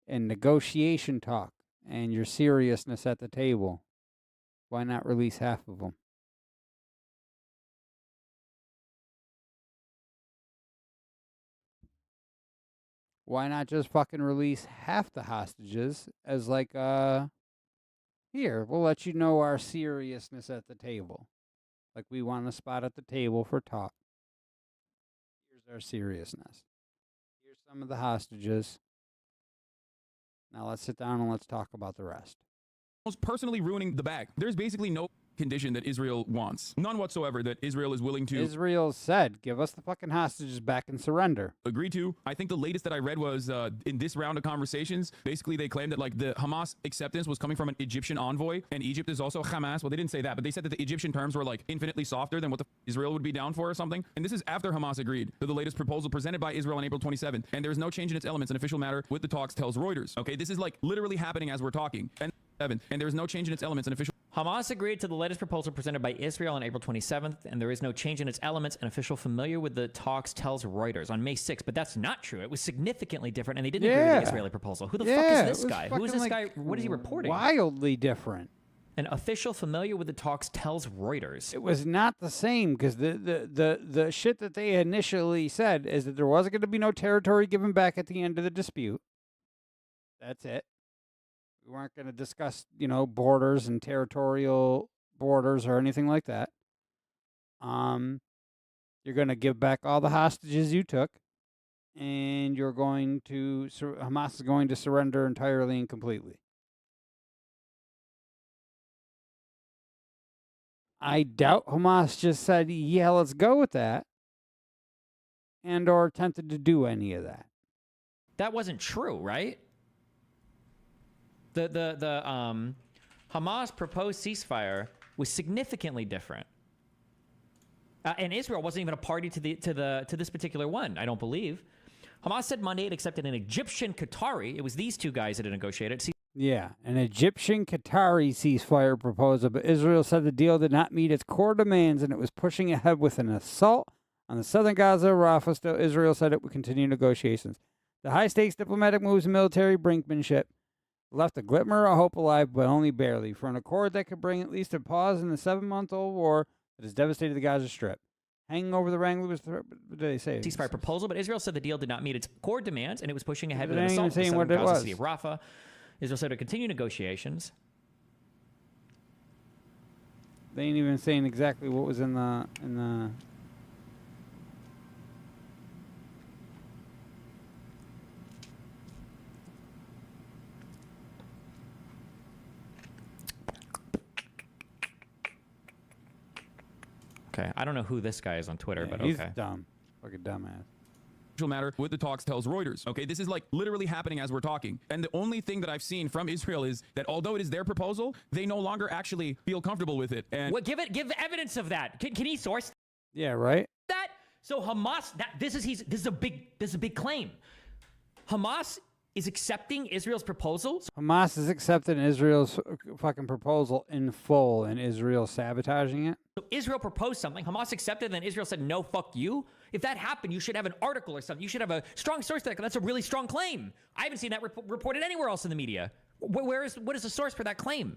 Speaker 1: and negotiation talk and your seriousness at the table? Why not release half of them? Why not just fucking release half the hostages as like, here, we'll let you know our seriousness at the table. like we want a spot at the table for talk. Here's our seriousness. Here's some of the hostages. Now let's sit down and let's talk about the rest.
Speaker 7: Almost personally ruining the bag. There's basically no condition that Israel wants. None whatsoever that Israel is willing to
Speaker 1: Israel said, give us the fucking hostages back and surrender.
Speaker 7: agree to. I think the latest that I read was in this round of conversations, basically they claimed that like the Hamas acceptance was coming from an Egyptian envoy, and Egypt is also Hamas. Well, they didn't say that, but they said that the Egyptian terms were like infinitely softer than what the Israel would be down for or something. And this is after Hamas agreed to the latest proposal presented by Israel on April 27th. And there is no change in its elements. An official matter with the talks tells Reuters. Okay, this is like literally happening as we're talking. And there is no change in its elements. An official
Speaker 5: Hamas agreed to the latest proposal presented by Israel on April 27th, and there is no change in its elements. An official familiar with the talks tells Reuters on May 6th, but that's not true. It was significantly different, and they didn't agree with the Israeli proposal. Who the fuck is this guy? Who is this guy? What is he reporting?
Speaker 1: Wildly different.
Speaker 5: An official familiar with the talks tells Reuters.
Speaker 1: It was not the same because the shit that they initially said is that there wasn't going to be no territory given back at the end of the dispute. That's it. We weren't going to discuss, borders and territorial borders or anything like that. You're going to give back all the hostages you took, and you're going to Hamas is going to surrender entirely and completely. I doubt Hamas just said, "Yeah, let's go with that," and or attempted to do any of that.
Speaker 5: That wasn't true, right? The Hamas proposed ceasefire was significantly different, and Israel wasn't even a party to this particular one. I don't believe. Hamas said Monday it accepted an Egyptian Qatari. It was these two guys that had negotiated.
Speaker 1: Yeah, an Egyptian Qatari ceasefire proposal, but Israel said the deal did not meet its core demands, and it was pushing ahead with an assault on the southern Gaza Rafah. Still, Israel said it would continue negotiations. The high-stakes diplomatic moves and military brinkmanship left a glimmer of hope alive, but only barely, for an accord that could bring at least a pause in the 7-month-old war that has devastated the Gaza Strip. Hanging over the wranglers, what did they say?
Speaker 5: Ceasefire proposal, but Israel said the deal did not meet its core demands, and it was pushing ahead with
Speaker 1: They
Speaker 5: an
Speaker 1: ain't even
Speaker 5: assault on the
Speaker 1: saying
Speaker 5: southern
Speaker 1: what it
Speaker 5: Gaza
Speaker 1: was.
Speaker 5: city of Rafah. Israel said to continue negotiations.
Speaker 1: They ain't even saying exactly what was in the
Speaker 5: Okay, I don't know who this guy is on Twitter, but
Speaker 1: he's
Speaker 5: okay.
Speaker 1: dumb. Fucking dumbass.
Speaker 7: matter with the talks tells Reuters. Okay, this is like literally happening as we're talking. And the only thing that I've seen from Israel is that although it is their proposal, they no longer actually feel comfortable with it. And
Speaker 5: Give evidence of that. Can he source
Speaker 1: Yeah, right?
Speaker 5: that? So Hamas, this is a big claim. Hamas is accepting Israel's proposal.
Speaker 1: Hamas has accepted Israel's fucking proposal in full, and Israel sabotaging it.
Speaker 5: So Israel proposed something, Hamas accepted, then Israel said, no, fuck you. If that happened, you should have an article or something. You should have a strong source to that. That's a really strong claim. I haven't seen that reported anywhere else in the media. What is the source for that claim?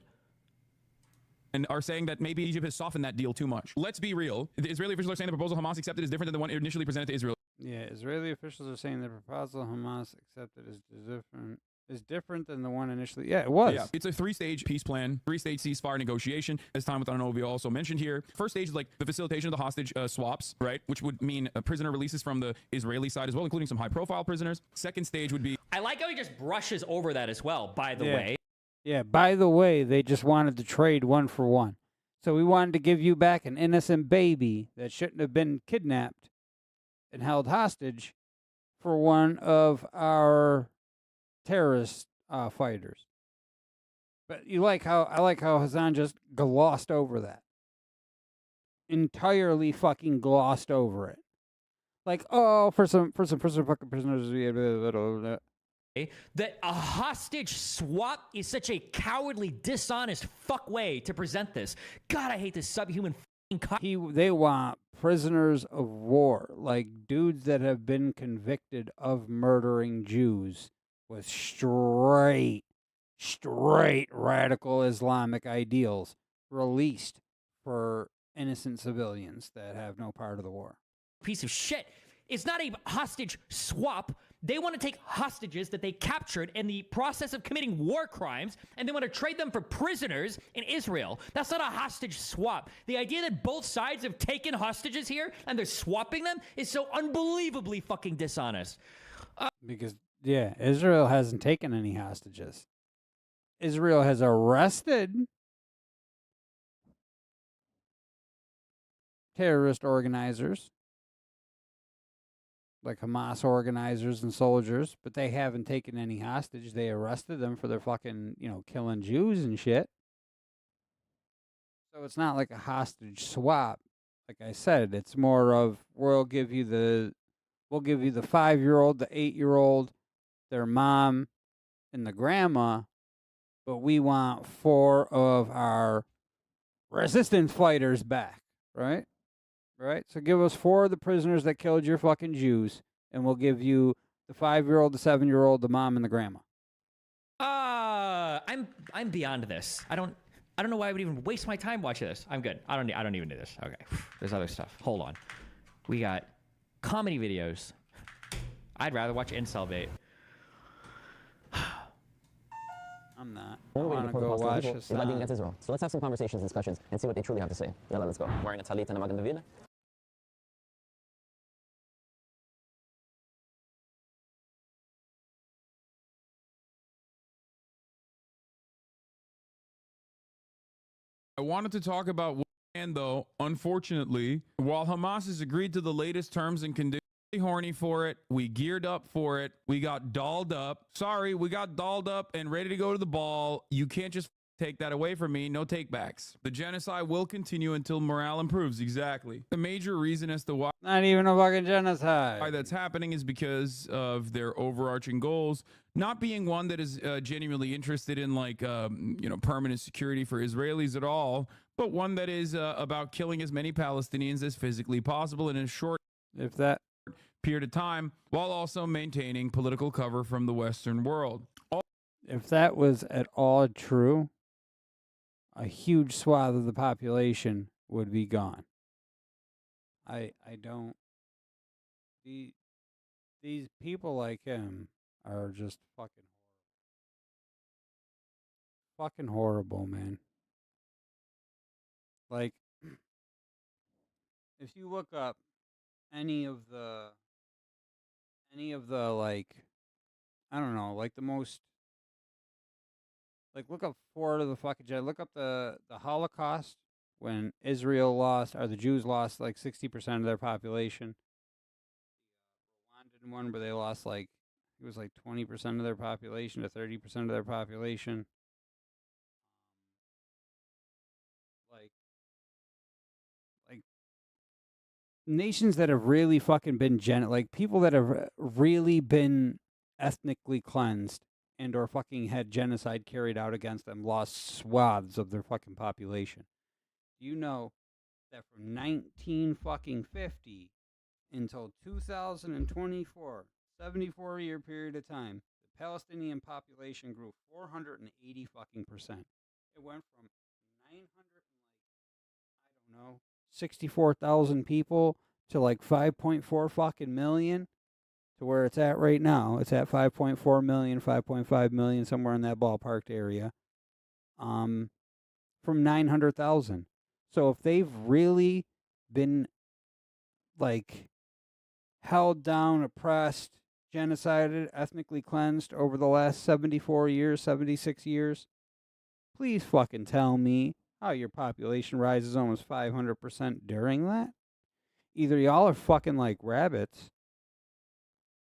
Speaker 7: and are saying that maybe Egypt has softened that deal too much. Let's be real. The Israeli officials are saying the proposal Hamas accepted is different than the one initially presented to Israel.
Speaker 1: Yeah, Israeli officials are saying the proposal Hamas accepted is different than the one initially. Yeah, it was.
Speaker 7: Yeah, it's a three-stage peace plan, three-stage ceasefire negotiation, as Tom Witanovi also mentioned here. First stage is like the facilitation of the hostage swaps, right? Which would mean prisoner releases from the Israeli side as well, including some high-profile prisoners. Second stage would be...
Speaker 5: I like how he just brushes over that as well, by the way.
Speaker 1: Yeah, by the way, they just wanted to trade 1 for 1. So we wanted to give you back an innocent baby that shouldn't have been kidnapped and held hostage for one of our terrorist fighters. But I like how Hassan just glossed over that. Entirely fucking glossed over it. Like, oh, for some fucking prisoners,
Speaker 5: that a hostage swap is such a cowardly, dishonest fuck way to present this. God, I hate this subhuman fucking
Speaker 1: They want prisoners of war, like dudes that have been convicted of murdering Jews with straight radical Islamic ideals, released for innocent civilians that have no part of the war.
Speaker 5: Piece of shit. It's not a hostage swap. They want to take hostages that they captured in the process of committing war crimes, and they want to trade them for prisoners in Israel. That's not a hostage swap. The idea that both sides have taken hostages here and they're swapping them is so unbelievably fucking dishonest.
Speaker 1: Because, yeah, Israel hasn't taken any hostages. Israel has arrested terrorist organizers, like Hamas organizers and soldiers, but they haven't taken any hostage. They arrested them for their fucking, killing Jews and shit. So it's not like a hostage swap. Like I said, it's more of we'll give you the 5-year-old, the 8-year-old, their mom, and the grandma, but we want 4 of our resistance fighters back, right? Right? So give us 4 of the prisoners that killed your fucking Jews, and we'll give you the 5-year-old, the 7-year-old, the mom, and the grandma.
Speaker 5: I'm beyond this. I don't know why I would even waste my time watching this. I'm good. I don't even do this. Okay. There's other stuff. Hold on. We got comedy videos. I'd rather watch Incel Bait.
Speaker 1: I'm not.
Speaker 11: One
Speaker 1: I
Speaker 11: way to
Speaker 1: want to
Speaker 11: deport
Speaker 1: go
Speaker 11: hostile
Speaker 1: watch
Speaker 11: people
Speaker 1: this.
Speaker 11: is by being against Israel. So let's have some conversations and discussions and see what they truly have to say. Yalla, let's go. Wearing a talit and a Magen David.
Speaker 7: I wanted to talk about one man, though, unfortunately, while Hamas has agreed to the latest terms and conditions, horny for it. We geared up for it. We got dolled up. Sorry, we got dolled up and ready to go to the ball. You can't just take that away from me. No takebacks. The genocide will continue until morale improves. Exactly. The major reason as to why
Speaker 1: not even a fucking genocide.
Speaker 7: That's happening is because of their overarching goals, not being one that is genuinely interested in permanent security for Israelis at all, but one that is about killing as many Palestinians as physically possible in a short period of time, while also maintaining political cover from the Western world.
Speaker 1: If that was at all true, a huge swath of the population would be gone. I don't. These people like him are just fucking horrible, man. Like, if you look up any of the like, I don't know, like the most, like look up Ford of the fucking Jet. Look up the Holocaust when Israel lost, or the Jews lost like 60% of their population. Rwandan one where they lost like, it was like 20% of their population to 30% of their population. Like nations that have really fucking been like people that have really been ethnically cleansed and or fucking had genocide carried out against them lost swaths of their fucking population. You know that from 1950 until 2024, 74-year period of time, the Palestinian population grew 480 fucking percent. It went from 64,000 people to like 5.4 fucking million to where it's at right now. It's at 5.4 million, 5.5 million, somewhere in that ballpark area. From 900,000. So if they've really been like held down, oppressed, genocided, ethnically cleansed over the last 74 years, 76 years, please fucking tell me how your population rises almost 500% during that. Either y'all are fucking like rabbits,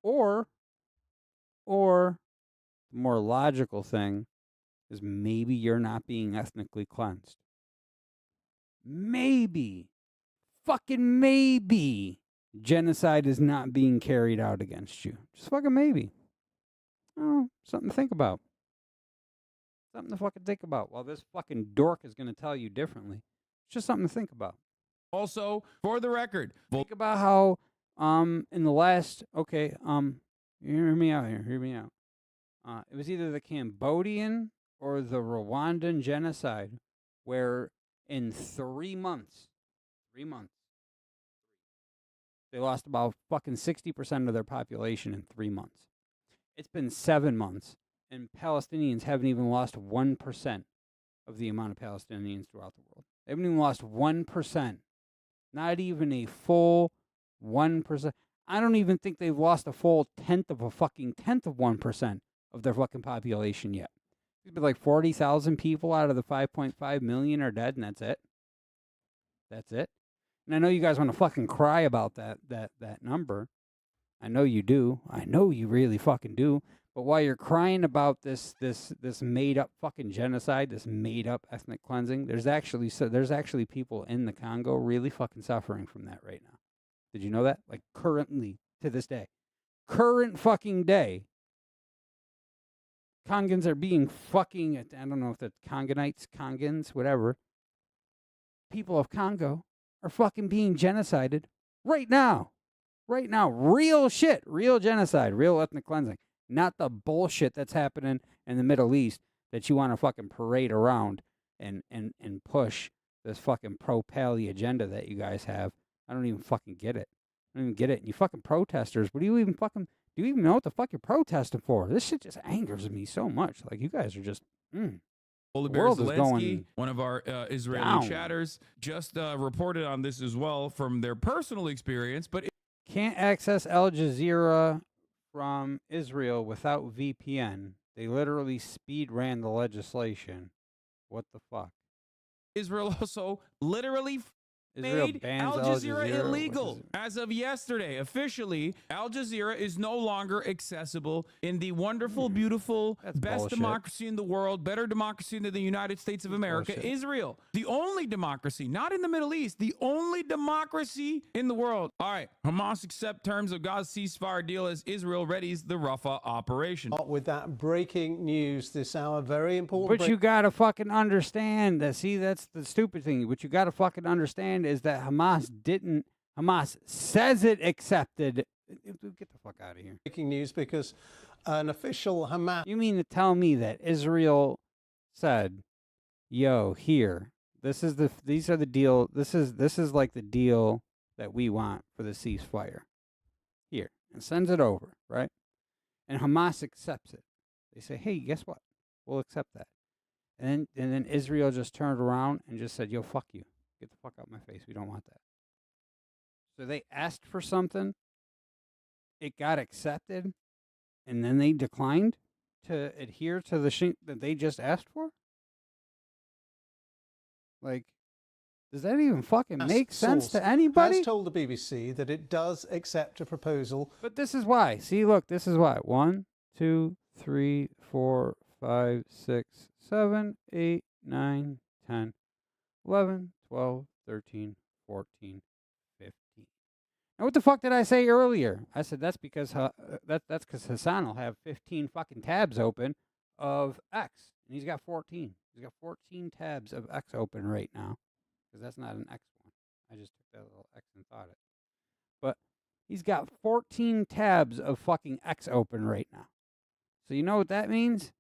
Speaker 1: or the more logical thing is maybe you're not being ethnically cleansed. Maybe, fucking maybe, genocide is not being carried out against you. Just fucking maybe. Oh, something to think about. Something to fucking think about. While this fucking dork is going to tell you differently. It's just something to think about.
Speaker 7: Also, for the record,
Speaker 1: think about how, in the last, hear me out here, hear me out. It was either the Cambodian or the Rwandan genocide, where in 3 months, they lost about fucking 60% of their population in 3 months. It's been 7 months, and Palestinians haven't even lost 1% of the amount of Palestinians throughout the world. They haven't even lost 1%. Not even a full 1%. I don't even think they've lost a full tenth of 1% of their fucking population yet. It's been like 40,000 people out of the 5.5 million are dead, and that's it. That's it. And I know you guys want to fucking cry about that number. I know you do. I know you really fucking do. But while you're crying about this made up fucking genocide, this made up ethnic cleansing, there's actually people in the Congo really fucking suffering from that right now. Did you know that? Like currently, to this day, current fucking day, Congans are being fucking, I don't know if the Congans, whatever. People of Congo are fucking being genocided right now. Right now. Real shit. Real genocide. Real ethnic cleansing. Not the bullshit that's happening in the Middle East that you want to fucking parade around and push this fucking pro-Pally agenda that you guys have. I don't even fucking get it. I don't even get it. And you fucking protesters, do you even know what the fuck you're protesting for? This shit just angers me so much. Like, you guys are just, the world is going
Speaker 7: one of our Israeli
Speaker 1: down.
Speaker 7: chatters, just reported on this as well from their personal experience. But
Speaker 1: can't access Al Jazeera from Israel without VPN. They literally speed ran the legislation. What the fuck?
Speaker 7: Israel also literally
Speaker 1: Israel
Speaker 7: made
Speaker 1: bans
Speaker 7: Al
Speaker 1: Al
Speaker 7: Jazeera
Speaker 1: Jazeera.
Speaker 7: illegal. As of yesterday, officially, Al Jazeera is no longer accessible in the wonderful, beautiful, best
Speaker 1: bullshit.
Speaker 7: democracy in the world, better democracy than the United States of America,
Speaker 1: bullshit.
Speaker 7: Israel. The only democracy, not in the Middle East, the only democracy in the world. All right, Hamas accept terms of Gaza ceasefire deal as Israel readies the Rafah operation.
Speaker 13: With that breaking news this hour, very important.
Speaker 1: But you gotta fucking understand that. See, that's the stupid thing. What you gotta fucking understand is that Hamas says it accepted. Get the fuck out of here.
Speaker 13: Breaking news because an official Hamas.
Speaker 1: You mean to tell me that Israel said, "Yo, here, these are the deal. This is like the deal that we want for the ceasefire." Here, and sends it over, right? And Hamas accepts it. They say, "Hey, guess what? We'll accept that." And then Israel just turned around and just said, "Yo, fuck you. Get the fuck out of my face. We don't want that." So they asked for something. It got accepted. And then they declined to adhere to the shit that they just asked for? Like, does that even fucking make sense to anybody?
Speaker 13: Has told the BBC that it does accept a proposal.
Speaker 1: But this is why. See, look, this is why. 1, 2, 3, 4, 5, 6, 7, 8, 9, 10, 11, 12, 13, 14, 15. Now, what the fuck did I say earlier? I said that's because that's because Hassan will have 15 fucking tabs open of X, and he's got 14. He's got 14 tabs of X open right now, because that's not an X one. I just took that little X and thought it. But he's got 14 tabs of fucking X open right now. So you know what that means?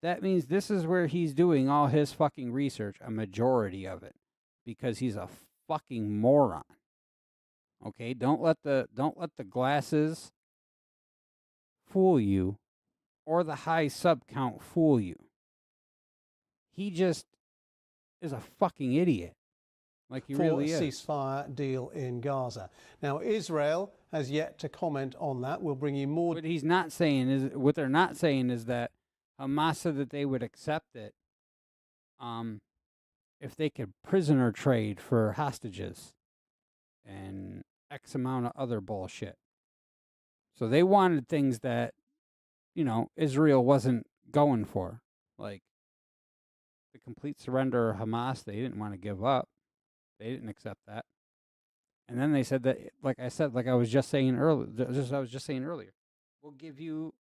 Speaker 1: That means this is where he's doing all his fucking research, a majority of it, because he's a fucking moron. Okay, don't let the glasses fool you, or the high sub count fool you. He just is a fucking idiot. Like he really is.
Speaker 13: For a ceasefire deal in Gaza. Now, Israel has yet to comment on that. We'll bring you more.
Speaker 1: What he's not saying is, what they're not saying is that Hamas said that they would accept it, if they could prisoner trade for hostages and X amount of other bullshit. So they wanted things that, Israel wasn't going for, like the complete surrender of Hamas. They didn't want to give up. They didn't accept that. And then they said that, I was just saying earlier, we'll give you,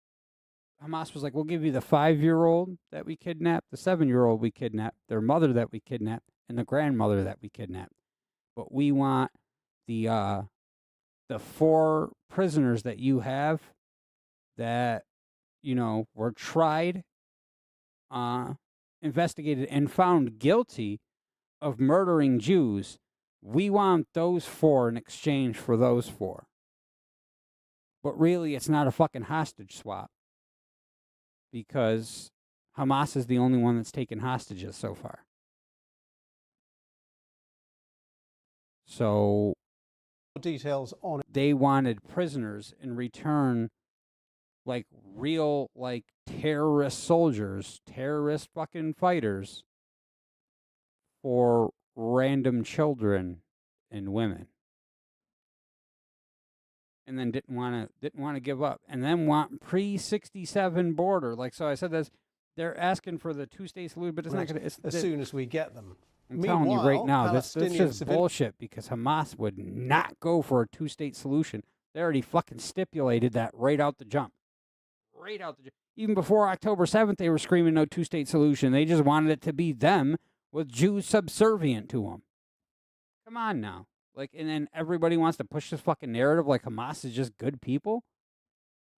Speaker 1: Hamas was like, we'll give you the 5-year-old that we kidnapped, the 7-year-old we kidnapped, their mother that we kidnapped, and the grandmother that we kidnapped. But we want the 4 prisoners that you have that, were tried, investigated, and found guilty of murdering Jews. We want those 4 in exchange for those 4. But really, it's not a fucking hostage swap. because Hamas is the only one that's taken hostages so far. So
Speaker 13: details on it.
Speaker 1: They wanted prisoners in return, like real, like terrorist soldiers, terrorist fucking fighters, for random children and women. And then didn't want to give up, and then want pre-67 border. Like, so I said this, they're asking for the two-state solution, but it's not going to.
Speaker 13: As soon as we get them.
Speaker 1: I'm telling you right now, this is
Speaker 13: Palestinian
Speaker 1: just bullshit, because Hamas would not go for a two-state solution. They already fucking stipulated that right out the jump. Right out the jump. Even before October 7th, they were screaming no two-state solution. They just wanted it to be them with Jews subservient to them. Come on now. Like, and then everybody wants to push this fucking narrative like Hamas is just good people.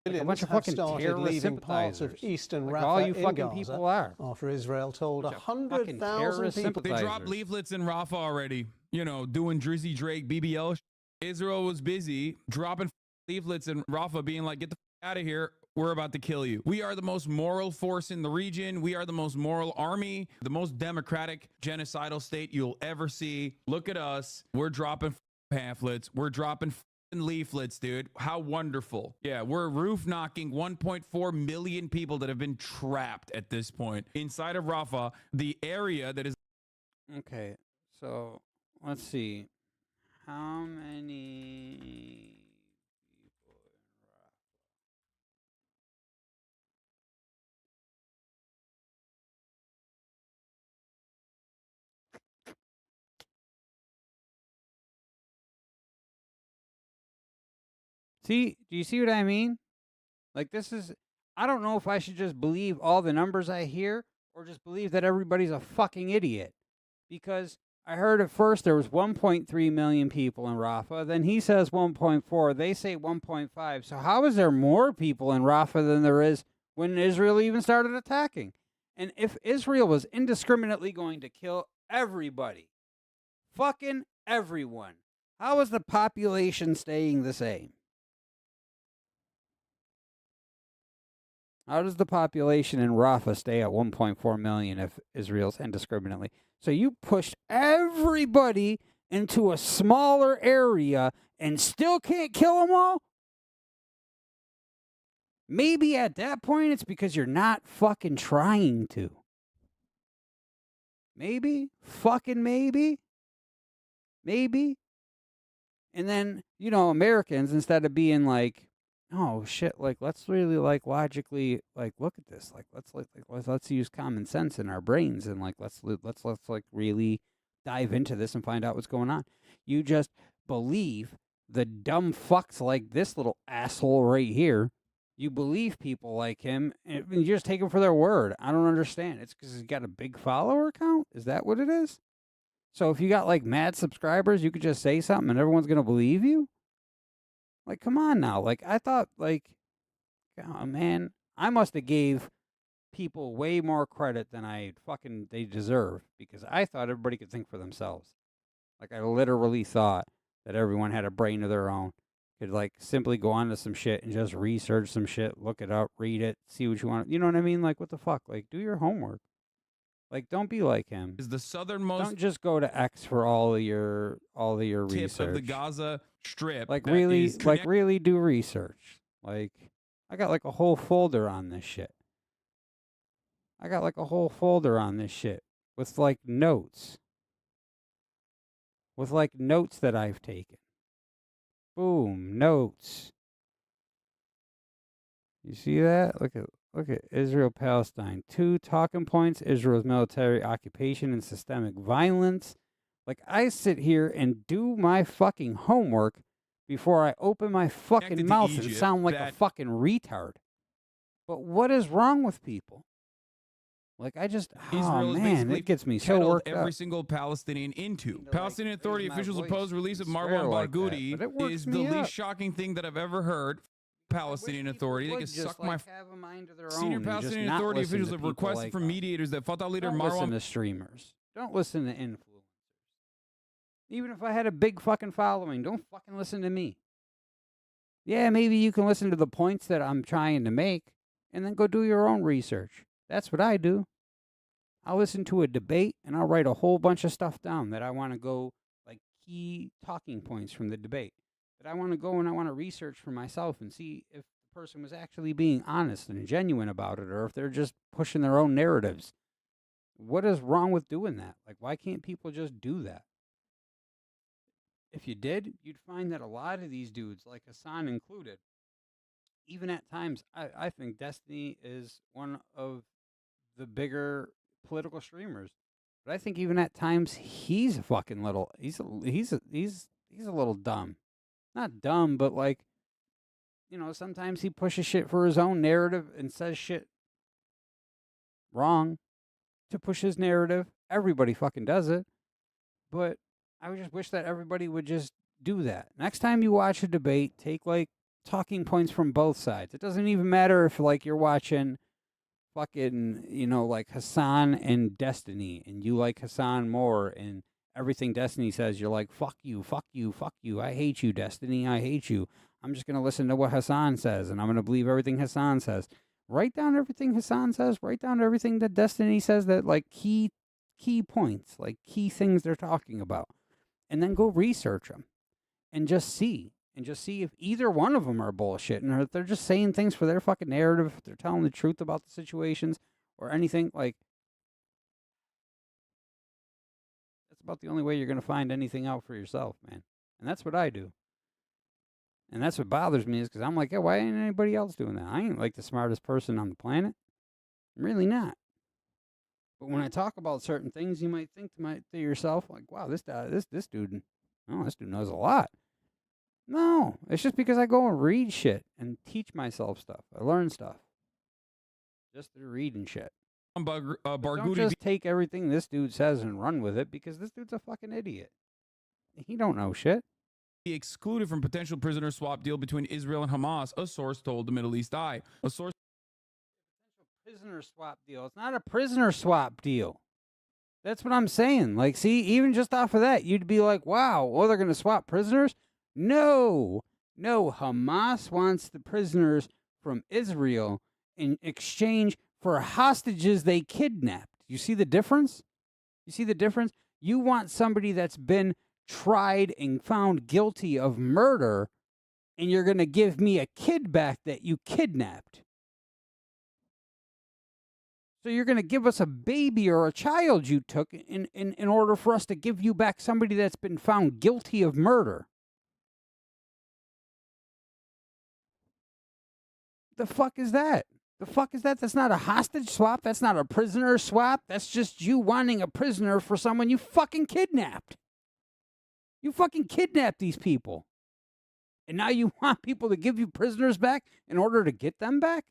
Speaker 1: Like a bunch of fucking
Speaker 13: started leaving parts of eastern
Speaker 1: like
Speaker 13: Rafah
Speaker 1: all you
Speaker 13: in
Speaker 1: fucking
Speaker 13: Gaza
Speaker 1: people are.
Speaker 13: After Israel told
Speaker 1: fucking
Speaker 13: 100,000 people.
Speaker 7: They dropped leaflets in Rafah already, you know, doing Drizzy Drake, BBL. Israel was busy dropping leaflets in Rafah being like, get the out of here. We're about to kill you. We are the most moral force in the region. We are the most moral army, the most democratic genocidal state you'll ever see. Look at us. We're dropping pamphlets. We're dropping leaflets, dude. How wonderful. Yeah, we're roof knocking 1.4 million people that have been trapped at this point inside of Rafah, the area that is.
Speaker 1: Okay, so let's see. How many people in Rafah? See, do you see what I mean? Like, this is, I don't know if I should just believe all the numbers I hear or just believe that everybody's a fucking idiot. Because I heard at first there was 1.3 million people in Rafah. Then he says 1.4. They say 1.5. So how is there more people in Rafah than there is when Israel even started attacking? And if Israel was indiscriminately going to kill everybody, fucking everyone, how is the population staying the same? How does the population in Rafah stay at 1.4 million if Israel's indiscriminately? So you pushed everybody into a smaller area and still can't kill them all? Maybe at that point it's because you're not fucking trying to. Maybe. Fucking maybe. Maybe. And then, you know, Americans, instead of being like, oh shit, like let's really like logically like look at this, like let's use common sense in our brains and like let's like really dive into this and find out what's going on. You just believe the dumb fucks like this little asshole right here. You believe people like him and you just take him for their word. I don't understand. It's because he's got a big follower count? Is that what it is? So if you got like mad subscribers, you could just say something and everyone's gonna believe you? Like, come on now. Like, I thought, like, oh, man, I must have gave people way more credit than they deserve, because I thought everybody could think for themselves. Like, I literally thought that everyone had a brain of their own, could, like, simply go onto some shit and just research some shit, look it up, read it, see what you want. You know what I mean? Like, what the fuck? Like, do your homework. Like, don't be like him.
Speaker 7: Is the southernmost.
Speaker 1: Don't just go to X for all of your
Speaker 7: tip
Speaker 1: research
Speaker 7: of the Gaza Strip.
Speaker 1: Like really do research. Like, I got like a whole folder on this shit. With like notes. With like notes that I've taken. Boom, notes. You see that? Look at Israel-Palestine. 2 talking points: Israel's military occupation and systemic violence. Like, I sit here and do my fucking homework before I open my fucking mouth and sound like a fucking retard. But what is wrong with people? Like, I just, oh man, it gets me so worked up.
Speaker 7: Every single Palestinian into. Palestinian Authority officials oppose release of Marwan Barghouti is the least shocking thing that I've ever heard. Palestinian Authority. They can suck my. Senior Palestinian Authority officials have requested from mediators that Fatah leader Marwan.
Speaker 1: Don't listen to streamers. Don't listen to influencers. Even if I had a big fucking following, don't fucking listen to me. Yeah, maybe you can listen to the points that I'm trying to make, and then go do your own research. That's what I do. I'll listen to a debate and I'll write a whole bunch of stuff down that I want to go, like key talking points from the debate, that I want to go and I want to research for myself and see if the person was actually being honest and genuine about it, or if they're just pushing their own narratives. What is wrong with doing that? Like, why can't people just do that? If you did, you'd find that a lot of these dudes, like Hassan included, even at times, I think Destiny is one of the bigger political streamers. But I think even at times he's a fucking little he's a little dumb. Not dumb, but like, you know, sometimes he pushes shit for his own narrative and says shit wrong to push his narrative. Everybody fucking does it. But I would just wish that everybody would just do that. Next time you watch a debate, take like talking points from both sides. It doesn't even matter if like you're watching fucking, you know, like Hassan and Destiny, and you like Hassan more, and everything Destiny says, you're like, fuck you, fuck you, fuck you. I hate you, Destiny. I hate you. I'm just going to listen to what Hassan says, and I'm going to believe everything Hassan says. Write down everything Hassan says. Write down everything that Destiny says, that like key points, like key things they're talking about. And then go research them and just see. And just see if either one of them are bullshit, or if they're just saying things for their fucking narrative, if they're telling the truth about the situations or anything. Like, that's about the only way you're going to find anything out for yourself, man. And that's what I do. And that's what bothers me, is because I'm like, yeah, why ain't anybody else doing that? I ain't like the smartest person on the planet. I'm really not. But when I talk about certain things, you might think to yourself, like, wow, this dude, oh, this dude knows a lot. No, it's just because I go and read shit and teach myself stuff. I learn stuff just through reading shit. Don't just take everything this dude says and run with it, because this dude's a fucking idiot. He don't know shit.
Speaker 7: Be excluded from potential prisoner swap deal between Israel and Hamas, a source told the Middle East Eye. A source.
Speaker 1: Prisoner swap deal. It's not a prisoner swap deal. That's what I'm saying. Like, see, even just off of that, you'd be like, wow, well, they're going to swap prisoners? No, Hamas wants the prisoners from Israel in exchange for hostages they kidnapped. You see the difference? You want somebody that's been tried and found guilty of murder, and you're going to give me a kid back that you kidnapped. So you're going to give us a baby or a child you took in order for us to give you back somebody that's been found guilty of murder. The fuck is that? That's not a hostage swap. That's not a prisoner swap. That's just you wanting a prisoner for someone you fucking kidnapped. You fucking kidnapped these people. And now you want people to give you prisoners back in order to get them back?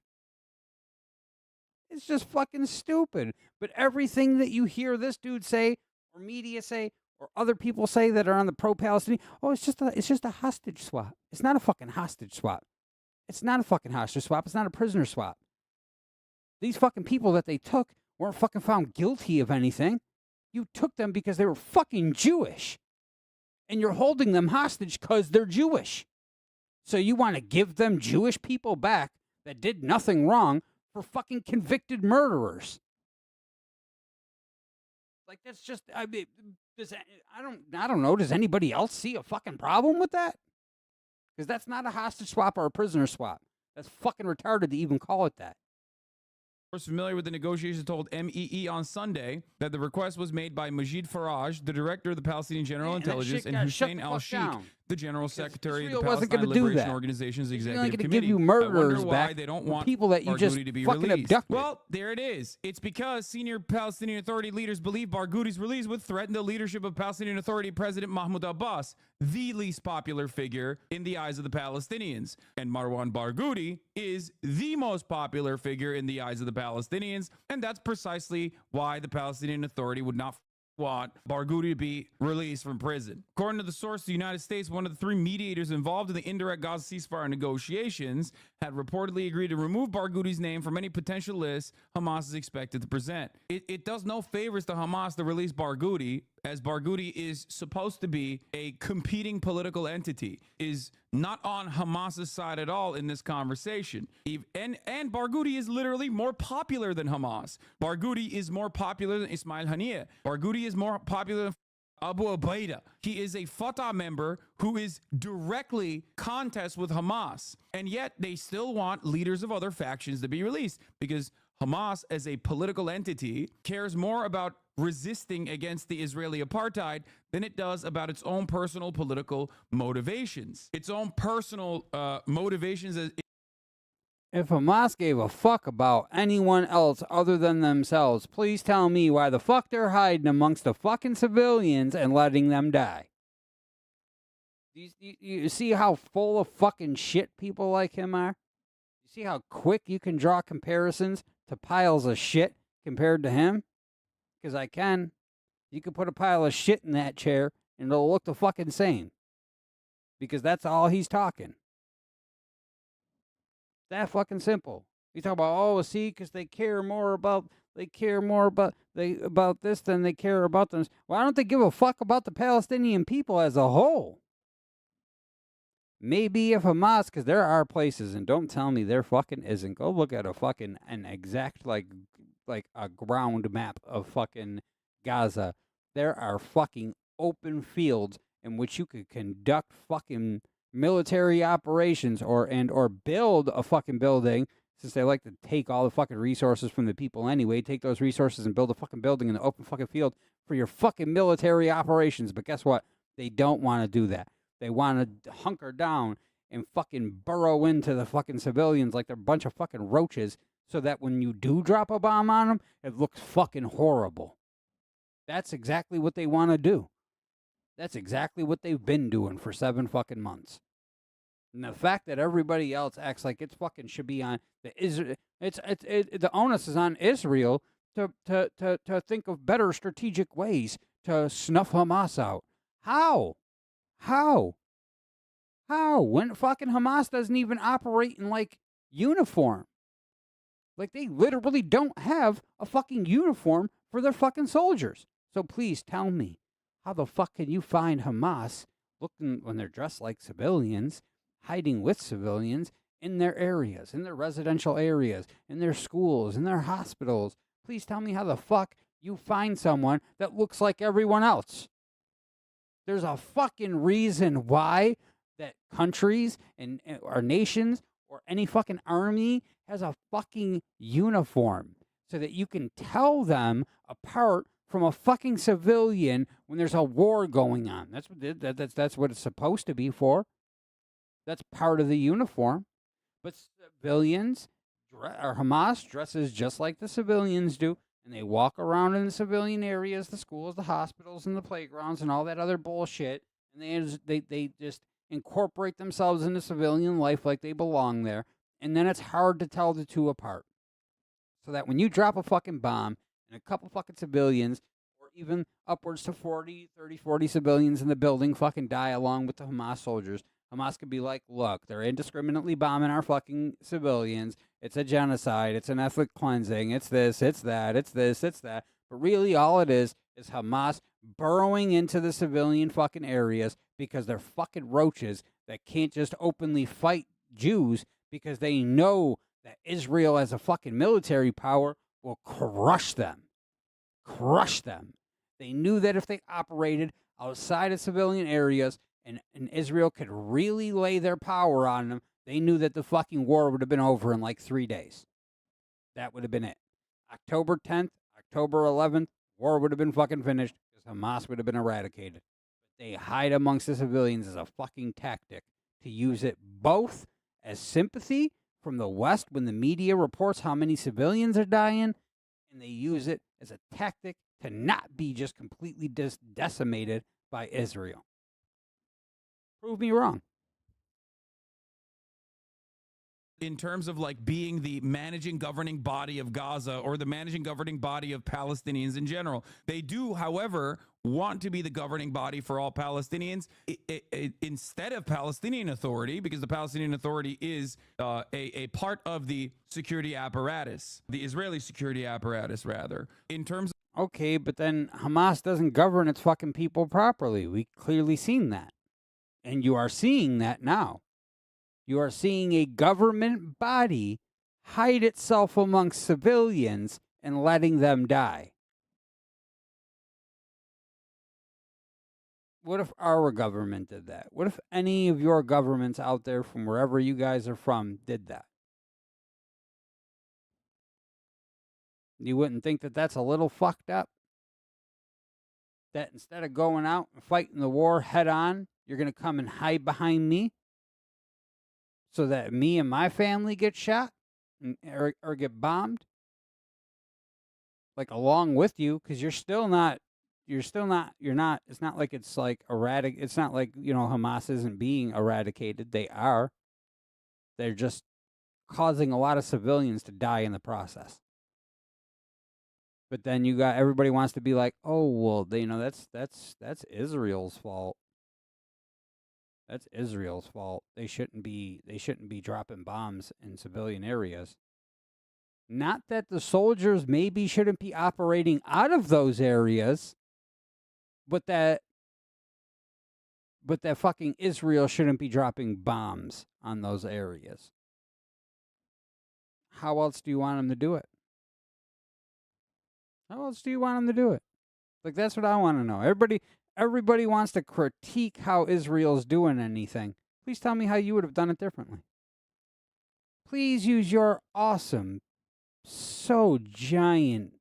Speaker 1: It's just fucking stupid. But everything that you hear this dude say, or media say, or other people say that are on the pro-Palestinian, oh, it's just a hostage swap. It's not a fucking hostage swap. It's not a fucking hostage swap. It's not a prisoner swap. These fucking people that they took weren't fucking found guilty of anything. You took them because they were fucking Jewish. And you're holding them hostage because they're Jewish. So you want to give them Jewish people back that did nothing wrong for fucking convicted murderers. Like, that's just, I mean, I don't know, does anybody else see a fucking problem with that? Because that's not a hostage swap or a prisoner swap. That's fucking retarded to even call it that.
Speaker 7: Source familiar with the negotiations told MEE on Sunday that the request was made by Majid Faraj, the director of the Palestinian General Intelligence, and Hussein al-Sheikh, the general secretary of the Palestine Liberation Organization's executive committee.
Speaker 1: Give you murderers
Speaker 7: why
Speaker 1: back,
Speaker 7: they don't want
Speaker 1: people that you just
Speaker 7: to be
Speaker 1: fucking
Speaker 7: released.
Speaker 1: abducted.
Speaker 7: Well, there it is. It's because senior Palestinian Authority leaders believe Barghouti's release would threaten the leadership of Palestinian Authority President Mahmoud Abbas, the least popular figure in the eyes of the Palestinians. And Marwan Barghouti is the most popular figure in the eyes of the Palestinians, and that's precisely why the Palestinian Authority would not want Barghouti to be released from prison. According to the source, the United States, one of the three mediators involved in the indirect Gaza ceasefire negotiations, had reportedly agreed to remove Barghouti's name from any potential list Hamas is expected to present. It does no favors to Hamas to release Barghouti, as Barghouti is supposed to be a competing political entity, is not on Hamas's side at all in this conversation. And Barghouti is literally more popular than Hamas. Barghouti is more popular than Ismail Haniyeh. Barghouti is more popular than Abu Ubaidah. He is a Fatah member who is directly contest with Hamas. And yet they still want leaders of other factions to be released because Hamas as a political entity cares more about resisting against the Israeli apartheid than it does about its own personal political motivations. Its own personal motivations as
Speaker 1: If Hamas gave a fuck about anyone else other than themselves, please tell me why the fuck they're hiding amongst the fucking civilians and letting them die. You see how full of fucking shit people like him are? You see how quick you can draw comparisons to piles of shit compared to him? Because I can. You can put a pile of shit in that chair and it'll look the fucking same. Because that's all he's talking. That fucking simple. You talk about, oh, see, because they care more about this than they care about them. Why don't they give a fuck about the Palestinian people as a whole? Maybe if Hamas, because there are places, and don't tell me there fucking isn't. Go look at an exact like a ground map of fucking Gaza. There are fucking open fields in which you could conduct fucking military operations or build a fucking building, since they like to take all the fucking resources from the people anyway. Take those resources and build a fucking building in the open fucking field for your fucking military operations. But guess what? They don't want to do that. They want to hunker down and fucking burrow into the fucking civilians like they're a bunch of fucking roaches, so that when you do drop a bomb on them, it looks fucking horrible. That's exactly what they want to do. That's exactly what they've been doing for 7 fucking months. And the fact that everybody else acts like it's fucking should be on the onus is on Israel to think of better strategic ways to snuff Hamas out. How? When fucking Hamas doesn't even operate in like uniform. Like they literally don't have a fucking uniform for their fucking soldiers. So please tell me, how the fuck can you find Hamas looking when they're dressed like civilians, hiding with civilians in their areas, in their residential areas, in their schools, in their hospitals? Please tell me how the fuck you find someone that looks like everyone else. There's a fucking reason why that countries and or nations or any fucking army has a fucking uniform, so that you can tell them apart from a fucking civilian when there's a war going on. That's what it's supposed to be for. That's part of the uniform. But civilians, or Hamas dresses just like the civilians do, and they walk around in the civilian areas, the schools, the hospitals, and the playgrounds, and all that other bullshit, and they just incorporate themselves into civilian life like they belong there, and then it's hard to tell the two apart. So that when you drop a fucking bomb and a couple fucking civilians, or even upwards to 40 civilians in the building fucking die along with the Hamas soldiers, Hamas could be like, look, they're indiscriminately bombing our fucking civilians. It's a genocide. It's an ethnic cleansing. It's this, it's that, it's this, it's that. But really all it is Hamas burrowing into the civilian fucking areas because they're fucking roaches that can't just openly fight Jews because they know that Israel as a fucking military power will crush them. Crush them. They knew that if they operated outside of civilian areas and Israel could really lay their power on them, they knew that the fucking war would have been over in like 3 days. That would have been it. October 10th, October 11th, war would have been fucking finished because Hamas would have been eradicated. But they hide amongst the civilians as a fucking tactic to use it both as sympathy from the West when the media reports how many civilians are dying, and they use it as a tactic to not be just completely decimated by Israel. Prove me wrong.
Speaker 7: In terms of like being the managing governing body of Gaza or the managing governing body of Palestinians in general. They do, however, want to be the governing body for all Palestinians instead of Palestinian Authority, because the Palestinian Authority is a part of the security apparatus, the Israeli security apparatus, rather. In terms
Speaker 1: of... Okay, but then Hamas doesn't govern its fucking people properly. We clearly seen that. And you are seeing that now. You are seeing a government body hide itself amongst civilians and letting them die. What if our government did that? What if any of your governments out there from wherever you guys are from did that? You wouldn't think that that's a little fucked up? That instead of going out and fighting the war head on, you're going to come and hide behind me so that me and my family get shot or get bombed? Like along with you, because it's not like it's like it's not like, Hamas isn't being eradicated. They are. They're just causing a lot of civilians to die in the process. But then everybody wants to be like, oh, well, that's Israel's fault. That's Israel's fault. They shouldn't be dropping bombs in civilian areas. Not that the soldiers maybe shouldn't be operating out of those areas, but that fucking Israel shouldn't be dropping bombs on those areas. How else do you want them to do it? How else do you want them to do it? Like, that's what I want to know. Everybody wants to critique how Israel's doing anything. Please tell me how you would have done it differently. Please use your awesome, so giant,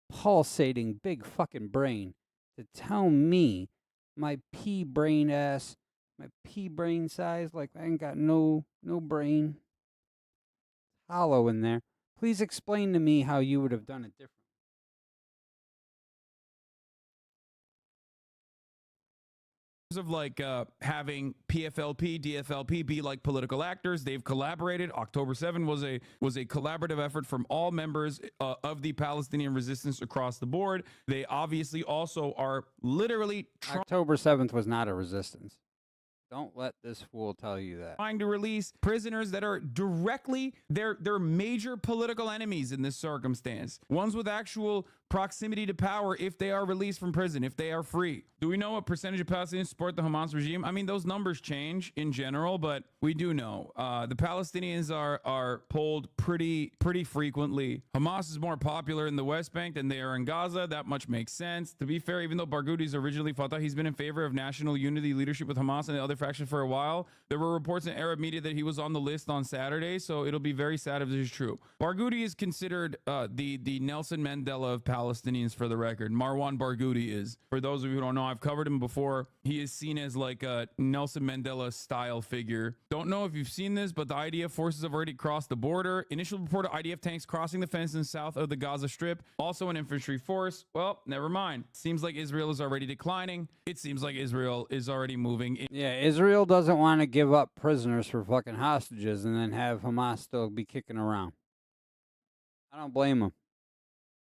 Speaker 1: pulsating, big fucking brain to tell me, my pea brain ass, my pea brain size, like I ain't got no brain, hollow in there. Please explain to me how you would have done it differently.
Speaker 7: Of like having PFLP, DFLP be like political actors. They've collaborated. October 7 was a collaborative effort from all members of the Palestinian resistance across the board. They obviously also are literally
Speaker 1: October 7th was not a resistance. Don't let this fool tell you that.
Speaker 7: Trying to release prisoners that are directly they're major political enemies in this circumstance. Ones with actual proximity to power if they are released from prison, if they are free. Do we know what percentage of Palestinians support the Hamas regime? I mean, those numbers change in general, but we do know. The Palestinians are polled pretty frequently. Hamas is more popular in the West Bank than they are in Gaza. That much makes sense. To be fair, even though Barghouti originally Fatah, he's been in favor of national unity leadership with Hamas and the other faction for a while. There were reports in Arab media that he was on the list on Saturday, so it'll be very sad if this is true. Barghouti is considered the Nelson Mandela of Palestinians, for the record. Marwan Barghouti is. For those of you who don't know, I've covered him before. He is seen as like a Nelson Mandela style figure. Don't know if you've seen this, but the IDF forces have already crossed the border. Initial report of IDF tanks crossing the fence in south of the Gaza Strip. Also an infantry force. Well, never mind. Seems like Israel is already declining. It seems like Israel is already moving in.
Speaker 1: Yeah, Israel doesn't want to give up prisoners for fucking hostages and then have Hamas still be kicking around. I don't blame them.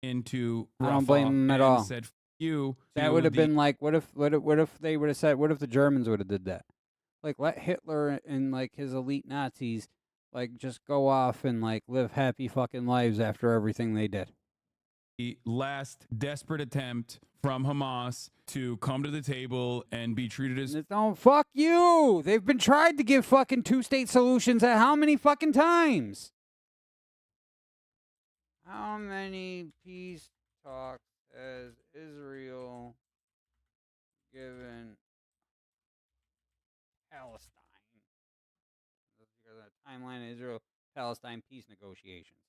Speaker 7: Into
Speaker 1: I don't blame them at all.
Speaker 7: Said,
Speaker 1: that would have been like, what if they would have said, what if the Germans would have did that? Like, let Hitler and like his elite Nazis like just go off and like live happy fucking lives after everything they did.
Speaker 7: The last desperate attempt from Hamas to come to the table and be treated as
Speaker 1: don't fuck you. They've been tried to give fucking two-state solutions at how many fucking times? How many peace talks has Israel given Palestine? Because of the timeline of Israel-Palestine peace negotiations.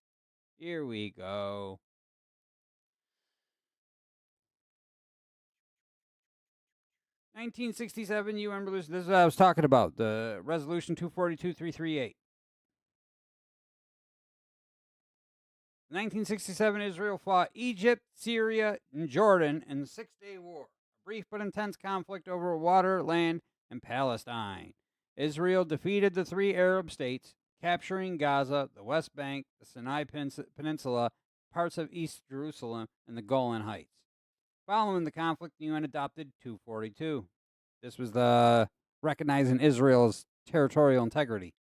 Speaker 1: Here we go. (1967) UN resolution. This is what I was talking about. The resolution 242-338. 1967, Israel fought Egypt, Syria, and Jordan in the Six-Day War, a brief but intense conflict over water, land, and Palestine. Israel defeated the three Arab states, capturing Gaza, the West Bank, the Sinai Peninsula, parts of East Jerusalem, and the Golan Heights. Following the conflict, the UN adopted 242. This was the recognizing Israel's territorial integrity,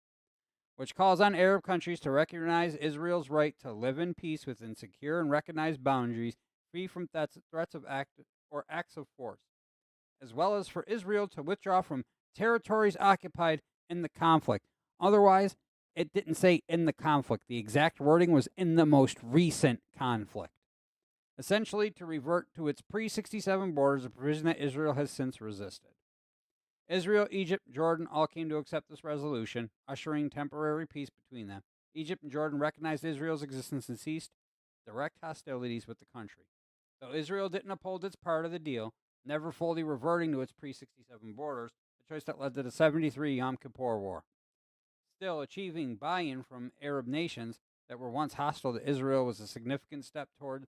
Speaker 1: which calls on Arab countries to recognize Israel's right to live in peace within secure and recognized boundaries, free from threats of acts of force, as well as for Israel to withdraw from territories occupied in the conflict. Otherwise, it didn't say in the conflict. The exact wording was in the most recent conflict. Essentially, to revert to its pre-67 borders, a provision that Israel has since resisted. Israel, Egypt, Jordan all came to accept this resolution, ushering temporary peace between them. Egypt and Jordan recognized Israel's existence and ceased direct hostilities with the country. Though Israel didn't uphold its part of the deal, never fully reverting to its pre-67 borders, a choice that led to the 73 Yom Kippur War. Still, achieving buy-in from Arab nations that were once hostile to Israel was a significant step toward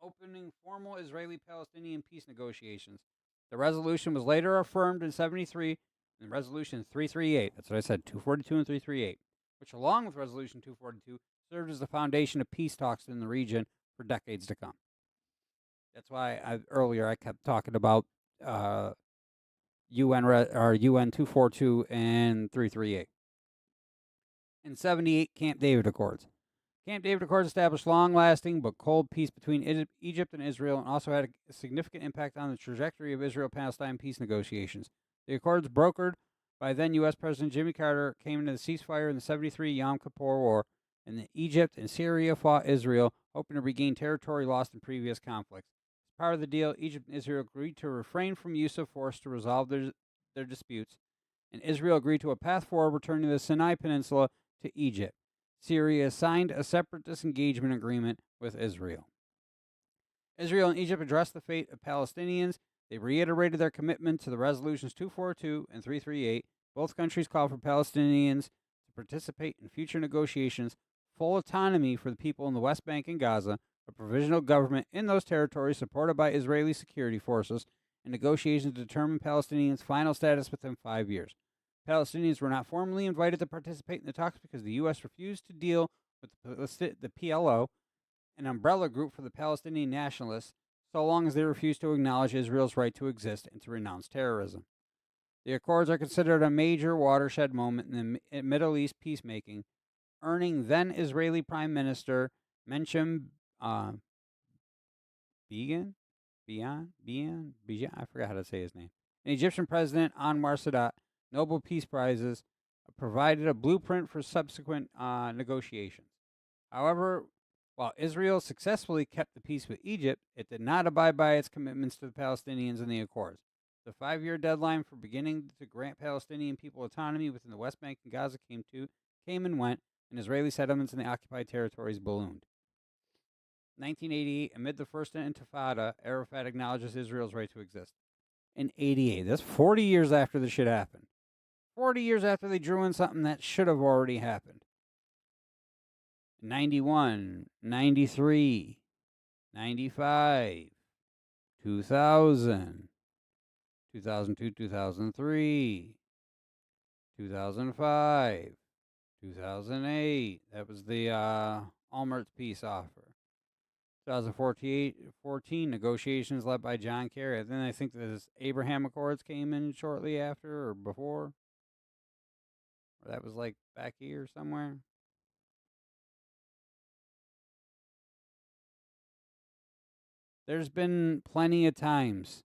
Speaker 1: opening formal Israeli-Palestinian peace negotiations. The resolution was later affirmed in 73 in Resolution 338. That's what I said, 242 and 338, which along with Resolution 242 served as the foundation of peace talks in the region for decades to come. That's why earlier I kept talking about UN 242 and 338. In 78, Camp David Accords. Camp David Accords established long-lasting but cold peace between Egypt and Israel and also had a significant impact on the trajectory of Israel-Palestine peace negotiations. The accords, brokered by then U.S. President Jimmy Carter, came into the ceasefire in the 73 Yom Kippur War, and Egypt and Syria fought Israel, hoping to regain territory lost in previous conflicts. As part of the deal, Egypt and Israel agreed to refrain from use of force to resolve their disputes, and Israel agreed to a path forward returning the Sinai Peninsula to Egypt. Syria signed a separate disengagement agreement with Israel. Israel and Egypt addressed the fate of Palestinians. They reiterated their commitment to the resolutions 242 and 338. Both countries called for Palestinians to participate in future negotiations, full autonomy for the people in the West Bank and Gaza, a provisional government in those territories supported by Israeli security forces, and negotiations to determine Palestinians' final status within 5 years. Palestinians were not formally invited to participate in the talks because the U.S. refused to deal with the PLO, an umbrella group for the Palestinian nationalists, so long as they refused to acknowledge Israel's right to exist and to renounce terrorism. The Accords are considered a major watershed moment in the Middle East peacemaking, earning then Israeli Prime Minister Menachem Begin, I forgot how to say his name, and Egyptian President Anwar Sadat Nobel Peace Prizes, provided a blueprint for subsequent negotiations. However, while Israel successfully kept the peace with Egypt, it did not abide by its commitments to the Palestinians in the Accords. The 5-year deadline for beginning to grant Palestinian people autonomy within the West Bank and Gaza came and went, and Israeli settlements in the occupied territories ballooned. 1988, amid the First Intifada, Arafat acknowledges Israel's right to exist. In 88, that's 40 years after the shit happened. 40 years after they drew in something that should have already happened. 91, 93, 95, 2000, 2002, 2003, 2005, 2008. That was the Almert's peace offer. 2014 negotiations led by John Kerry. And then I think the Abraham Accords came in shortly after or before. Or that was like back here somewhere. There's been plenty of times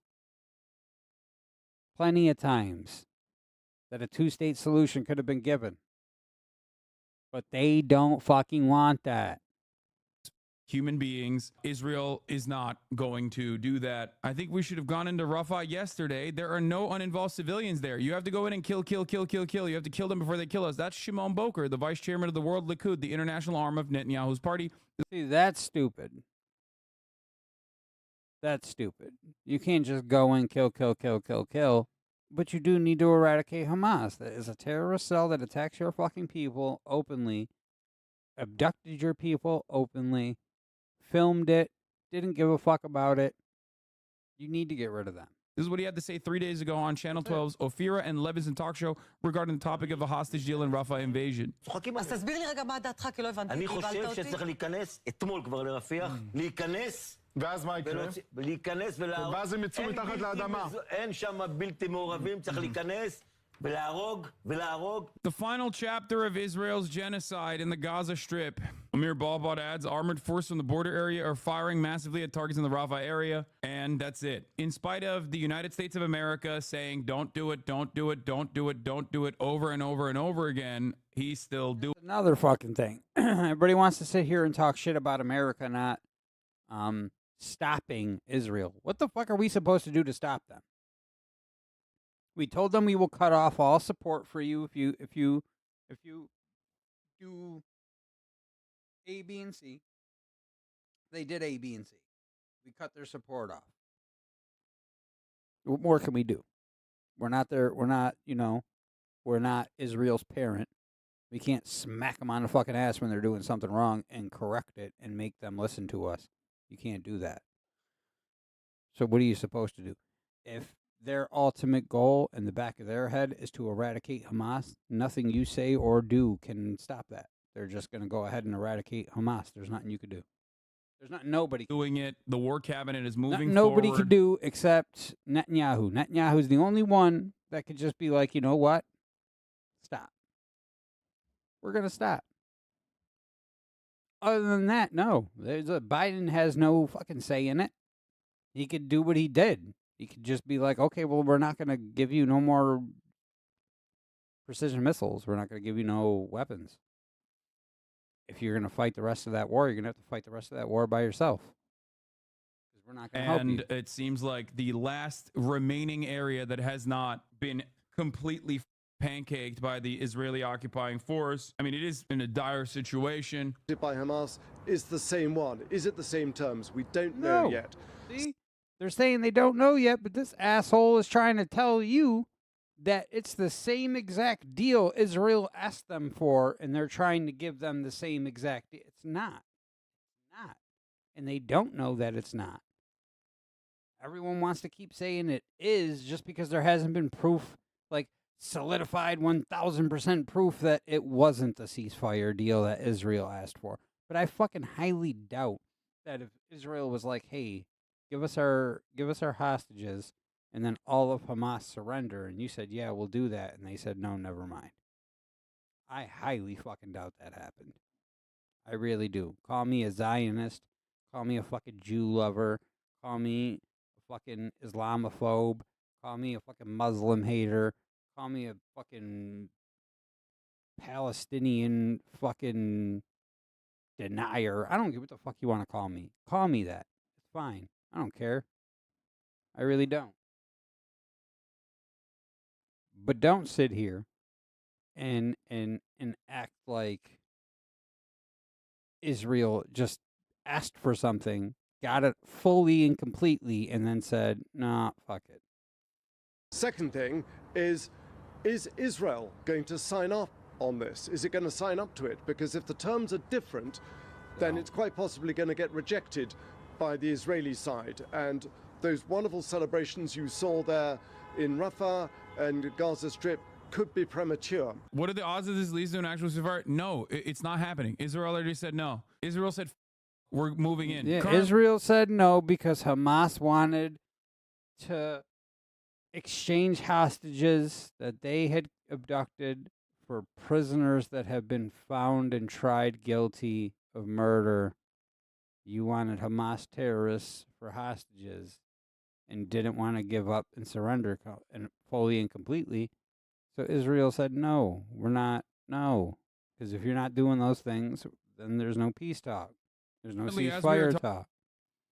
Speaker 1: that a two-state solution could have been given. But they don't fucking want that.
Speaker 7: Human beings. Israel is not going to do that. I think we should have gone into Rafah yesterday. There are no uninvolved civilians there. You have to go in and kill. You have to kill them before they kill us. That's Shimon Boker, the vice chairman of the World Likud, the international arm of Netanyahu's party.
Speaker 1: See, that's stupid. That's stupid. You can't just go in, kill. But you do need to eradicate Hamas. That is a terrorist cell that attacks your fucking people openly, abducted your people openly, filmed it, didn't give a fuck about it. You need to get rid of them.
Speaker 7: This is what he had to say 3 days ago on Channel 12's Ophira and Levinson talk show regarding the topic of a hostage deal in Rafah invasion.
Speaker 6: אז תסביר לי רגע מה דעתך, כי לא הבנתי. אני חושב שצריך להיכנס אתמול כבר לרפיח, להיכנס. ואז מה יקרה? להיכנס ולהראות. ואז הם יצאו מתחת לאדמה. אין שם בלתי מעורבים, צריך להיכנס
Speaker 7: The final chapter of Israel's genocide in the Gaza Strip. Amir Balbad adds, armored forces from the border area are firing massively at targets in the Rafah area, and that's it. In spite of the United States of America saying, don't do it, don't do it, don't do it, don't do it, over and over and over again, he's still doing it.
Speaker 1: Another fucking thing. Everybody wants to sit here and talk shit about America not stopping Israel. What the fuck are we supposed to do to stop them? We told them we will cut off all support for you if you do A, B, and C. They did A, B, and C. We cut their support off. What more can we do? We're not there. We're not, we're not Israel's parent. We can't smack them on the fucking ass when they're doing something wrong and correct it and make them listen to us. You can't do that. So what are you supposed to do? If their ultimate goal in the back of their head is to eradicate Hamas, nothing you say or do can stop that. They're just going to go ahead and eradicate Hamas. There's nothing you could do. There's not nobody
Speaker 7: doing it. The war cabinet is moving
Speaker 1: nobody
Speaker 7: forward.
Speaker 1: could do except Netanyahu. Netanyahu's the only one that could just be like, you know what? Stop. We're going to stop. Other than that, no. Biden has no fucking say in it. He could do what he did. He could just be like, okay, well, we're not going to give you no more precision missiles. We're not going to give you no weapons. If you're going to fight the rest of that war, you're going to have to fight the rest of that war by yourself. Because we're not going to help you.
Speaker 7: And it seems like the last remaining area that has not been completely pancaked by the Israeli occupying force. I mean, it is in a dire situation.
Speaker 14: By Hamas is the same one. Is it the same terms? We don't know yet.
Speaker 1: See? They're saying they don't know yet, but this asshole is trying to tell you that it's the same exact deal Israel asked them for, and they're trying to give them the same exact deal. It's not. It's not. And they don't know that it's not. Everyone wants to keep saying it is just because there hasn't been proof, like solidified 1,000% proof that it wasn't the ceasefire deal that Israel asked for. But I fucking highly doubt that if Israel was like, hey, give us our hostages, and then all of Hamas surrender, and you said, yeah, we'll do that, and they said, no, never mind. I highly fucking doubt that happened. I really do. Call me a Zionist, call me a fucking Jew lover, call me a fucking Islamophobe, call me a fucking Muslim hater, call me a fucking Palestinian fucking denier. I don't give what the fuck you want to call me. Call me that. It's fine. I don't care. I really don't. But don't sit here and act like Israel just asked for something, got it fully and completely, and then said, nah, fuck it.
Speaker 14: Second thing is Israel going to sign up on this? Is it going to sign up to it? Because if the terms are different, then it's quite possibly going to get rejected by the Israeli side. And those wonderful celebrations you saw there in Rafah and Gaza Strip could be premature.
Speaker 7: What are the odds of this leads to an actual ceasefire? No, it's not happening. Israel already said no. Israel said, we're moving in.
Speaker 1: Yeah, Israel said no because Hamas wanted to exchange hostages that they had abducted for prisoners that have been found and tried guilty of murder. You wanted Hamas terrorists for hostages and didn't want to give up and surrender and fully and completely. So Israel said, no, we're not, no. Because if you're not doing those things, then there's no peace talk. There's no ceasefire talk.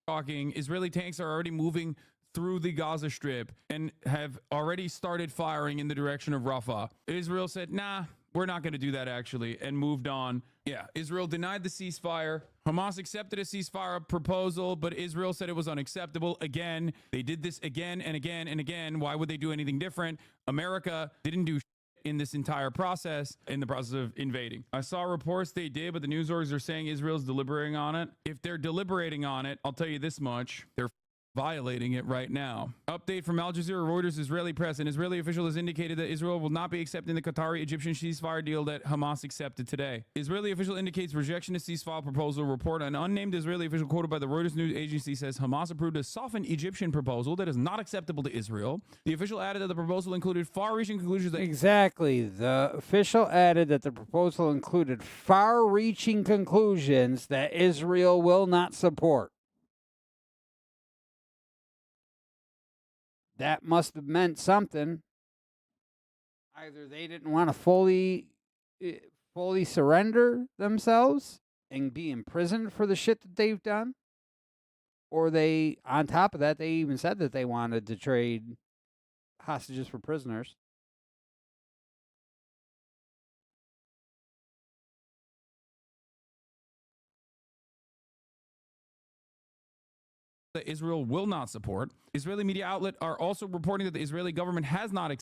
Speaker 7: Talking, Israeli tanks are already moving through the Gaza Strip and have already started firing in the direction of Rafah. Israel said, nah, we're not going to do that actually, and moved on. Yeah, Israel denied the ceasefire. Hamas accepted a ceasefire proposal, but Israel said it was unacceptable. Again, they did this again and again and again. Why would they do anything different? America didn't do in this entire process, in the process of invading. I saw reports they did, but the news orgs are saying Israel's deliberating on it. If they're deliberating on it, I'll tell you this much, they're violating it right now. Update from Al Jazeera, Reuters, Israeli press. An Israeli official has indicated that Israel will not be accepting the Qatari-Egyptian ceasefire deal that Hamas accepted today. Israeli official indicates rejection of ceasefire proposal. Report: an unnamed Israeli official quoted by the Reuters news agency says Hamas approved a softened Egyptian proposal that is not acceptable to Israel. The official added that the proposal included far-reaching conclusions that...
Speaker 1: Exactly. The official added that the proposal included far-reaching conclusions that Israel will not support. That must have meant something. Either they didn't want to fully surrender themselves and be imprisoned for the shit that they've done, or they, on top of that, they even said that they wanted to trade hostages for prisoners.
Speaker 7: that Israel will not support. Israeli media outlet are also reporting that the Israeli government has not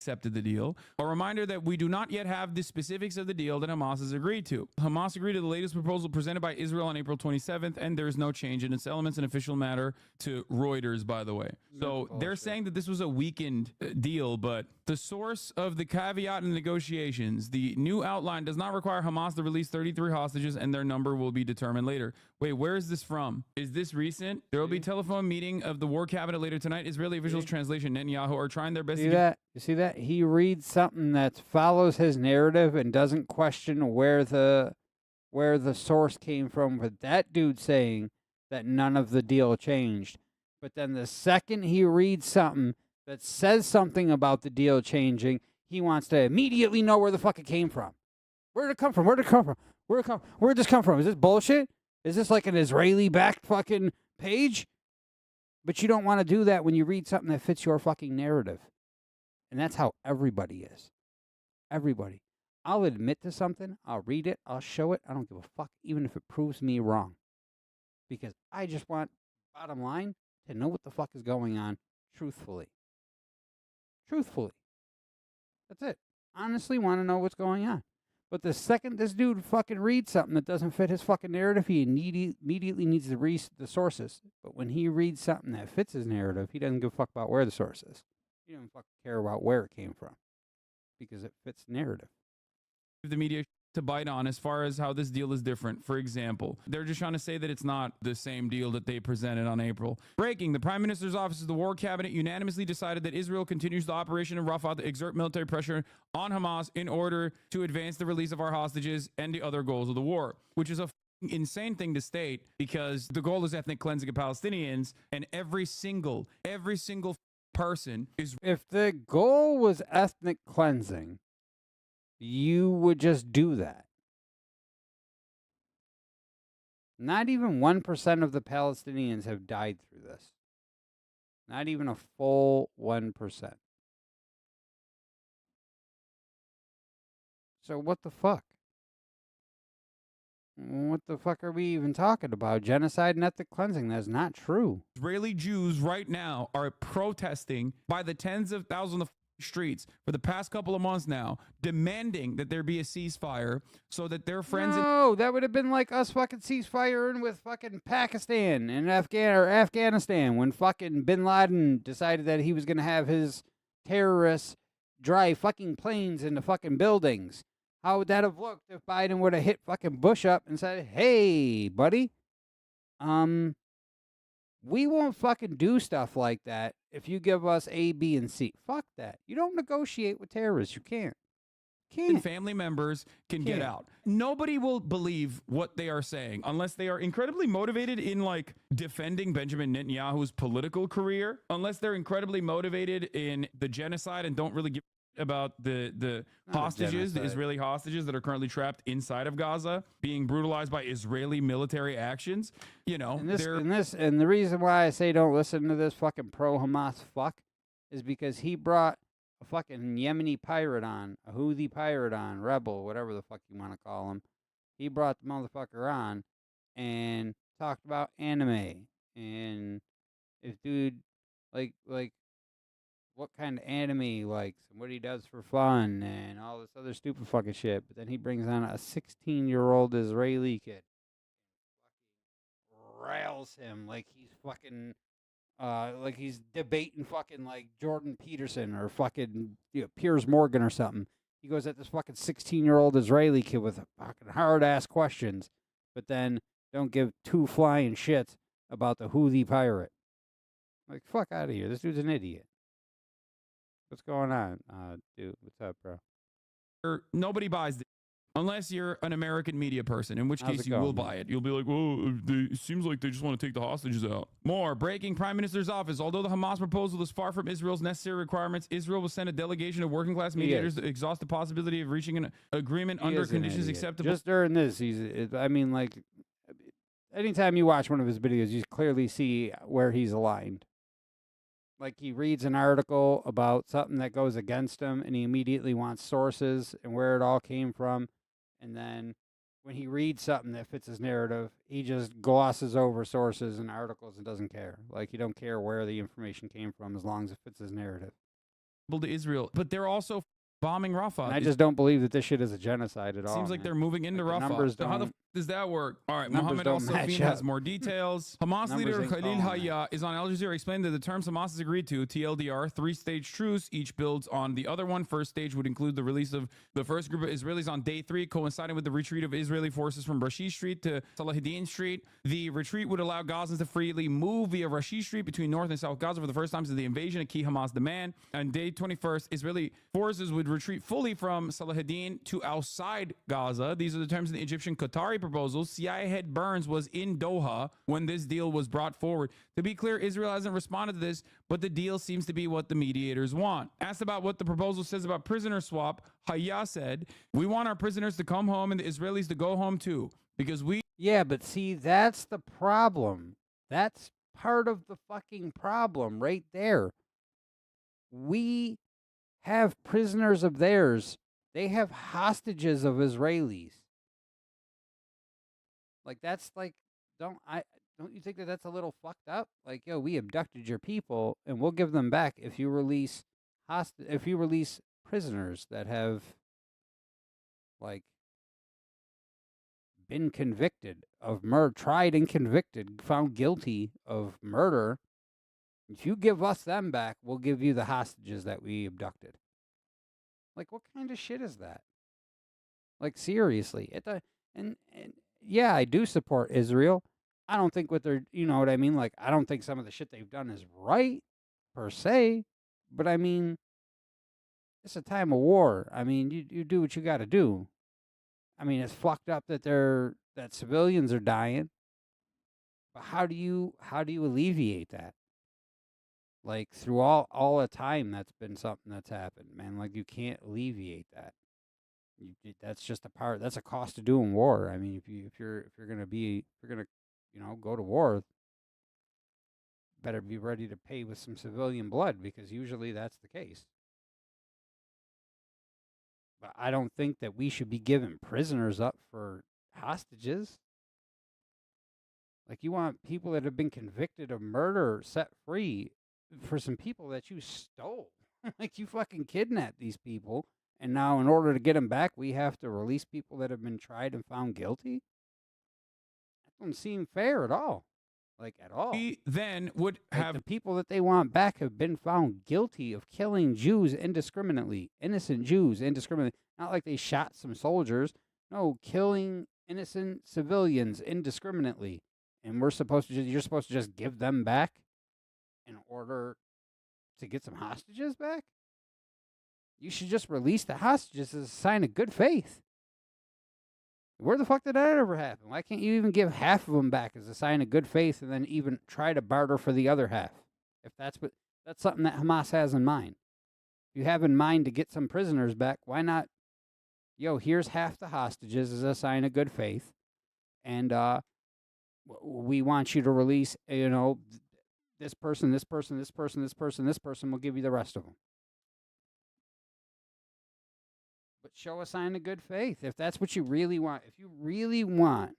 Speaker 7: accepted the deal. A reminder that we do not yet have the specifics of the deal that Hamas has agreed to. Hamas agreed to the latest proposal presented by Israel on April 27th, and there is no change in its elements. An official matter to Reuters, by the way. So they're saying that this was a weakened deal, but the source of the caveat in the negotiations, the new outline does not require Hamas to release 33 hostages, and their number will be determined later. Wait, where is this from? Is this recent? There will be telephone meeting of the war cabinet later tonight. Israeli officials, translation, Netanyahu are trying their best to get...
Speaker 1: You see that? He reads something that follows his narrative and doesn't question where the source came from, with that dude saying that none of the deal changed. But then the second he reads something that says something about the deal changing, he wants to immediately know where the fuck it came from. Where did it come from? Where did it come from? Where did this come from? Is this bullshit? Is this like an Israeli-backed fucking page? But you don't want to do that when you read something that fits your fucking narrative. And that's how everybody is. Everybody. I'll admit to something. I'll read it. I'll show it. I don't give a fuck, even if it proves me wrong. Because I just want, bottom line, to know what the fuck is going on truthfully. Truthfully. That's it. Honestly want to know what's going on. But the second this dude fucking reads something that doesn't fit his fucking narrative, he immediately needs to read the sources. But when he reads something that fits his narrative, he doesn't give a fuck about where the source is. He doesn't fucking care about where it came from. Because it fits narrative.
Speaker 7: The media to bite on as far as how this deal is different. For example, they're just trying to say that it's not the same deal that they presented on April. Breaking, the Prime Minister's office of the War Cabinet unanimously decided that Israel continues the operation in Rafah to exert military pressure on Hamas in order to advance the release of our hostages and the other goals of the war, which is a insane thing to state, because the goal is ethnic cleansing of Palestinians, and every single person is...
Speaker 1: If the goal was ethnic cleansing, you would just do that. Not even 1% of the Palestinians have died through this. Not even a full 1%. So what the fuck? What the fuck are we even talking about? Genocide and ethnic cleansing? That's not true.
Speaker 7: Israeli Jews right now are protesting by the tens of thousands of streets for the past couple of months now, demanding that there be a ceasefire so that their friends...
Speaker 1: No, that would have been like us fucking ceasefiring with fucking Pakistan and Afghanistan when fucking Bin Laden decided that he was going to have his terrorists drive fucking planes into fucking buildings. How would that have looked if Biden would have hit fucking Bush up and said, hey, buddy, we won't fucking do stuff like that if you give us A, B, and C. Fuck that. You don't negotiate with terrorists. You can't.
Speaker 7: And family members can get out. Nobody will believe what they are saying unless they are incredibly motivated in like defending Benjamin Netanyahu's political career, unless they're incredibly motivated in the genocide and don't really give about the hostages, the Israeli hostages that are currently trapped inside of Gaza, being brutalized by Israeli military actions. You know,
Speaker 1: and the reason why I say don't listen to this fucking pro-Hamas fuck is because he brought a fucking Yemeni pirate on, a Houthi pirate on, rebel, whatever the fuck you want to call him. He brought the motherfucker on and talked about anime and if dude like what kind of anime he likes and what he does for fun and all this other stupid fucking shit. But then he brings on a 16-year-old Israeli kid. rails him like he's fucking like he's debating fucking like Jordan Peterson or fucking Piers Morgan or something. He goes at this fucking 16-year-old Israeli kid with fucking hard ass questions, but then don't give two flying shits about the Houthi pirate. Like, fuck out of here. This dude's an idiot. What's going on, dude? What's up, bro?
Speaker 7: Nobody buys it unless you're an American media person, in which
Speaker 1: How's
Speaker 7: case
Speaker 1: it
Speaker 7: you
Speaker 1: going,
Speaker 7: will
Speaker 1: man?
Speaker 7: buy it. You'll be like, "Oh, it seems like they just want to take the hostages out." More breaking Prime Minister's office. Although the Hamas proposal is far from Israel's necessary requirements, Israel will send a delegation of working-class mediators to exhaust the possibility of reaching an agreement
Speaker 1: He
Speaker 7: under
Speaker 1: is an
Speaker 7: conditions
Speaker 1: idiot.
Speaker 7: acceptable.
Speaker 1: Just during this, I mean, like, anytime you watch one of his videos, you clearly see where he's aligned. Like, he reads an article about something that goes against him, and he immediately wants sources and where it all came from. And then when he reads something that fits his narrative, he just glosses over sources and articles and doesn't care. Like, he don't care where the information came from as long as it fits his narrative.
Speaker 7: To Israel, but they're also bombing Rafah.
Speaker 1: And I just don't believe that this shit is a genocide at all.
Speaker 7: Seems like
Speaker 1: man.
Speaker 7: they're moving into
Speaker 1: Like, the
Speaker 7: Rafah.
Speaker 1: numbers
Speaker 7: So how the
Speaker 1: don't-
Speaker 7: does that work? All right,
Speaker 1: numbers
Speaker 7: Mohammed
Speaker 1: don't
Speaker 7: Al-Safin
Speaker 1: match
Speaker 7: has
Speaker 1: up.
Speaker 7: more details. Hamas
Speaker 1: Numbers
Speaker 7: leader
Speaker 1: ain't
Speaker 7: Khalil
Speaker 1: calling that.
Speaker 7: Hayya is on Al Jazeera explaining that the terms Hamas has agreed to, TLDR, three-stage truce, each builds on the other one. First stage would include the release of the first group of Israelis on day 3, coinciding with the retreat of Israeli forces from Rashid Street to Salahuddin Street. The retreat would allow Gazans to freely move via Rashid Street between North and South Gaza for the first time since the invasion, a key Hamas demand. On day 21st, Israeli forces would retreat fully from Salahuddin to outside Gaza. These are the terms of the Egyptian-Qatari proposal. CIA head Burns was in Doha when this deal was brought forward. To be clear, Israel hasn't responded to this, but the deal seems to be what the mediators want. Asked about what the proposal says about prisoner swap, Hayya said, "We want our prisoners to come home and the Israelis to go home too, because we..."
Speaker 1: Yeah, but see, that's the problem. That's part of the fucking problem right there. We have prisoners of theirs. They have hostages of Israelis. Like, that's like, don't you think that that's a little fucked up? Like, yo, we abducted your people and we'll give them back if you release prisoners that have, like, been convicted of murder, tried and convicted, found guilty of murder. If you give us them back, we'll give you the hostages that we abducted. Like, what kind of shit is that? Like, seriously. And yeah, I do support Israel. I don't think what they're, you know what I mean? Like, I don't think some of the shit they've done is right, per se. But, I mean, it's a time of war. I mean, you do what you got to do. I mean, it's fucked up that that civilians are dying. But how do you alleviate that? Like, through all the time, that's been something that's happened, man. Like, you can't alleviate that. That's just that's a cost of doing war. I mean, if you're gonna go to war, better be ready to pay with some civilian blood, because usually that's the case. But I don't think that we should be giving prisoners up for hostages. Like, you want people that have been convicted of murder set free for some people that you stole. Like, you fucking kidnapped these people, and now in order to get them back, we have to release people that have been tried and found guilty? That doesn't seem fair at all. Like, at all.
Speaker 7: We then would have...
Speaker 1: the people that they want back have been found guilty of killing Jews indiscriminately. Innocent Jews indiscriminately. Not like they shot some soldiers. No, killing innocent civilians indiscriminately. And you're supposed to just give them back in order to get some hostages back? You should just release the hostages as a sign of good faith. Where the fuck did that ever happen? Why can't you even give half of them back as a sign of good faith and then even try to barter for the other half? If that's something that Hamas has in mind. If you have in mind to get some prisoners back, why not? Yo, here's half the hostages as a sign of good faith, and we want you to release, this person, this person, this person, this person, this person. We'll give you the rest of them. But show a sign of good faith if that's what you really want. If you really want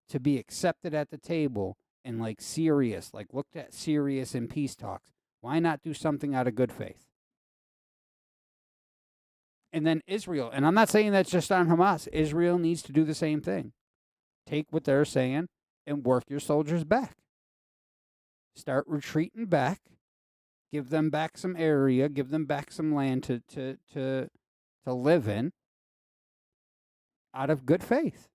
Speaker 1: to be accepted at the table and looked at serious in peace talks, why not do something out of good faith? And then Israel, and I'm not saying that's just on Hamas. Israel needs to do the same thing. Take what they're saying and work your soldiers back. Start retreating back. Give them back some area. Give them back some land to live in out of good faith.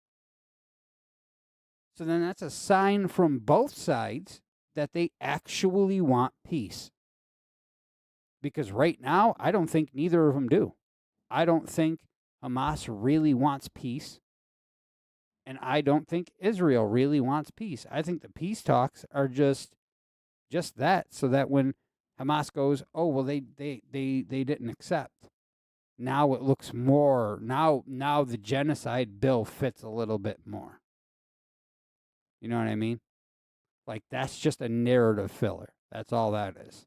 Speaker 1: So then that's a sign from both sides that they actually want peace. Because right now, I don't think neither of them do. I don't think Hamas really wants peace. And I don't think Israel really wants peace. I think the peace talks are just that, so that when Hamas goes, oh, well, they didn't accept. Now it looks more, now the genocide bill fits a little bit more. You know what I mean? Like, that's just a narrative filler. That's all that is.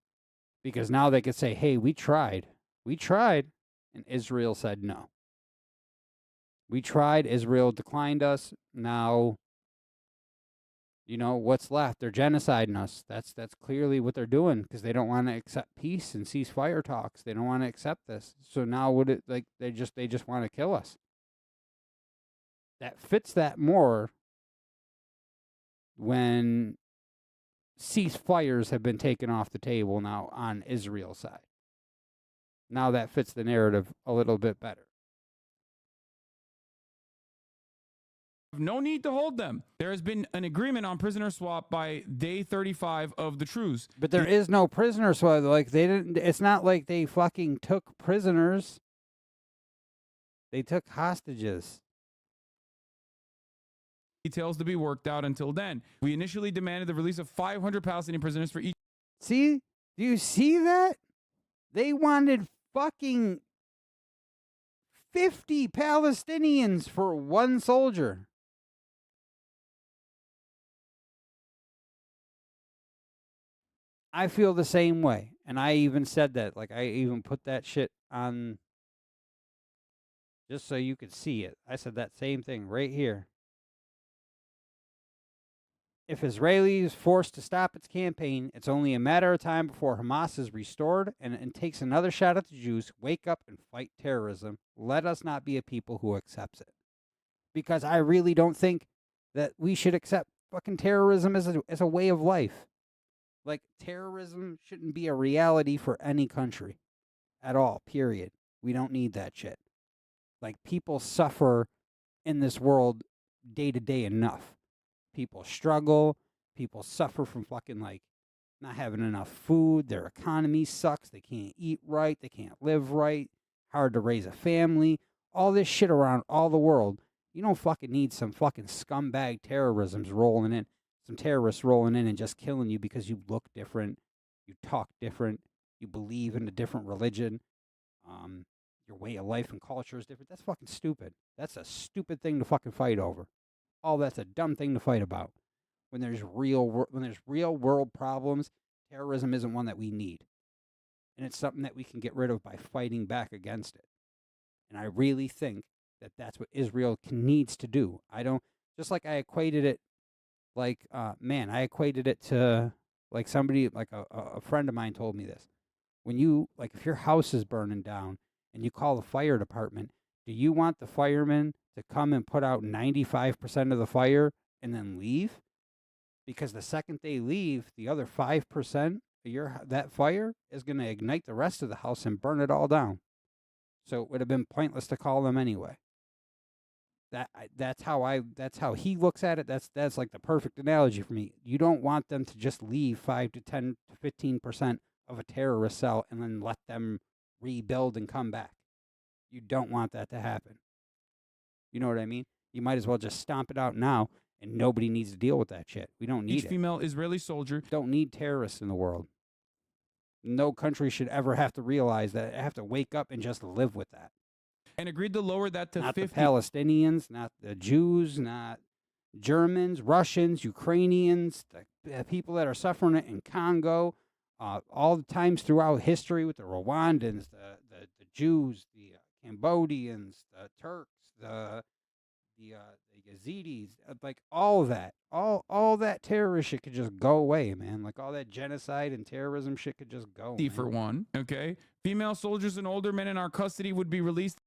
Speaker 1: Because now they could say, hey, we tried. And Israel said no. We tried. Israel declined us. Now, you know, what's left? They're genociding us. That's clearly what they're doing, because they don't want to accept peace and ceasefire talks. They don't want to accept this. So now they just want to kill us. That fits that more when ceasefires have been taken off the table now on Israel's side. Now that fits the narrative a little bit better.
Speaker 7: No need to hold them. There has been an agreement on prisoner swap by day 35 of the truce.
Speaker 1: But there is no prisoner swap. Like, they didn't. It's not like they fucking took prisoners. They took hostages.
Speaker 7: Details to be worked out until then. We initially demanded the release of 500 Palestinian prisoners for each.
Speaker 1: See? Do you see that? They wanted fucking 50 Palestinians for one soldier. I feel the same way. And I even said that. Like, I even put that shit on just so you could see it. I said that same thing right here. If Israel is forced to stop its campaign, it's only a matter of time before Hamas is restored and takes another shot at the Jews. Wake up and fight terrorism. Let us not be a people who accepts it. Because I really don't think that we should accept fucking terrorism as a way of life. Like, terrorism shouldn't be a reality for any country at all, period. We don't need that shit. Like, people suffer in this world day to day enough. People struggle. People suffer from fucking, like, not having enough food. Their economy sucks. They can't eat right. They can't live right. Hard to raise a family. All this shit around all the world. You don't fucking need some fucking scumbag terrorisms rolling in. Some terrorists rolling in and just killing you because you look different, you talk different, you believe in a different religion, your way of life and culture is different. That's fucking stupid. That's a stupid thing to fucking fight over. Oh, that's a dumb thing to fight about. When there's real world problems, terrorism isn't one that we need. And it's something that we can get rid of by fighting back against it. And I really think that that's what Israel needs to do. I don't, just like I equated it, like, I equated it to, like, somebody, like a friend of mine told me this. When you, like, if your house is burning down and you call the fire department, do you want the firemen to come and put out 95% of the fire and then leave? Because the second they leave, the other 5% of that fire is going to ignite the rest of the house and burn it all down. So it would have been pointless to call them anyway. That's how he looks at it. That's like the perfect analogy for me. You don't want them to just leave 5 to 10 to 15% of a terrorist cell and then let them rebuild and come back. You don't want that to happen. You know what I mean? You might as well just stomp it out now, and nobody needs to deal with that shit. We don't need
Speaker 7: each female Israeli soldier.
Speaker 1: Don't need terrorists in the world. No country should ever have to realize that. Have to wake up and just live with that.
Speaker 7: And agreed to lower that to
Speaker 1: not
Speaker 7: 50.
Speaker 1: The Palestinians, not the Jews, not Germans, Russians, Ukrainians, the people that are suffering it in Congo, all the times throughout history with the Rwandans, the Jews, the Cambodians, the Turks, the Yazidis, like all of that, all that terrorist shit could just go away, man. Like all that genocide and terrorism shit could just go.
Speaker 7: For one, okay. Female soldiers and older men in our custody would be released.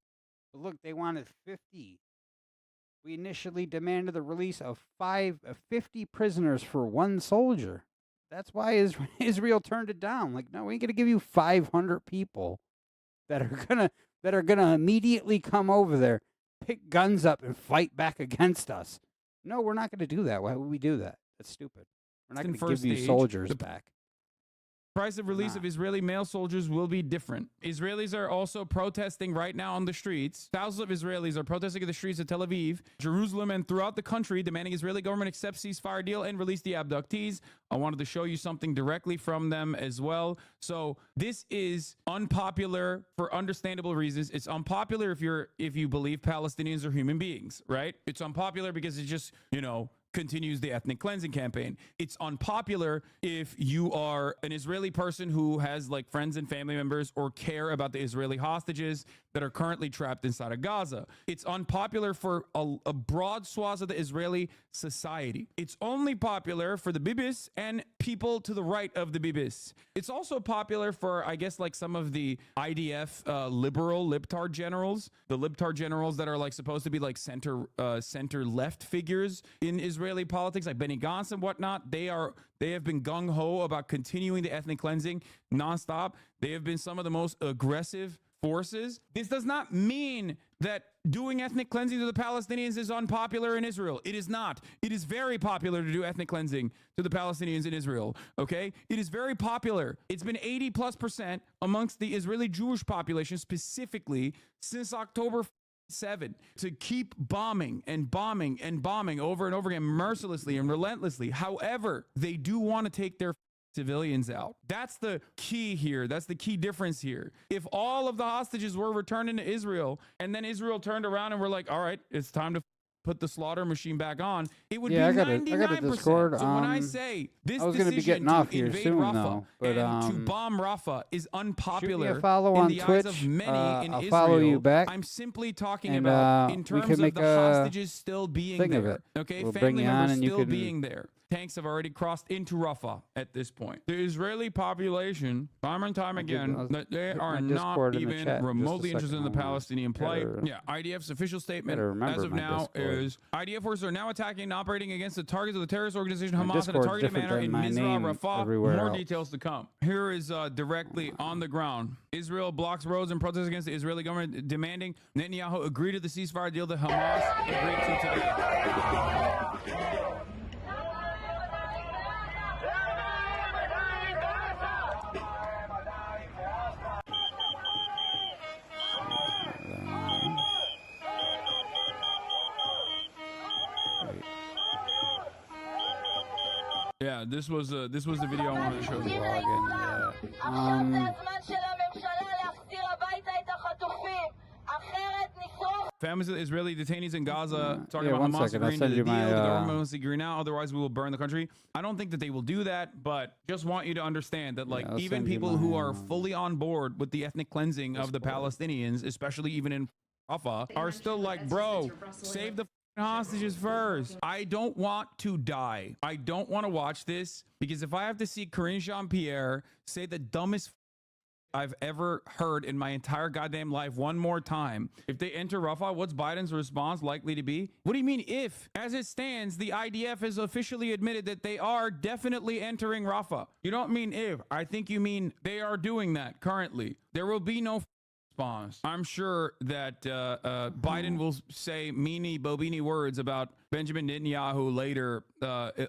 Speaker 1: But look, they wanted 50. We initially demanded the release of 50 prisoners for one soldier. That's why Israel turned it down. Like, no, we ain't gonna give you 500 people that are gonna immediately come over there, pick guns up, and fight back against us. No, we're not gonna do that. Why would we do that? That's stupid. We're not gonna give you soldiers back.
Speaker 7: Price of release of Israeli male soldiers will be different. Israelis are also protesting right now on the streets. Thousands of Israelis are protesting in the streets of Tel Aviv, Jerusalem, and throughout the country, demanding Israeli government accept ceasefire deal and release the abductees. I wanted to show you something directly from them as well. So this is unpopular for understandable reasons. It's unpopular if you believe Palestinians are human beings, right? It's unpopular because it's just, continues the ethnic cleansing campaign. It's unpopular if you are an Israeli person who has like friends and family members or care about the Israeli hostages that are currently trapped inside of Gaza. It's unpopular for a broad swath of the Israeli society. It's only popular for the Bibis and people to the right of the Bibis. It's also popular for, I guess, like some of the IDF liberal libtard generals, the libtard generals that are like supposed to be like center left figures in Israeli politics, like Benny Gantz and whatnot. They have been gung-ho about continuing the ethnic cleansing nonstop. They have been some of the most aggressive forces. This does not mean that doing ethnic cleansing to the Palestinians is unpopular in Israel. It is not. It is very popular to do ethnic cleansing to the Palestinians in Israel. Okay? It is very popular. It's been 80+% amongst the Israeli Jewish population specifically since October 7 to keep bombing and bombing and bombing over and over again mercilessly and relentlessly. However, they do want to take their civilians out. That's the key here. That's the key difference here. If all of the hostages were returned into Israel and then Israel turned around and were like, all right, it's time to put the slaughter machine back on, it would be 99%.
Speaker 1: I got a Discord.
Speaker 7: So when I say this
Speaker 1: I was going to be getting off here soon, though, but
Speaker 7: and to bomb Rafah is unpopular
Speaker 1: shoot me a follow
Speaker 7: in
Speaker 1: on
Speaker 7: the
Speaker 1: Twitch.
Speaker 7: eyes of many in
Speaker 1: I'll
Speaker 7: Israel.
Speaker 1: follow you back.
Speaker 7: I'm simply talking
Speaker 1: and,
Speaker 7: about in
Speaker 1: we
Speaker 7: terms
Speaker 1: can
Speaker 7: of
Speaker 1: make
Speaker 7: the hostages still being
Speaker 1: thing
Speaker 7: there.
Speaker 1: of it.
Speaker 7: Okay,
Speaker 1: We'll
Speaker 7: family
Speaker 1: bring you on
Speaker 7: members
Speaker 1: and you
Speaker 7: still
Speaker 1: can
Speaker 7: being there. Tanks have already crossed into Rafah at this point. The Israeli population, time and time again, that they are not even remotely interested in the Palestinian plight. Yeah, IDF's official statement as of now is IDF forces are now attacking and operating against the targets of the terrorist organization Hamas in a targeted manner in Mizrah, Rafah. More details to come. Here is directly on the ground. Israel blocks roads and protests against the Israeli government, demanding Netanyahu agree to the ceasefire deal that Hamas agreed to today. Yeah, this was the video I wanted to show you. Families of Israeli detainees in Gaza talking about Hamas agreeing to the deal. The government must agree now, otherwise we will burn the country. I don't think that they will do that, but just want you to understand that like even people who are fully on board with the ethnic cleansing of the Palestinians, especially even in Rafah, are still like, bro, save the hostages first. I don't want to die. I don't want to watch this because if I have to see Karine Jean-Pierre say the dumbest I've ever heard in my entire goddamn life one more time, if they enter Rafah, what's Biden's response likely to be? What do you mean if? As it stands, the IDF has officially admitted that they are definitely entering Rafah. You don't mean if. I think you mean they are doing that currently. There will be no response. I'm sure that Biden will say meanie bobini words about Benjamin Netanyahu later,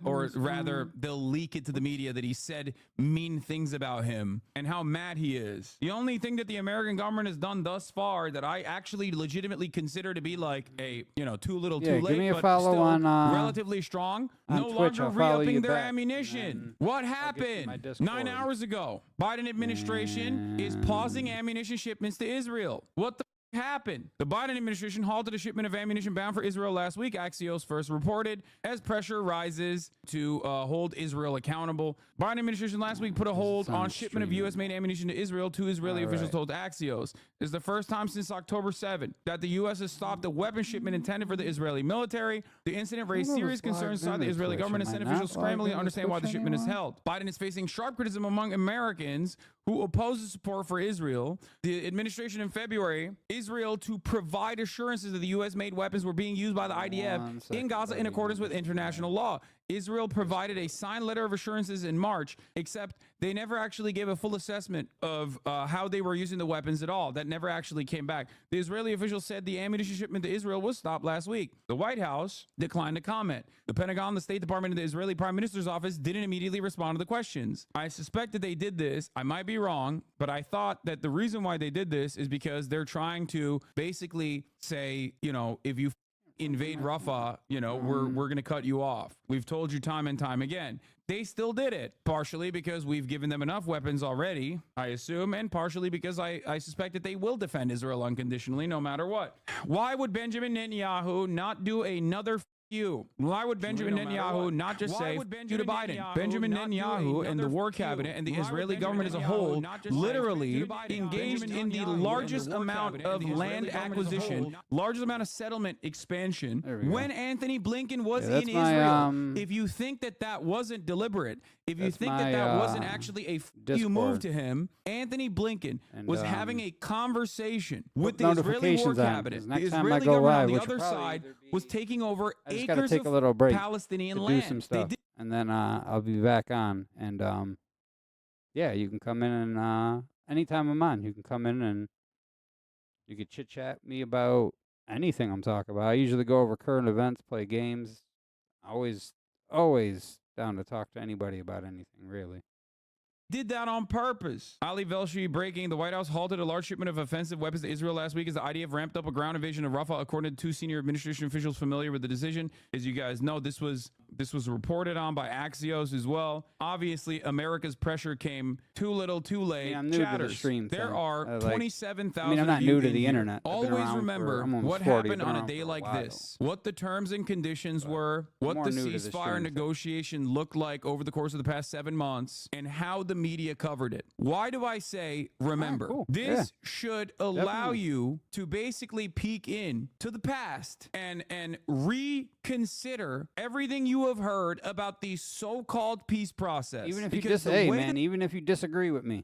Speaker 7: or rather they'll leak it to the media that he said mean things about him and how mad he is. The only thing that the American government has done thus far that I actually legitimately consider to be like a, too little too late,
Speaker 1: give me a
Speaker 7: but
Speaker 1: follow
Speaker 7: still
Speaker 1: on,
Speaker 7: relatively strong,
Speaker 1: on
Speaker 7: no
Speaker 1: Twitch.
Speaker 7: longer re-upping their ammunition. What happened 9 hours ago? Biden administration is pausing ammunition shipments to Israel. What the happened? The Biden administration halted a shipment of ammunition bound for Israel last week, Axios first reported, as pressure rises to hold Israel accountable. Biden administration last week put a hold on shipment of U.S.-made ammunition to Israel, two Israeli officials told Axios. It's the first time since October 7 that the U.S. has stopped a weapon shipment intended for the Israeli military. The incident raised serious concerns inside the Israeli government and sent officials scrambling to understand why the shipment is held. Biden is facing sharp criticism among Americans who oppose the support for Israel. The administration in February Israel to provide assurances that the U.S.-made weapons were being used by the IDF in Gaza in accordance with international law. Israel provided a signed letter of assurances in March, except they never actually gave a full assessment of how they were using the weapons at all. That never actually came back. The Israeli officials said the ammunition shipment to Israel was stopped last week. The White House declined to comment. The Pentagon, the State Department, and the Israeli Prime Minister's office didn't immediately respond to the questions. I suspect that they did this. I might be wrong, but I thought that the reason why they did this is because they're trying to basically say, you know, if you invade Rafah, you know, we're going to cut you off. We've told you time and time again. They still did it, partially because we've given them enough weapons already, I assume, and partially because I suspect that they will defend Israel unconditionally no matter what. Why would Benjamin Netanyahu not do another you? Why would Benjamin Netanyahu not just say you to Biden? Benjamin Netanyahu and the war cabinet and the Israeli government as a whole literally engaged in the largest amount of land acquisition, largest amount of settlement expansion when Anthony Blinken was in Israel. If you think that that wasn't deliberate, if you think that that wasn't actually a you move to him, Anthony Blinken was having a conversation with the Israeli war cabinet. The Israeli government on the other side was taking over acres
Speaker 1: take a little break
Speaker 7: of Palestinian
Speaker 1: to
Speaker 7: land.
Speaker 1: do some stuff, and then I'll be back on. And yeah, you can come in and anytime I'm on, you can come in and you can chit chat me about anything I'm talking about. I usually go over current events, play games. Always down to talk to anybody about anything, really.
Speaker 7: Did that on purpose. Ali Velshi breaking. The White House halted a large shipment of offensive weapons to Israel last week as the IDF ramped up a ground invasion of Rafah, according to two senior administration officials familiar with the decision. As you guys know, this was reported on by Axios as well. Obviously, America's pressure came too little, too late.
Speaker 1: I'm new to the stream
Speaker 7: there
Speaker 1: thing.
Speaker 7: are 27,000.
Speaker 1: I mean, I'm not new to the internet.
Speaker 7: Always remember what happened on a day like this, what the terms and conditions were, what the ceasefire negotiation looked like over the course of the past 7 months, and how the media covered it. Why do I say remember? This should allow you to basically peek in to the past and reconsider everything you have heard about the so-called peace process.
Speaker 1: Even if you even if you disagree with me,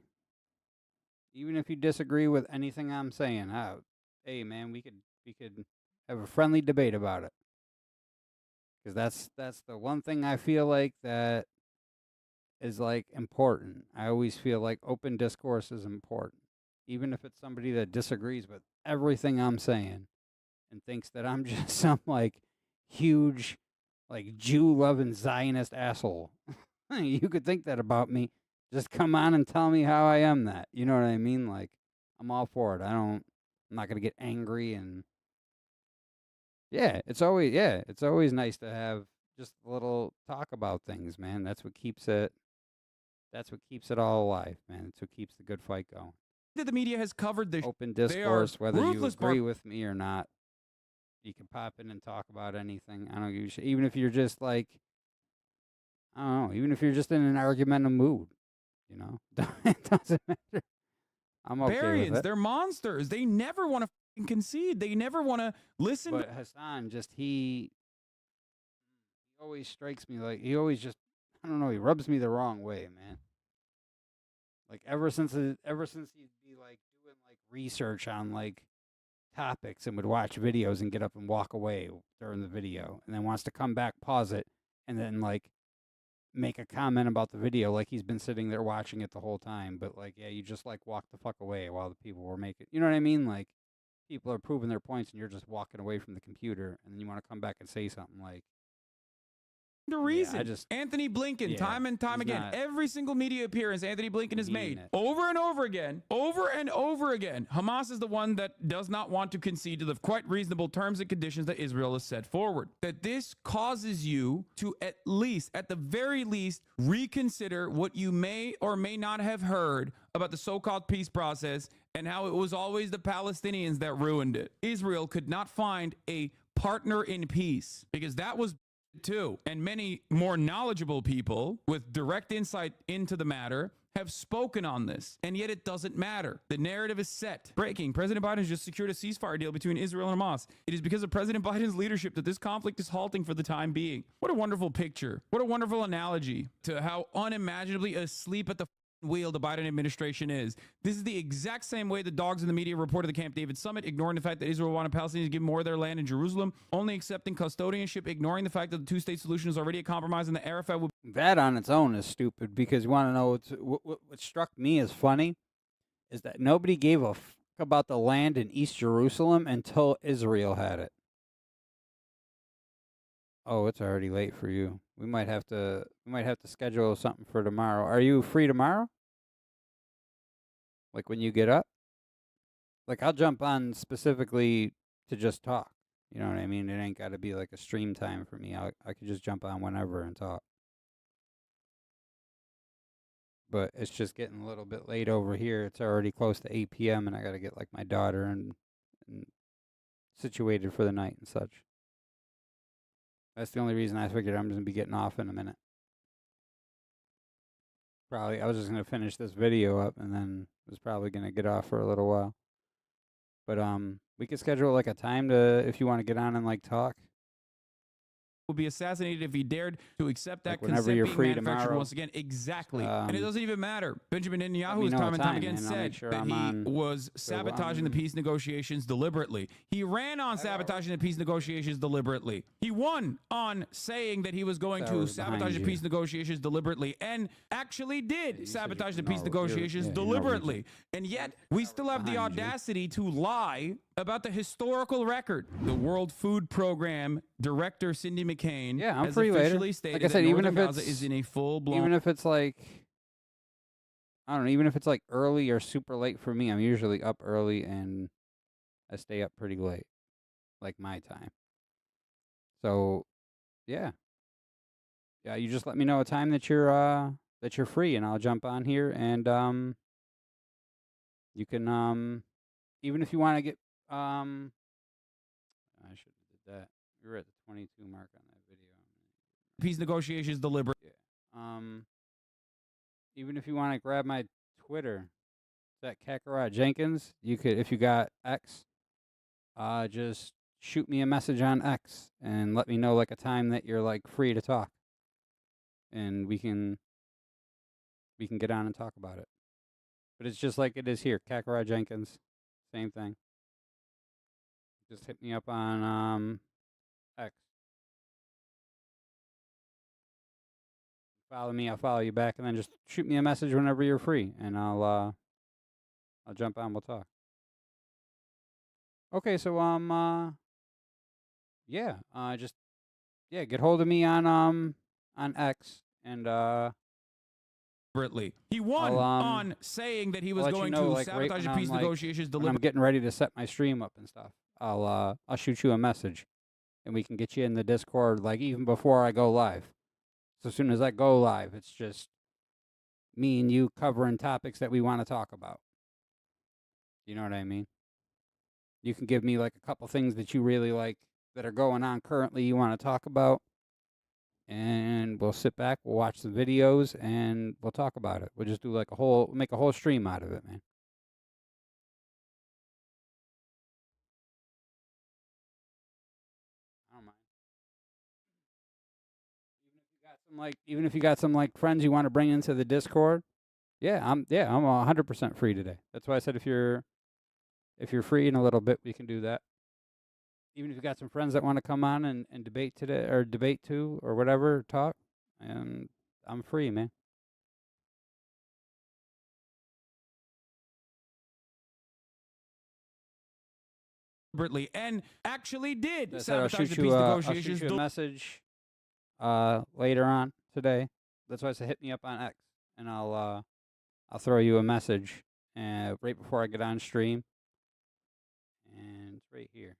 Speaker 1: even if you disagree with anything I'm saying, hey man, we could have a friendly debate about it. Because that's the one thing I feel like that is like important. I always feel like open discourse is important. Even if it's somebody that disagrees with everything I'm saying and thinks that I'm just some like huge like Jew-loving Zionist asshole. You could think that about me. Just come on and tell me how I am that. You know what I mean? Like, I'm all for it. I'm not going to get angry and it's always nice to have just a little talk about things, man. That's what keeps it all alive, man. It's what keeps the good fight going.
Speaker 7: The media has covered the
Speaker 1: open discourse, whether you agree with me or not. You can pop in and talk about anything. I don't give a shit. Even if you're just like, I don't know, even if you're just in an argumentative mood, you know, it doesn't matter. I'm okay with it.
Speaker 7: They're monsters. They never want to concede. They never want to listen.
Speaker 1: But Hassan, he always strikes me like, he always just, I don't know, he rubs me the wrong way, man. Like ever since he'd be like doing like research on like topics and would watch videos and get up and walk away during the video and then wants to come back, pause it, and then like make a comment about the video like he's been sitting there watching it the whole time. But like, yeah, you just like walk the fuck away while the people were making, you know what I mean? Like people are proving their points and you're just walking away from the computer and then you want to come back and say something like,
Speaker 7: the reason Anthony Blinken, time and time again, every single media appearance Anthony Blinken has made over and over again. Hamas is the one that does not want to concede to the quite reasonable terms and conditions that Israel has set forward. That this causes you to at the very least, reconsider what you may or may not have heard about the so-called peace process and how it was always the Palestinians that ruined it. Israel could not find a partner in peace because that was too. And many more knowledgeable people with direct insight into the matter have spoken on this, and yet it doesn't matter. The narrative is set. Breaking. President Biden has just secured a ceasefire deal between Israel and Hamas. It is because of President Biden's leadership that this conflict is halting for the time being. What a wonderful picture. What a wonderful analogy to how unimaginably asleep at the wheel the Biden administration is. This is the exact same way the dogs in the media reported the Camp David summit, ignoring the fact that Israel wanted Palestinians to give more of their land in Jerusalem, only accepting custodianship, ignoring the fact that the two-state solution is already a compromise and the Arafat would...
Speaker 1: That on its own is stupid, because you want to know what struck me as funny is that nobody gave a fuck about the land in East Jerusalem until Israel had it. Oh, it's already late for you. We might have to schedule something for tomorrow. Are you free tomorrow? Like when you get up? Like I'll jump on specifically to just talk. You know what I mean? It ain't got to be like a stream time for me. I could just jump on whenever and talk. But it's just getting a little bit late over here. It's already close to 8 p.m. and I got to get like my daughter and situated for the night and such. That's the only reason I figured I'm going to be getting off in a minute. Probably, I was just going to finish this video up and then was probably going to get off for a little while. But we could schedule like a time to, if you want to get on and like talk.
Speaker 7: Would be assassinated if he dared to accept that
Speaker 1: Like whenever
Speaker 7: consent
Speaker 1: you're
Speaker 7: being
Speaker 1: free
Speaker 7: manufactured
Speaker 1: tomorrow.
Speaker 7: once again. Exactly. And it doesn't even matter. Benjamin Netanyahu
Speaker 1: me
Speaker 7: has
Speaker 1: know
Speaker 7: time
Speaker 1: what
Speaker 7: and time
Speaker 1: time,
Speaker 7: again
Speaker 1: and I'll
Speaker 7: said
Speaker 1: make sure
Speaker 7: that
Speaker 1: I'm
Speaker 7: he
Speaker 1: on.
Speaker 7: was sabotaging the peace negotiations deliberately. He ran on sabotaging the peace negotiations deliberately. He won on saying that he was going to
Speaker 1: Towers behind
Speaker 7: sabotage the
Speaker 1: you.
Speaker 7: peace negotiations deliberately and actually did sabotage the peace
Speaker 1: know,
Speaker 7: negotiations
Speaker 1: yeah, you know
Speaker 7: deliberately. And yet, we still have the audacity to lie about the historical record. The World Food Program director, Cindy McCain,
Speaker 1: Yeah, I'm
Speaker 7: has
Speaker 1: free later.
Speaker 7: officially stated
Speaker 1: Like I said,
Speaker 7: that
Speaker 1: even
Speaker 7: Northern
Speaker 1: if
Speaker 7: Gaza
Speaker 1: it's
Speaker 7: is in a full-blown...
Speaker 1: even if it's like, I don't know, even if it's like early or super late for me, I'm usually up early and I stay up pretty late, like my time. So, yeah, you just let me know a time that you're free, and I'll jump on here, and you can even if you want to get I should have did that. We were at the 22 mark on that video.
Speaker 7: peace negotiations deliberate.
Speaker 1: Even if you want to grab my Twitter, that Kakarot Jenkins, you could, if you got X, just shoot me a message on X and let me know like a time that you're like free to talk, and we can get on and talk about it. But it's just like it is here, Kakarot Jenkins, same thing. Just hit me up on X. Follow me, I'll follow you back, and then just shoot me a message whenever you're free, and I'll jump on, we'll talk. Okay, so get hold of me on X, and
Speaker 7: He won on saying that he was going to sabotage the peace negotiations
Speaker 1: when I'm
Speaker 7: deliberately.
Speaker 1: getting ready to set my stream up and stuff. I'll shoot you a message, and we can get you in the Discord like even before I go live. So as soon as I go live, it's just me and you covering topics that we want to talk about. You know what I mean? You can give me like a couple things that you really like that are going on currently you want to talk about, and we'll sit back, we'll watch the videos, and we'll talk about it. We'll just do like make a whole stream out of it, man. I don't mind. Even if you got some like friends you want to bring into the Discord, I'm 100% free today. That's why I said if you're free in a little bit, we can do that. Even if you got some friends that want to come on and debate today, or debate too, or whatever, talk, and I'm free, man.
Speaker 7: Deliberately, and actually did
Speaker 1: I said I'll
Speaker 7: sabotage
Speaker 1: shoot
Speaker 7: the
Speaker 1: you
Speaker 7: peace
Speaker 1: I'll
Speaker 7: negotiations.
Speaker 1: shoot you a message later on today. That's why I said hit me up on X, and I'll throw you a message right before I get on stream. And it's right here.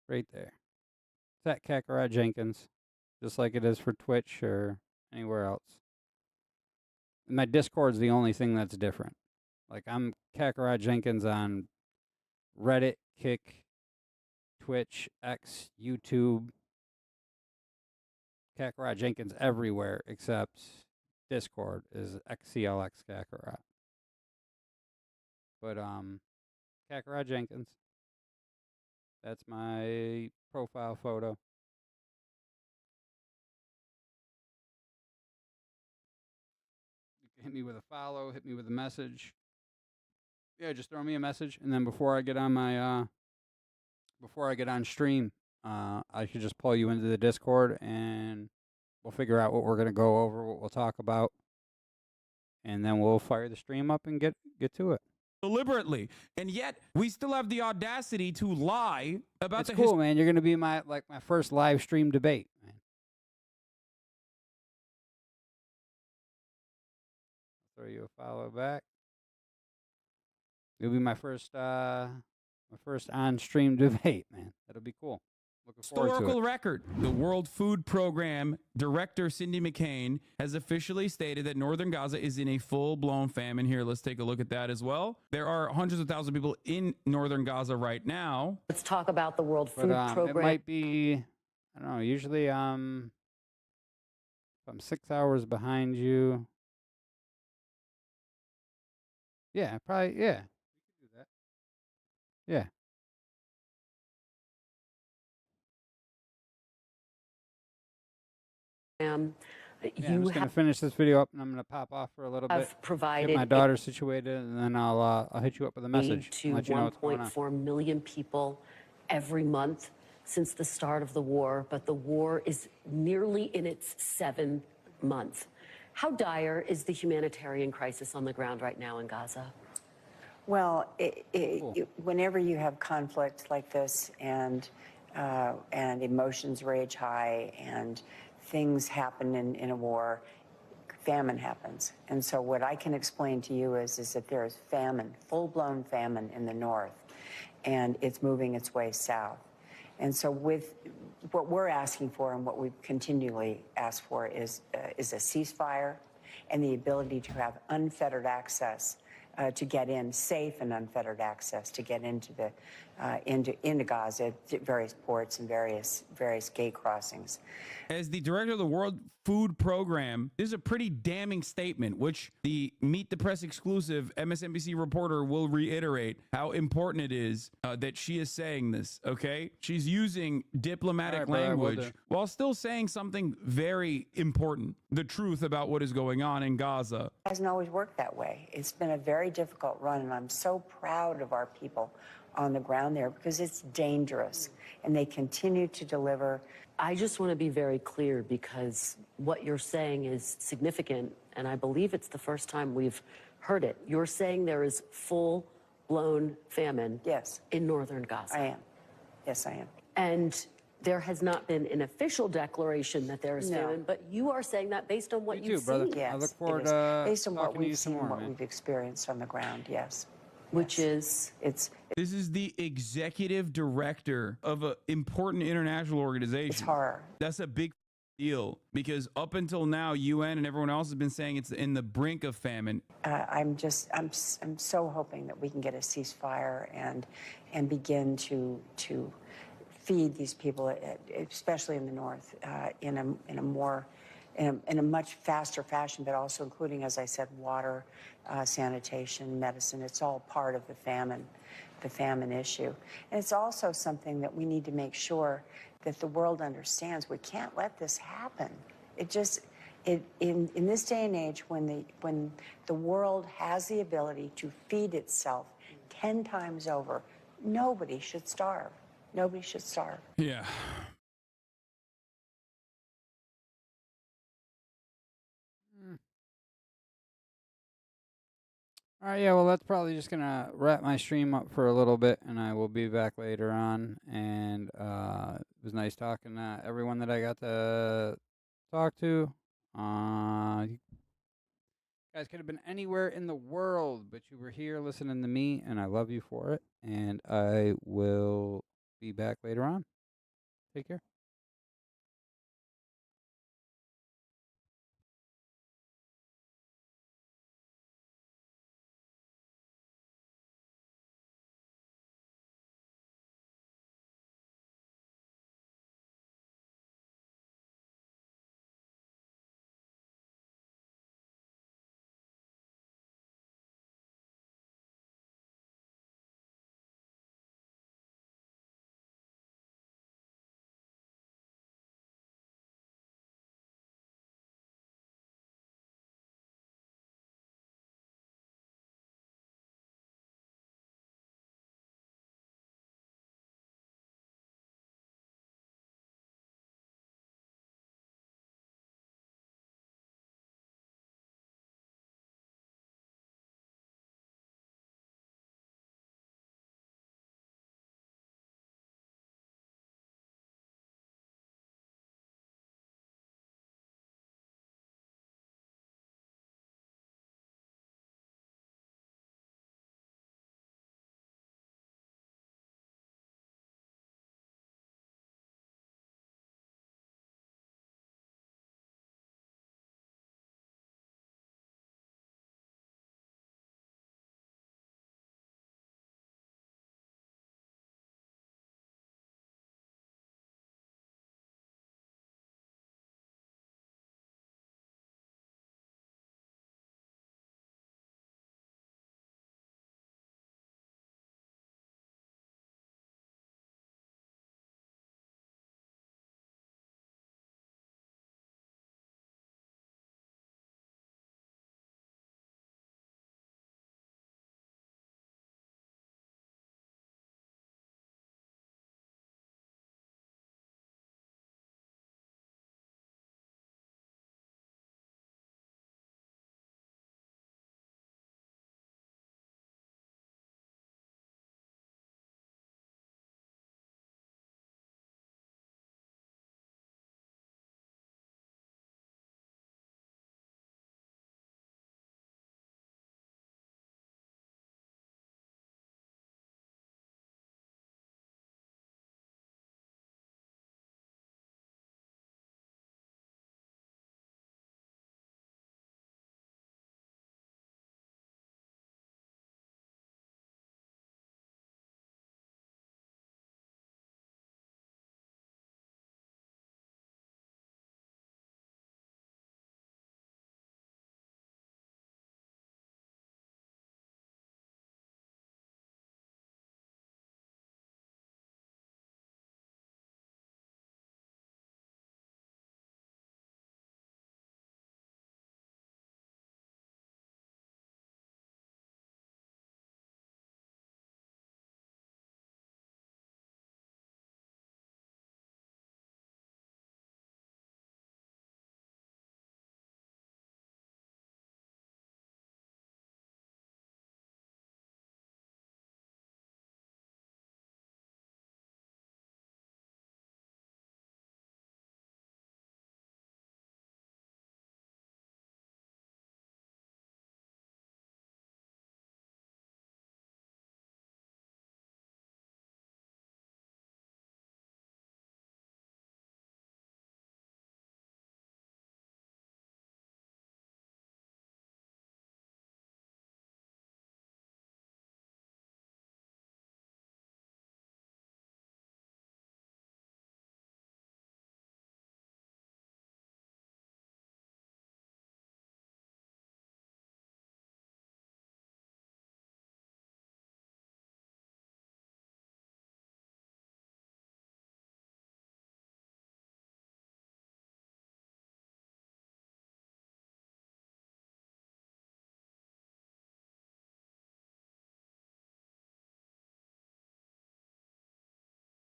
Speaker 1: Right there. It's at Kakarot Jenkins, just like it is for Twitch or anywhere else. My Discord's the only thing that's different. Like I'm Kakarot Jenkins on Reddit, Kick, Twitch, X, YouTube. Kakarot Jenkins everywhere except Discord is XCLX Kakarot. But Kakarot Jenkins. That's my profile photo. hit me with a follow, hit me with a message. Yeah, just throw me a message, and then before I get on my before I get on stream, I should just pull you into the Discord, and we'll figure out what we're gonna go over, what we'll talk about, and then we'll fire the stream up and get to it.
Speaker 7: Deliberately, and yet we still have the audacity to lie about
Speaker 1: It's
Speaker 7: the
Speaker 1: cool, man. You're gonna be my first live stream debate, man. I'll throw you a follow back. You'll be my first on stream debate, man. That'll be cool. Looking forward to
Speaker 7: historical
Speaker 1: it.
Speaker 7: record. The World Food Program director, Cindy McCain, has officially stated that northern Gaza is in a full-blown famine. Here, let's take a look at that as well. There are hundreds of thousands of people in northern Gaza right now.
Speaker 15: Let's talk about the World Food Program.
Speaker 1: It might be, I don't know, usually if I'm 6 hours behind you. Yeah, probably, yeah. We could do that. Yeah. Yeah, I'm just gonna finish this video up, and I'm gonna pop off for a little bit.
Speaker 15: have provided
Speaker 1: Get my daughter situated, and then I'll hit you up with a message.
Speaker 15: to
Speaker 1: And let you know what's going on.
Speaker 15: 1.4 million people every month since the start of the war, but the war is nearly in its 7th month. How dire is the humanitarian crisis on the ground right now in Gaza?
Speaker 17: Well, whenever you have conflict like this and emotions rage high and things happen in a war, famine happens. And so what I can explain to you is that there is famine, full-blown famine in the north, and it's moving its way south. And so with what we're asking for and what we've continually asked for is a ceasefire and the ability to have unfettered access to get in, safe and unfettered access to get into the into Gaza, various ports and various gate crossings.
Speaker 7: As the director of the World Food Program, this is a pretty damning statement, which the Meet the Press exclusive MSNBC reporter will reiterate how important it is that she is saying this, okay? She's using diplomatic language while still saying something very important, the truth about what is going on in Gaza.
Speaker 17: It hasn't always worked that way. It's been a very difficult run, and I'm so proud of our people on the ground there because it's dangerous, and they continue to deliver.
Speaker 15: I just want to be very clear because what you're saying is significant, and I believe it's the first time we've heard it. You're saying there is full-blown famine in northern Gaza.
Speaker 17: I am. Yes, I am.
Speaker 15: And there has not been an official declaration that there is famine, but you are saying that based on what you've seen.
Speaker 17: Yes,
Speaker 1: I look
Speaker 17: it
Speaker 1: forward
Speaker 17: is.
Speaker 1: to
Speaker 17: based on what
Speaker 1: talking to you
Speaker 17: we've
Speaker 1: some
Speaker 17: seen,
Speaker 1: more,
Speaker 17: what
Speaker 1: man.
Speaker 17: we've experienced on the ground. Yes.
Speaker 15: Which is
Speaker 7: This is the executive director of an important international organization.
Speaker 17: It's horror.
Speaker 7: That's a big deal because up until now, UN and everyone else has been saying it's in the brink of famine.
Speaker 17: I'm so hoping that we can get a ceasefire and begin to feed these people, especially in the north, in a much faster fashion, but also including, as I said, water, sanitation, medicine. It's all part of the famine issue. And it's also something that we need to make sure that the world understands. We can't let this happen. In this day and age, when the world has the ability to feed itself 10 times over, nobody should starve. Nobody should starve.
Speaker 7: Yeah.
Speaker 1: All right, yeah, well, that's probably just going to wrap my stream up for a little bit, and I will be back later on. And it was nice talking to everyone that I got to talk to. You guys could have been anywhere in the world, but you were here listening to me, and I love you for it. And I will be back later on. Take care.